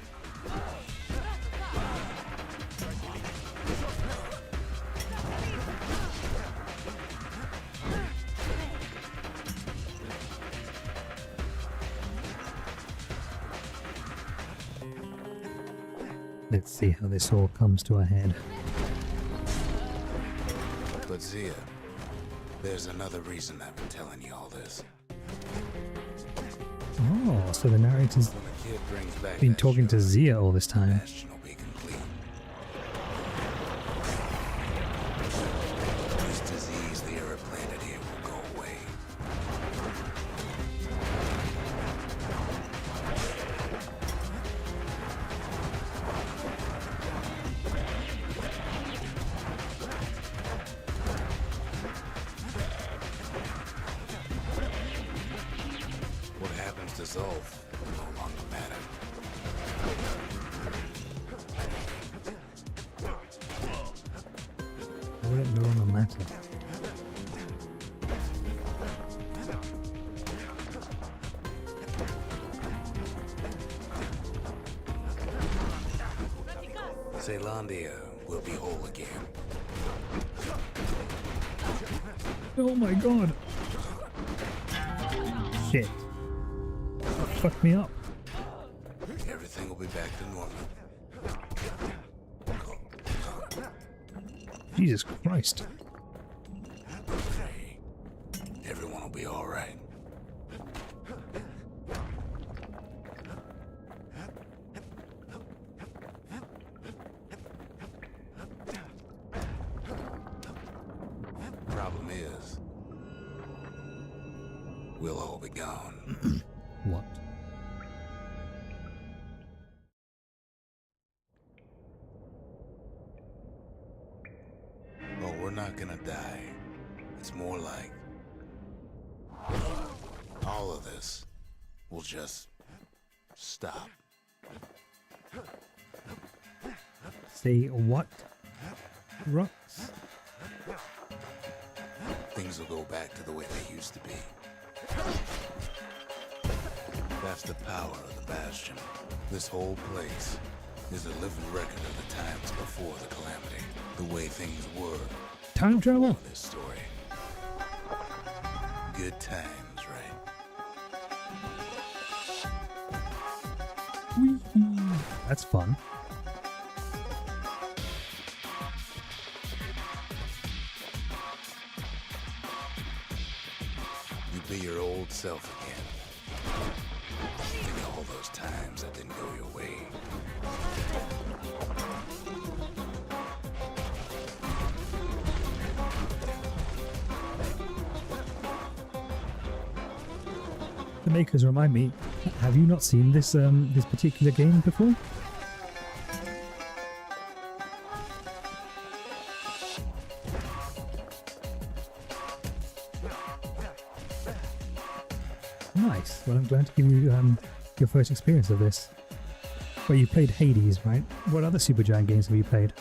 Let's see how this all comes to a head. But Zia, there's another reason I've been telling you all this. Oh, so the narrator's When the kid brings back been that talking to shard, Zia all this time. Bastion will be complete. This disease the Earth planted here will go away. What happens to Zolf will no longer matter. Would it no longer matter? Zealandia will be whole again. Oh my god! Shit. That fucked me up. Everything will be back to normal. Jesus Christ. Hey, everyone will be all right. Problem is, we'll all be gone. What? Oh, we're not gonna die. It's more like all of this will just stop. Say what? Rocks? Things will go back to the way they used to be. That's the power of the Bastion. This whole place is a living record of the times before the calamity. The way things were. Time travel? This story. Good times, right? Whee! That's fun. You'd be your old self again. Think of all those times that didn't go your way. The makers remind me Have you not seen this this particular game before? Nice. Well, I'm glad to give you your first experience of this. Well, you played Hades, right? What other Supergiant games have you played?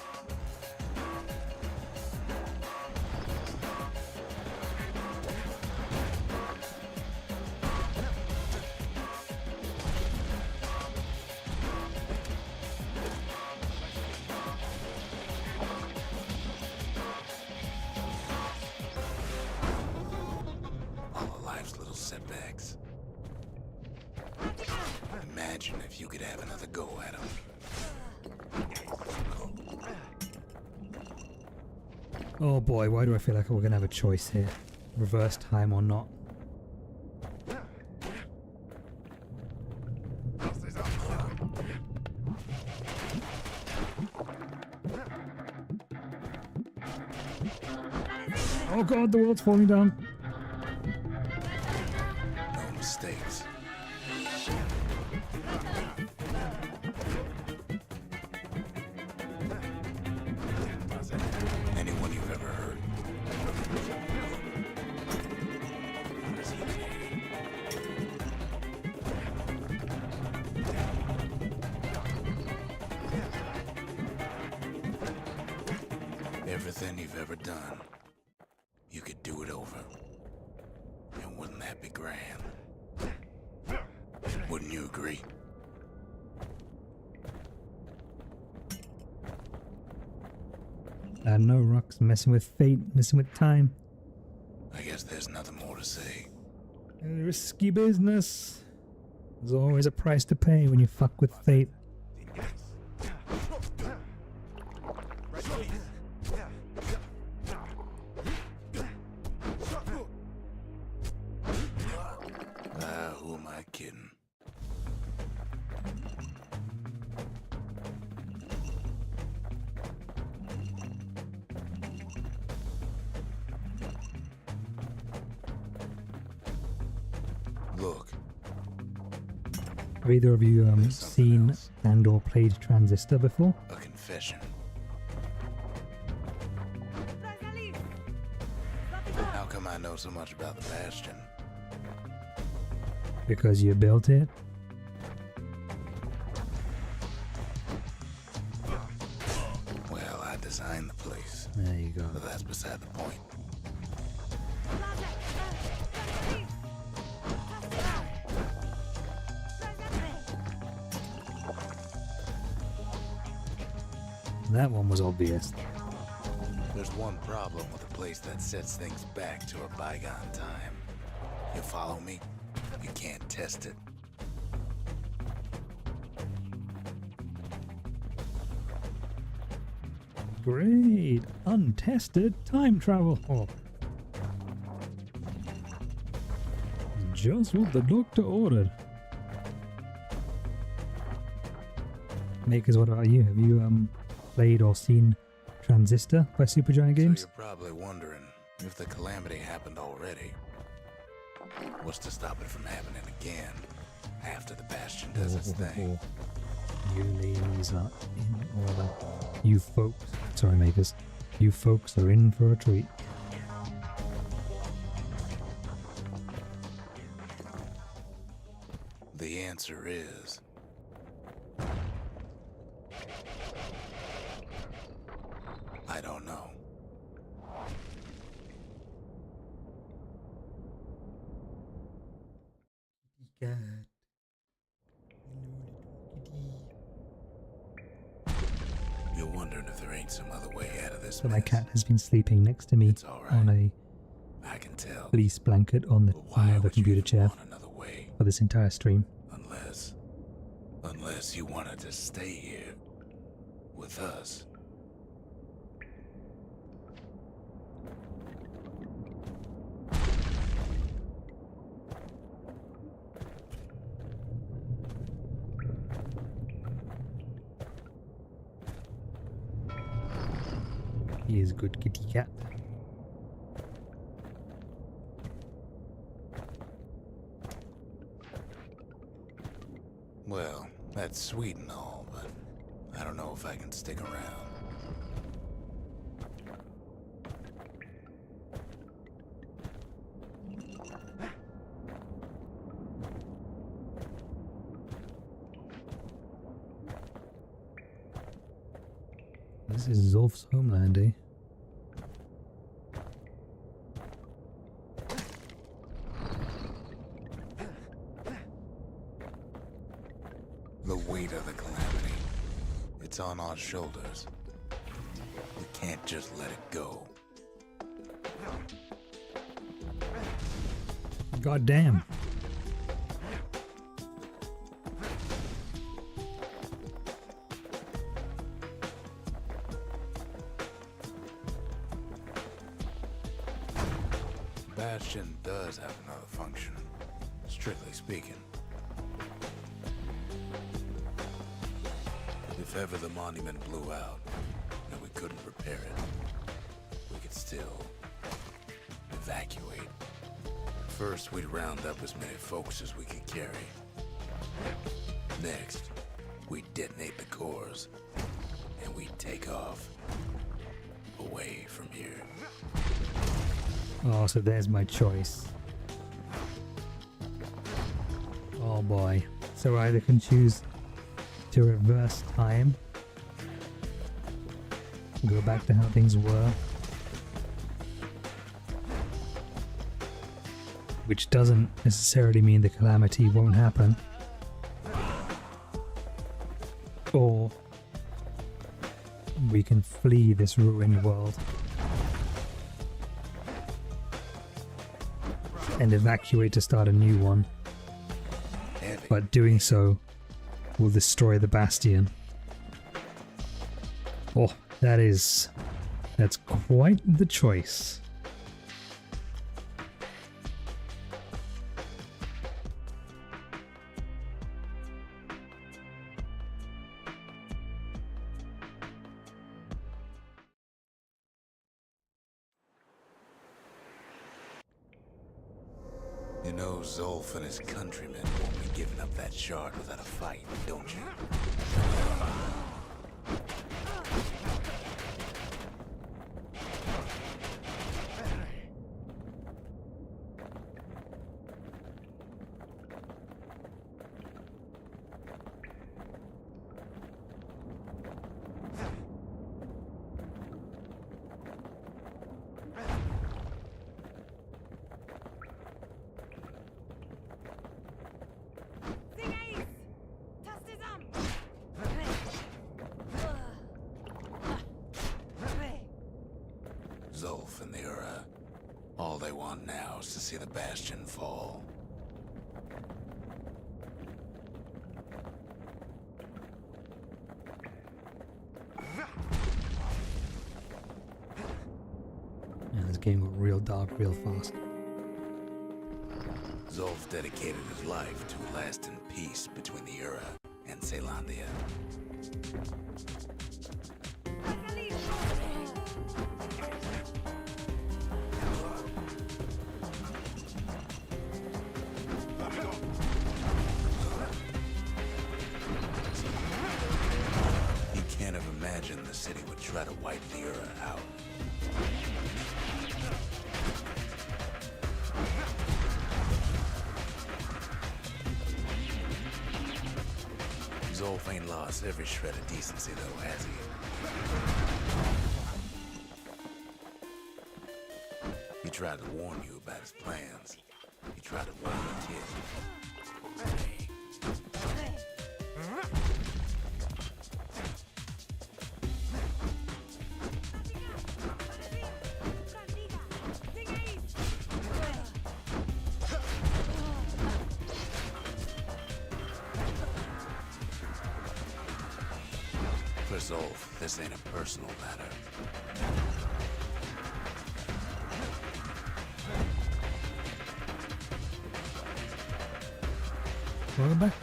All of life's little setbacks. Imagine if you could have another go at them. Oh boy, why do I feel like we're gonna have a choice here? Reverse time or not? Oh god, the world's falling down. No mistakes. Anyone you've ever heard. Everything you've ever done, you could do it over. And wouldn't that be grand? Wouldn't you agree? No rocks, messing with fate, messing with time. I guess there's nothing more to say. Risky business. There's always a price to pay when you fuck with fate. Who am I kidding? Look, Have either of you There's something seen else. and or played Transistor before? a confession. How come I know so much about the Bastion? Because you built it? Well, I designed the place, There you go. but that's beside the point. That one was obvious. There's one problem with a place that sets things back to a bygone time. You follow me? You can't test it. Great! Untested time travel! Oh. Just what the doctor ordered. Makers, what about you? Have you played or seen Transistor by Supergiant Games? So you're probably wondering if the calamity happened already. What's to stop it from happening again after the Bastion does its thing? You ladies are in order. You folks, sorry makers, you folks are in for a treat. The answer is... I don't know. You're wondering if there ain't some other way out of this So my mess. cat has been sleeping next to me It's all right. on a I can tell. fleece blanket on the But why the would you computer even chair want another way? for this entire stream. Unless you wanted to stay here with us. He is a good kitty cat. Well, that's sweet and all, but I don't know if I can stick around. This is Zolf's homeland, eh? The weight of the calamity. It's on our shoulders. We can't just let it go. God damn. Bastion does have another function, strictly speaking. If ever the monument blew out and we couldn't repair it, we could still evacuate. First, we'd round up as many folks as we could carry. Next, we'd detonate the cores, and we'd take off away from here. Oh, so there's my choice. Oh boy. So I either can choose to reverse time, go back to how things were, which doesn't necessarily mean the calamity won't happen, or we can flee this ruined world and evacuate to start a new one, but doing so will destroy the Bastion. Oh, that's quite the choice. You know Zolf and his countrymen won't be giving up that shard without a fight, don't you? Zolf and the Ura. All they want now is to see the Bastion fall. Yeah, this game got real dark real fast. Zolf dedicated his life to a lasting peace between the Ura and Caelondia. He can't have imagined the city would try to wipe the Ura out. Zolf ain't lost every shred of decency, though, has he? He tried to warn you about his plans. He tried to warn the kid. For Zolf, this ain't a personal matter. Welcome back.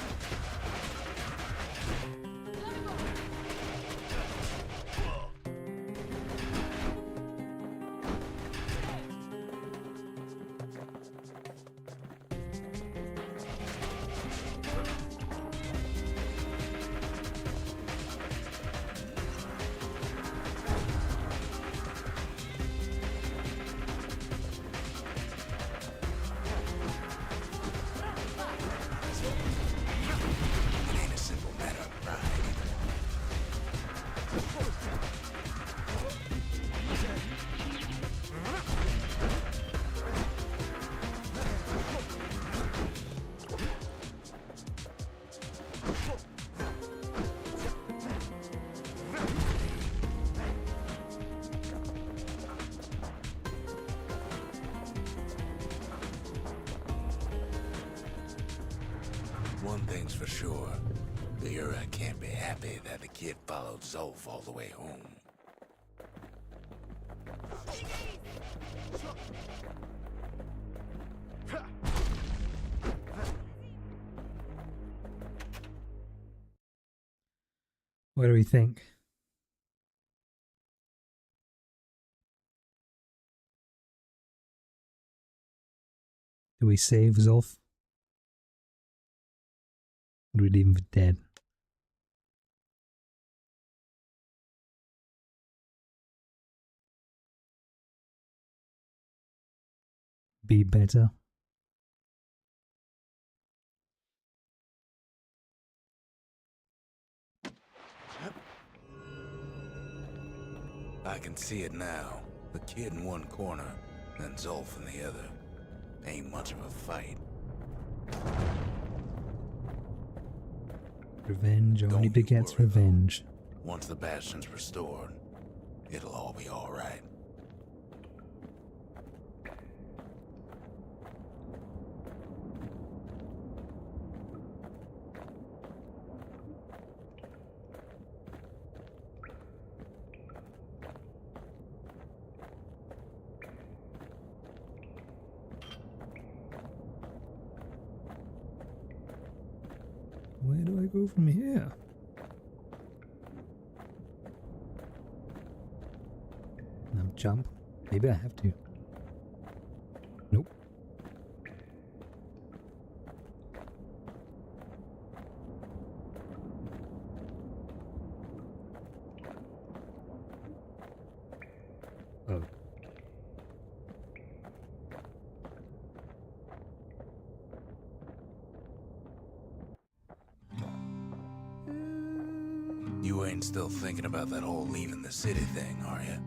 One thing's for sure. The Ura can't be happy that the kid followed Zolf all the way home. What do we think? Do we save Zolf? Or do we leave him for dead? Be better. I can see it now. The kid in one corner, and Zolf in the other. Ain't much of a fight. Revenge only Don't you begets worry, though. revenge. Once the Bastion's restored, it'll all be alright. Where do I go from here? Jump? Maybe I have to. Nope. Oh. You ain't still thinking about that whole leaving the city thing, are you?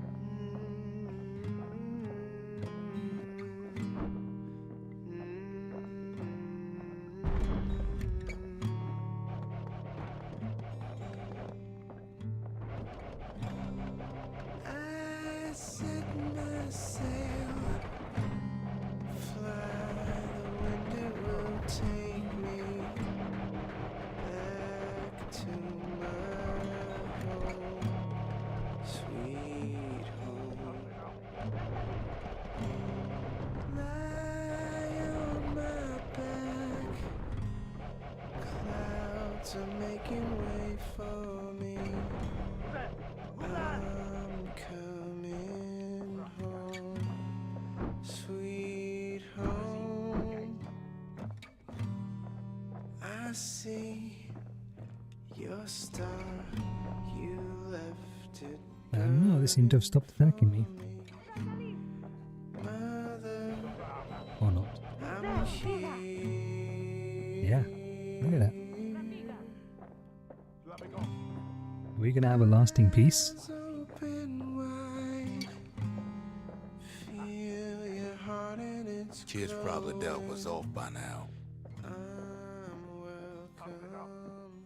I set my sail, fly, the wind it will take me back to my home, sweet home. Lie on my back, clouds are making way for me. I'm coming home, sweet home. I see your star, you left it. I don't know, they seem to have stopped attacking me. Mother, Or not. I'm here. Yeah, look at that. Are we gonna have a lasting peace? Open wide, feel your heart and its Kid's probably dealt with Zolf by now. I'm welcome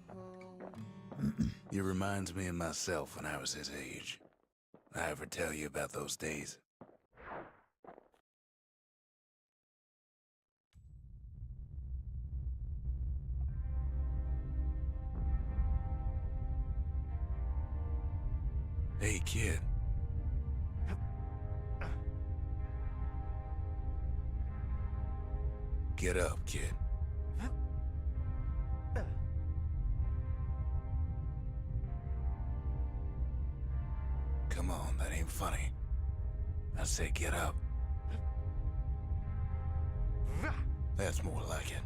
home. It reminds me of myself when I was his age. I ever tell you about those days? Hey, kid. Get up, kid. Come on, that ain't funny. I said get up. That's more like it.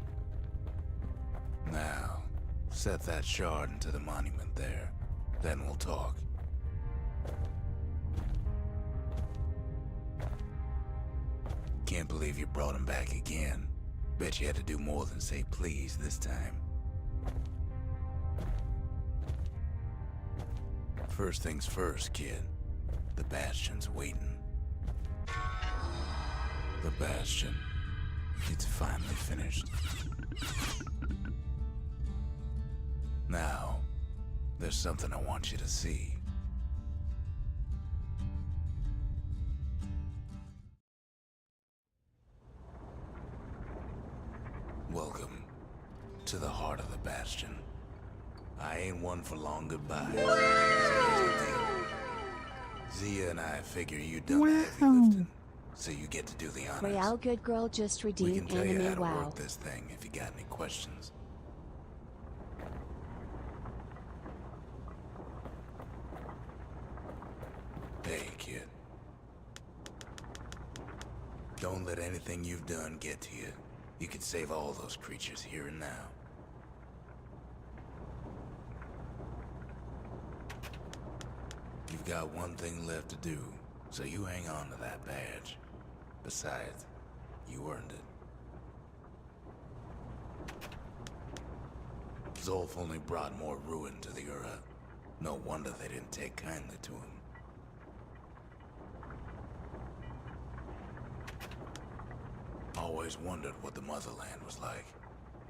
Now, set that shard into the monument there. Then we'll talk. Can't believe you brought him back again. Bet you had to do more than say please this time. First things first, kid. The Bastion's waiting. The Bastion. It's finally finished. Now, there's something I want you to see. Welcome to the heart of the Bastion. I ain't one for long goodbyes. So here's the deal. Zia and I figure you done the heavy lifting, so you get to do the honors. Real good girl just We can redeemed tell you how anime to wow. work this thing if you got any questions. Hey, kid. Don't let anything you've done get to you. You can save all those creatures here and now. You've got one thing left to do, so you hang on to that badge. Besides, you earned it. Zolf only brought more ruin to the Ura. No wonder they didn't take kindly to him. Always wondered what the motherland was like.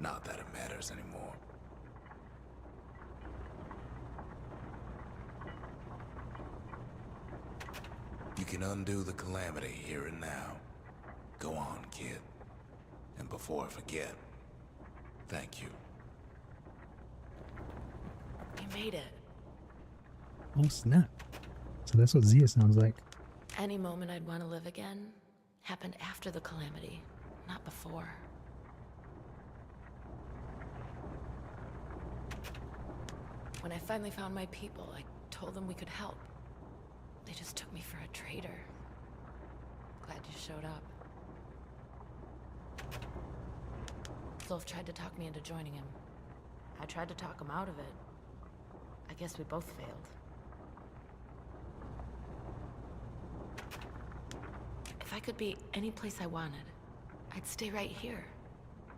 Not that it matters anymore. You can undo the calamity here and now. Go on, kid. And before I forget, thank you. You made it. Oh snap. So that's what Zia sounds like. Any moment I'd want to live again happened after the calamity, not before. When I finally found my people, I told them we could help. They just took me for a traitor. Glad you showed up. Zolf tried to talk me into joining him. I tried to talk him out of it. I guess we both failed. If I could be any place I wanted, I'd stay right here.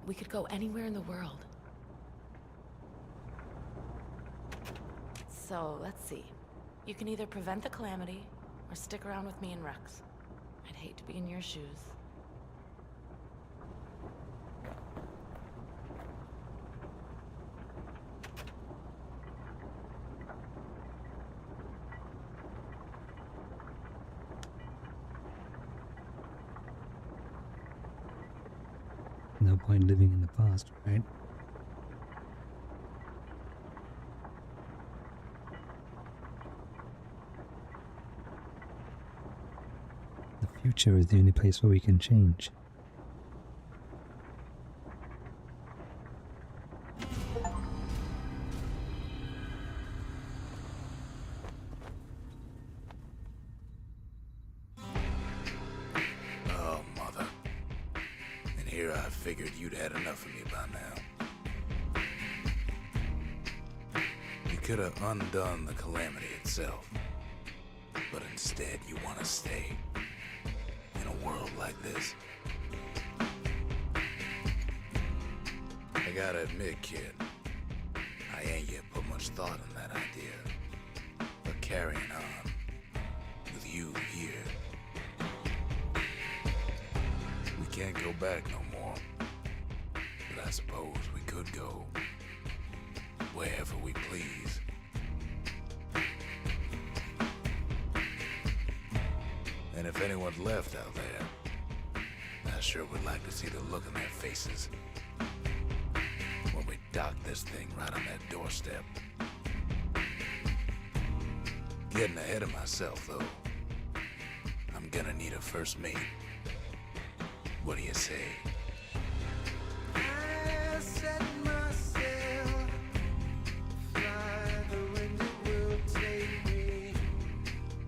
We could go anywhere in the world. So, let's see. You can either prevent the calamity, or stick around with me and Rex. I'd hate to be in your shoes. No point living in the past, right? The future is the only place where we can change. Oh, mother. And here I figured you'd had enough of me by now. You could have undone the calamity itself. But instead you want to stay. In a world like this. I gotta admit, kid, I ain't yet put much thought in that idea. But carrying on, with you here, we can't go back no more. But I suppose we could go wherever we please. And if anyone's left out there, I sure would like to see the look on their faces when we dock this thing right on that doorstep. Getting ahead of myself, though. I'm gonna need a first mate. What do you say? I set myself, fly the wind it will take me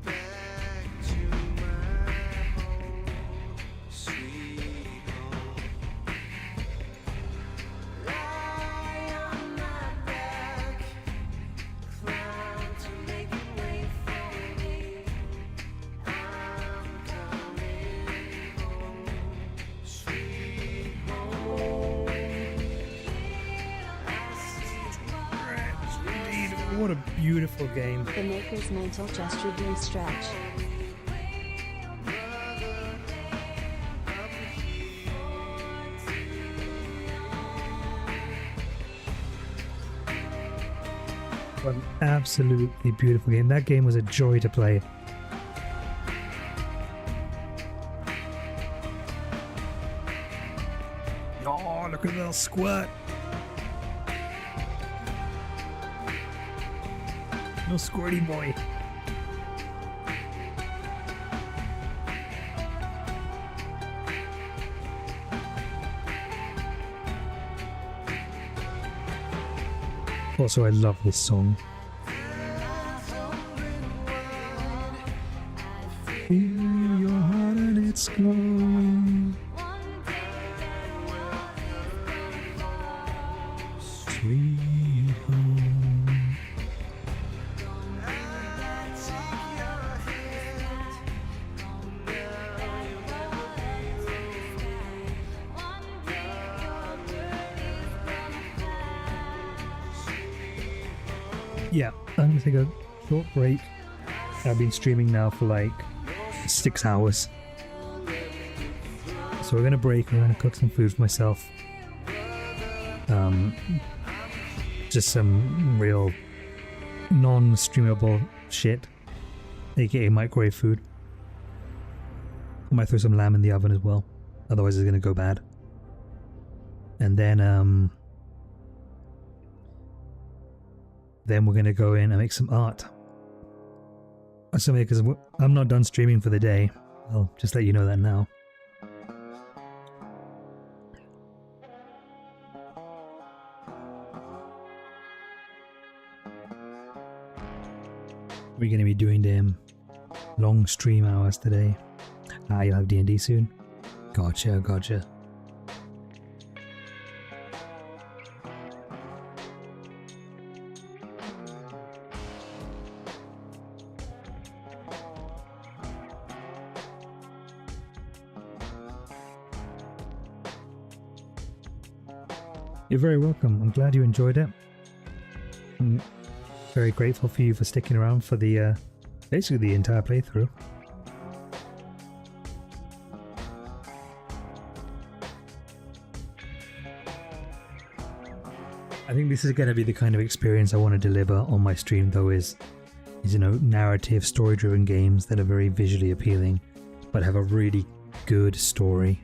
back to my home, sweet home. Lie on my back, climb to make it wait for me. I'm coming home, sweet home. What a beautiful game. The Maker's Mental Just Redeemed stretch. What an absolutely beautiful game. That game was a joy to play. Oh, look at that squirt. No squirty boy. Also, I love this song. Feel your heart and it's glowing. Sweet home. Yeah, I'm gonna take a short break. I've been streaming now for like 6 hours. So we're gonna break, I'm gonna cook some food for myself. Just some real non-streamable shit, aka microwave food. I might throw some lamb in the oven as well, otherwise it's gonna go bad. And then we're gonna go in and make some art. So because I'm not done streaming for the day, I'll just let you know that now. We're gonna be doing damn long stream hours today. You'll have D&D soon? Gotcha, gotcha. You're very welcome. I'm glad you enjoyed it. I'm very grateful for you for sticking around for the basically the entire playthrough. I think this is going to be the kind of experience I want to deliver on my stream, though, is you know, narrative, story-driven games that are very visually appealing, but have a really good story.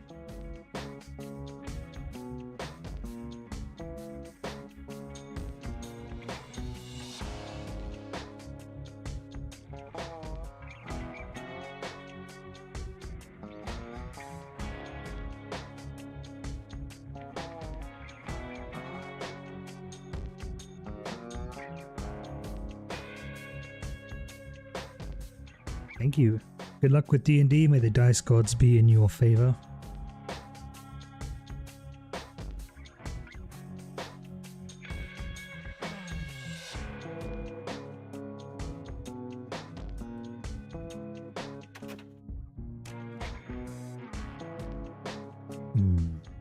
Thank you. Good luck with D&D. May the dice gods be in your favor.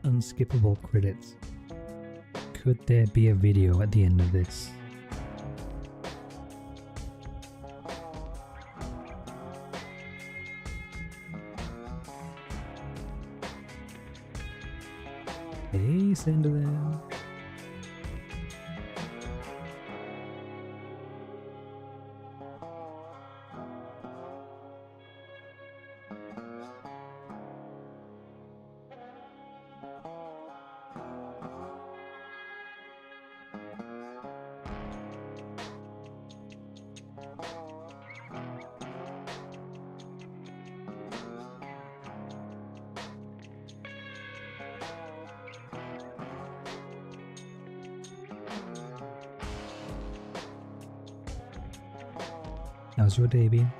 Unskippable credits. Could there be a video at the end of this? Hey, Cinderland. How's your day been?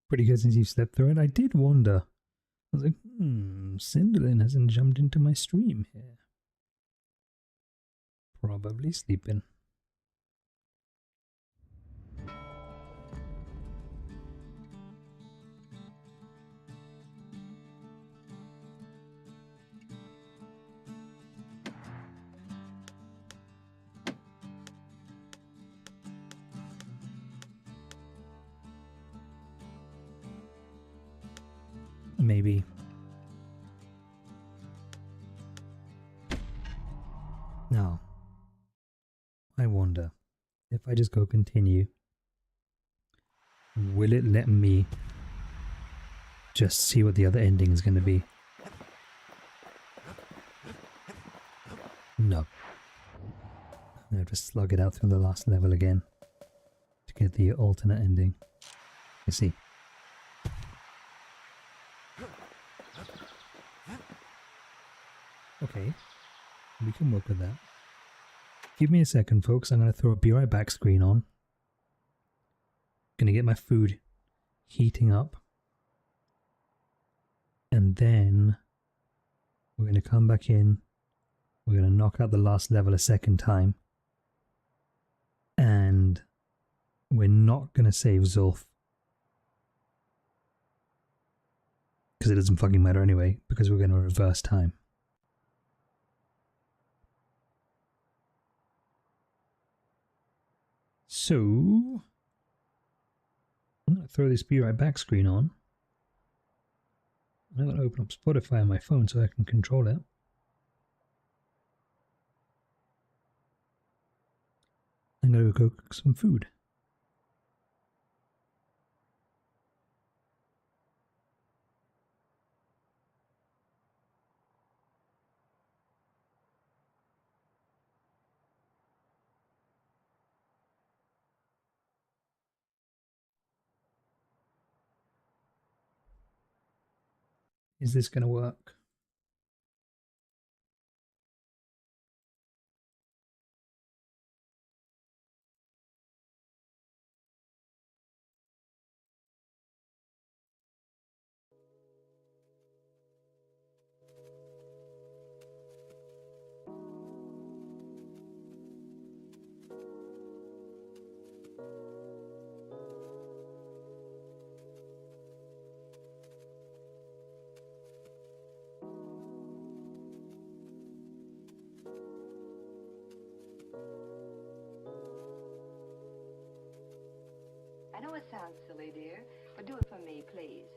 Pretty good since you've slept through it. I did wonder. I was like, Cinderlin hasn't jumped into my stream here. Probably sleeping. Maybe. No. if I just go continue, will it let me just see what the other ending is going to be? No. I'm going to just slug it out through the last level again to get the alternate ending. You see. Okay, we can work with that. Give me a second, folks. I'm going to throw a be right back screen on. Going to get my food heating up. And then we're going to come back in. We're going to knock out the last level a second time. And we're not going to save Zulf. Because it doesn't fucking matter anyway, because we're going to reverse time. So, I'm going to throw this be right back screen on. I'm going to open up Spotify on my phone so I can control it. I'm going to go cook some food. Is this going to work? I know it sounds silly, dear, but do it for me, please.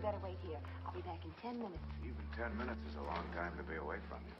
better wait here. I'll be back in 10 minutes. Even 10 minutes is a long time to be away from you.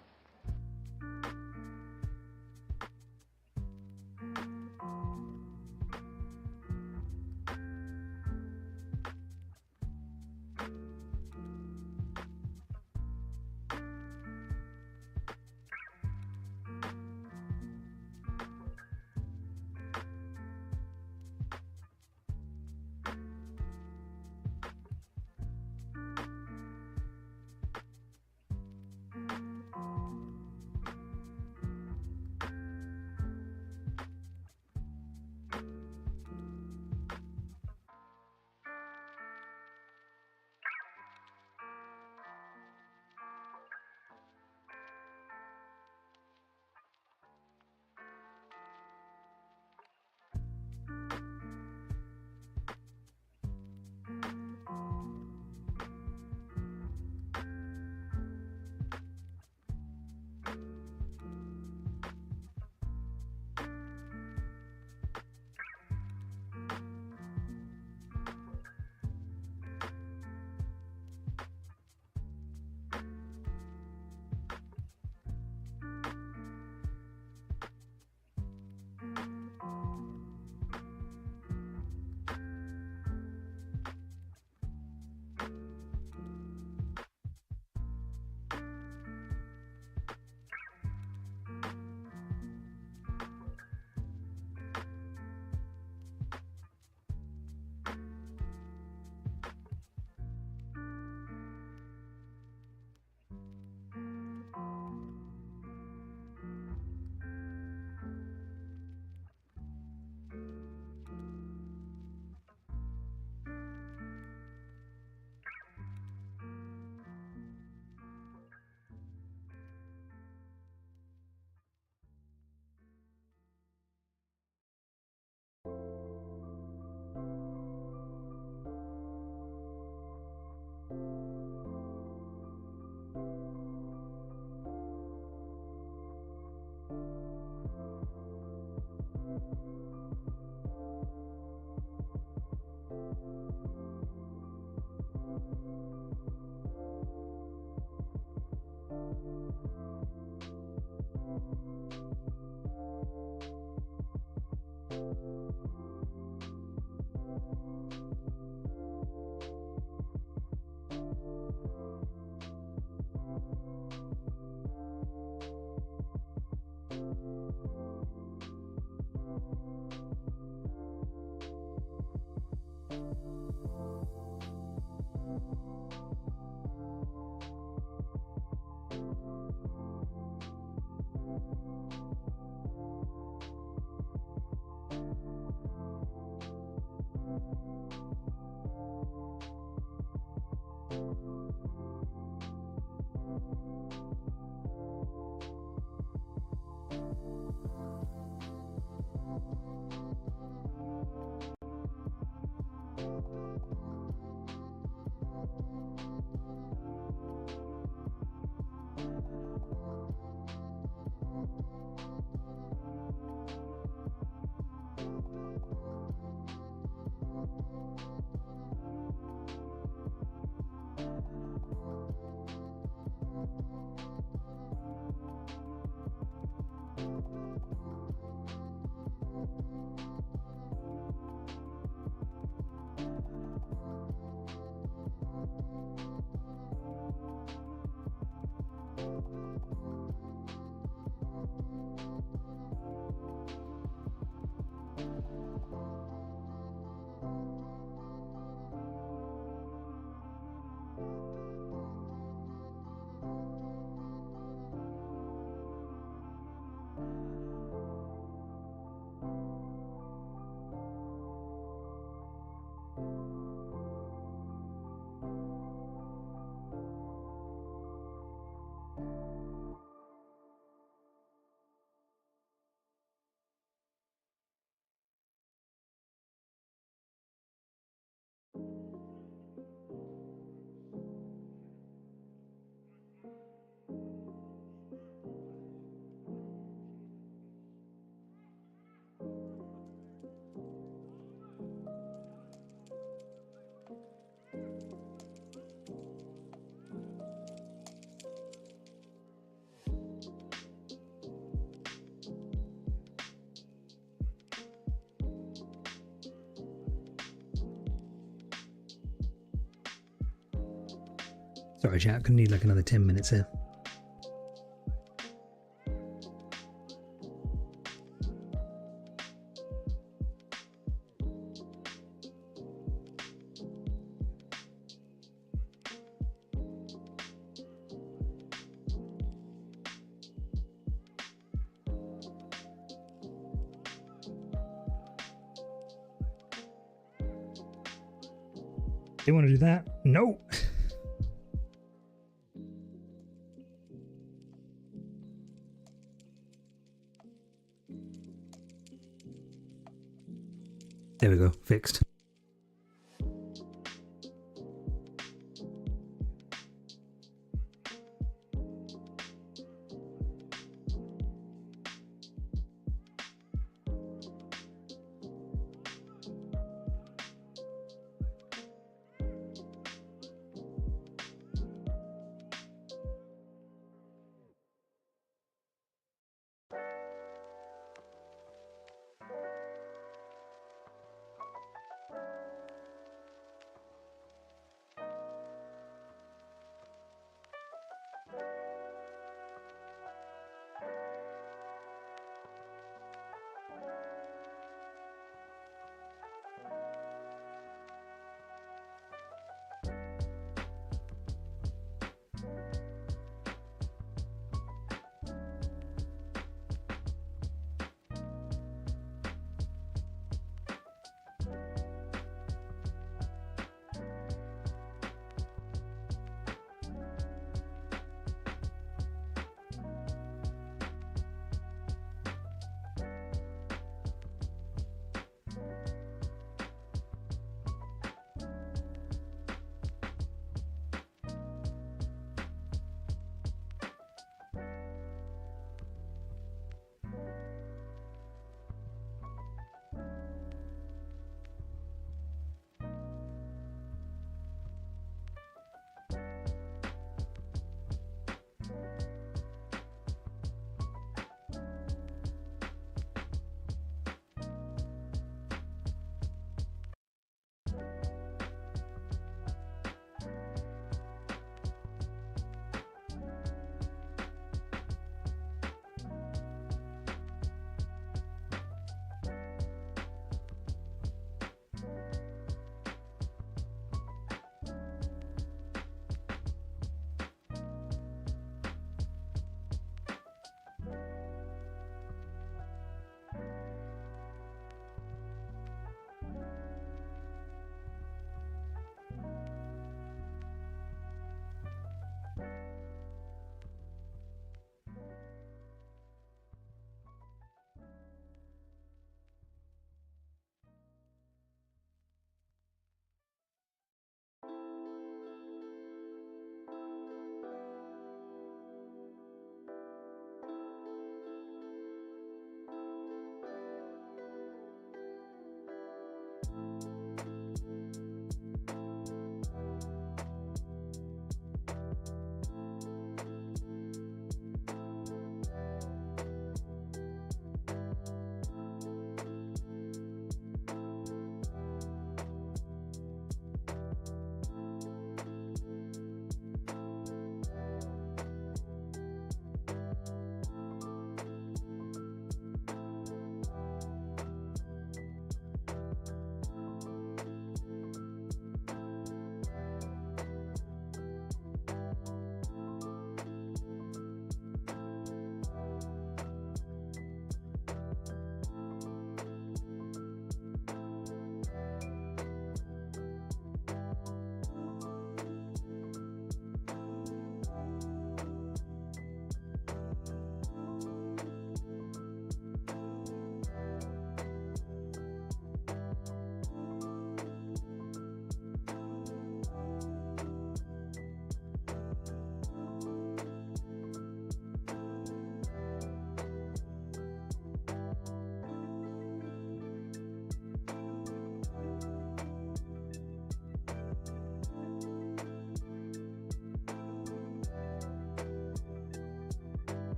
Sorry, chat. Gonna need like another 10 minutes here. They want to do that? No. There we go. Fixed.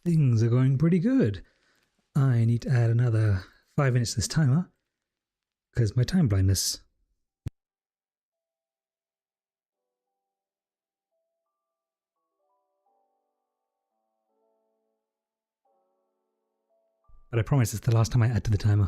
Things are going pretty good. I need to add another 5 minutes to this timer because my time blindness. But I promise it's the last time I add to the timer.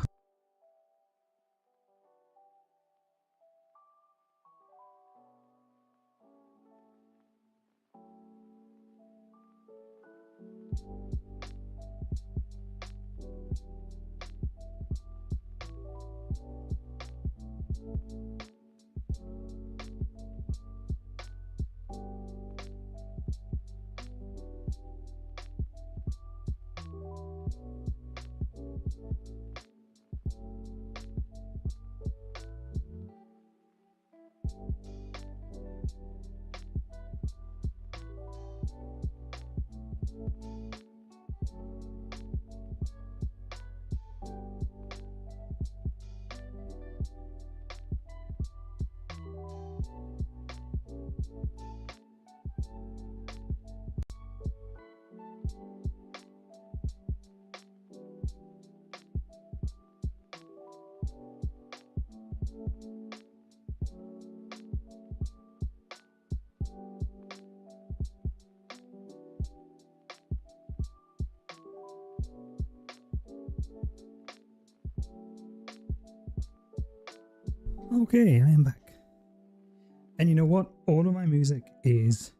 Okay, I am back. And you know what? All of my music is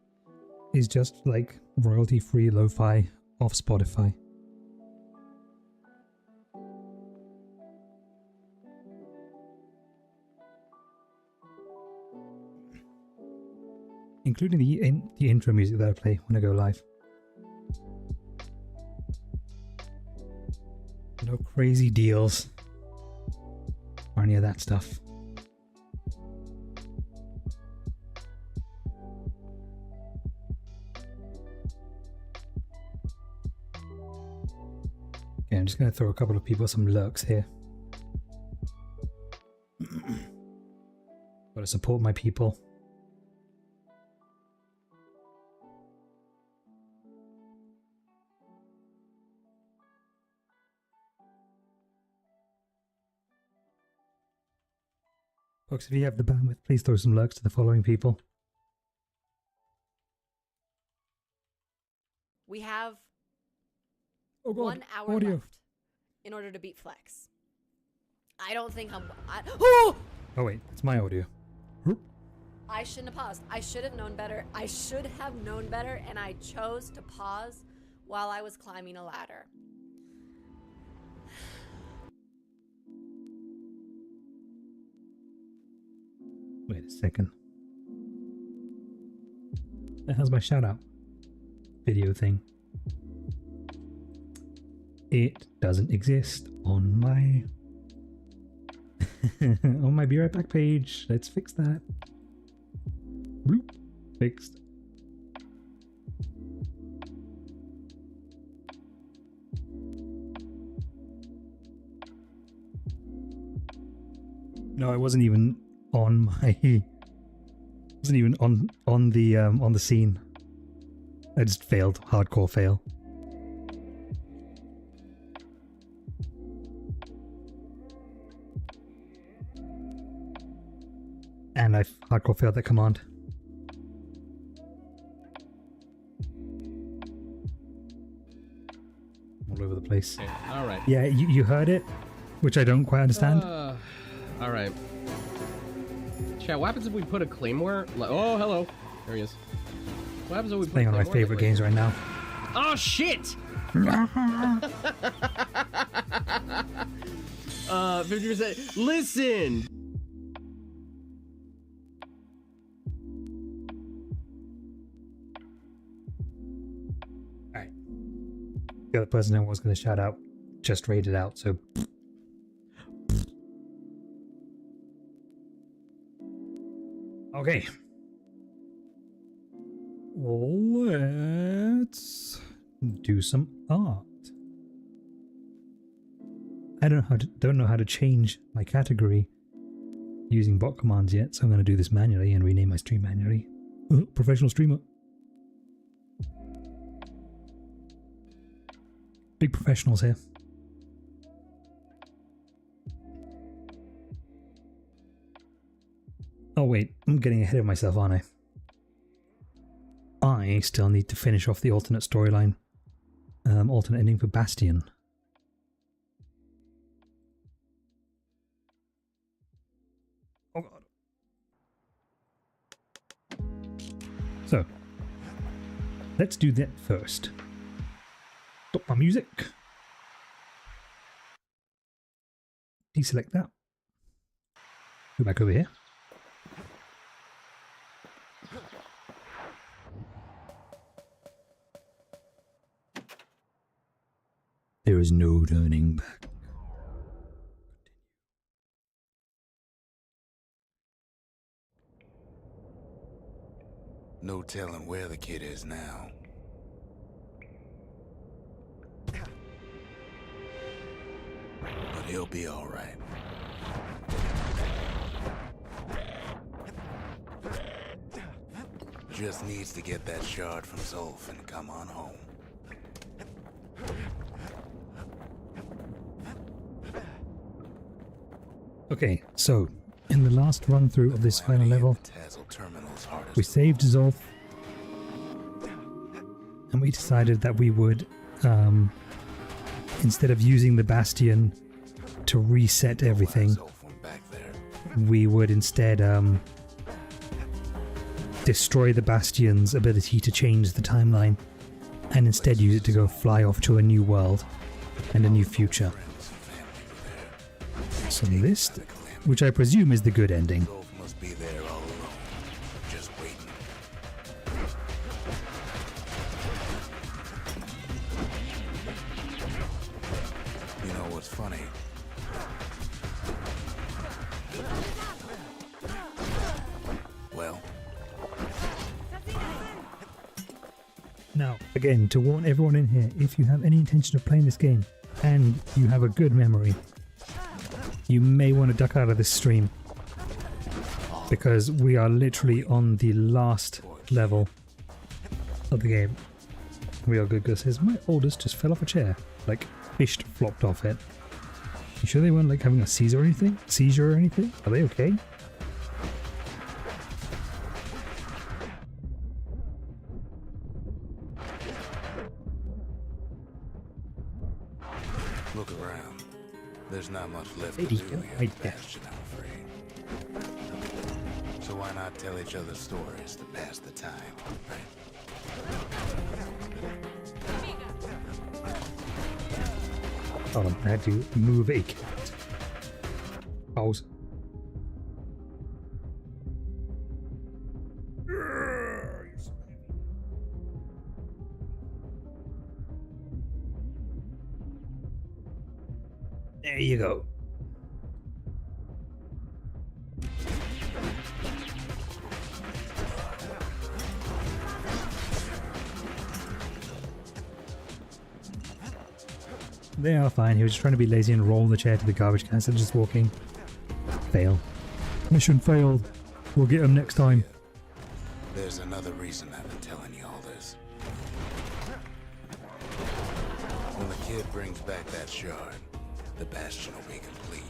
just like royalty-free lo-fi off Spotify. Including the intro music that I play when I go live. No crazy deals or any of that stuff. Okay, I'm just going to throw a couple of people some lurks here. Gotta support my people. Folks, if you have the bandwidth, please throw some lurks to the following people. We have Oh God, 1 hour audio. left in order to beat Flex. I don't think oh! Oh wait, it's my audio. I shouldn't have paused. I should have known better. I should have known better, and I chose to pause while I was climbing a ladder. Wait a second. That has my shout out video thing. It doesn't exist on my on my Be Right Back page. Let's fix that. Bloop. Fixed. No, it wasn't even on my wasn't even on the scene. I just failed. Hardcore fail. And I hardcore failed that command. All over the place. Okay, all right. Yeah, you heard it, which I don't quite understand. All right. Chat, what happens if we put a claymore? Oh, hello. There he is. What happens if we put Playing one of my favorite games right now. Oh, shit! 50%. Listen! Alright. The other person I was going to shout out just raided out, so... Okay. Let's do some art. I don't know how to change my category using bot commands yet, so I'm going to do this manually and rename my stream manually. Professional streamer. Big professionals here. Oh wait, I'm getting ahead of myself, aren't I? I still need to finish off the alternate storyline. Alternate ending for Bastion. Oh god. So, let's do that first. Stop my music. Deselect that. Go back over here. There is no turning back. No telling where the kid is now. But he'll be all right. Just needs to get that shard from Zolf and come on home. Okay, so in the last run through of this final level, we saved Zolf, and we decided that we would, instead of using the Bastion to reset everything, we would instead destroy the Bastion's ability to change the timeline, and instead use it to go fly off to a new world and a new future. So this, which I presume is the good ending. Must be there all alone, just waiting. You know what's funny? Well, Now, again, to warn everyone in here, if you have any intention of playing this game and you have a good memory, you may want to duck out of this stream, because we are literally on the last level of the game. Real Good Girl says, my oldest just fell off a chair, like fished flopped off it. You sure they weren't like having a seizure or anything? Seizure or anything? Are they okay? look around. There's not much left to do here at Bastion, I'm afraid. So why not tell each other stories to pass the time, right? Hold on, I had to move a cat. Pause. There you go. They are fine. He was just trying to be lazy and roll the chair to the garbage can instead of just walking. Fail. Mission failed. We'll get him next time. There's another reason I've been telling you all this. When the kid brings back that shard, the Bastion will be complete.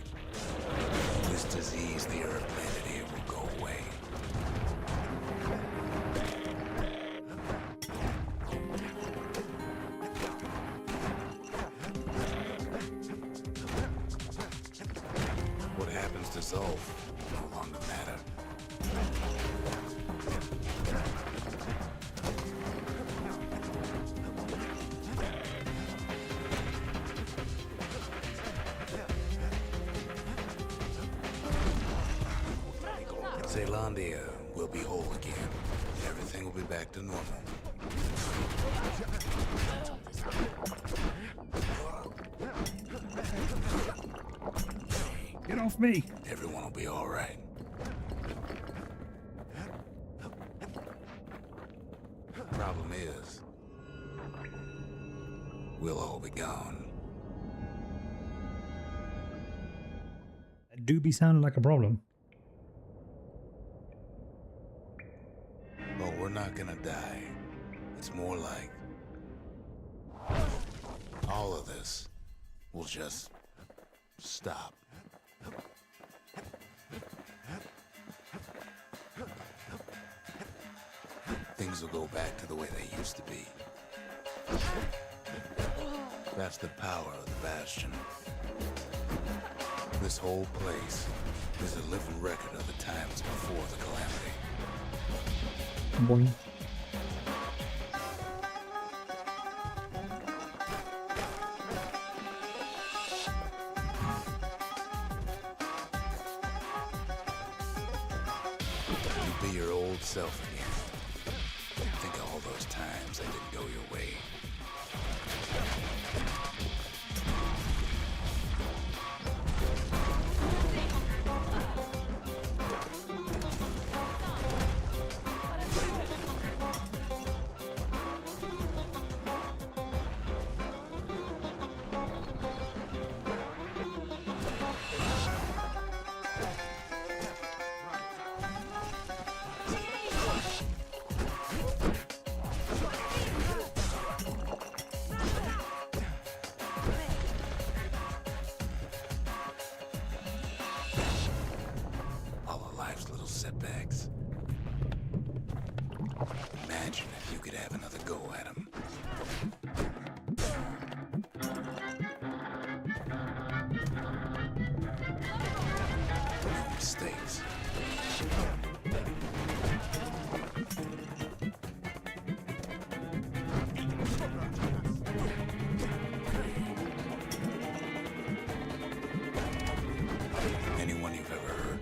This disease the Earth planted here will go away. What happens to Zolf no longer matter. Zealandia will be whole again. Everything will be back to normal. Get off me! Everyone will be all right. Problem is, we'll all be gone. That do be sounding like a problem. But we're not gonna die. It's more like all of this will just stop. Things will go back to the way they used to be. That's the power of the Bastion. This whole place is a living record of the times before the calamity. Boing. You be your old self again. Think of all those times that didn't go your way. Setbacks. Imagine if you could have another go at him. No mistakes. Anyone you've ever heard.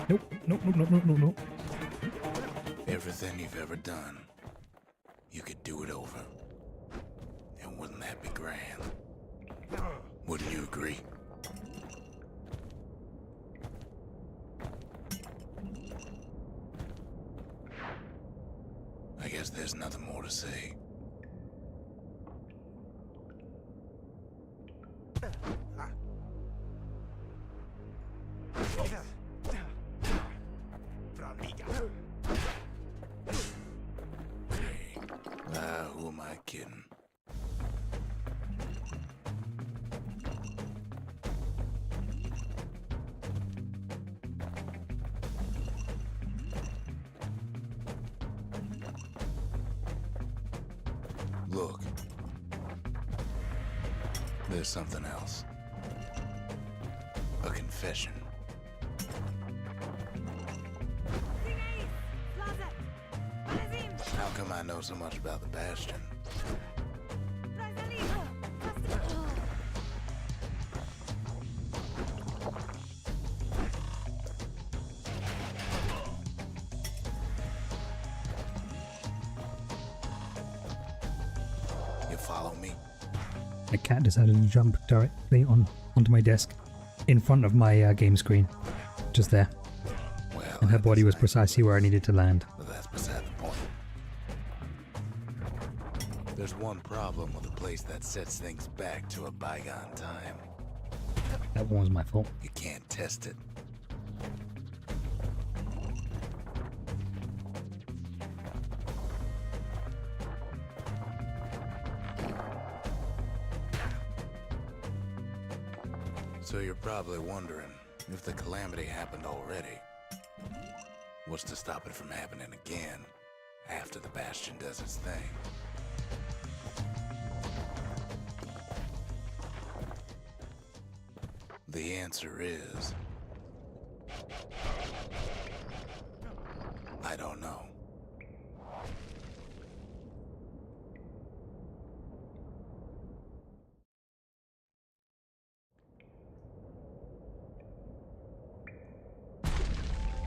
Nope. Everything you've ever done, you could do it over. And wouldn't that be grand? Wouldn't you agree? I guess there's nothing more to say. Who am I kidding? Look. There's something else. A confession. How come I know so much about the Bastion? You follow me? A cat decided to jump directly onto my desk, in front of my game screen, just there. Well, And her body was precisely where I needed to land. but that's beside the point. There's one problem with a place that sets things back to a bygone time. That one was my fault. You can't test it. So you're probably wondering if the calamity happened already. What's to stop it from happening again after the Bastion does its thing? The answer is... I don't know.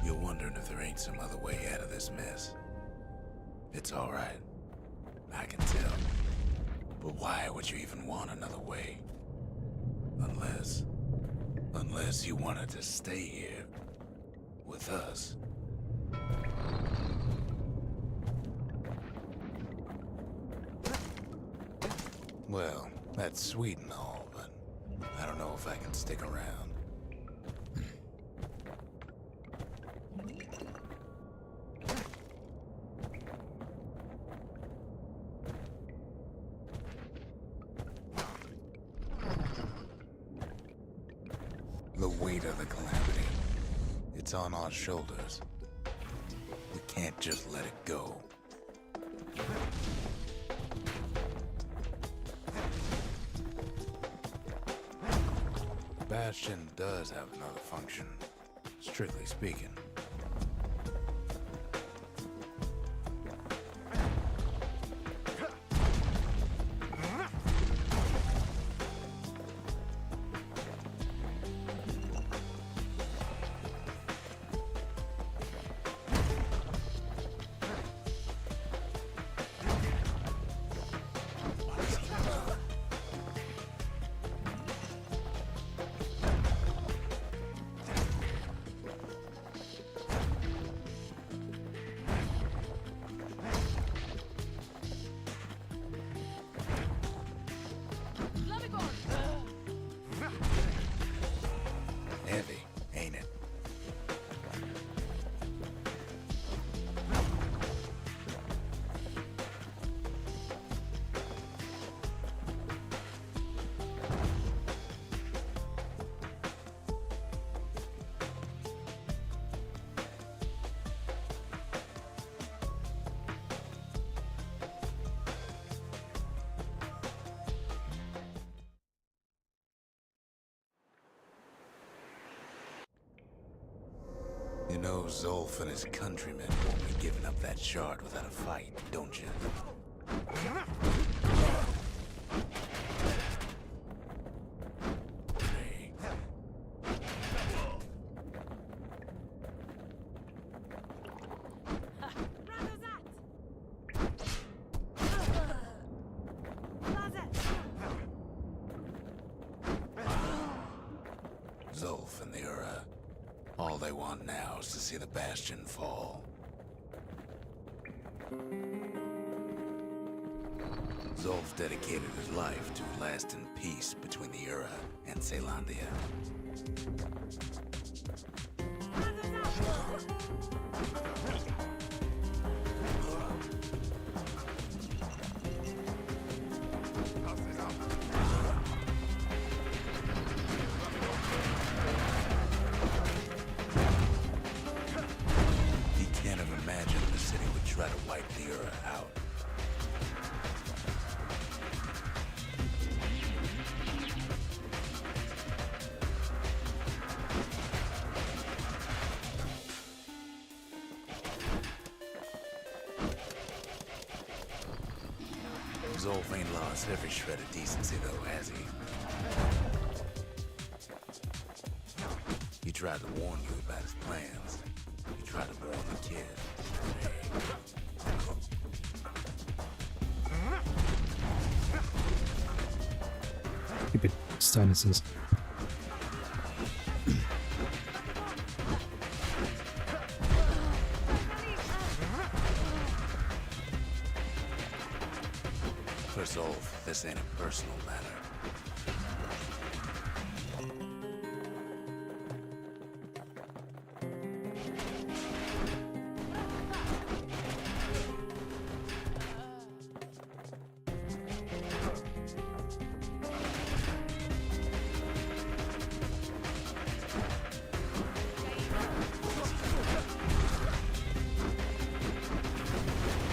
You're wondering if there ain't some other way out of this mess. It's all right. I can tell. But why would you even want another way? Unless you wanted to stay here with us. Well, that's sweet and all, but I don't know if I can stick around. It's on our shoulders. We can't just let it go. Bastion does have another function, strictly speaking. Heavy, ain't it? You know Zolf and his countrymen won't be giving up that shard without a fight, don't you? Zolf and the Ura. All they want now is to see the Bastion fall. Zolf dedicated his life to lasting peace between the Ura and Caelondia. He can't have imagined the city would try to wipe the Ura out. Zolf ain't lost every shred of decency, though, has he? He tried to warn you about his plans. He tried to warn the kid. Stupid sinuses. For Zolf, this ain't a personal matter.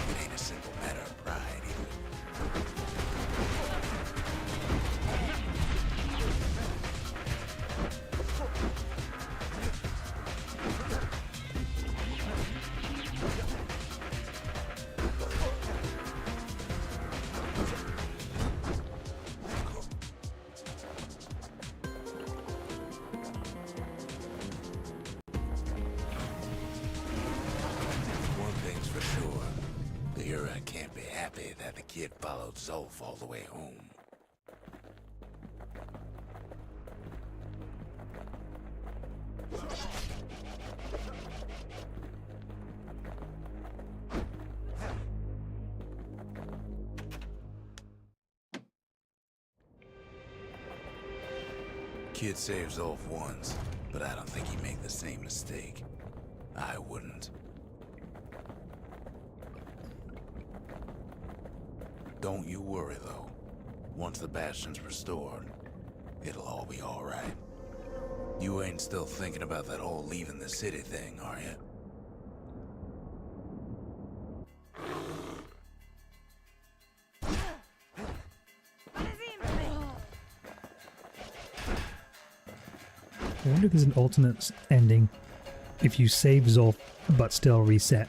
It ain't a simple matter of pride either. One thing's for sure, the Ura can't be happy that the kid followed Zolf all the way home. Kid saved Zolf once, but I don't think he'd make the same mistake. I wouldn't. Don't you worry, though. Once the Bastion's restored, it'll all be all right. You ain't still thinking about that whole leaving the city thing, are you? I wonder if there's an alternate ending if you save Zolf but still reset.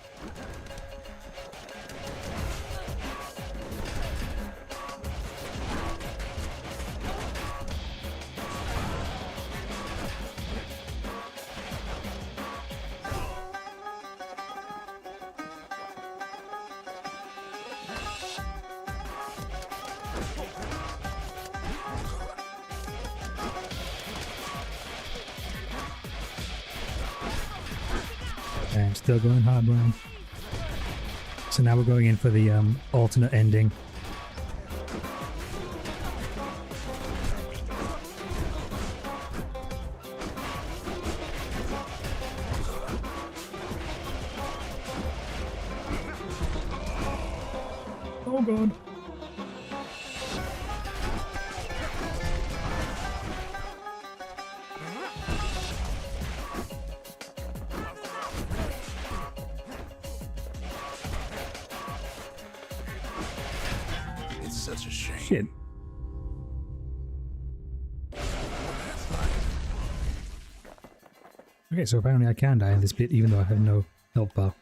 And still going hard, Brian. So now we're going in for the alternate ending. Oh god. It's such a shame. Shit. Okay, so apparently I can die in this bit even though I have no health bar.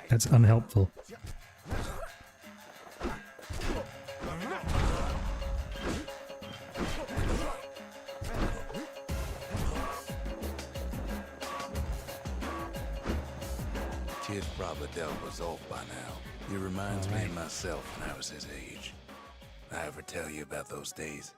That's unhelpful. Kid probably dealt with Zolf by now. He reminds me of myself when I was his age. I ever tell you about those days?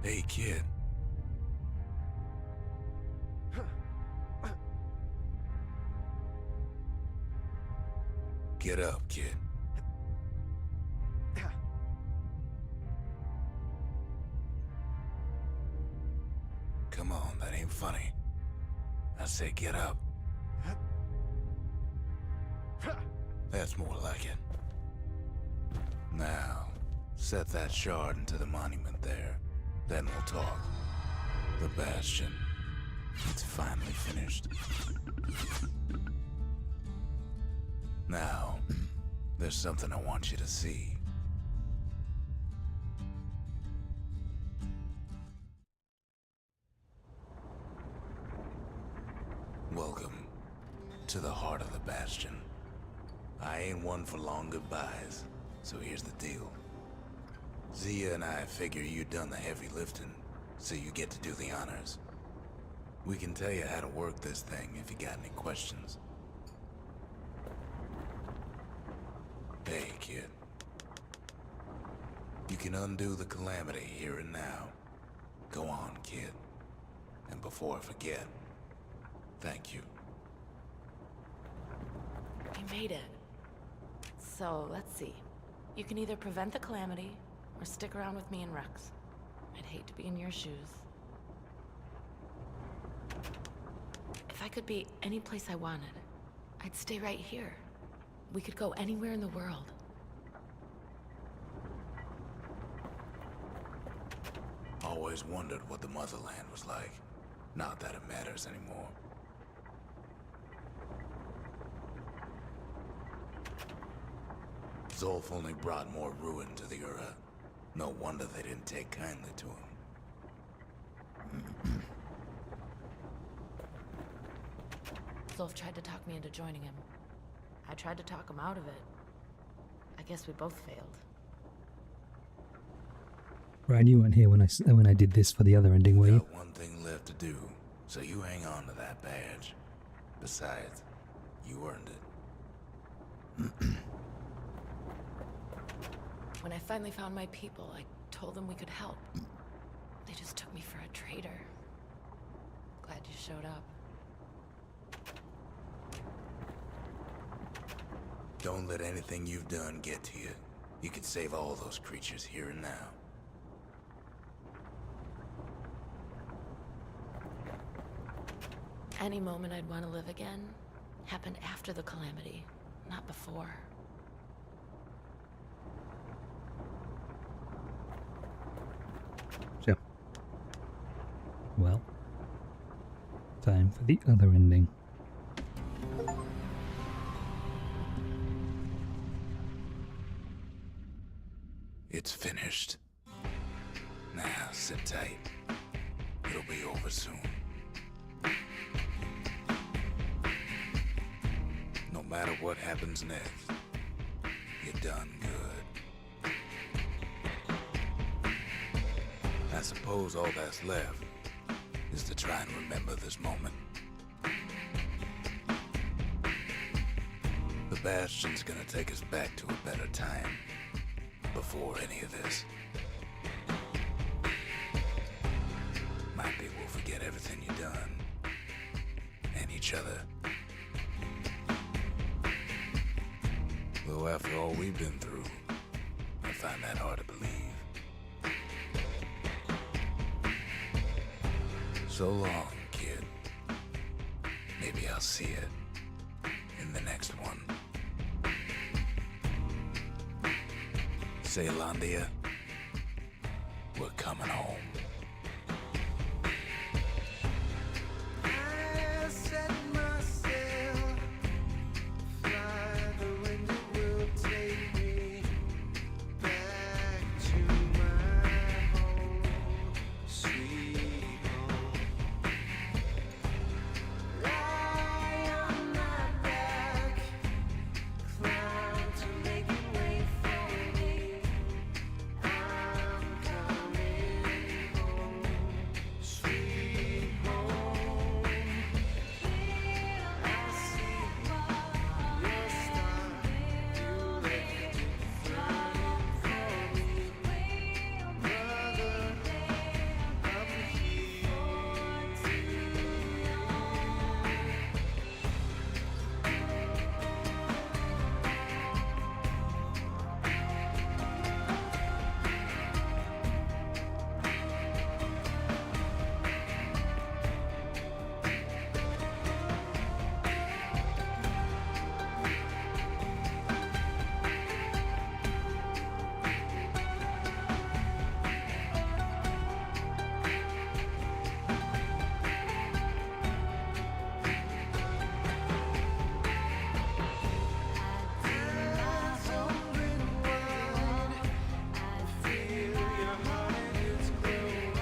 Hey, kid. Get up, kid. Come on, that ain't funny. I say get up. That's more like it. Now, set that shard into the monument there. Then we'll talk. The Bastion. It's finally finished. Now, there's something I want you to see. Welcome to the heart of the Bastion. I ain't one for long goodbyes, so here's the deal. Zia and I figure you done the heavy lifting, so you get to do the honors. We can tell you how to work this thing if you got any questions. Hey, kid. You can undo the calamity here and now. Go on, kid. And before I forget, thank you. You made it. So, let's see. You can either prevent the calamity, or stick around with me and Rex. I'd hate to be in your shoes. If I could be any place I wanted, I'd stay right here. We could go anywhere in the world. Always wondered what the motherland was like. Not that it matters anymore. Zolf only brought more ruin to the Ura. No wonder they didn't take kindly to him. Zolf tried to talk me into joining him. I tried to talk him out of it. I guess we both failed. Ryan, you weren't here when I did this for the other ending, were you? Got one thing left to do, so you hang on to that badge. Besides, you earned it. When I finally found my people, I told them we could help. They just took me for a traitor. Glad you showed up. Don't let anything you've done get to you. You can save all those creatures here and now. any moment I'd want to live again happened after the calamity, not before. So, well, time for the other ending. It's finished. Now, sit tight. It'll be over soon. No matter what happens next, you're done good. I suppose all that's left is to try and remember this moment. The Bastion's gonna take us back to a better time before any of this. Might be we'll forget everything you've done and each other. Though after all we've been through, I find that hard to believe. So long, kid. Maybe I'll see it in the next one. Zealandia, we're coming home. I set myself, fly the wind it will take me back to my home, sweet home. Lie on my back, climb to make it wait for me. I'm coming home, sweet home. I see your star, you left it flying for me, brother. I'm here too long. Eyes open wide, I feel your heart and it's glowing.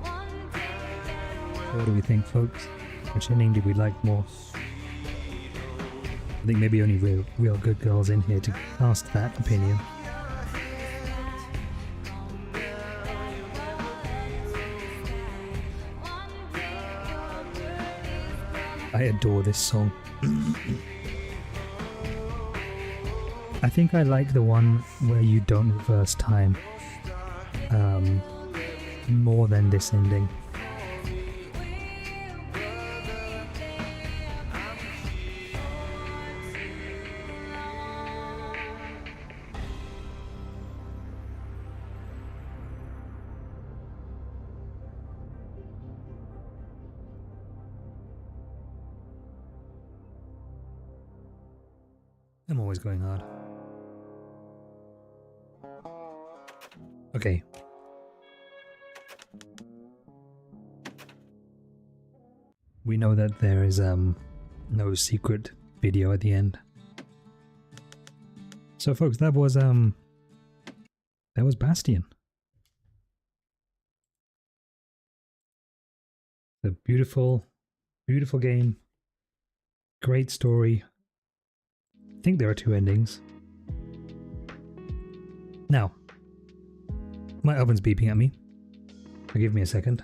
One day What do we think, folks? Which ending did we like more? I think maybe only real good girls in here to cast that opinion. I adore this song. I think I like the one where you don't reverse time more than this ending. I'm always going hard. Okay. We know that there is no secret video at the end. So folks, that was Bastion. The beautiful game. Great story. I think there are two endings. Now, my oven's beeping at me. So give me a second.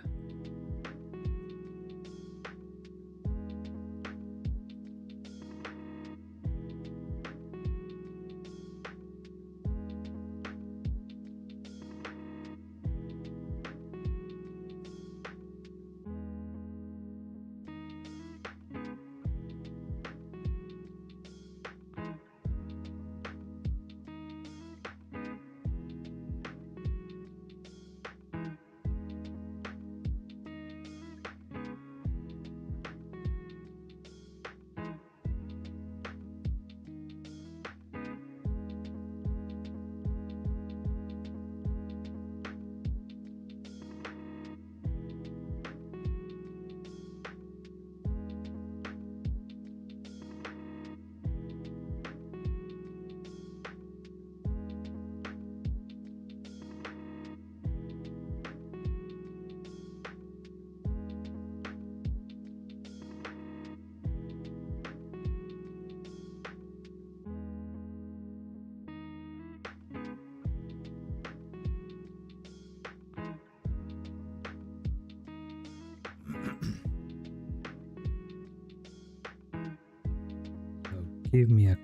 Give me a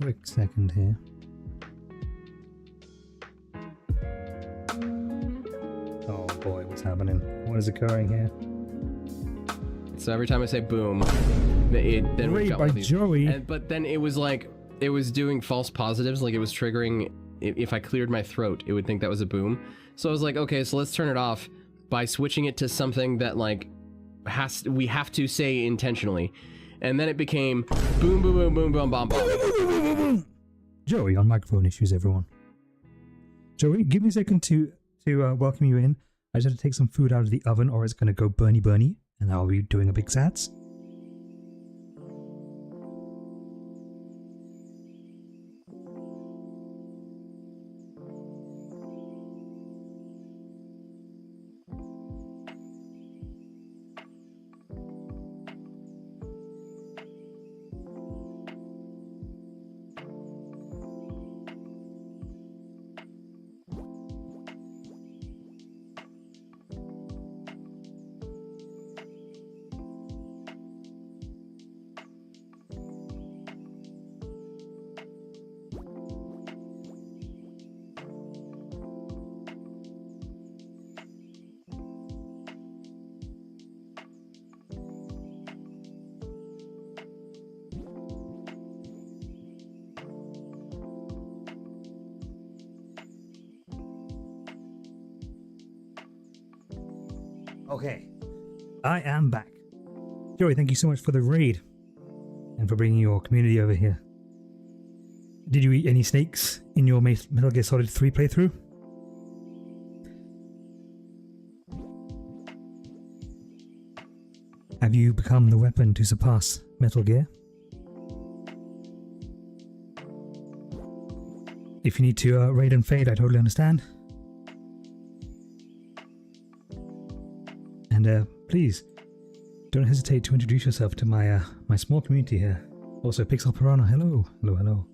quick second here. Oh boy, what's happening? What is occurring here? So every time I say boom, it then Great got by one of these. Joey. But then it was like, it was doing false positives, like it was triggering, if I cleared my throat, it would think that was a boom. So I was like, okay, so let's turn it off by switching it to something that like we have to say intentionally. And then it became boom, boom, boom, boom, boom, boom, boom. Joey on microphone issues, everyone. Joey, give me a second to welcome you in. I just have to take some food out of the oven or it's going to go burny, and I'll be doing a big sats. Okay, I am back. Joey, thank you so much for the raid and for bringing your community over here. Did you eat any snakes in your Metal Gear Solid 3 playthrough? Have you become the weapon to surpass Metal Gear? If you need to raid and fade, I totally understand. And please, don't hesitate to introduce yourself to my my small community here. Also, Pixel Piranha, hello, hello, hello.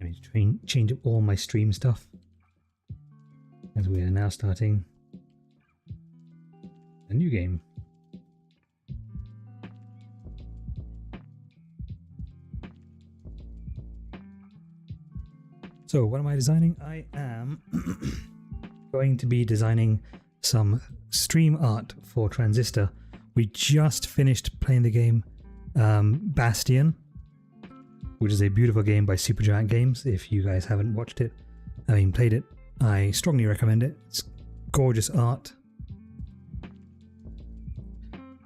I need to change up all my stream stuff, as we are now starting a new game. So what am I designing? I am going to be designing some stream art for Transistor. We just finished playing the game Bastion, which is a beautiful game by Supergiant Games. If you guys haven't watched it, played it, I strongly recommend it. It's gorgeous art.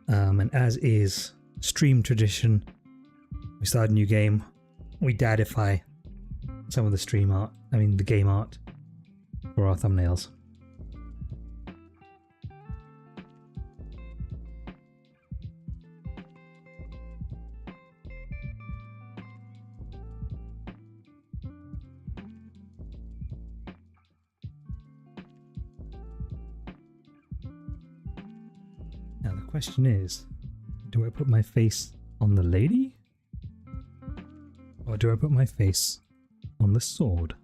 And as is stream tradition, we start a new game. We dadify some of the stream art, the game art, for our thumbnails. Now the question is, do I put my face on the lady? Or do I put my face on the sword?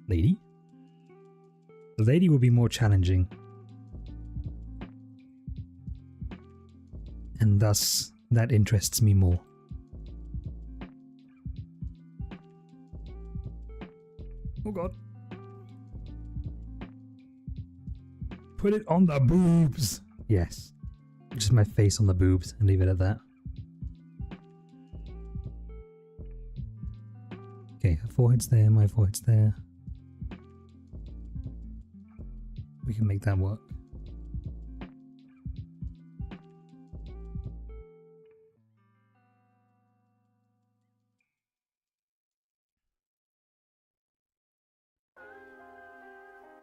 Lady? The lady will be more challenging. And thus, that interests me more. Oh god. Put it on the boobs! Yes. Just my face on the boobs and leave it at that. Okay, her forehead's there, my forehead's there. We can make that work.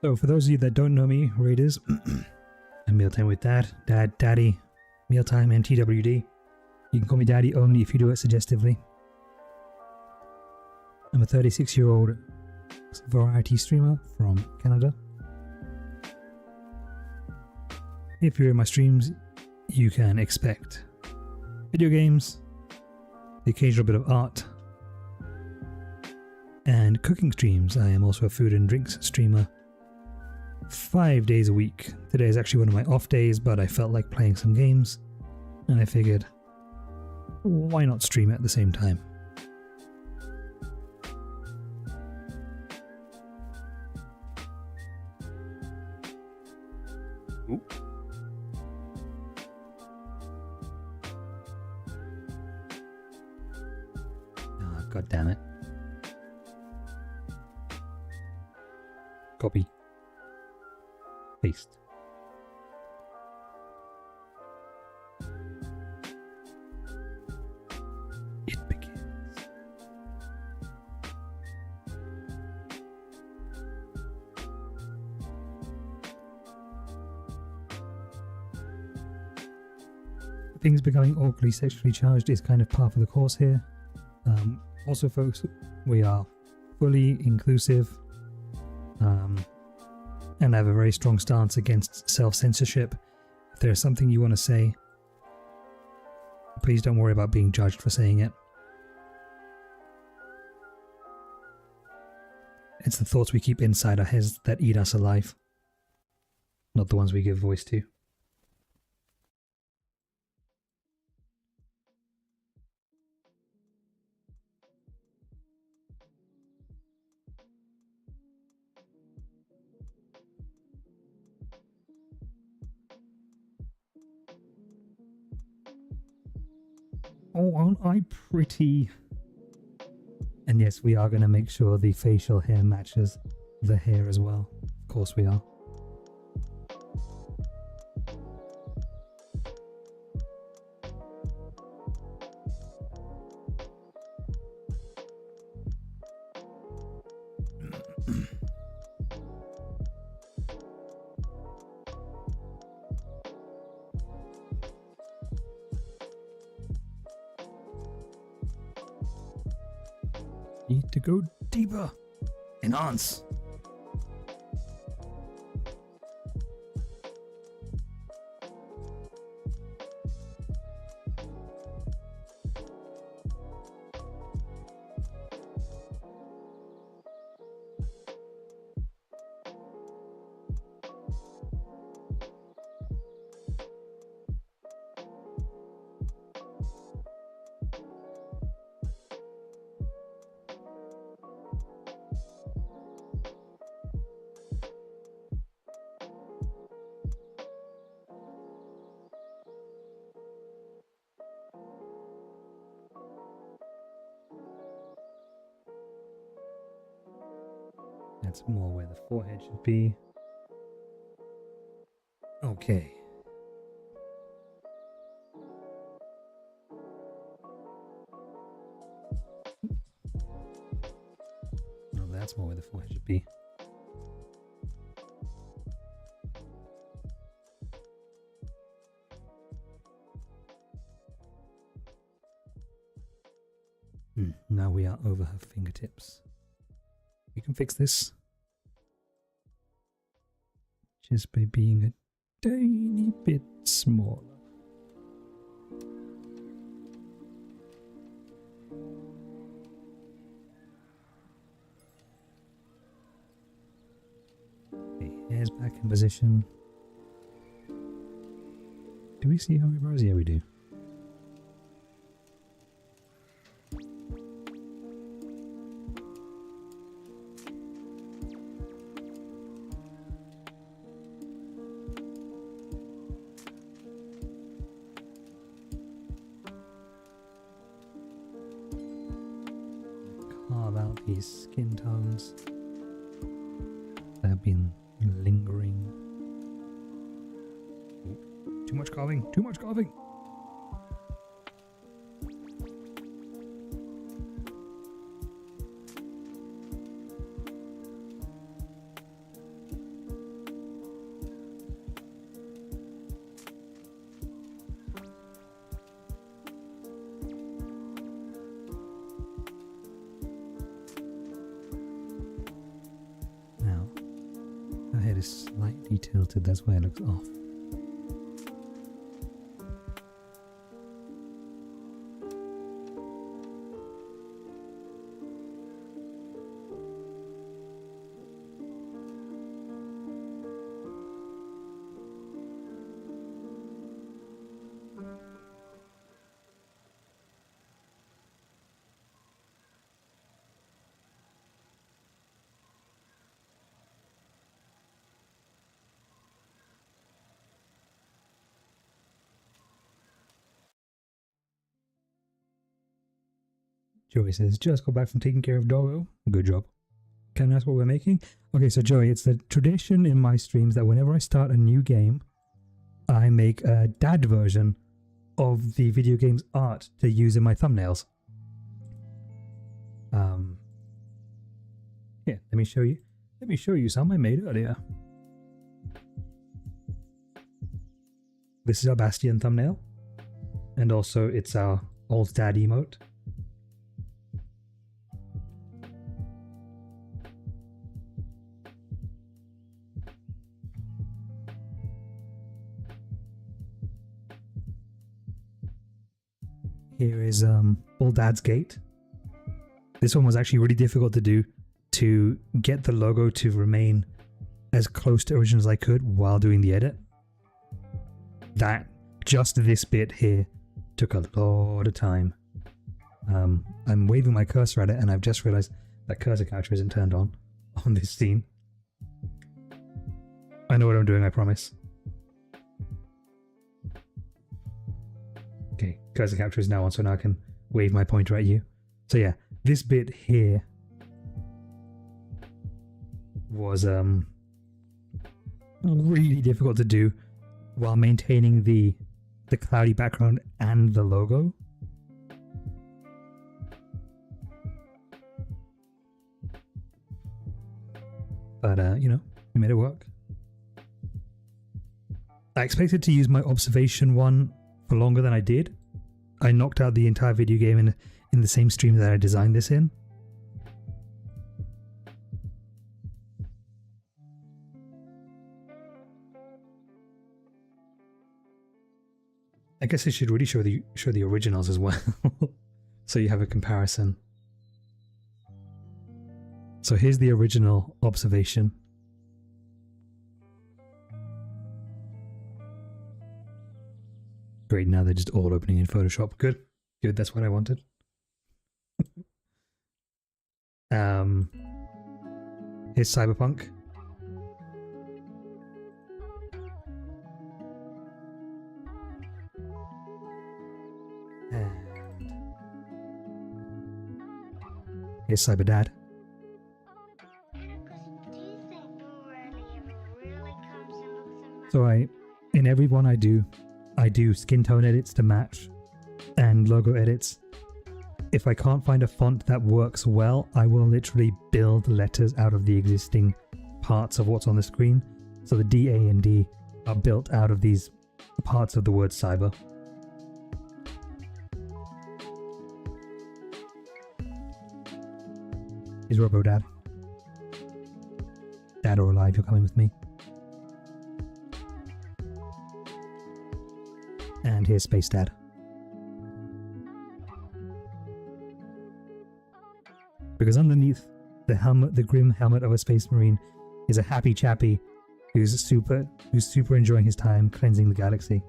So for those of you that don't know me, Raiders, I'm Mealtime with Dad, Daddy, Mealtime, and TWD. You can call me Daddy only if you do it suggestively. I'm a 36-year-old variety streamer from Canada. If you're in my streams, you can expect video games, the occasional bit of art, and cooking streams. I am also a food and drinks streamer 5 days a week. Today is actually one of my off days, but I felt like playing some games, and I figured, why not stream at the same time? Ooh. Ah, God damn it. Copy. Paste. It begins. Things becoming awkwardly sexually charged is kind of par for the course here. Also, folks, we are fully inclusive. And I have a very strong stance against self-censorship. If there's something you want to say, please don't worry about being judged for saying it. It's the thoughts we keep inside our heads that eat us alive, not the ones we give voice to. Oh, aren't I pretty? And yes, we are going to make sure the facial hair matches the hair as well. Of course we are. Need to go deeper. Enhance. That's more where the forehead should be. Okay. No, that's more where the forehead should be. Now we are over her fingertips. We can fix this just by being a tiny bit smaller. Okay, hair's back in position. Do we see how eyebrows? Yeah, we do. Carve out these skin tones that have been lingering. Ooh, too much carving, too much carving. is slightly tilted. That's why it looks off. Joey says, just got back from taking care of Doggo. Good job. Can I ask what we're making? Okay, so Joey, it's the tradition in my streams that whenever I start a new game, I make a dad version of the video game's art to use in my thumbnails. Here, let me show you. Let me show you some I made earlier. This is our Bastion thumbnail. And also it's our old dad emote. Here is Old Dad's Gate. This one was actually really difficult to do, to get the logo to remain as close to original as I could while doing the edit. Just this bit here took a lot of time. I'm waving my cursor at it and I've just realized that cursor capture isn't turned on this scene. I know what I'm doing, I promise. Okay, cursor capture is now on, so now I can wave my pointer at you. So yeah, this bit here was really difficult to do while maintaining the cloudy background and the logo. But you know, we made it work. I expected to use my observation one for longer than I did. I knocked out the entire video game in the same stream that I designed this in. I guess I should really show the originals as well, so you have a comparison. So here's the original observation. Great, now they're just all opening in Photoshop. Good, good, that's what I wanted. Here's Cyberpunk. And here's Cyberdad. So in every one I do skin tone edits to match and logo edits. If I can't find a font that works well, I will literally build letters out of the existing parts of what's on the screen. So the D, A, and D are built out of these parts of the word cyber. Is Robo Dad? Dad or alive, you're coming with me. And here's Space Dad. Because underneath the helmet, the grim helmet of a space marine, is a happy chappy who's super enjoying his time cleansing the galaxy.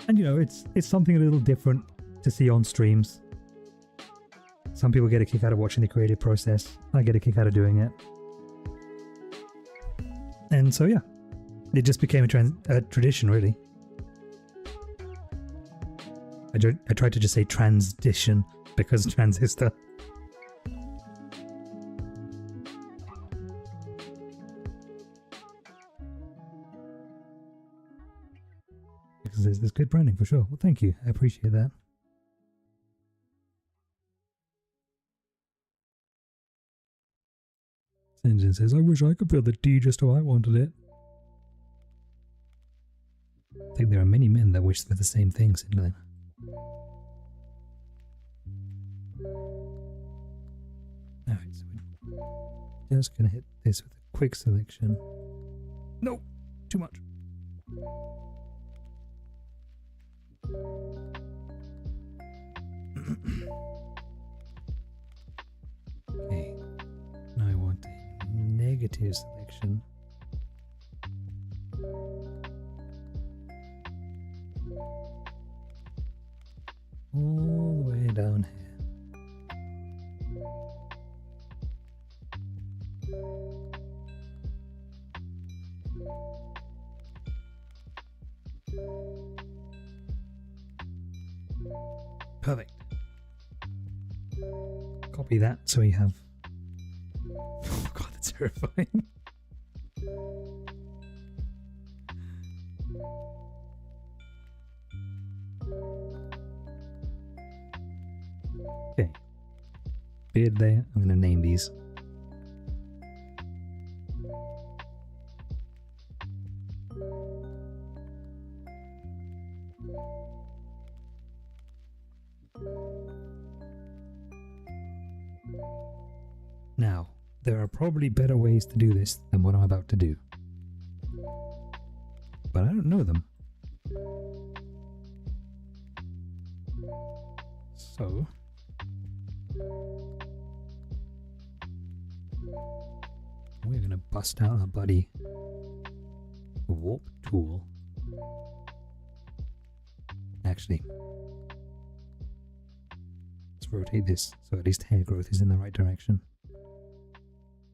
And you know, it's something a little different to see on streams. Some people get a kick out of watching the creative process. I get a kick out of doing it. And so yeah, it just became a tradition, really. I tried to just say transition because transistor. Because there's good branding for sure. Well, thank you. I appreciate that. Engine says, I wish I could build the D just how I wanted it. I think there are many men that wish for the same thing, Sindlin. Alright, so we're just gonna hit this with a quick selection. No! Too much. Okay. Now I want a negative selection. All the way down here. Perfect. Copy that so we have. Oh god, that's terrifying. Okay. Beard there. I'm going to name these. Now, there are probably better ways to do this than what I'm about to do. But I don't know them. So... we're going to bust out our buddy warp tool. Actually, let's rotate this so at least hair growth is in the right direction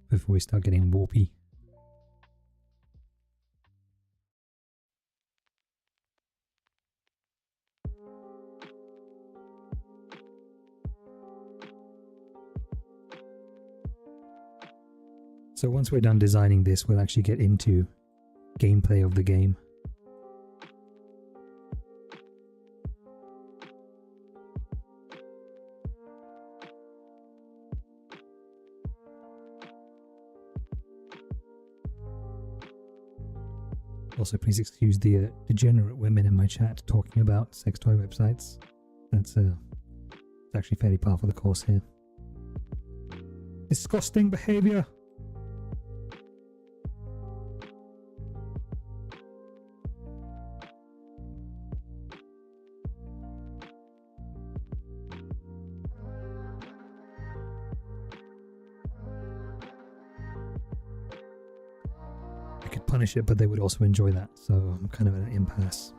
before we start getting warpy. So once we're done designing this, we'll actually get into gameplay of the game. Also, please excuse the degenerate women in my chat talking about sex toy websites. That's it's actually fairly par for the course here. Disgusting behavior. Punish it, but they would also enjoy that, so I'm kind of at an impasse.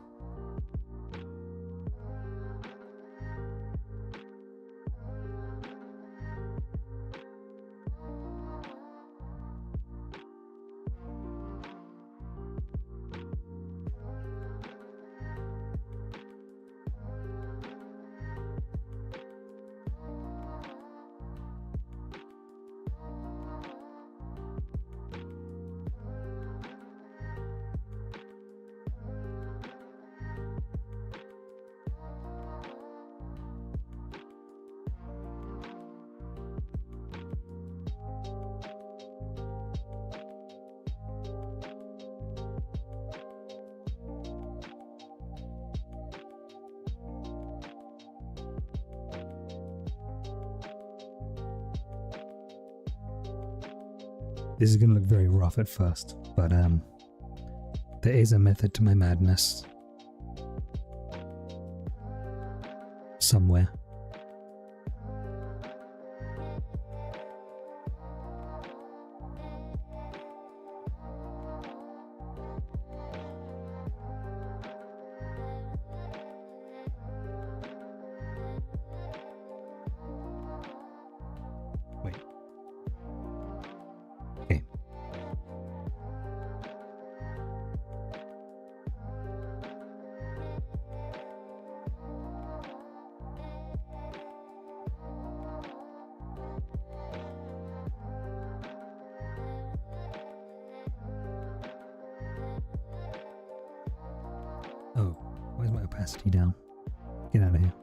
This is going to look very rough at first, but there is a method to my madness. Somewhere. Oh, where's my opacity down? Get out of here.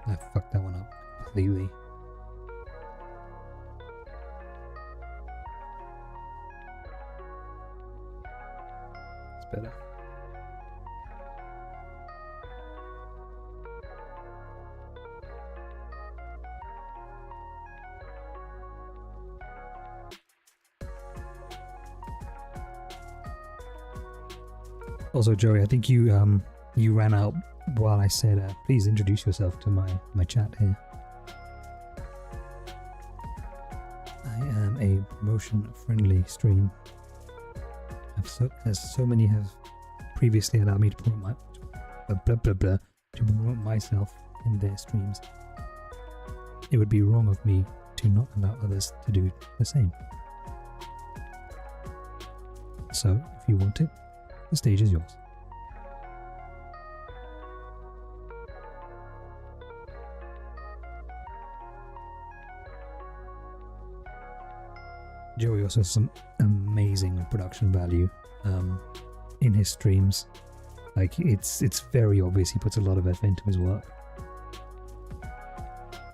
I fucked that one up completely. It's better. Also, Joey, I think you ran out while I said, please introduce yourself to my chat here. I am a promotion-friendly stream. As so many have previously allowed me to promote to promote myself in their streams, it would be wrong of me to not allow others to do the same. So, if you want it, the stage is yours. Joey also has some amazing production value in his streams. Like, it's very obvious he puts a lot of effort into his work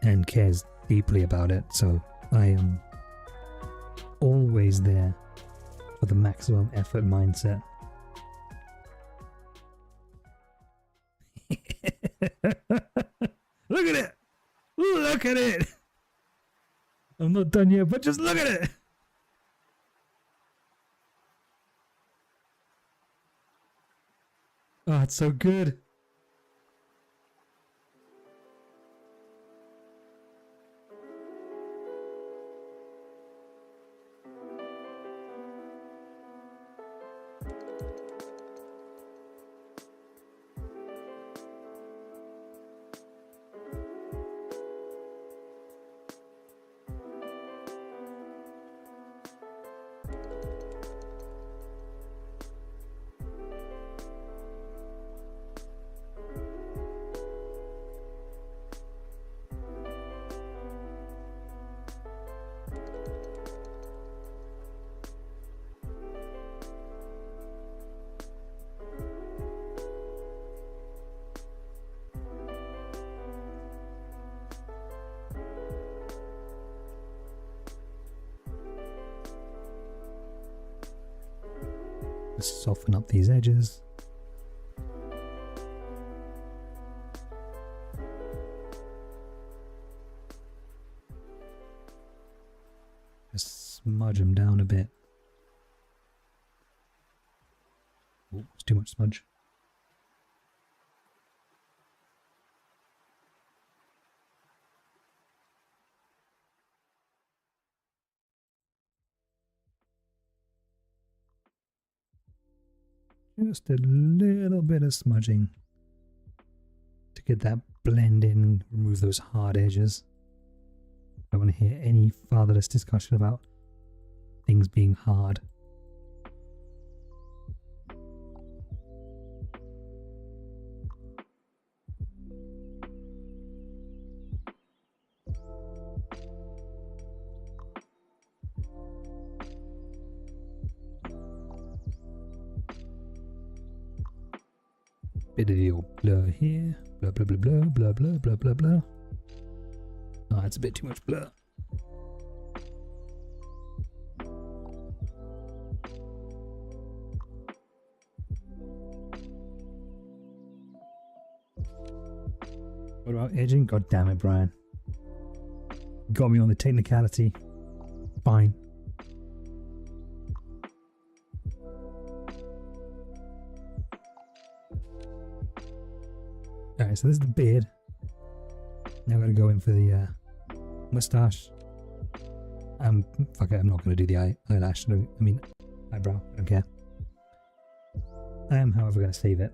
and cares deeply about it, so I am always there for the maximum effort mindset. Look at it! Look at it! I'm not done yet, but just look at it! Oh, it's so good. Just soften up these edges. Just smudge them down a bit. Oh, it's too much smudge. Just a little bit of smudging to get that blend in, remove those hard edges. I don't want to hear any fatherless discussion about things being hard. Bit of the old blur here. Blah blah blah blah blah blah blah blah blah. Ah, it's a bit too much blur. What about edging? God damn it, Brian. Got me on the technicality. Fine. Alright, so this is the beard. Now I'm going to go in for the mustache. Fuck it, I'm not going to do the eyelash. I mean, eyebrow. I don't care. I am, however, going to save it.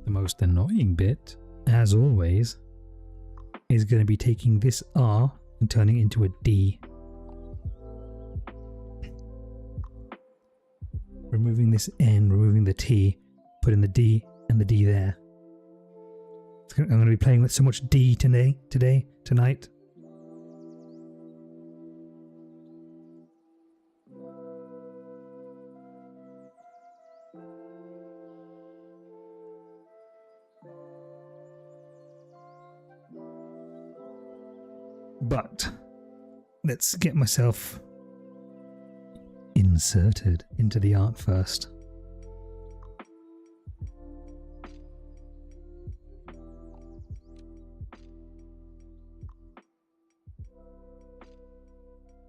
The most annoying bit, as always, is going to be taking this R and turning it into a D. Removing this N, removing the T, putting the D and the D there. I'm going to be playing with so much D tonight. But let's get myself inserted into the art first.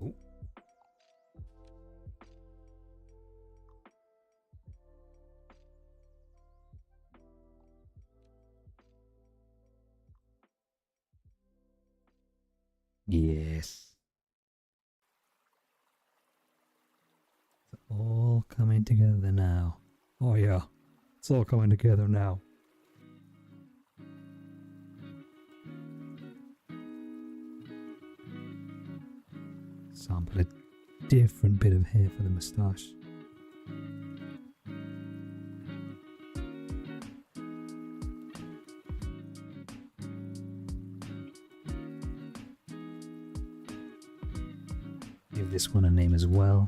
Oh. Yes. It's all coming together now. Oh yeah, it's all coming together now. Sample a different bit of hair for the moustache. Give this one a name as well.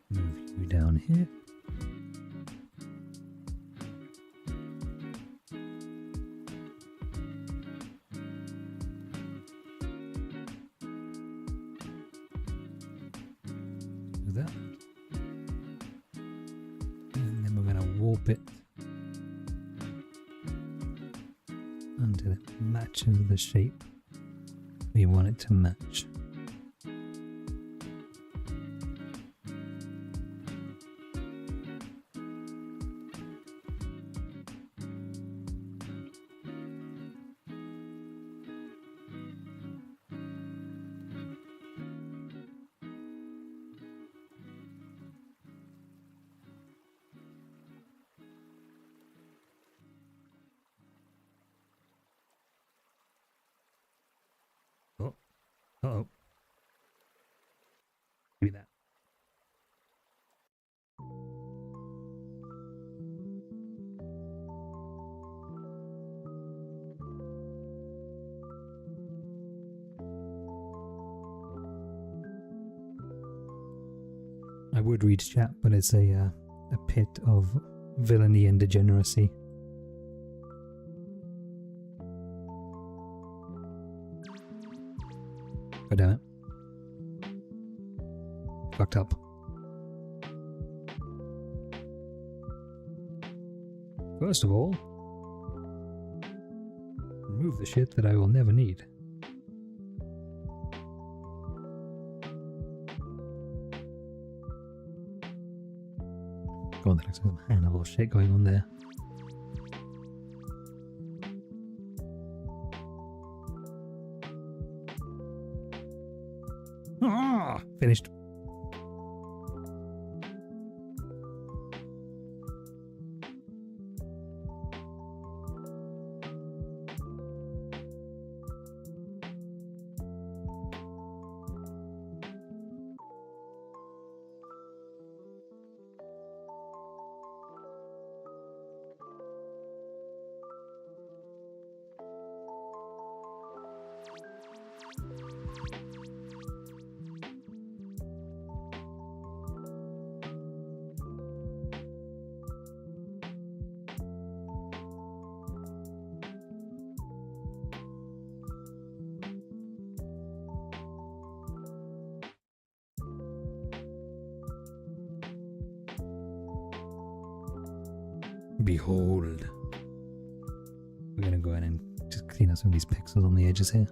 Move you down here. That, and then we're going to warp it until it matches the shape we want it to match. Oh, uh-oh. Give me that. I would read chat, but it's a pit of villainy and degeneracy. God damn it. Fucked up. First of all, remove the shit that I will never need. God, there's some Hannibal shit going on there. Ah, finished. Behold. We're gonna go in and just clean up some of these pixels on the edges here.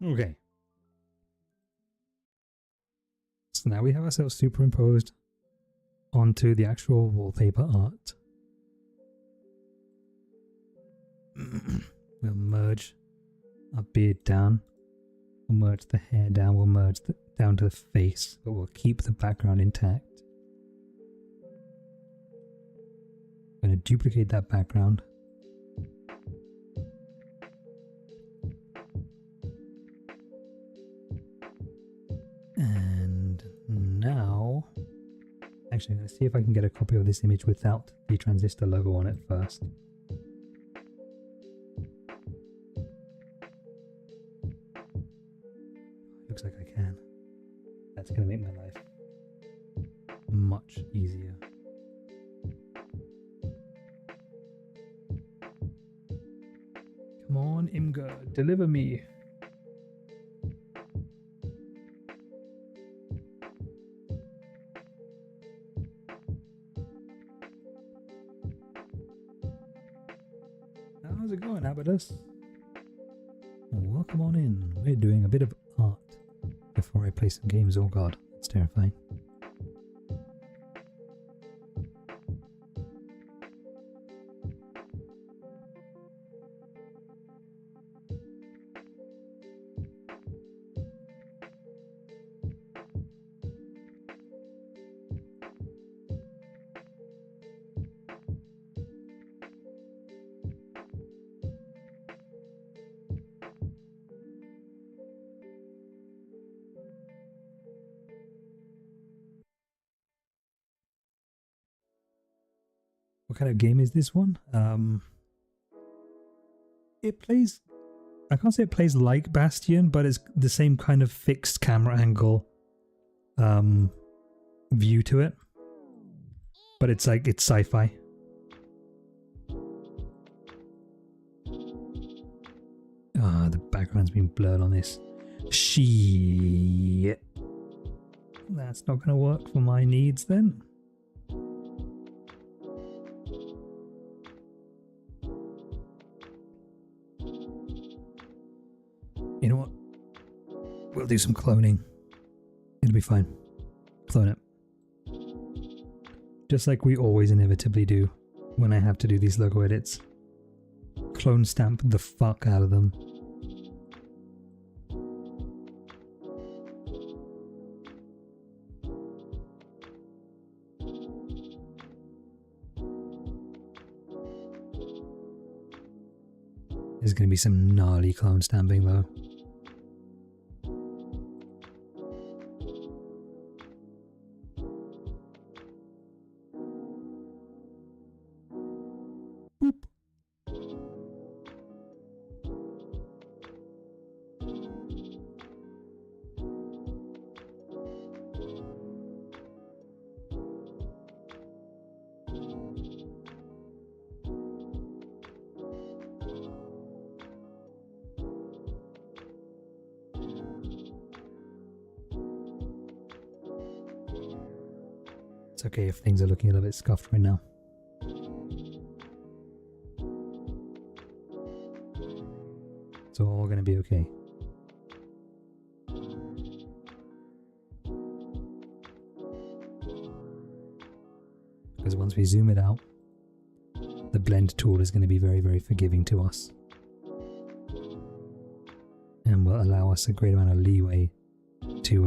Okay. So now we have ourselves superimposed onto the actual wallpaper art. We'll merge our beard down. We'll merge the hair down. We'll merge down to the face, but we'll keep the background intact. I'm going to duplicate that background. And now, actually, I'm going to see if I can get a copy of this image without the transistor logo on it first. Looks like I can. That's going to make my life much easier. Come on, Imgur, deliver me. How's it going, Abaddus? Welcome on in. We're doing a bit of art before I play some games. Oh god, that's terrifying. What kind of game is this one? It plays... I can't say it plays like Bastion, but it's the same kind of fixed camera angle view to it. But it's like, it's sci-fi. Ah, the background's been blurred on this. Shit. That's not going to work for my needs then. You know what? We'll do some cloning. It'll be fine. Clone it. Just like we always inevitably do when I have to do these logo edits. Clone stamp the fuck out of them. There's going to be some gnarly clone stamping though. It's okay if things are looking a little bit scuffed right now. It's all going to be okay. Because once we zoom it out, the blend tool is going to be very, very forgiving to us. And will allow us a great amount of leeway to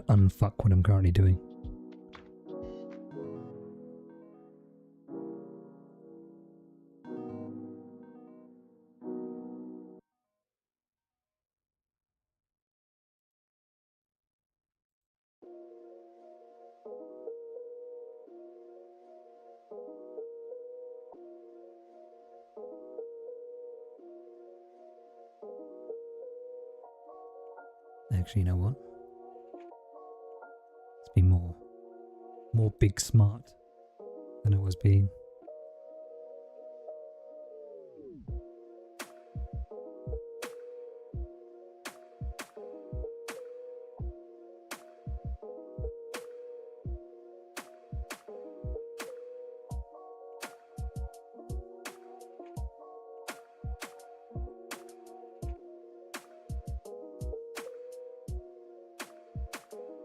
unfuck what I'm currently doing. Actually, you know what? Let's be more big smart than it was being.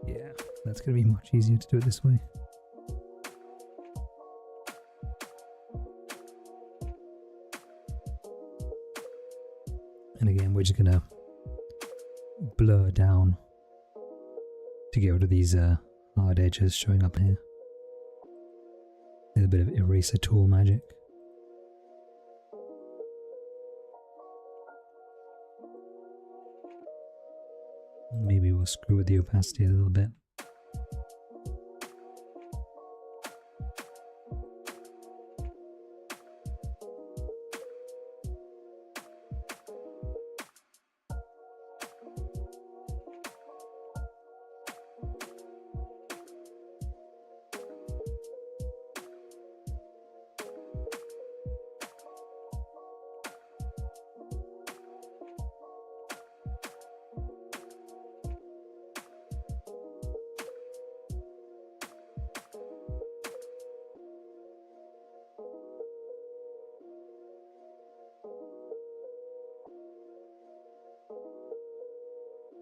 Yeah, that's going to be much easier to do it this way. And again, we're just gonna blur down to get rid of these hard edges showing up here. A little bit of eraser tool magic. Maybe we'll screw with the opacity a little bit.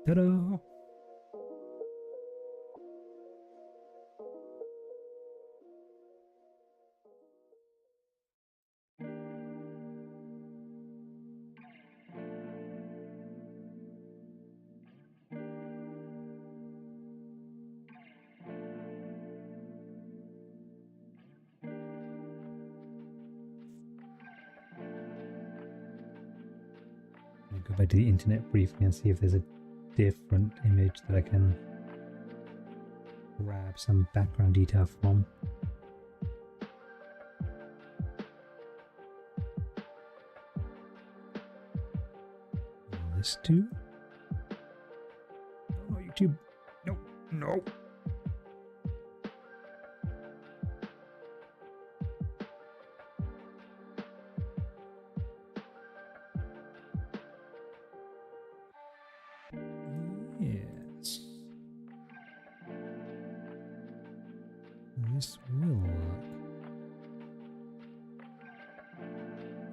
Ta-da! I'll go back to the internet briefly and see if there's a different image that I can grab some background detail from. Will this do? No, YouTube. No, no. Yes. This will work.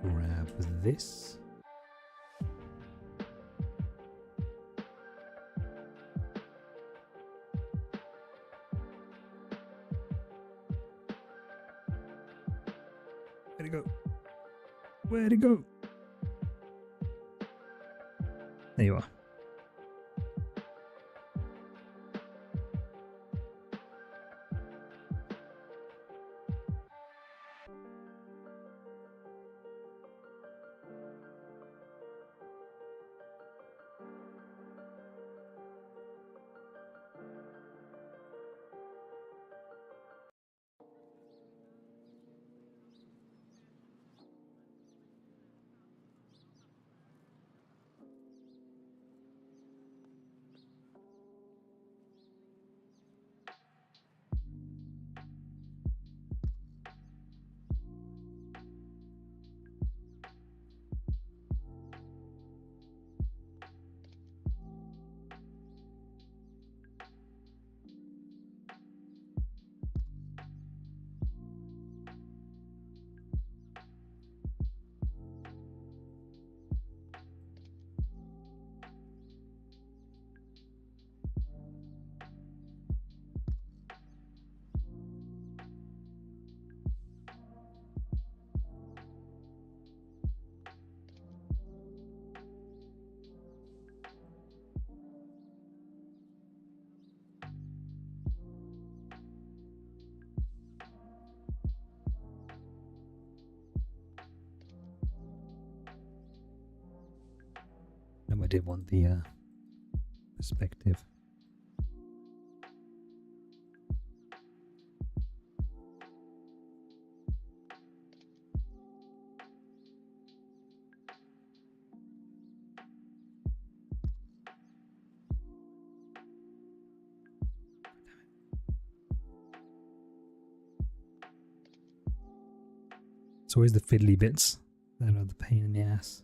Grab this. Where'd it go? Where'd it go? There you are. No, I did want the perspective. It's always the fiddly bits that are the pain in the ass.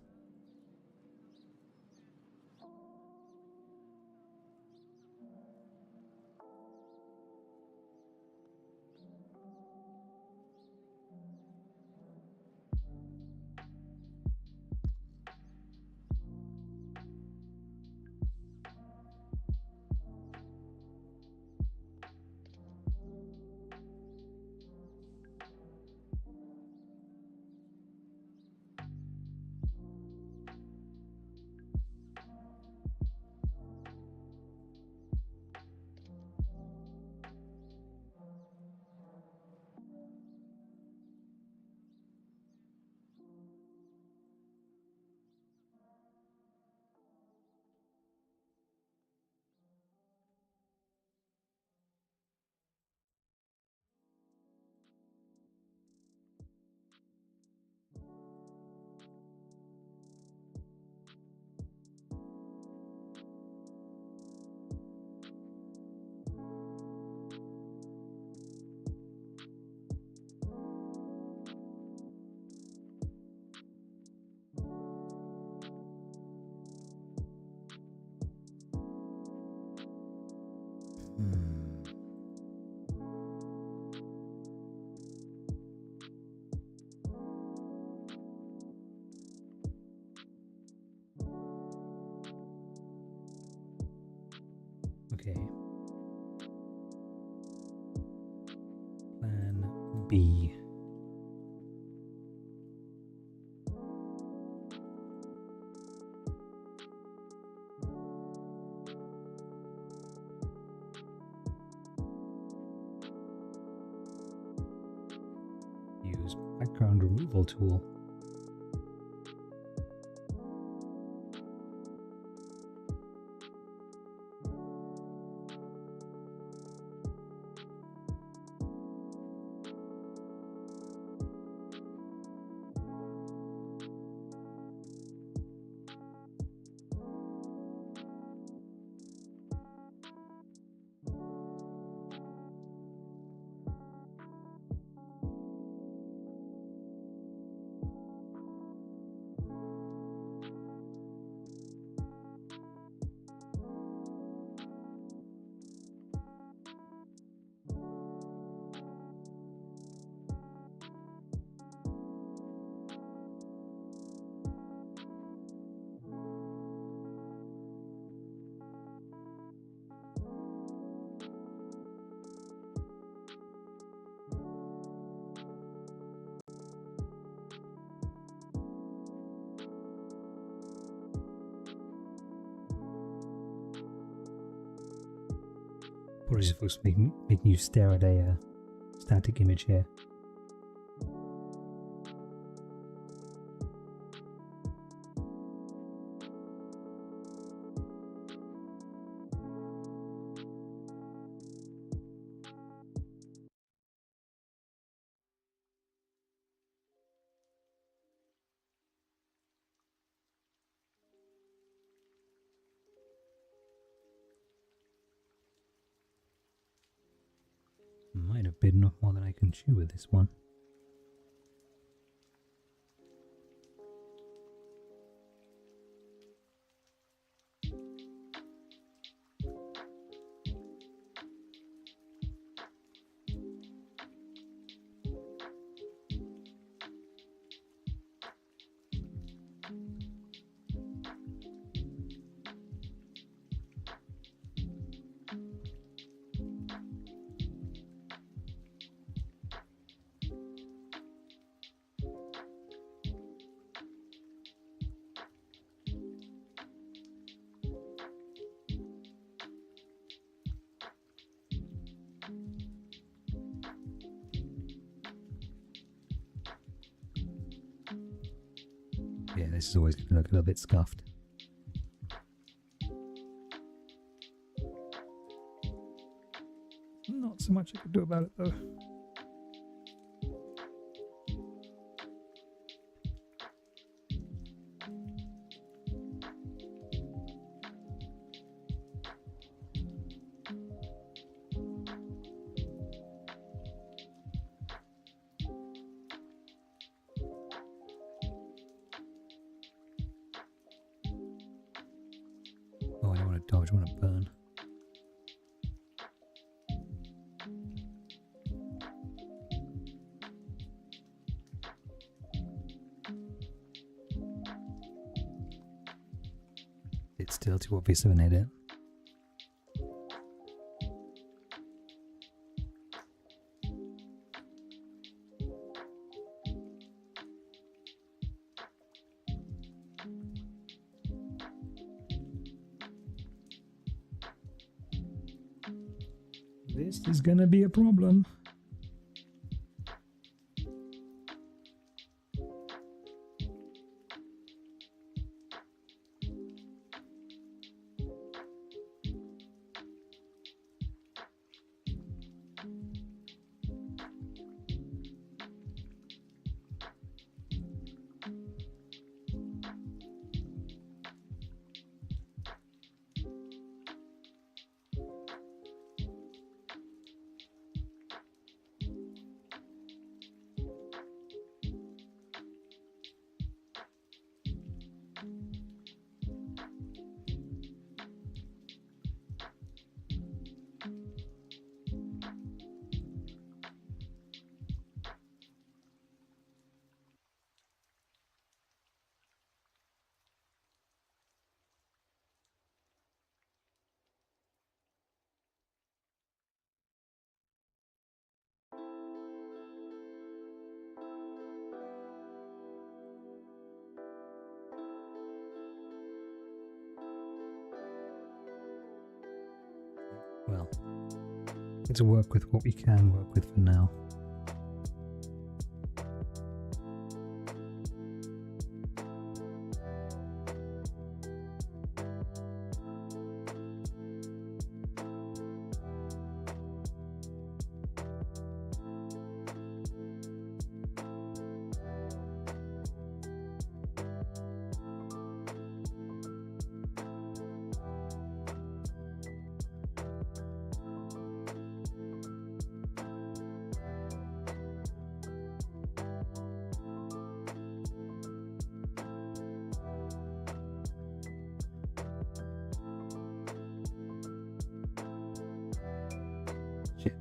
Okay. Plan B. Use background removal tool. Apologies for making you stare at a static image here. Might have bitten off more than I can chew with this one. Yeah, this is always going to look a little bit scuffed. Not so much I could do about it though. Oh, I don't want to dodge, I want to burn. It's still too obvious of an edit. This is gonna be a problem. Let's work with what we can work with for now. Shit.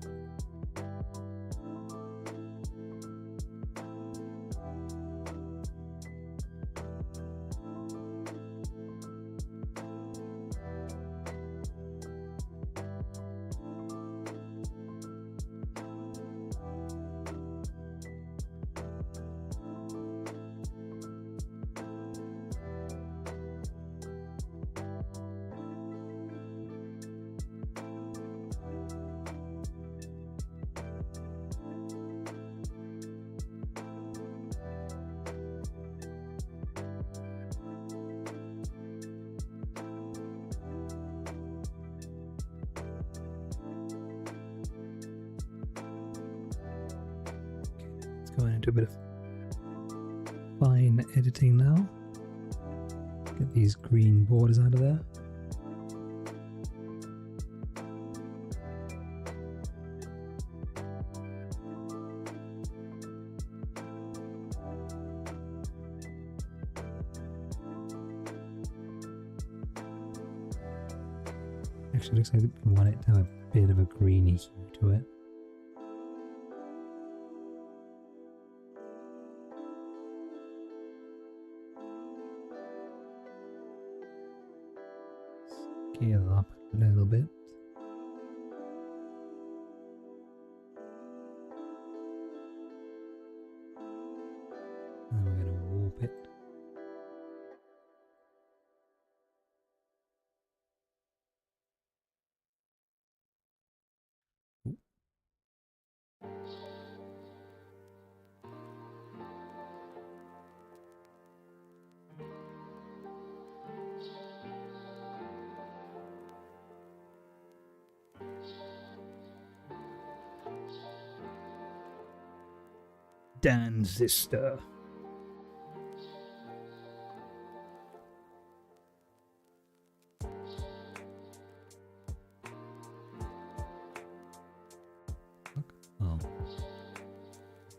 Going into a bit of fine editing now. Get these green borders out of there. Actually, looks like we want it to have a bit of a greeny hue to it. Scale up a little bit. And we're going to warp it. Ooh. Dan's sister. Oh.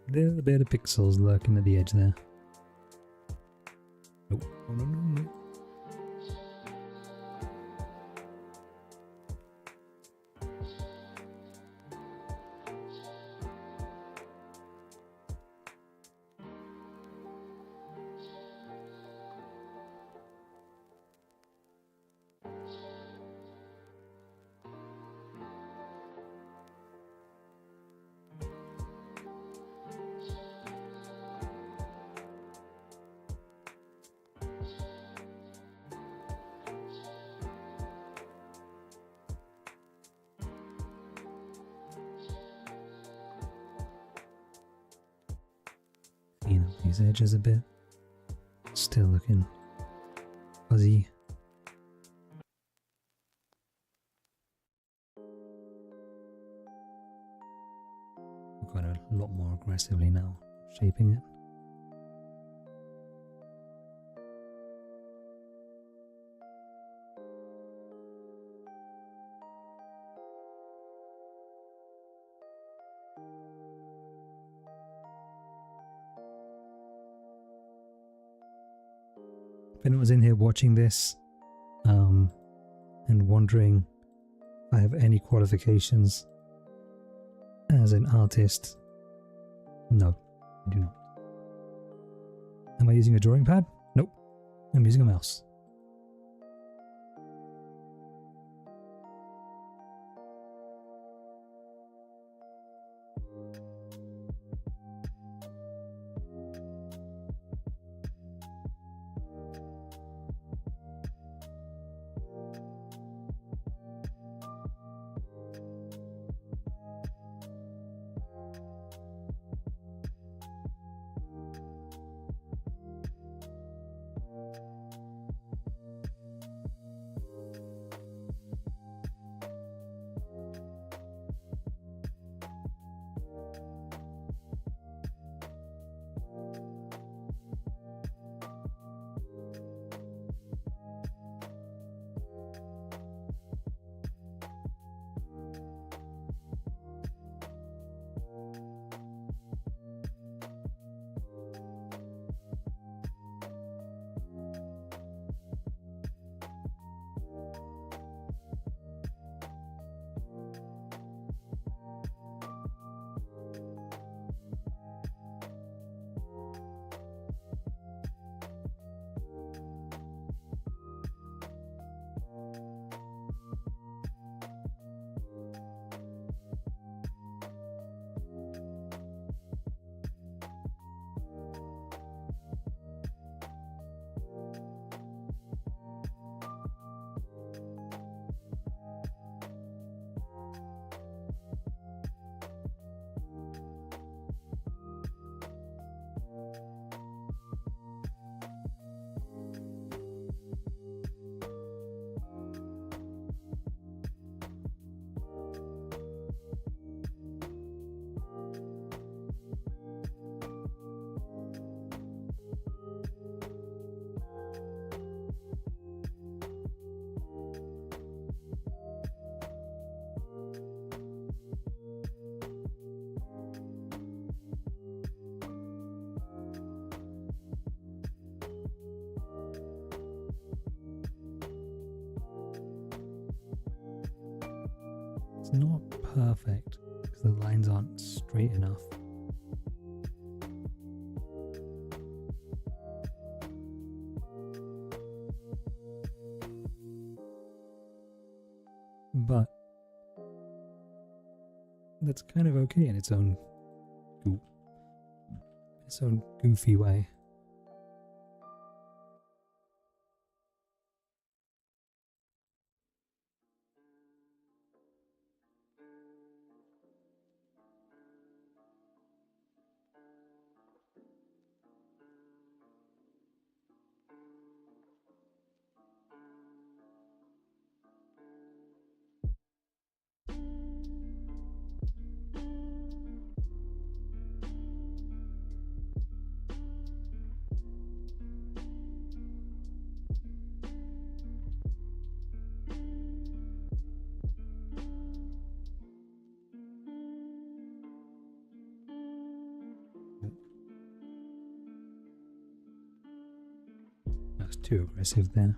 Little bit of pixels lurking at the edge there. Nope. Oh, no. Clean up these edges a bit. Still looking fuzzy. We're going a lot more aggressively now, shaping it. If anyone's in here watching this and wondering if I have any qualifications as an artist, no, I do not. Am I using a drawing pad? Nope, I'm using a mouse. It's not perfect because the lines aren't straight enough. But that's kind of okay in its own goofy way. That was too aggressive there.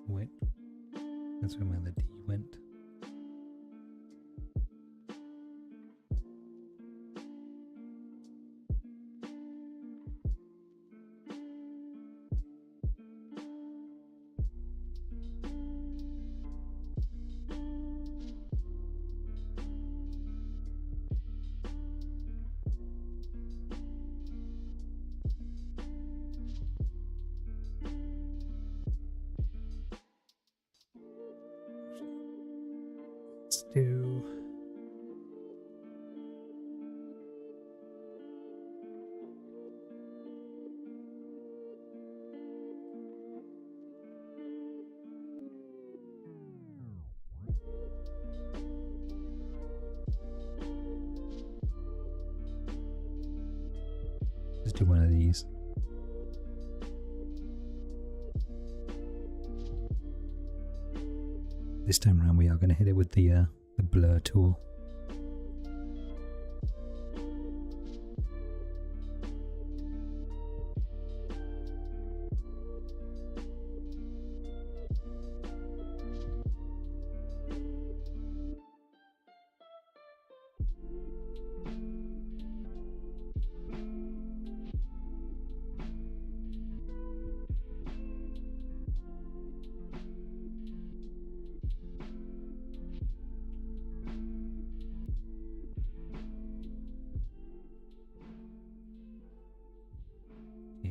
Went. That's where my D went. Let's do one of these. This time around we are going to hit it with the blur tool.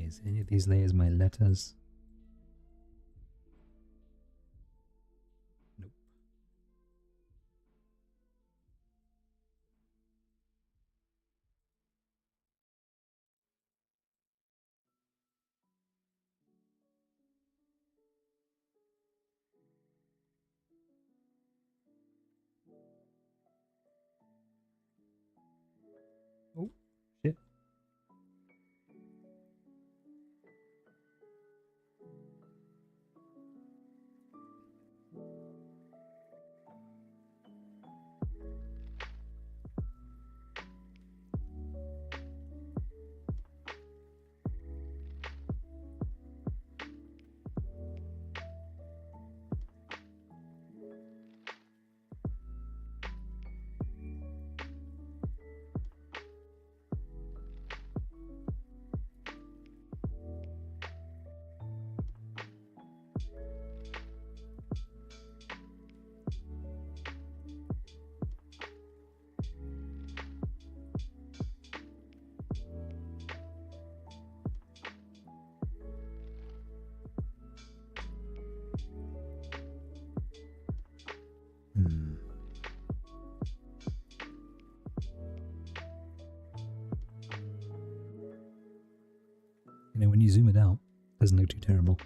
Is any of these layers my letters? Nope. Oh, shit. zoom it out, doesn't look too terrible.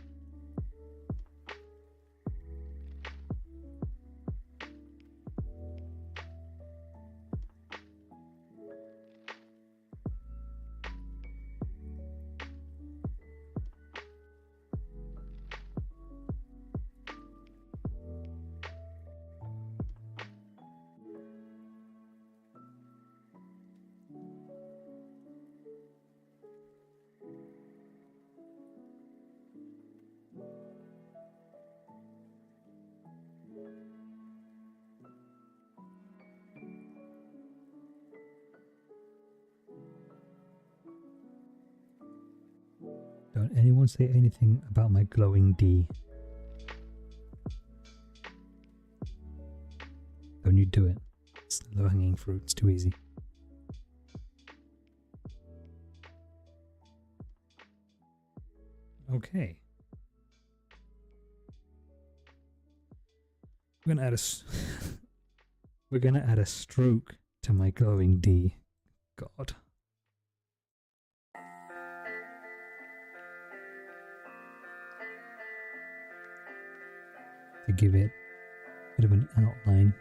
Don't anyone say anything about my glowing D. Don't you do it. It's the low-hanging fruit. It's too easy. Okay. We're gonna add we're gonna add a stroke to my glowing D. God. To give it a bit of an outline.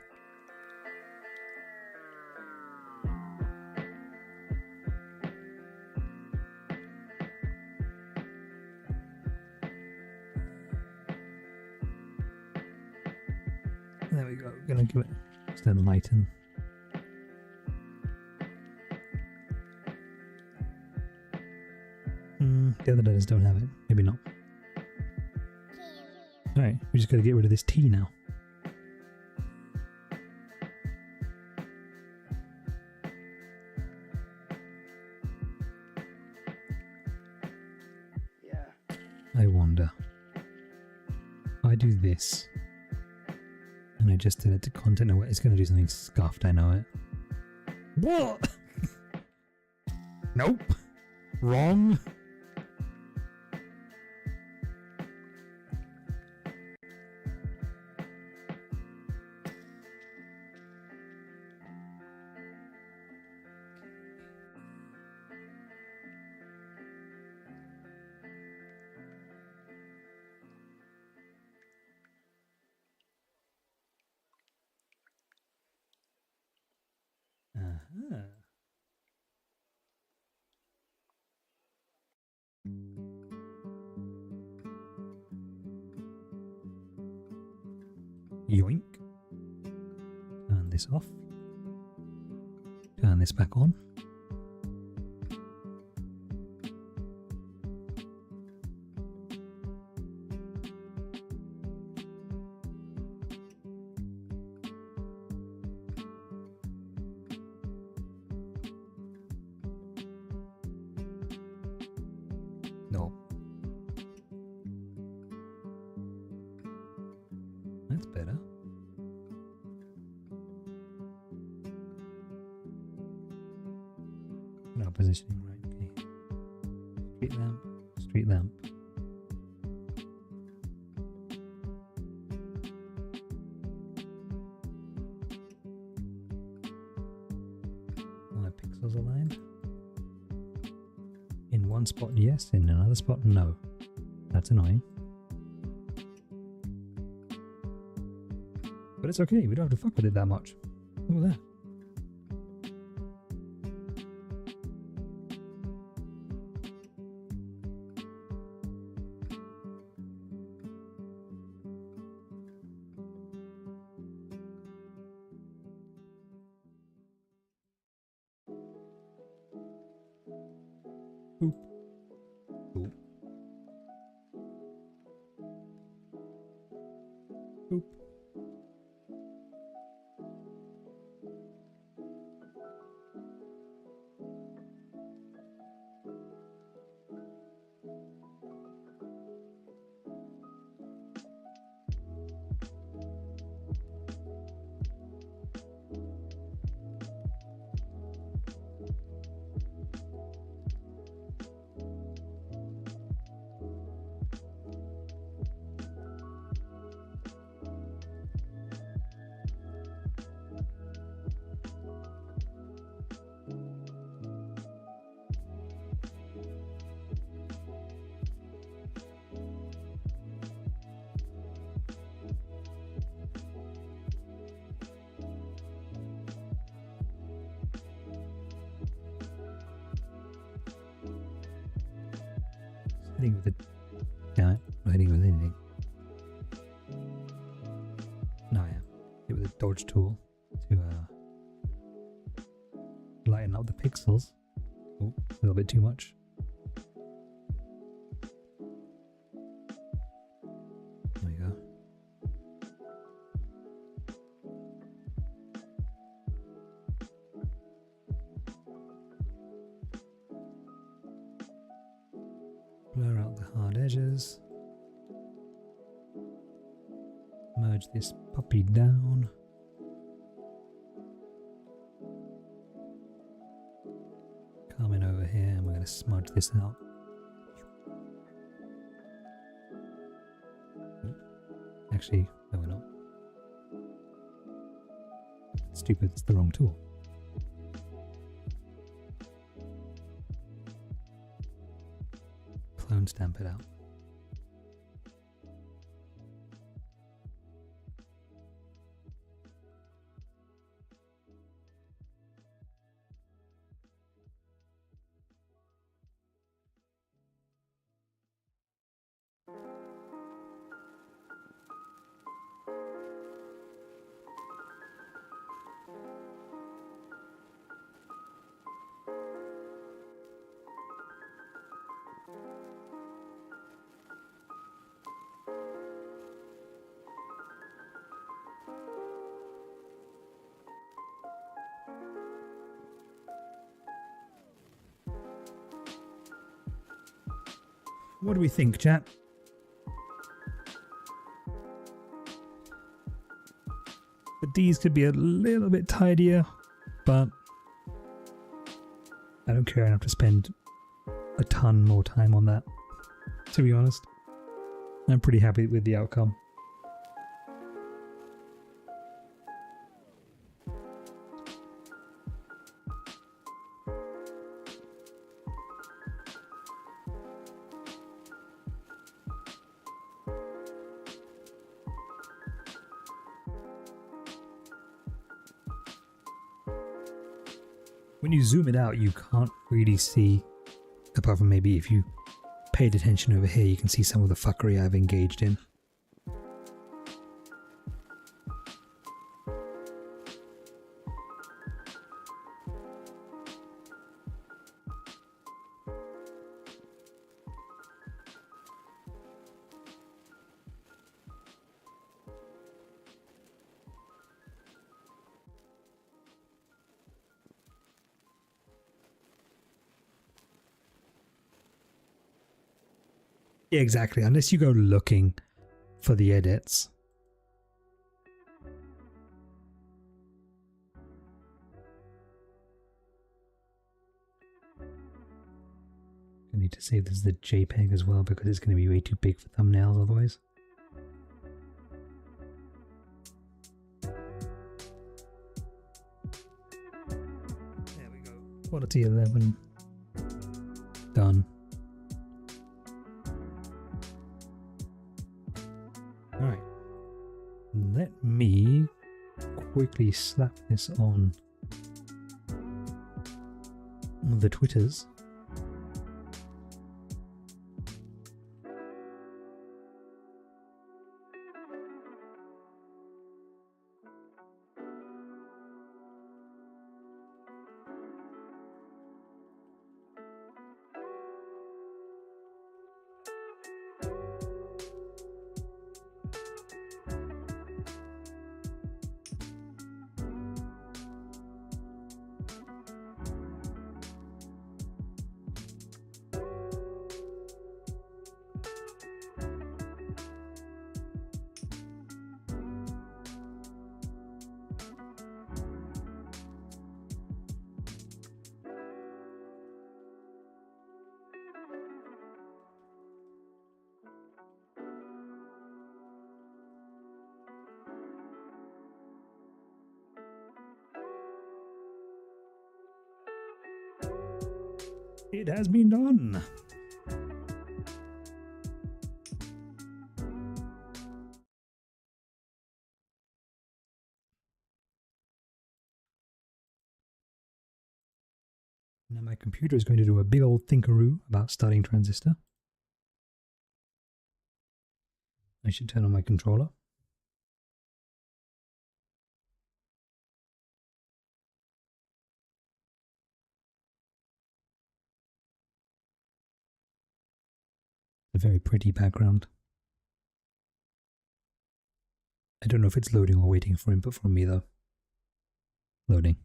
There we go. We're gonna give it just a lighten. The other letters don't have it. Maybe not. Alright, we just gotta get rid of this T now. Yeah. I wonder. If I do this, and I just did it to content, no, it's gonna do something scuffed, I know it. What? Nope. Wrong. Uh-huh. Yoink. Turn this off. Turn this back on. No. That's better. Now positioning right. Okay. Street lamp. Street lamp. All my pixels aligned. In one spot, yes. In another spot, no. That's annoying. But it's okay. We don't have to fuck with it that much. Look at that. Boop. Boop. Boop. Hitting with the... Damn it. Not hitting with anything. No, I am. Hit with a dodge tool to lighten up the pixels. Oh, a little bit too much. There we go. Blur out the hard edges. Merge this puppy down. Come in over here and we're going to smudge this out. Actually, no we're not. Stupid, it's the wrong tool. Clone stamp it out. What do we think, chat? The D's could be a little bit tidier, but I don't care enough to spend a ton more time on that, to be honest. I'm pretty happy with the outcome. When you zoom it out, you can't really see, apart from maybe if you paid attention over here, you can see some of the fuckery I've engaged in. Yeah, exactly. Unless you go looking for the edits. I need to save this as a JPEG as well because it's going to be way too big for thumbnails otherwise. There we go. Quality 11. Done. Alright, let me quickly slap this on the Twitters. It has been done. Now my computer is going to do a big old thinkaroo about starting transistor. I should turn on my controller. A very pretty background. I don't know if it's loading or waiting for input from me though. Loading.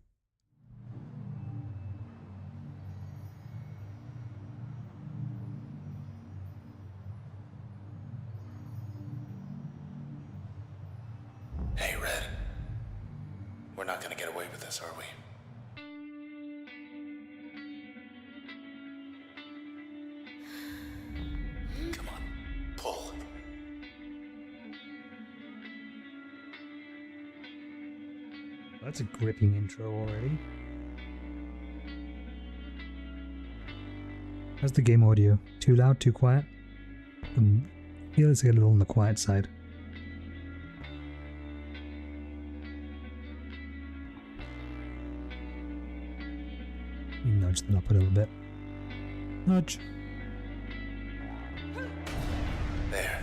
Hey, Red. We're not gonna get away with this, are we? Come on, pull. That's a gripping intro already. How's the game audio? Too loud, too quiet? I feel it's a little on the quiet side. You nudge that up a little bit. Nudge. There.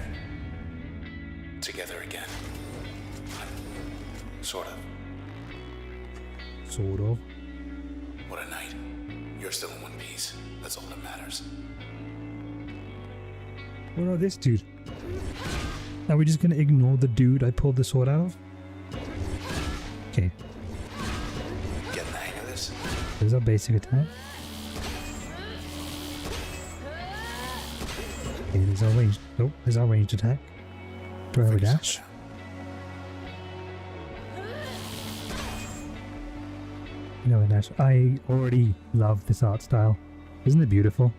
Together again. Sort of. Sort of. What a night. You're still in one piece. That's all that matters. What about this dude? Are we just gonna ignore the dude I pulled the sword out of? Okay. Getting the hang of this? There's our basic attack. Okay, there's our ranged. Oh, there's our ranged attack. Do I have a dash? No, a dash. I already love this art style. Isn't it beautiful?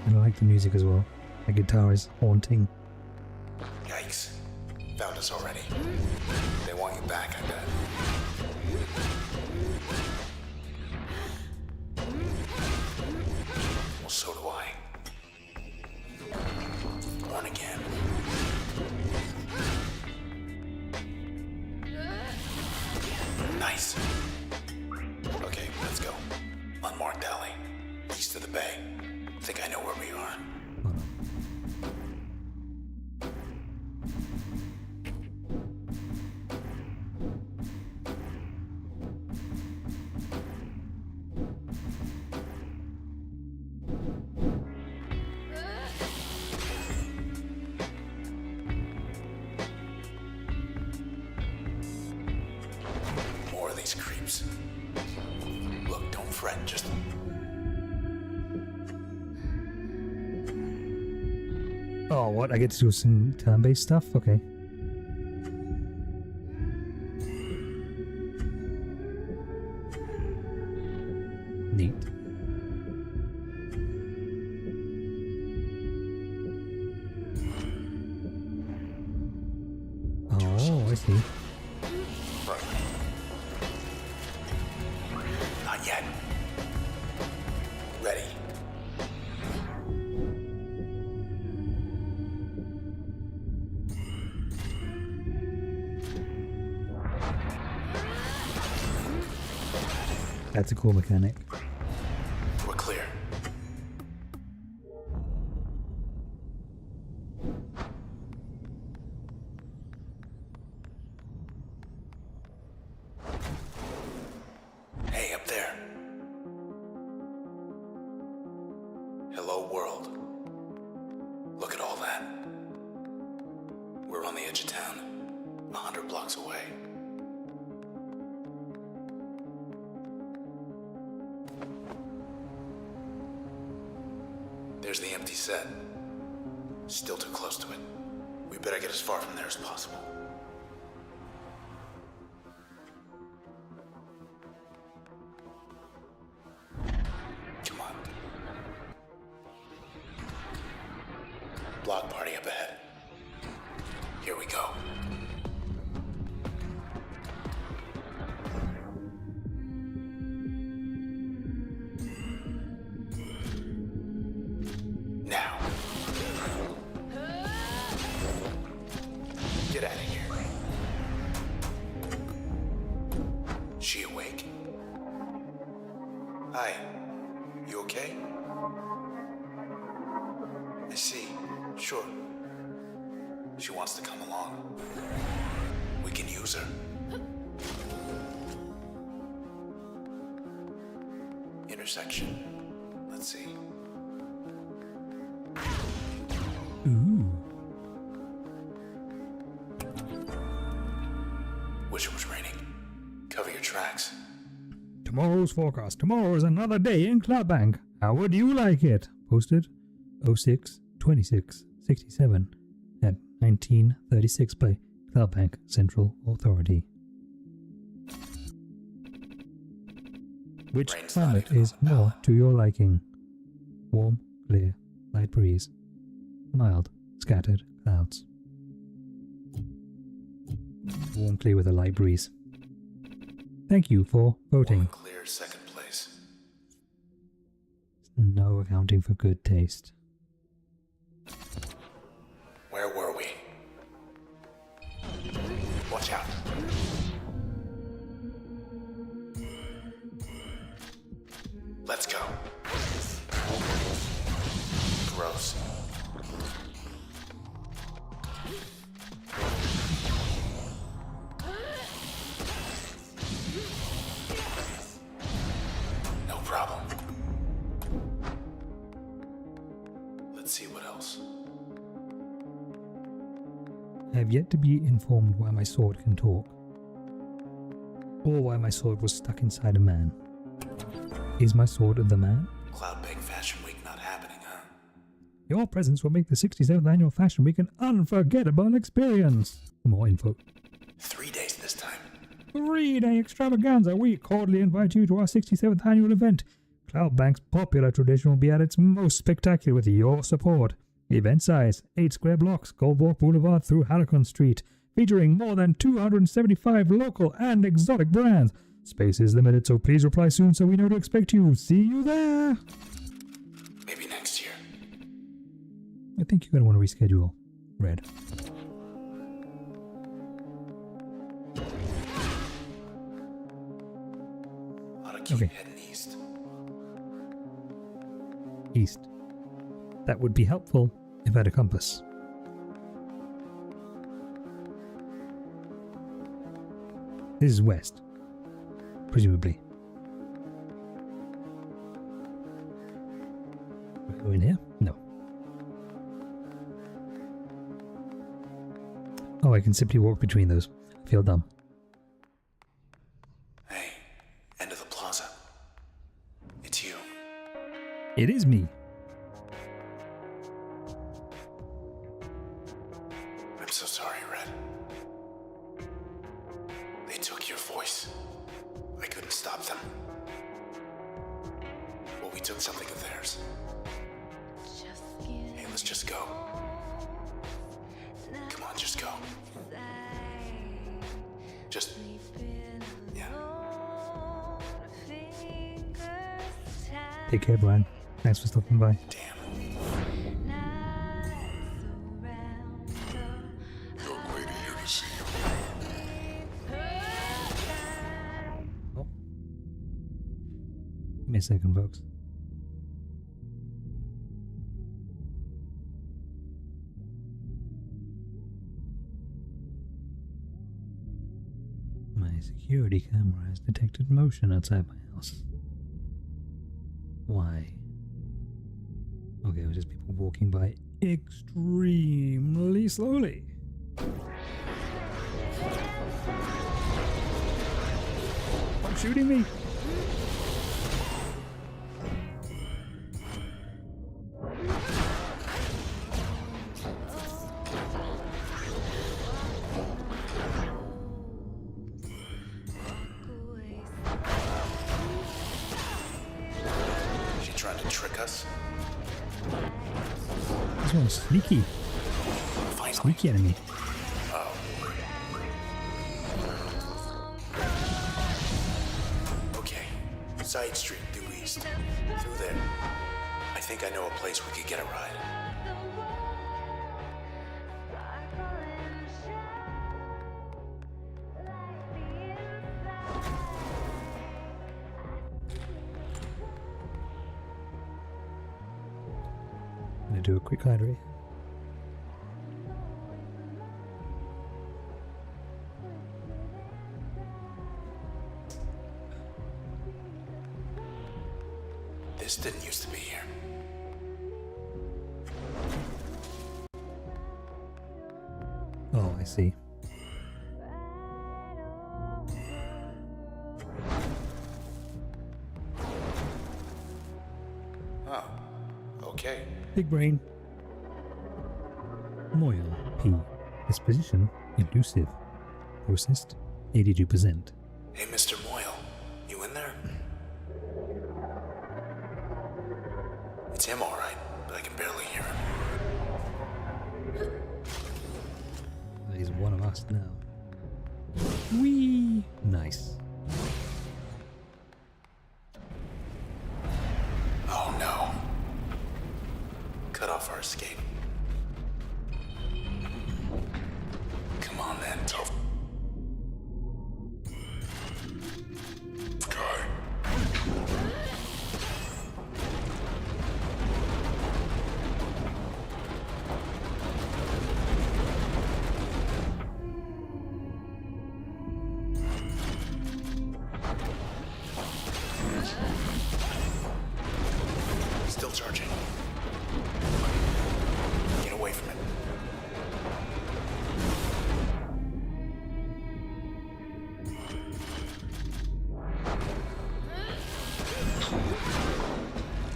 And I like the music as well. The guitar is haunting. Yikes. Found us already. They want you back, I bet. Well, so do I. Born again. Nice. Okay, let's go. Unmarked alley. East of the bay. Think I know where we are. More of these creeps. Look, don't fret, just... Oh, what? I get to do some turn-based stuff? Okay. Neat. Oh, I see. Not yet. Ready. That's a cool mechanic. We're clear. Hey, up there. Hello, world. Look at all that. We're on the edge of town, 100 blocks away. There's the empty set. Still too close to it. We better get as far from there as possible. Come on. Block party up ahead. Here we go. Now. Get out of here. She awake? Hi. You okay? Sure. She wants to come along. We can use her. Intersection. Let's see. Ooh. Wish it was raining. Cover your tracks. Tomorrow's forecast. Tomorrow is another day in Cloudbank. How would you like it? Posted 06-26-67 at 1936 by Cloudbank Central Authority. Which Rain's not climate even is on the more ballot. to your liking? Warm, clear, light breeze. Mild, scattered clouds. Warm, clear with a light breeze. Thank you for voting. Warm and clear, second place. No accounting for good taste. Where were we? Watch out. Let's go. Gross. No problem. Let's see what else. I have yet to be informed why my sword can talk, or why my sword was stuck inside a man. Is my sword the man? Cloudbank Fashion Week not happening, huh? Your presence will make the 67th Annual Fashion Week an unforgettable experience. For more info. 3 days this time. 3-day extravaganza. We cordially invite you to our 67th annual event. Cloudbank's popular tradition will be at its most spectacular with your support. Event size, 8 square blocks, Gold Walk Boulevard through Halcon Street, featuring more than 275 local and exotic brands. Space is limited, so please reply soon so we know to expect you. See you there! Maybe next year. I think you're going to want to reschedule. Red. Ought to keep Okay. heading east. East. That would be helpful if I had a compass. This is west. Presumably. We go in here? No. Oh, I can simply walk between those. I feel dumb. Hey, end of the plaza. It's you. It is me. I'm so sorry, Red. They took your voice. I couldn't stop them. Well, we took something of theirs. Hey, let's just go. Come on, just go. Just... yeah. Take care, Brian. Thanks for stopping by. Damn. Young lady here to see you. Oh. Give me a second, folks. My security camera has detected motion outside my house. Why? Okay, it was just people walking by extremely slowly. Stop shooting me! She trying to trick us? This one's sneaky. Finally. Sneaky enemy. Okay. Side street due east. Through there. I think I know a place we could get a ride. I'm gonna do a quick hideaway. Oh, I see. Oh, okay. Big brain. Moyle, P. Disposition, elusive. Processed, 82%. Hey, Mr. Moyle, you in there? It's him, all right, but I can barely hear him. He's one of us now. Whee! Nice. Oh no. Cut off our escape. Come on then, tough. Still charging. Get away from it.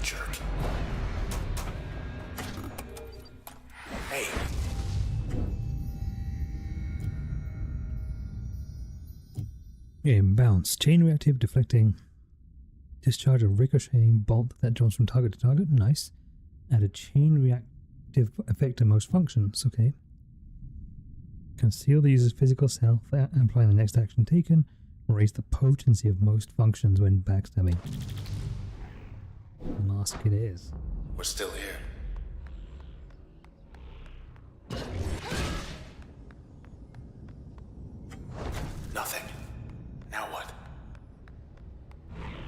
Jerk. Hey. Game bounce. Chain reactive deflecting. Discharge a ricocheting bolt that jumps from target to target. Nice. Add a chain reactive effect to most functions. Okay. Conceal the user's physical self, applying the next action taken. Raise the potency of most functions when backstabbing. Mask it is. We're still here. Nothing. Now what?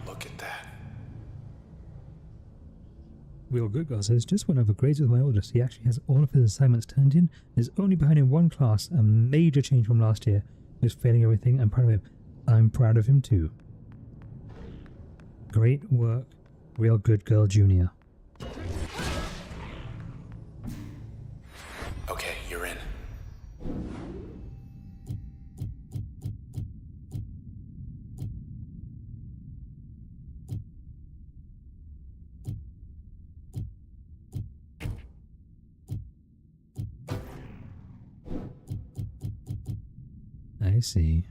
Look at that. Real Good Girl says, just went over grades with my oldest. He actually has all of his assignments turned in. There's only behind in one class, a major change from last year. He's failing everything. I'm proud of him. I'm proud of him too. Great work, Real Good Girl Jr. Okay, you're in. I see.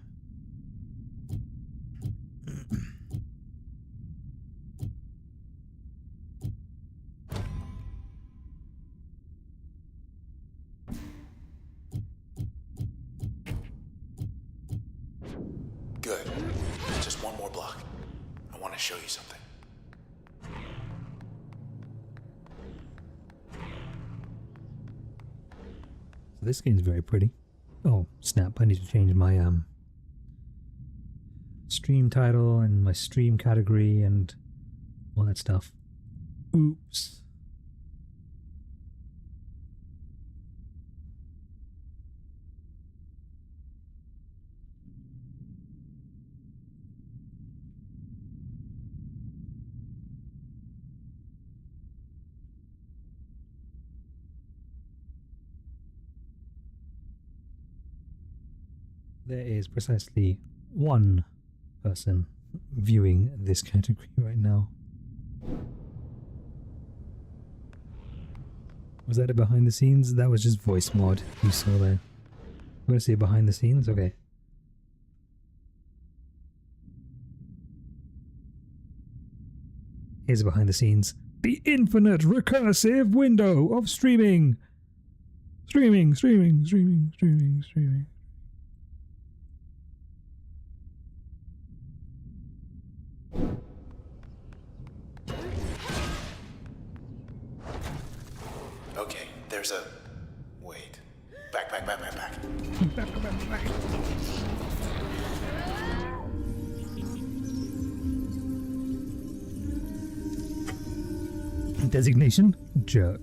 Good. Just one more block. I want to show you something. So this game's very pretty. Oh, snap. I need to change my stream title and my stream category and all that stuff. Oops. There is precisely one person viewing this category right now. Was that a behind the scenes? That was just voice mod you saw there. I'm gonna see behind the scenes? Okay. Here's behind the scenes. The infinite recursive window of streaming. Streaming. Okay, there's a... Wait. Back. Designation? Jerk.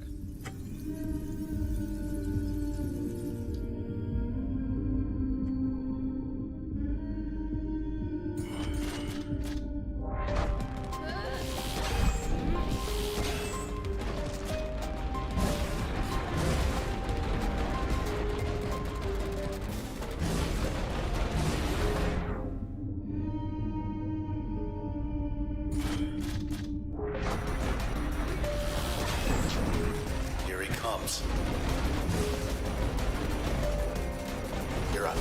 comes. You're up.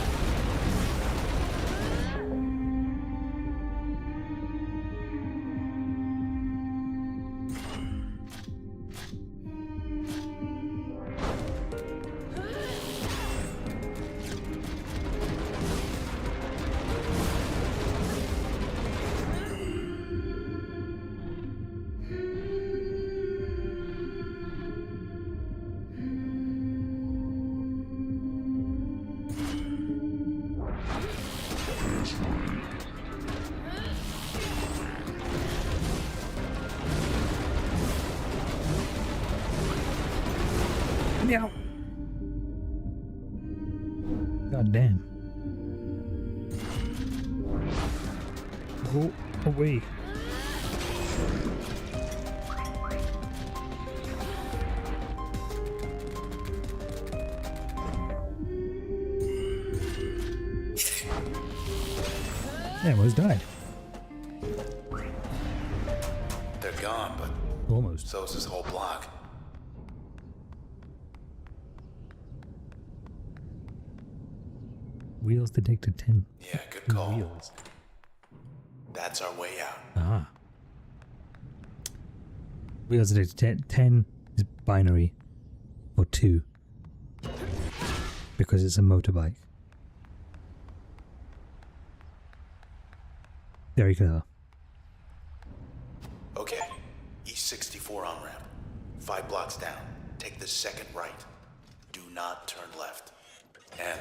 Meow. God damn. Go away. Yeah, almost died. They're gone, but Almost. so is this whole block. Wheels detected 10. Yeah, good call. Wheels. That's our way out. Ah. Wheels detected 10 is binary or 2 because it's a motorbike. Very clever. Okay, East 64 on ramp. 5 blocks down. Take the second right. Do not turn left. And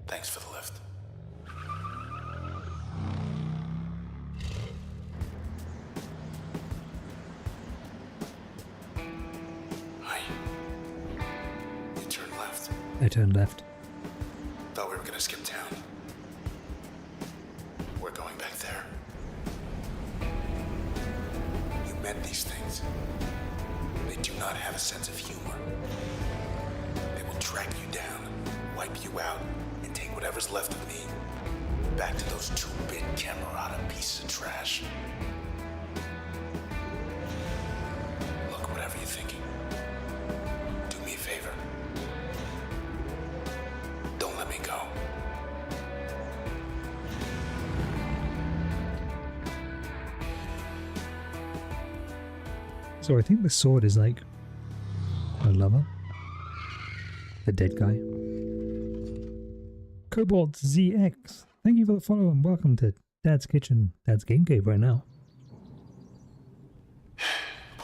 thanks for the lift. Hi. You turn left. I turned left. Thought we were gonna skip town. We're going back there. You met these things. They do not have a sense of humor. They will track you down, wipe you out, and take whatever's left of me back to those 2-bit Camerata pieces of trash. Look, whatever you're thinking, do me a favor. Don't let me go. So I think the sword is like a lover. The dead guy. Cobalt ZX. Thank you for the follow and welcome to Dad's Kitchen, Dad's Game Cave right now.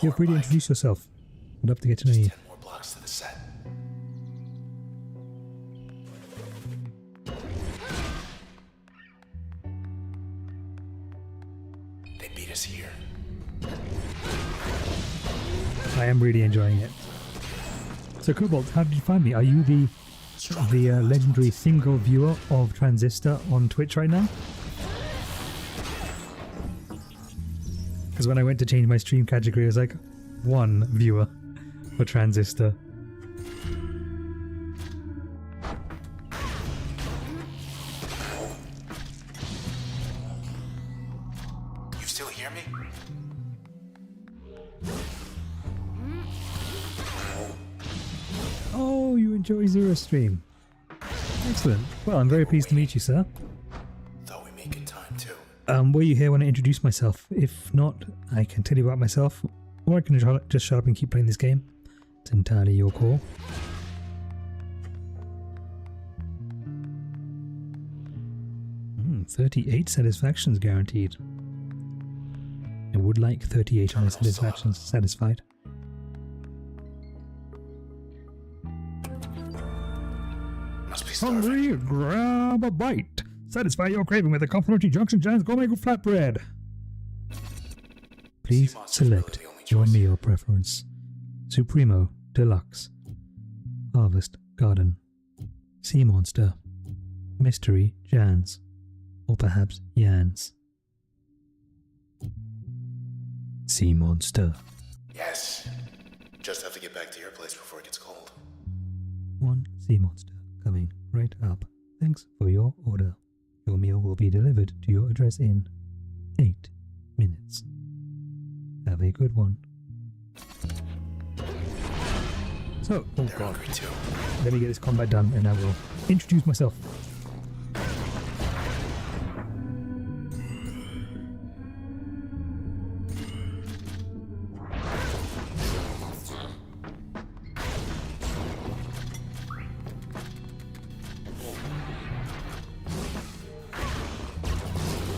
Feel free to introduce yourself. I'd love to get to know you. 10 more blocks to the set. They beat us here. I am really enjoying it. So Cobalt, how did you find me? Are you the legendary single viewer of Transistor on Twitch right now? Because when I went to change my stream category, it was like 1 viewer for Transistor. You still hear me? Oh, you enjoy Zero Stream. Excellent. Well, I'm very pleased to meet you, sir. Thought we made good time too. Were you here when I introduced myself? If not, I can tell you about myself, or I can just shut up and keep playing this game. It's entirely your call. 38 satisfactions guaranteed. I would like 38 satisfactions satisfied. Must be starving. Hungry? Grab a bite. Satisfy your craving with a complimentary Junction Giants Gourmet Flatbread. Please select your meal preference. Supremo, Deluxe, Harvest Garden, Sea Monster, Mystery Jans, or perhaps Yans. Sea Monster. Yes. Just have to get back to your place before it gets cold. 1 Sea Monster coming right up. Thanks for your order. Your meal will be delivered to your address in 8 minutes. Have a good one. Oh They're god. hungry too. Let me get this combat done and I will introduce myself.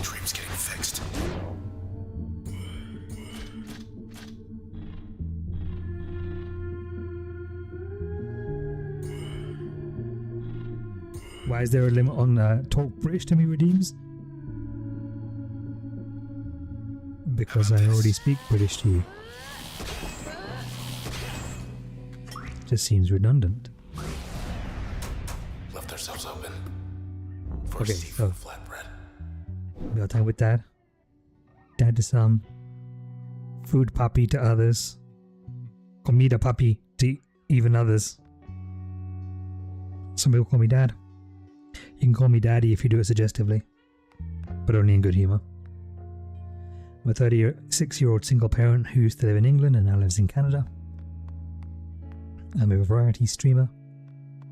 Dream's getting fixed. Why is there a limit on talk British to me, Redeems? Because I already speak British to you. Just seems redundant. Left ourselves open for Okay, seafood so flatbread. we got time with Dad. Dad to some. Food puppy to others. Comida puppy to even others. Some people call me Dad. You can call me Daddy if you do it suggestively, but only in good humour. I'm a 36-year-old single parent who used to live in England and now lives in Canada. I'm a variety streamer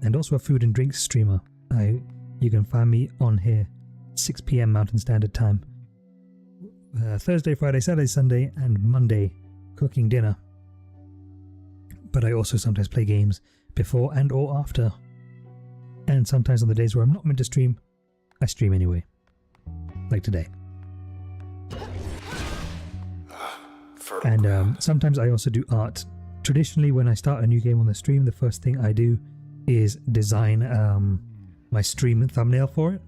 and also a food and drinks streamer. You can find me on here 6 PM Mountain Standard Time. Thursday, Friday, Saturday, Sunday and Monday cooking dinner. But I also sometimes play games before and or after. And sometimes on the days where I'm not meant to stream, I stream anyway. Like today. And sometimes I also do art. Traditionally, when I start a new game on the stream, the first thing I do is design my stream thumbnail for it,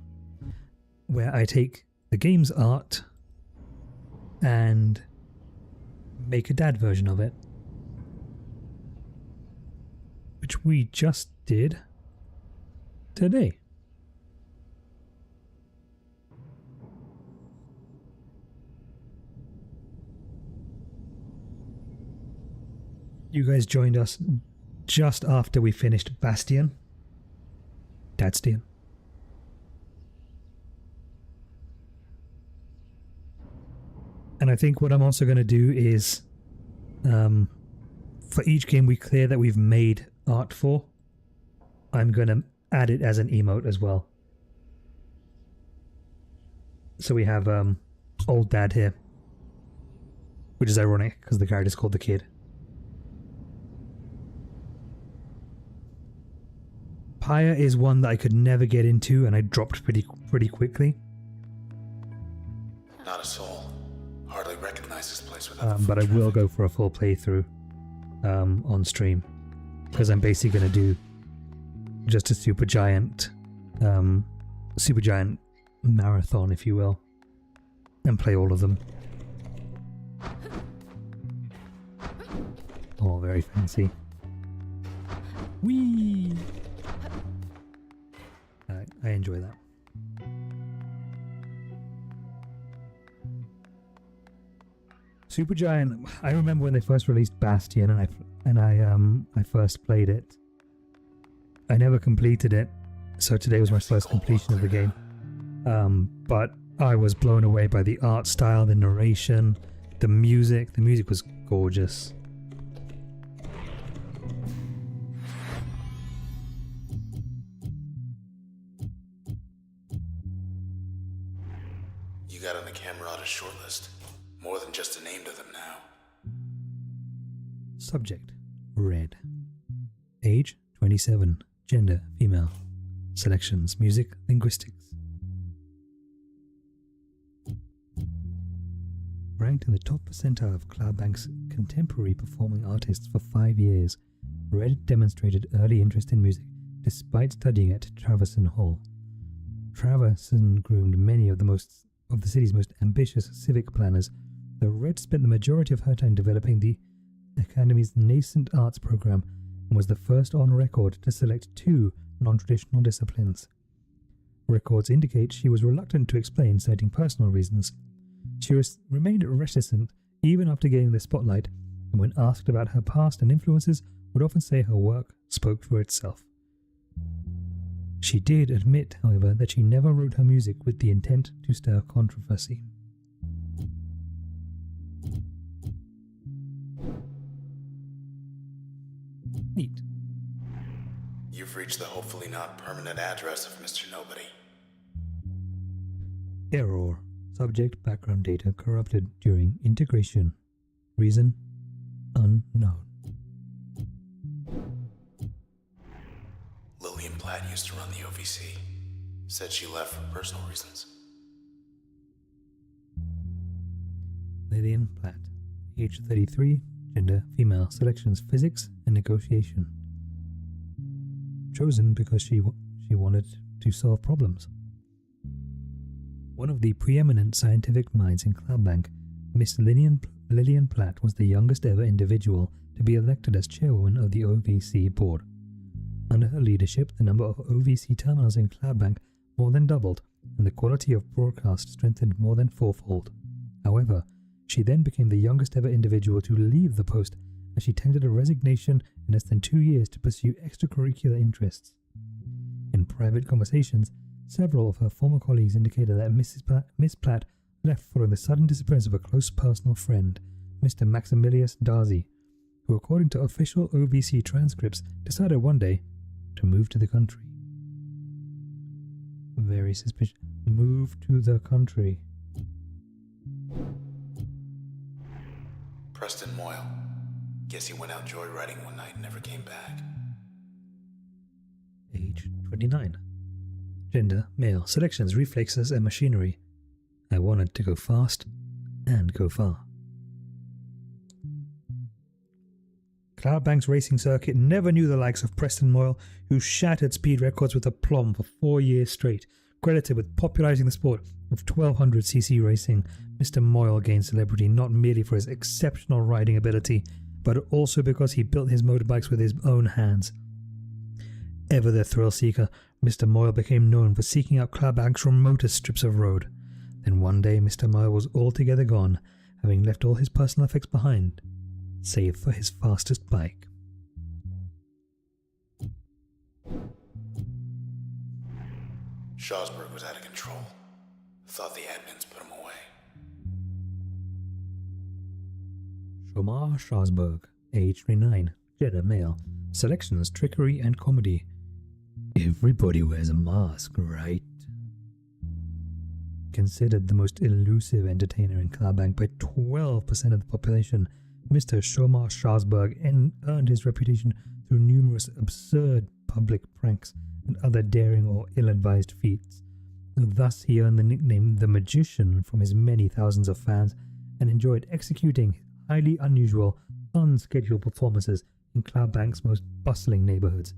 where I take the game's art and make a dad version of it, which we just did today. You guys joined us just after we finished Bastion. Dadstion. And I think what I'm also going to do is, for each game we clear that we've made art for, I'm going to add it as an emote as well. So we have old dad here, which is ironic because the character's called the kid. Pyre is one that I could never get into and I dropped pretty quickly. Not a soul. Hardly recognize this place without But I will go for a full playthrough on stream because I'm basically going to do just a super giant marathon, if you will, and play all of them. Oh, very fancy. Whee! I enjoy that. Supergiant. I remember when they first released Bastion, and I first played it. I never completed it, so today was my first completion of the game. But I was blown away by the art style, the narration, the music. The music was gorgeous. You got on the camera on a short list. More than just a name to them now. Subject: Red. Age: 27. Gender: female. Selections: music, linguistics. Ranked in the top percentile of Cloudbank's contemporary performing artists for 5 years, Red demonstrated early interest in music despite studying at Traverson Hall. Traverson groomed many of the city's most ambitious civic planners, though Red spent the majority of her time developing the Academy's nascent arts program and was the first on record to select 2 non-traditional disciplines. Records indicate she was reluctant to explain, citing personal reasons. She remained reticent even after getting the spotlight, and when asked about her past and influences, would often say her work spoke for itself. She did admit, however, that she never wrote her music with the intent to stir controversy. Neat. You've reached the hopefully not permanent address of Mr. Nobody. Error. Subject background data corrupted during integration. Reason unknown. Lillian Platt used to run the OVC. Said she left for personal reasons. Lillian Platt, age 33, gender female, selections physics and negotiation. Chosen because she wanted to solve problems. One of the preeminent scientific minds in Cloudbank, Miss Lillian Platt was the youngest ever individual to be elected as chairwoman of the OVC board. Under her leadership, the number of OVC terminals in Cloudbank more than doubled, and the quality of broadcast strengthened more than fourfold. However, she then became the youngest ever individual to leave the post, as she tendered a resignation in less than 2 years to pursue extracurricular interests. In private conversations, several of her former colleagues indicated that Miss Platt left following the sudden disappearance of a close personal friend, Mr. Maximilius Darcy, who, according to official OVC transcripts, decided one day to move to the country. Very suspicious. Move to the country. Preston Moyle. Guess he went out joyriding one night and never came back. Age 29. Gender male. Selections, reflexes, and machinery. I wanted to go fast and go far. Cloudbank's racing circuit never knew the likes of Preston Moyle, who shattered speed records with aplomb for 4 years straight. Credited with popularizing the sport of 1200cc racing, Mr. Moyle gained celebrity not merely for his exceptional riding ability, but also because he built his motorbikes with his own hands. Ever the thrill seeker, Mr. Moyle became known for seeking out Cloudbank's remotest strips of road. Then one day Mr. Moyle was altogether gone, having left all his personal effects behind, save for his fastest bike. Shawsburg was out of control. Thought the admins put him away. Shomar Shawsburg, age 29, gender male, selections, trickery, and comedy. Everybody wears a mask, right? Considered the most elusive entertainer in Cloudbank by 12% of the population, Mr. Shomar Shawsburg earned his reputation through numerous absurd public pranks and other daring or ill-advised feats. Thus, he earned the nickname The Magician from his many thousands of fans and enjoyed executing highly unusual, unscheduled performances in Cloudbank's most bustling neighborhoods.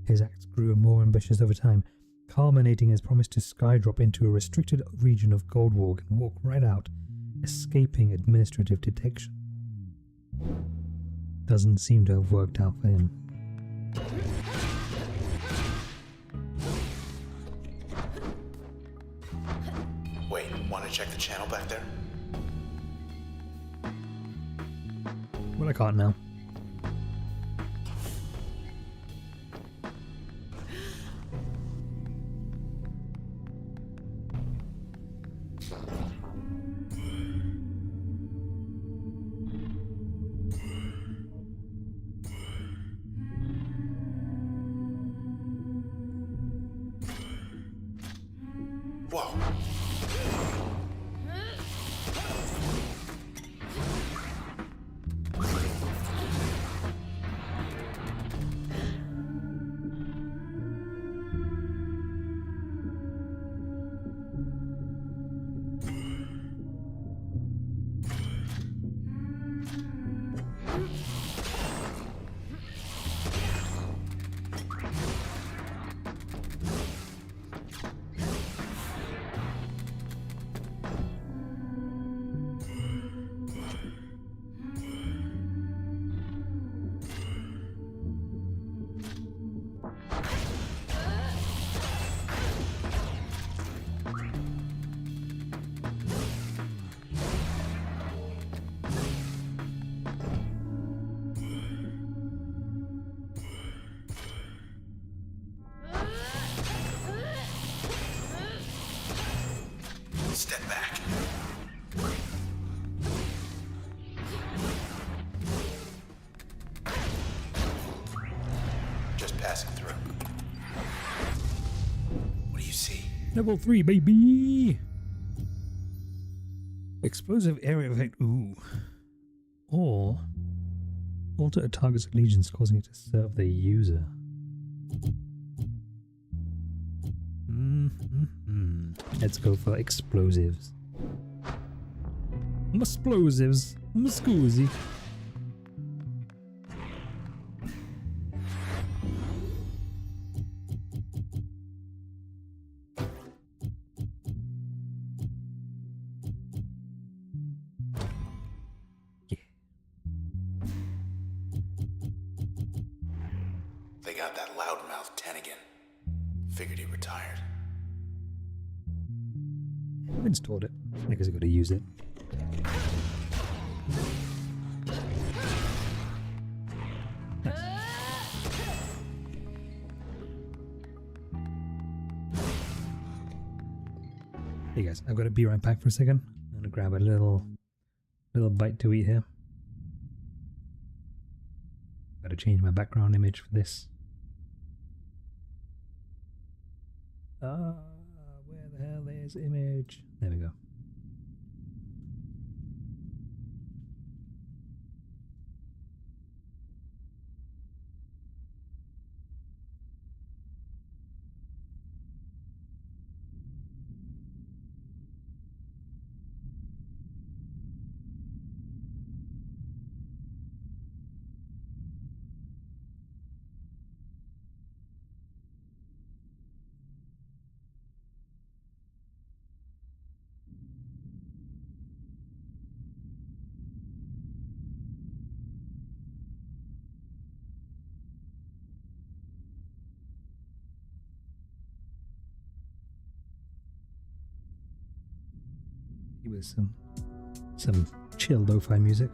His acts grew more ambitious over time, culminating in his promise to skydrop into a restricted region of Goldwalk and walk right out, escaping administrative detection. Doesn't seem to have worked out for him. Wait, want to check the channel back there? Well, I can't now. Whoa. Just passing through. What do you see? Level 3, baby! Explosive area effect, ooh. Or alter a target's allegiance, causing it to serve the user. Let's go for explosives. Explosives. Muscusi. They got that loudmouth 10 again. Figured he retired. I've installed it. I guess I gotta use it. Nice. Hey guys, I've got to be right back for a second. I'm gonna grab a little bite to eat here. Gotta change my background image for this. Where the hell is image? There we go. With some chill lo-fi music.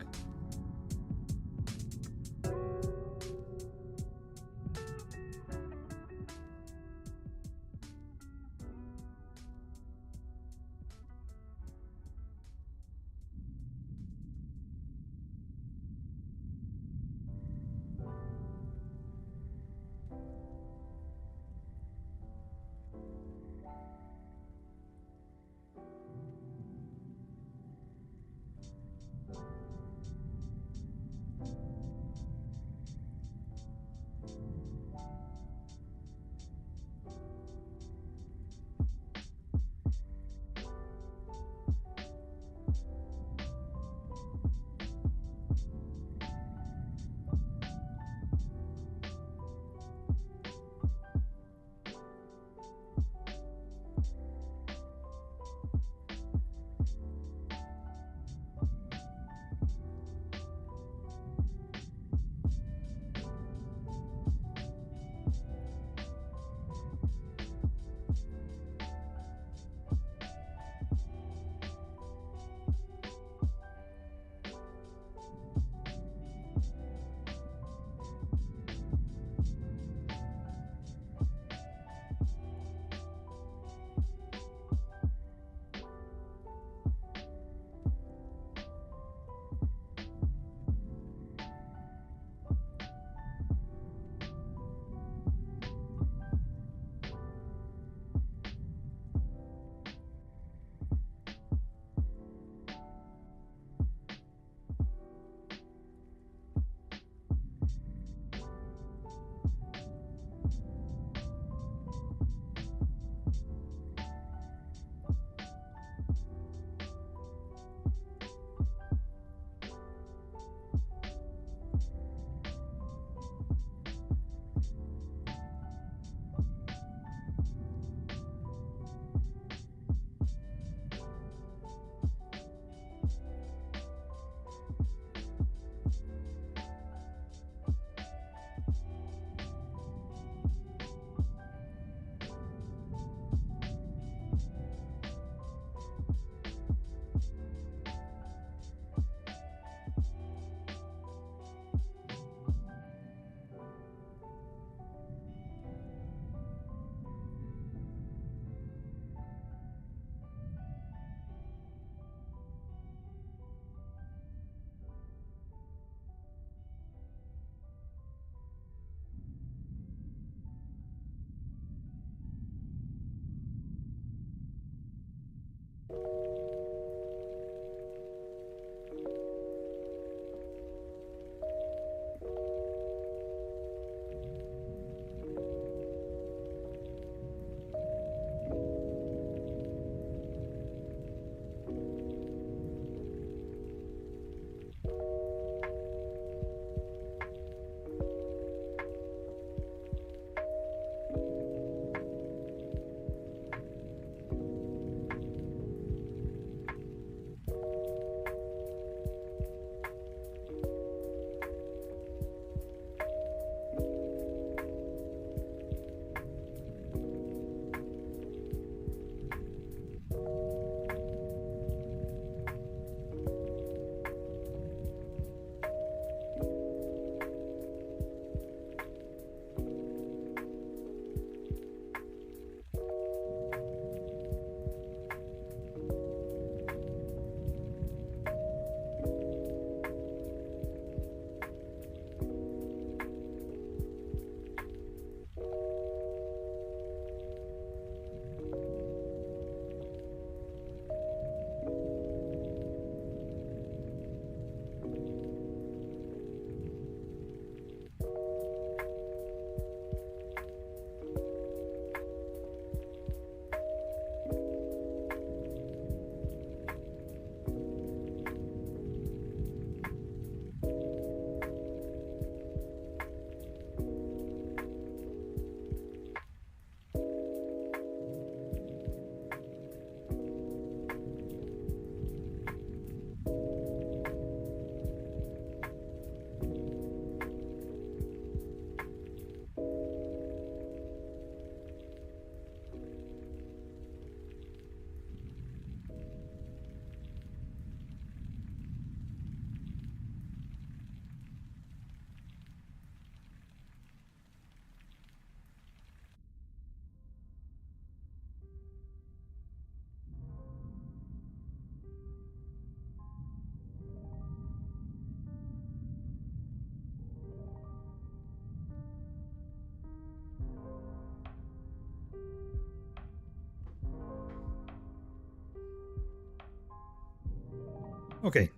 Okay.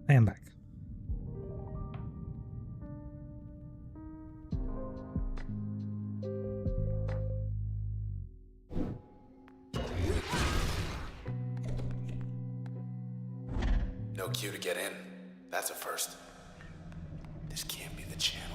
I am back. No queue to get in. That's a first. This can't be the channel.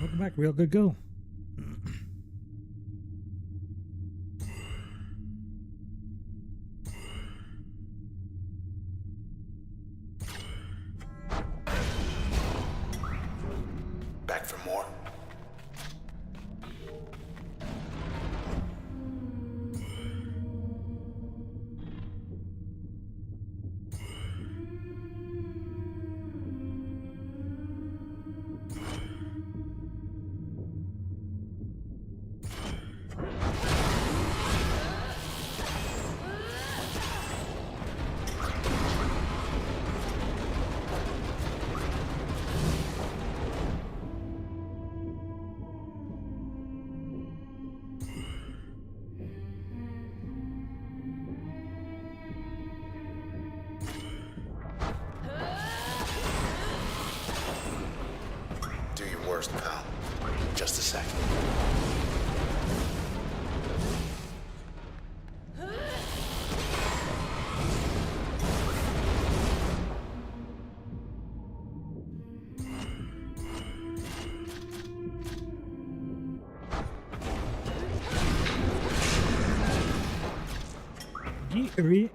Welcome back, real good go. Back for more? Do your worst, pal. Just a second. Re-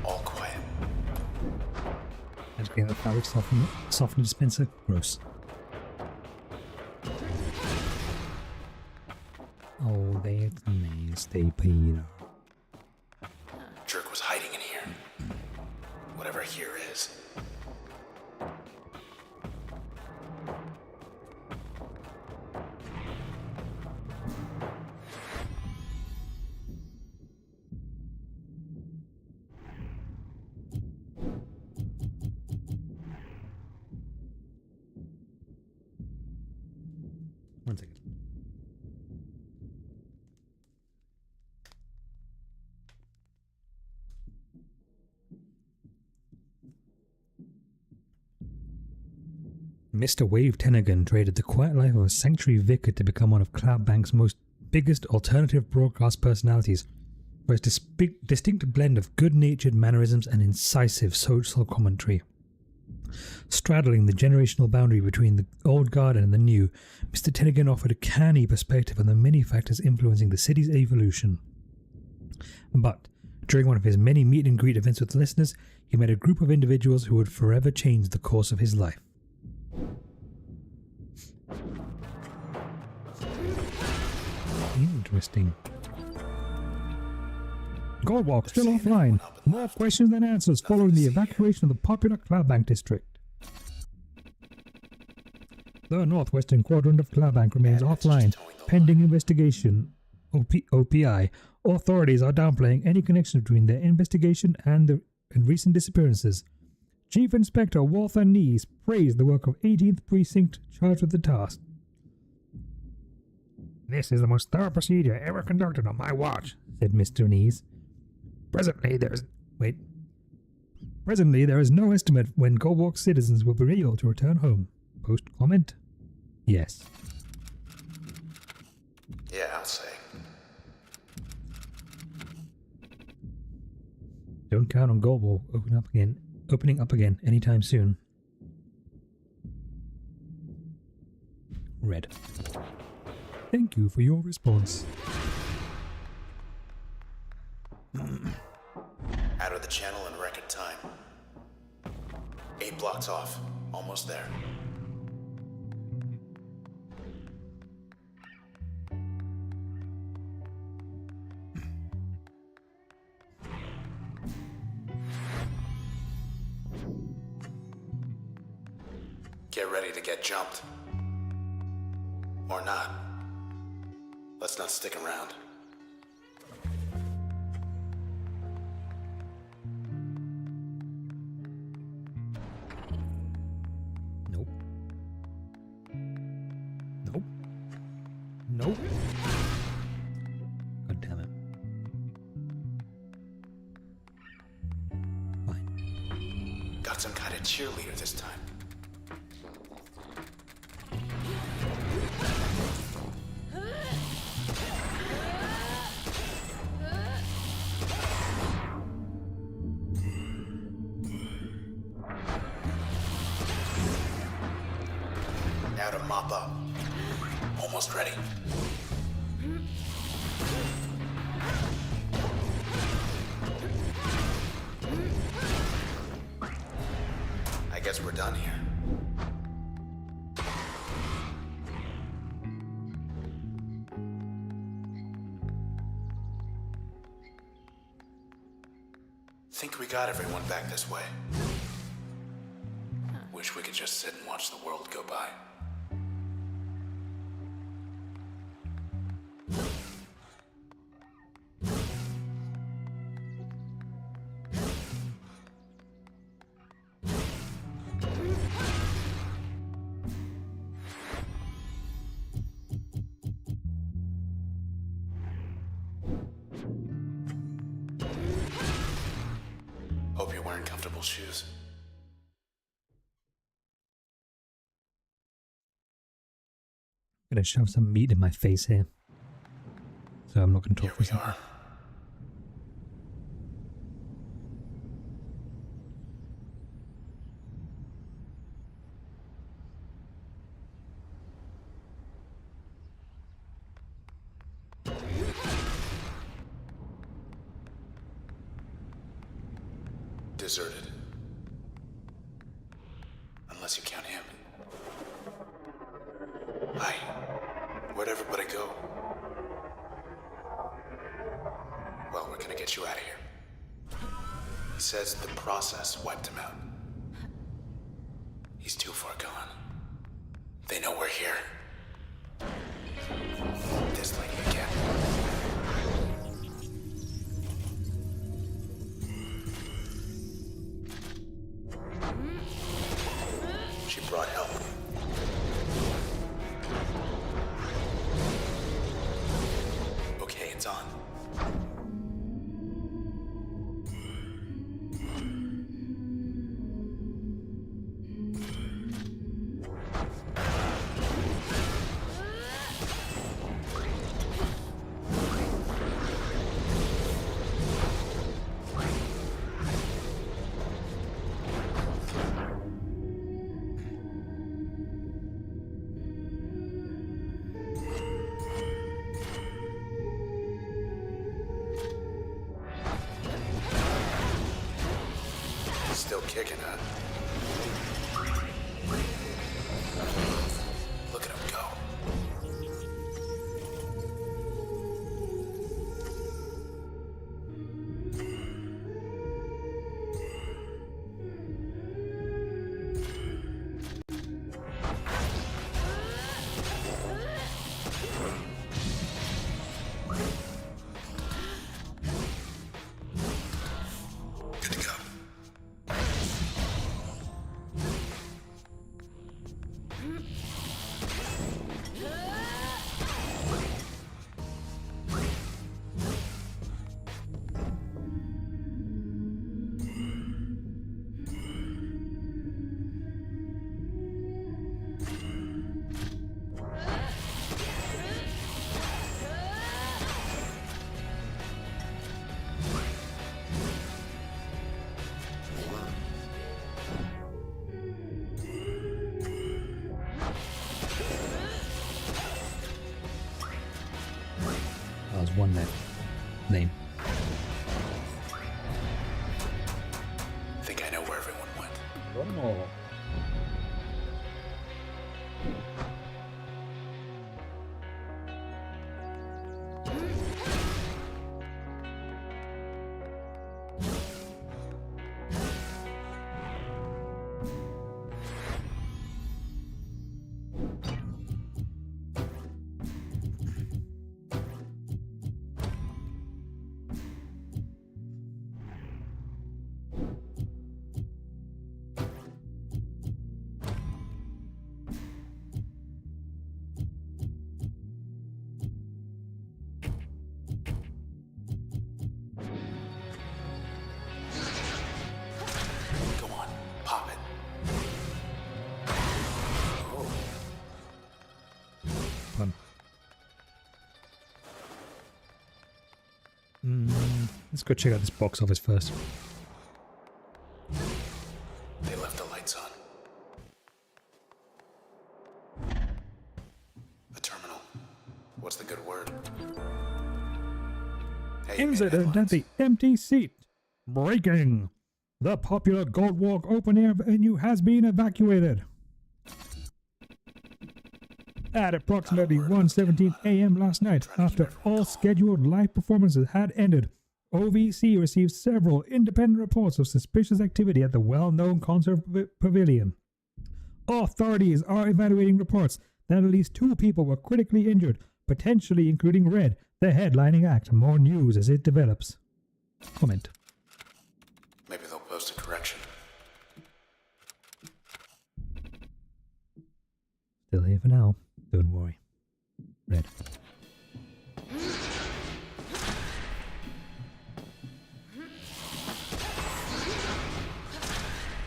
All quiet. Let's get the fabric softener dispenser. Gross. Oh, that's nasty, Peter. Jerk was hiding in here. Whatever here is. One second. Mr. Wave Tennigan traded the quiet life of a sanctuary vicar to become one of Cloudbank's most biggest alternative broadcast personalities for his distinct blend of good-natured mannerisms and incisive social commentary. Straddling the generational boundary between the old guard and the new, Mr. Tennigan offered a canny perspective on the many factors influencing the city's evolution. But, during one of his many meet and greet events with listeners, he met a group of individuals who would forever change the course of his life. Interesting. Goldwalk still offline. More questions than answers following the evacuation of the popular Cloudbank district. The northwestern quadrant of Cloudbank remains offline, pending investigation. OPI. Authorities are downplaying any connection between their investigation and recent disappearances. Chief Inspector Walther Nees praised the work of 18th Precinct charged with the task. This is the most thorough procedure ever conducted on my watch, said Mr. Nees. Presently, there is no estimate when Goldwalk citizens will be able to return home. Post comment? Yes. Yeah, I'll say. Don't count on Goldwalk opening up again anytime soon. Red. Thank you for your response. Out of the channel in record time. 8 blocks off. Almost there. Get ready to get jumped. Or not. Let's not stick around. Nope. Nope. Nope. God damn it. Fine. Got some kind of cheerleader this time. Now to mop up. Almost ready. I guess we're done here. Think we got everyone back this way. Wish we could just sit and watch the world go by. Hope you're wearing comfortable shoes. I'm gonna shove some meat in my face here. So I'm not gonna talk Here for we a second. are. Deserted. Unless you count him. Hi. Where'd everybody go? Well, we're gonna get you out of here. He says the process wiped him out. He's too far gone. They know we're here. This lady again. She brought help. Okay, it's on. Still kicking, huh? Look at him go. Good to go. That was one name. Think I know where everyone went. Oh. Let's go check out this box office first. They left the lights on. A terminal. What's the good word? Hey, you made Incident at headlines. the empty seat. Breaking. The popular Gold Walk open air venue has been evacuated. At approximately 1:17 a.m. last night, after all scheduled live performances had ended, OVC received several independent reports of suspicious activity at the well-known concert pavilion. Authorities are evaluating reports that at least 2 people were critically injured, potentially including Red, the headlining act. More news as it develops. Comment. Maybe they'll post a correction. Still here for now. Don't worry. Red.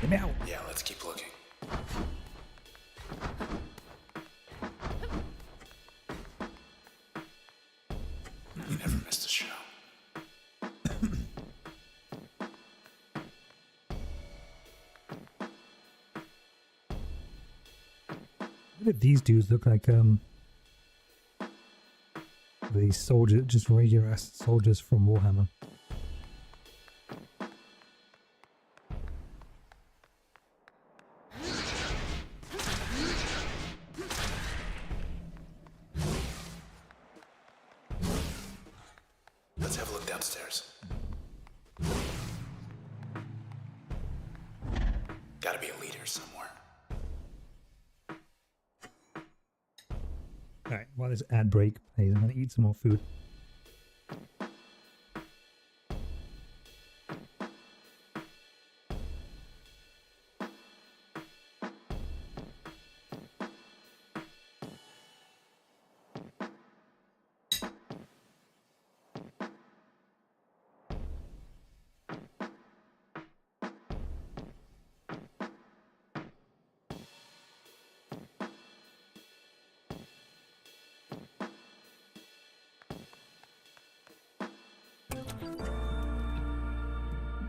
Get out. Yeah, let's keep looking. You never missed a show. What if these dudes look like these soldiers, just regular ass soldiers from Warhammer? Let's have a look downstairs. Gotta be a leader somewhere. Alright, while this ad break plays, I'm gonna eat some more food.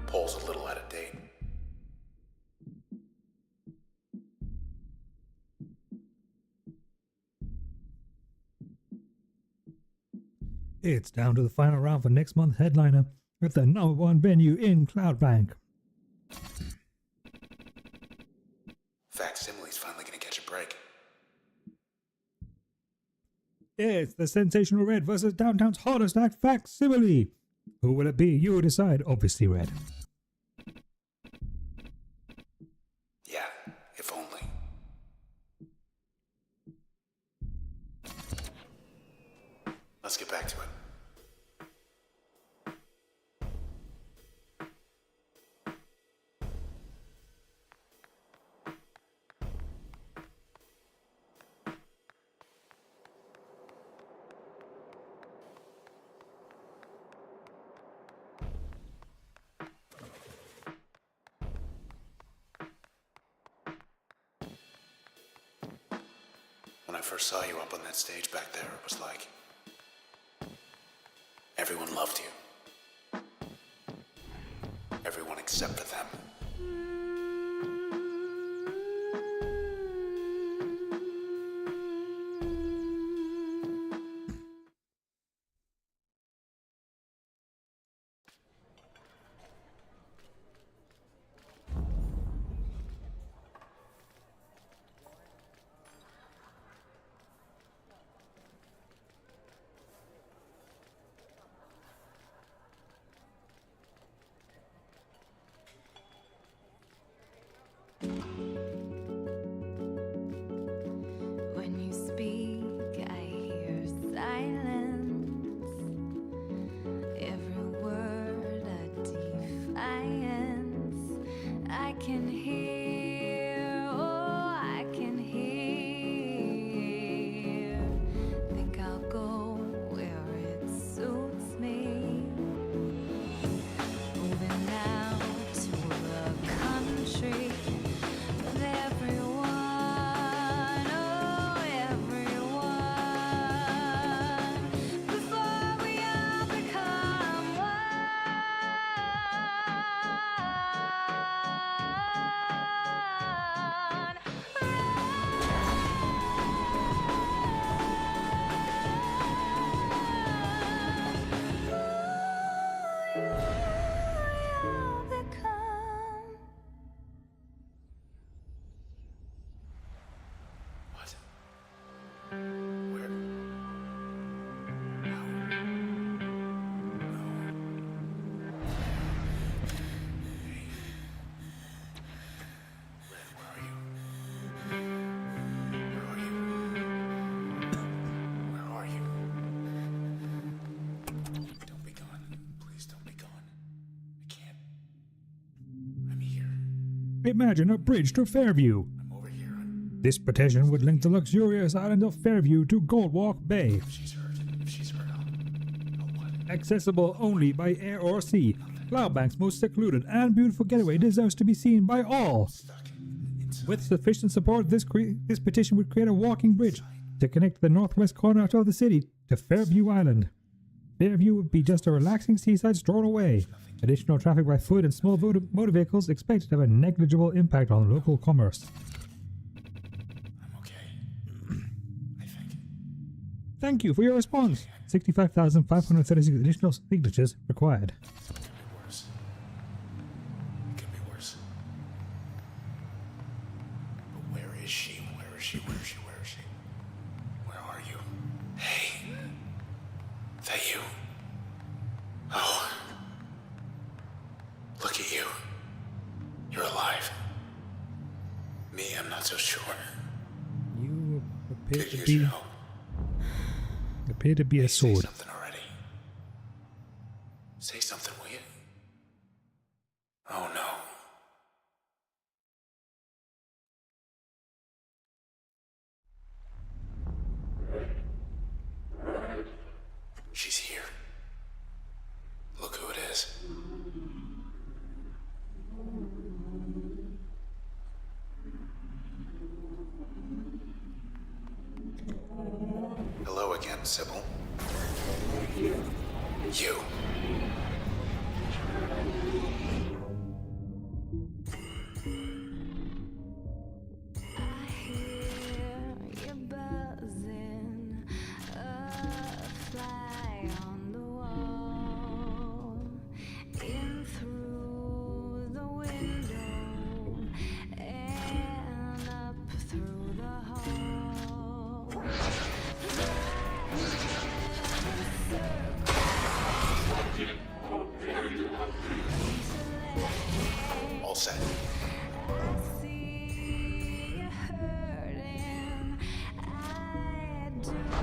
Pole's a little out of date. It's down to the final round for next month's headliner at the #1 venue in Cloudbank. Facsimile's finally gonna catch a break. It's the Sensational Red versus Downtown's hottest act, Facsimile. Who will it be? You decide. Obviously Red. Yeah, if only. Let's get back to it. When I first saw you up on that stage back there, it was like everyone loved you. Everyone except for them. Imagine a bridge to Fairview. I'm over here. This petition would link the luxurious island of Fairview to Goldwalk Bay. If she's hurt, I'll what? Accessible only by air or sea, Cloudbank's most secluded and beautiful getaway deserves to be seen by all. With sufficient support, this petition would create a walking bridge to connect the northwest corner of the city to Fairview Island. Fairview would be just a relaxing seaside stroll away. Additional traffic by foot and small motor vehicles expected to have a negligible impact on local commerce. I'm okay. I think. Thank you for your response. 65,536 additional signatures required. It could be worse. But where is she? Where is she? Where is she? Where is she? Where are you? Hey. Is that you? Oh. Look at you. You're alive. Me, I'm not so sure. You appear Could to use be your help. a Say sword. something already. Say something, will you? Oh no. She's here. Look who it is. Hello again, Sybil. You. You're buzzing, a fly on the wall, in through the window and up through the hall. All set. I see you hurting. I do what I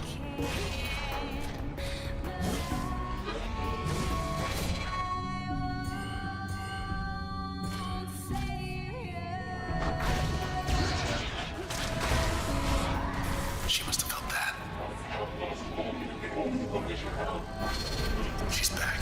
can, but I won't save you. She must have felt that. She's back.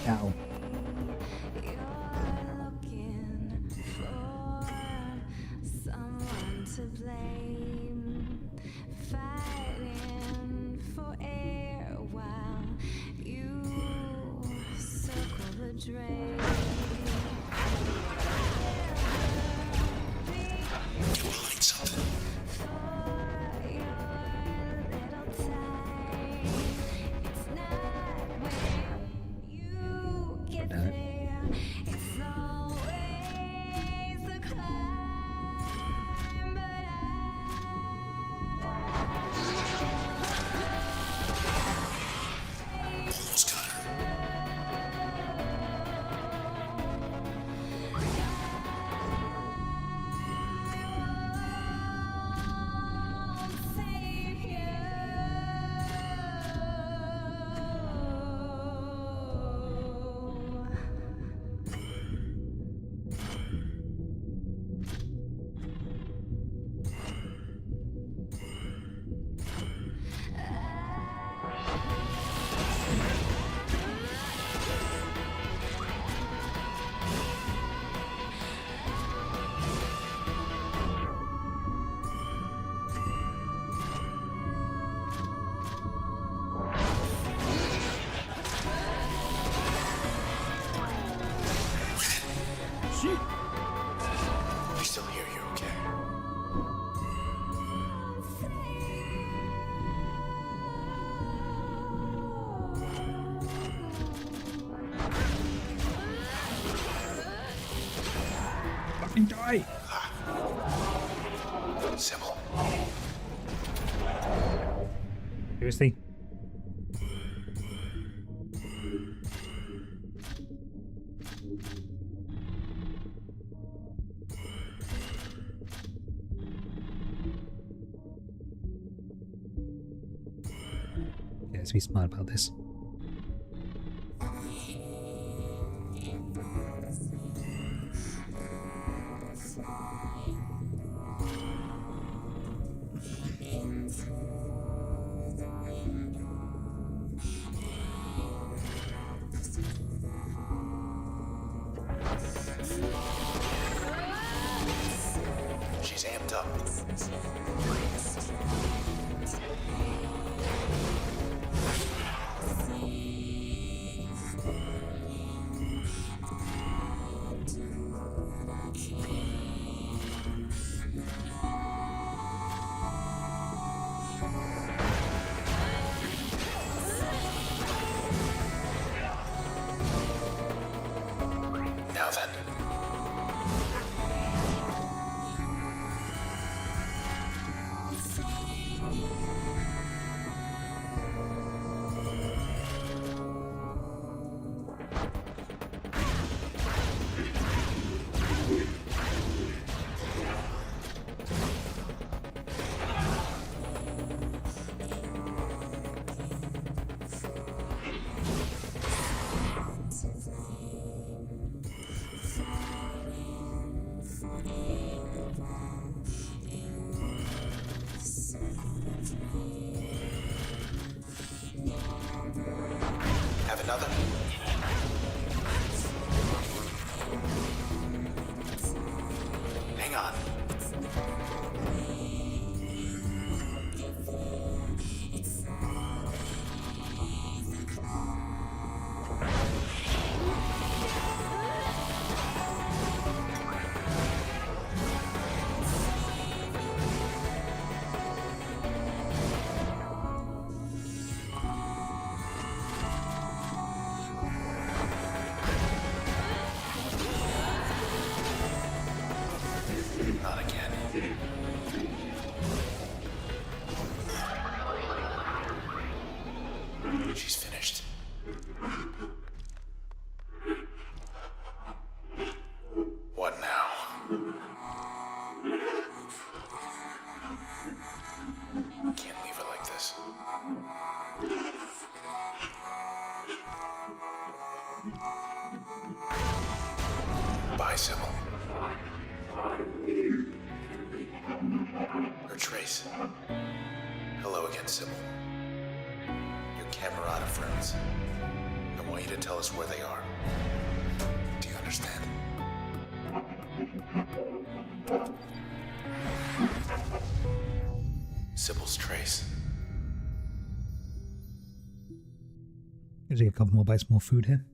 Ow. You're looking for someone to blame, fighting for air while you circle the drain. You will need something. For your little time, it's not when you get there, it's always the climb, but Almost got her. I'll save you. I still hear you, okay? Fucking die! Sybil. Seriously? let's be smart about this. She's amped up. Now then. Have another? Hang on. Not again. She's finished. What now? Can't leave her like this. Bye, Sybil. Her trace. Hello again, Sybil. Your Camerata friends. I want you to tell us where they are. Do you understand? Sybil's trace. Gonna take a couple more bites, more food here.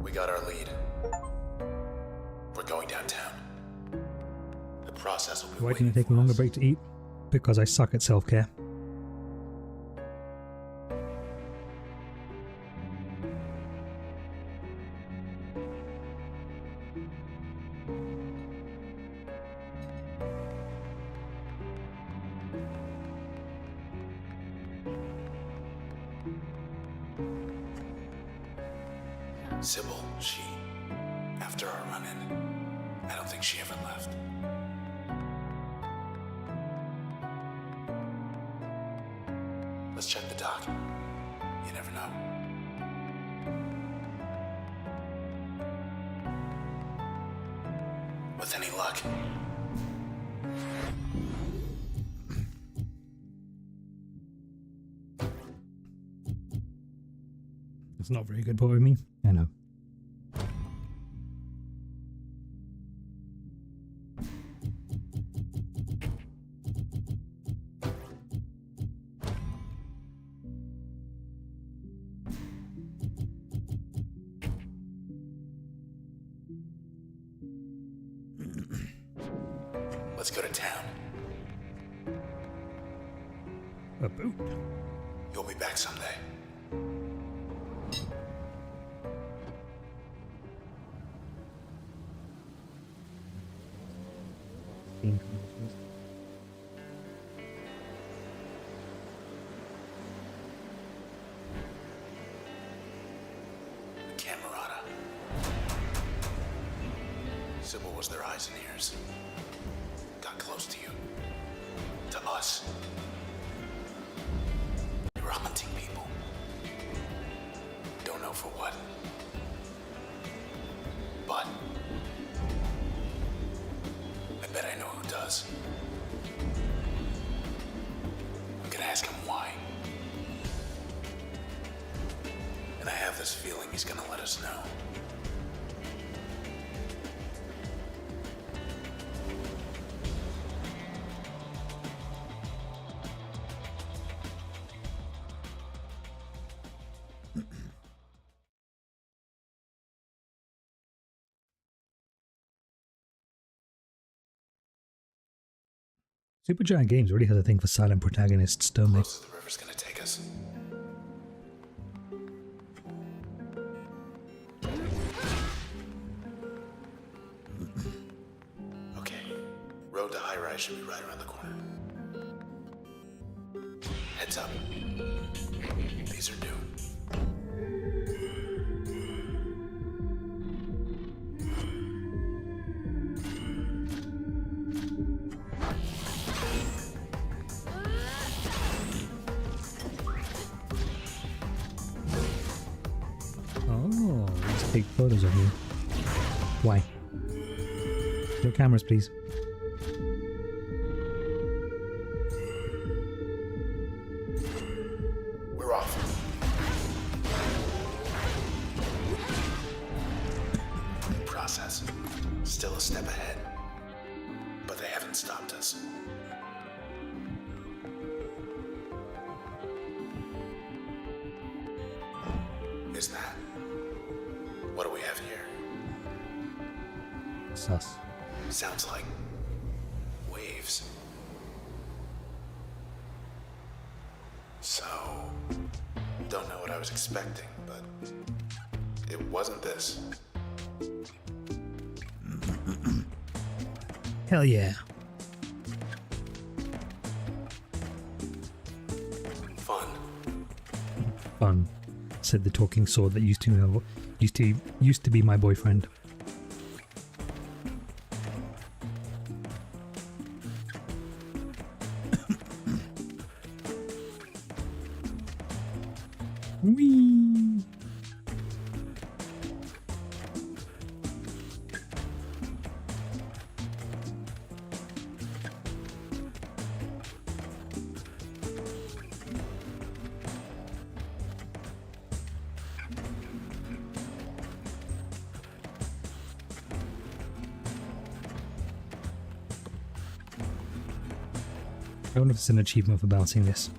We got our lead. We're going downtown. The process will be Why waiting didn't I take a for longer us. break to eat? Because I suck at self-care. Sybil, after our run-in, I don't think she ever left. Let's check the dock. You never know. With any luck. It's not very good for me. I know. Let's go to town. A boat. You'll be back someday. Camerata. Sybil was their eyes and ears. Got close to you. To us. They were hunting people. Don't know for what. But I bet I know who does. I'm gonna ask him why. And I have this feeling he's gonna let us know. Supergiant Games already has a thing for silent protagonists, don't they? Close as the river's gonna take us. Okay. Road to high rise should be right around the corner. Heads up. These are new. Oh, let's take photos of you. Why? No cameras, please. We're off. Process. Still a step ahead. But they haven't stopped us. Is that? What do we have here? Sus. Sounds like waves. So, don't know what I was expecting, but it wasn't this. Hell yeah. Fun. Fun, said the talking sword that used to be my boyfriend. Whee! I wonder if it's an achievement for balancing this.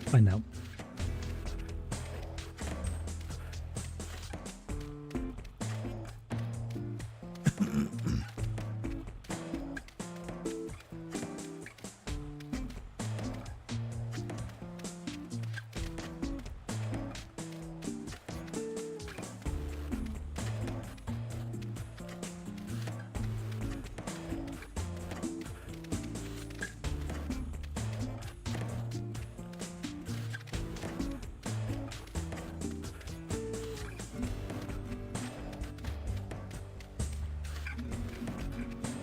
Find out.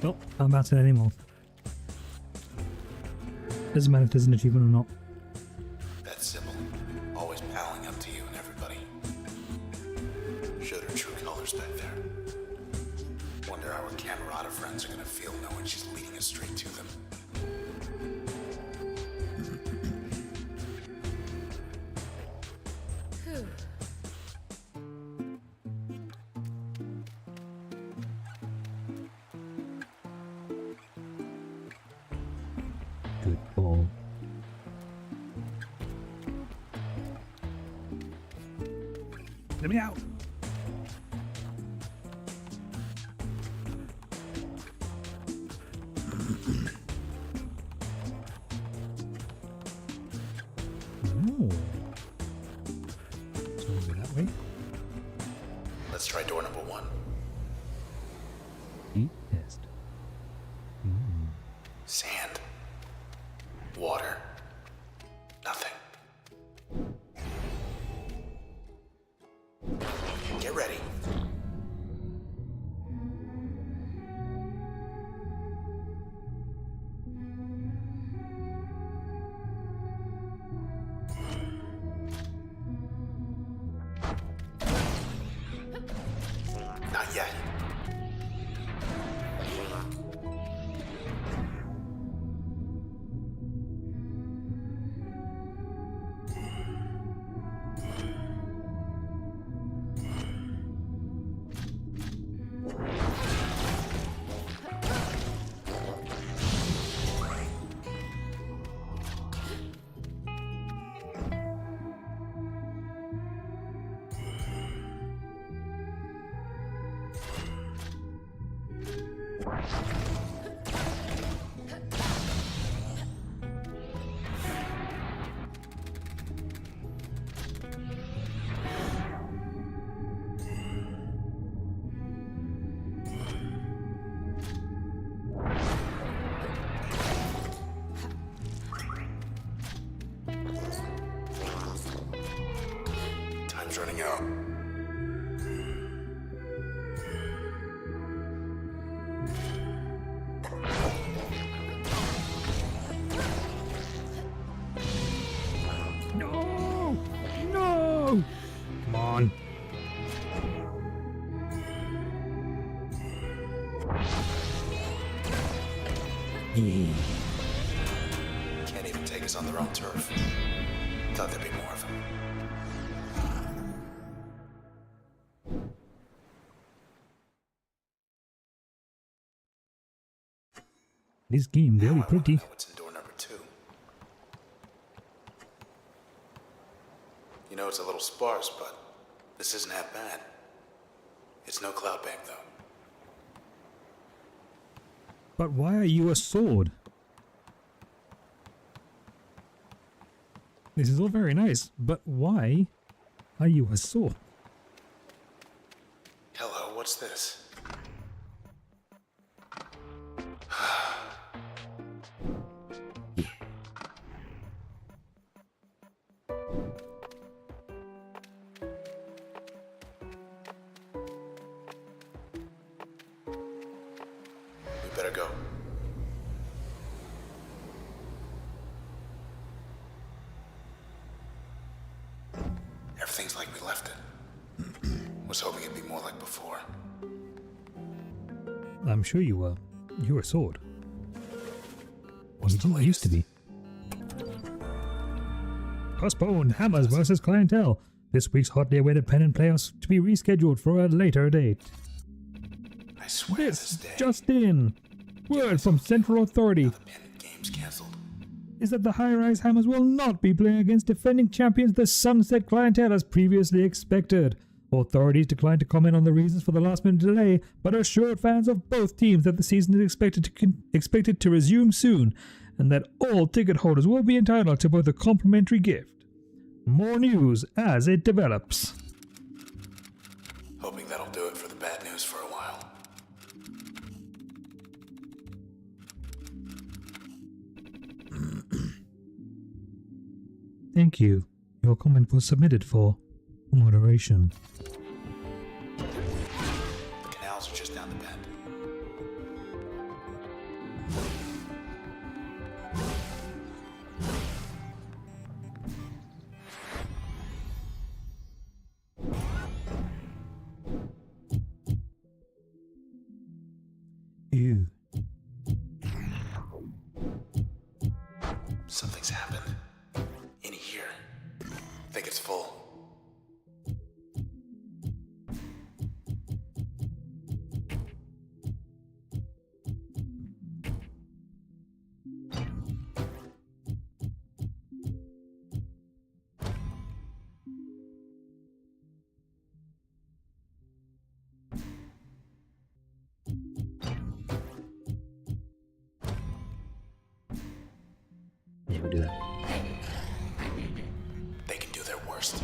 Well, can't bounce it anymore. Doesn't matter if there's an achievement or not. That's Sybil. Always palling up to you and everybody. Showed her true colors back there. Wonder how her Camerata friends are gonna feel knowing she's leading us straight to them. Whew. Good ball. Let me out. Oh. So we'll go that way. Let's try door number 1. Heat test. Sand. Water. Nothing. Get ready. Not yet. Time's running out. No! No! Come on. Yeah. Can't even take us on their own turf. Thought there'd be more of them. This game very Now I wanna pretty. know what's in door number 2. You know, it's a little sparse, but this isn't half bad. It's no cloud bank, though. But why are you a sword? This is all very nice, but why are you a sword? Hello, what's this? We better go. Everything's like we left it. Was hoping it'd be more like before. I'm sure you were. You're a sword. What's You the didn't used to be. Postponed Hammers versus Clientele. This week's hotly awaited pennant playoffs to be rescheduled for a later date. I swear This this day. just in. Word from Central Authority The pennant game's canceled. is that the high-rise Hammers will not be playing against defending champions the Sunset Clientele as previously expected. Authorities declined to comment on the reasons for the last-minute delay, but assured fans of both teams that the season is expected to resume soon, and that all ticket holders will be entitled to both a complimentary gift. More news as it develops. Hoping that'll do it for the bad news for a while. Thank you. Your comment was submitted for moderation. The canals are just down the bend. Ew. Something's happened. In here. Think it's full. Yeah, we'll do that. They can do their worst.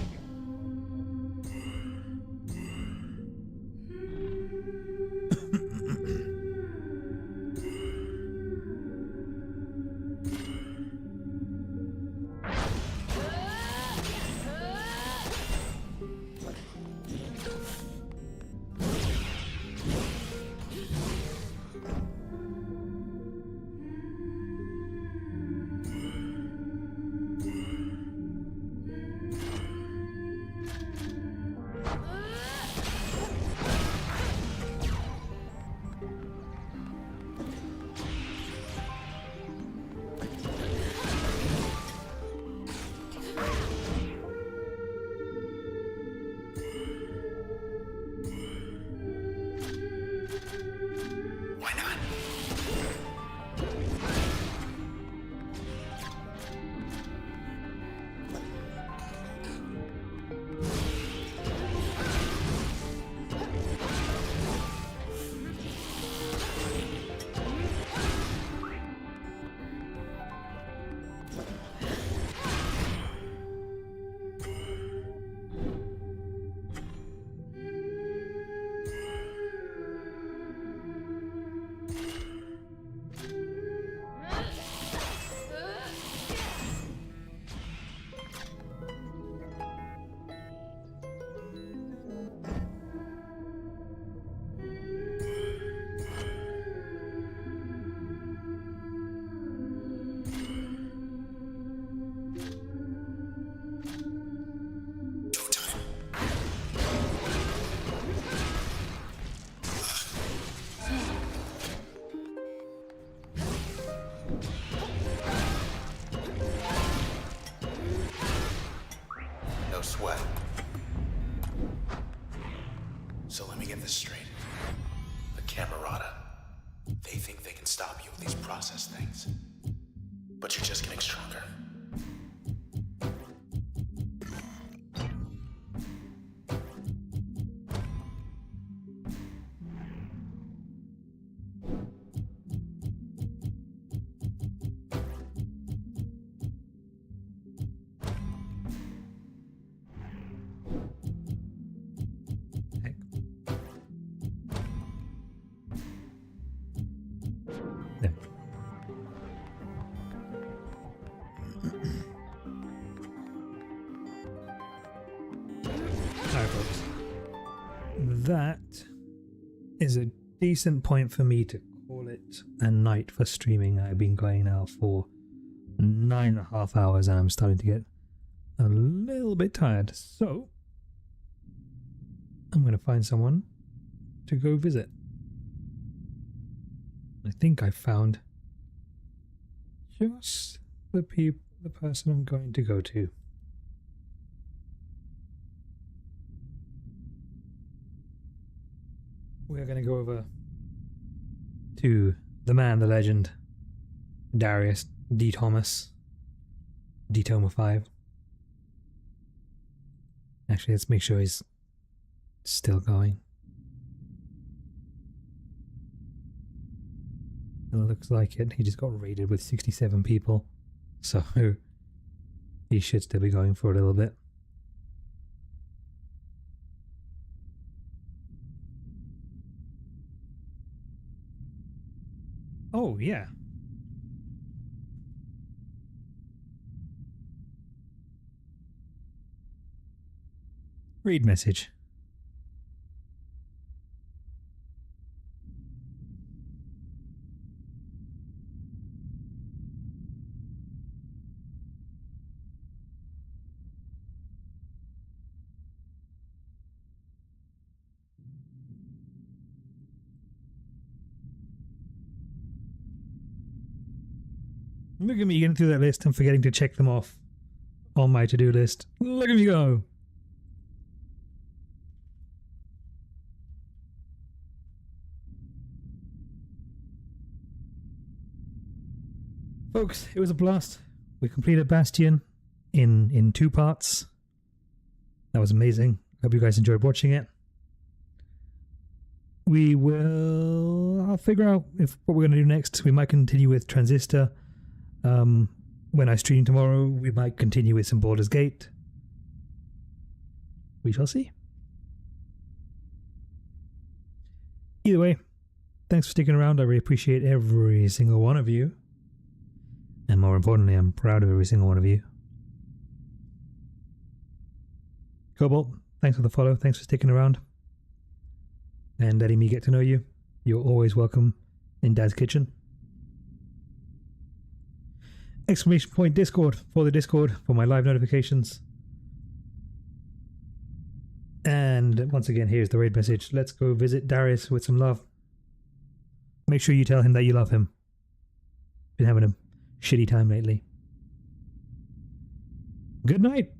Why not? No sweat. So let me get this straight. The Camerata. They think they can stop you with these process things. But you're just getting stronger. Heck. There. Alright, folks. That is a decent point for me to call it a night for streaming. I've been going now for 9.5 hours and I'm starting to get a little bit tired. So, I'm going to find someone to go visit. I think I found just the person I'm going to go to. We're going to go over to the man, the legend, Darius D. Thomas, D. Toma 5. Actually, let's make sure he's still going. It looks like it. He just got raided with 67 people. So he should still be going for a little bit. Oh, yeah. Read message. Look at me getting through that list and forgetting to check them off on my to-do list. Look at me go. Folks, it was a blast. We completed Bastion in 2 parts. That was amazing. Hope you guys enjoyed watching it. I'll figure out what we're going to do next. We might continue with Transistor. when I stream tomorrow, we might continue with some Baldur's Gate. We shall see. Either way, thanks for sticking around. I really appreciate every single one of you. And more importantly, I'm proud of every single one of you. Cobalt, thanks for the follow. Thanks for sticking around and letting me get to know you. You're always welcome in Dad's Kitchen. Exclamation point Discord for the Discord for my live notifications. And once again, here's the raid message. Let's go visit Darius with some love. Make sure you tell him that you love him. Been having a shitty time lately. Good night.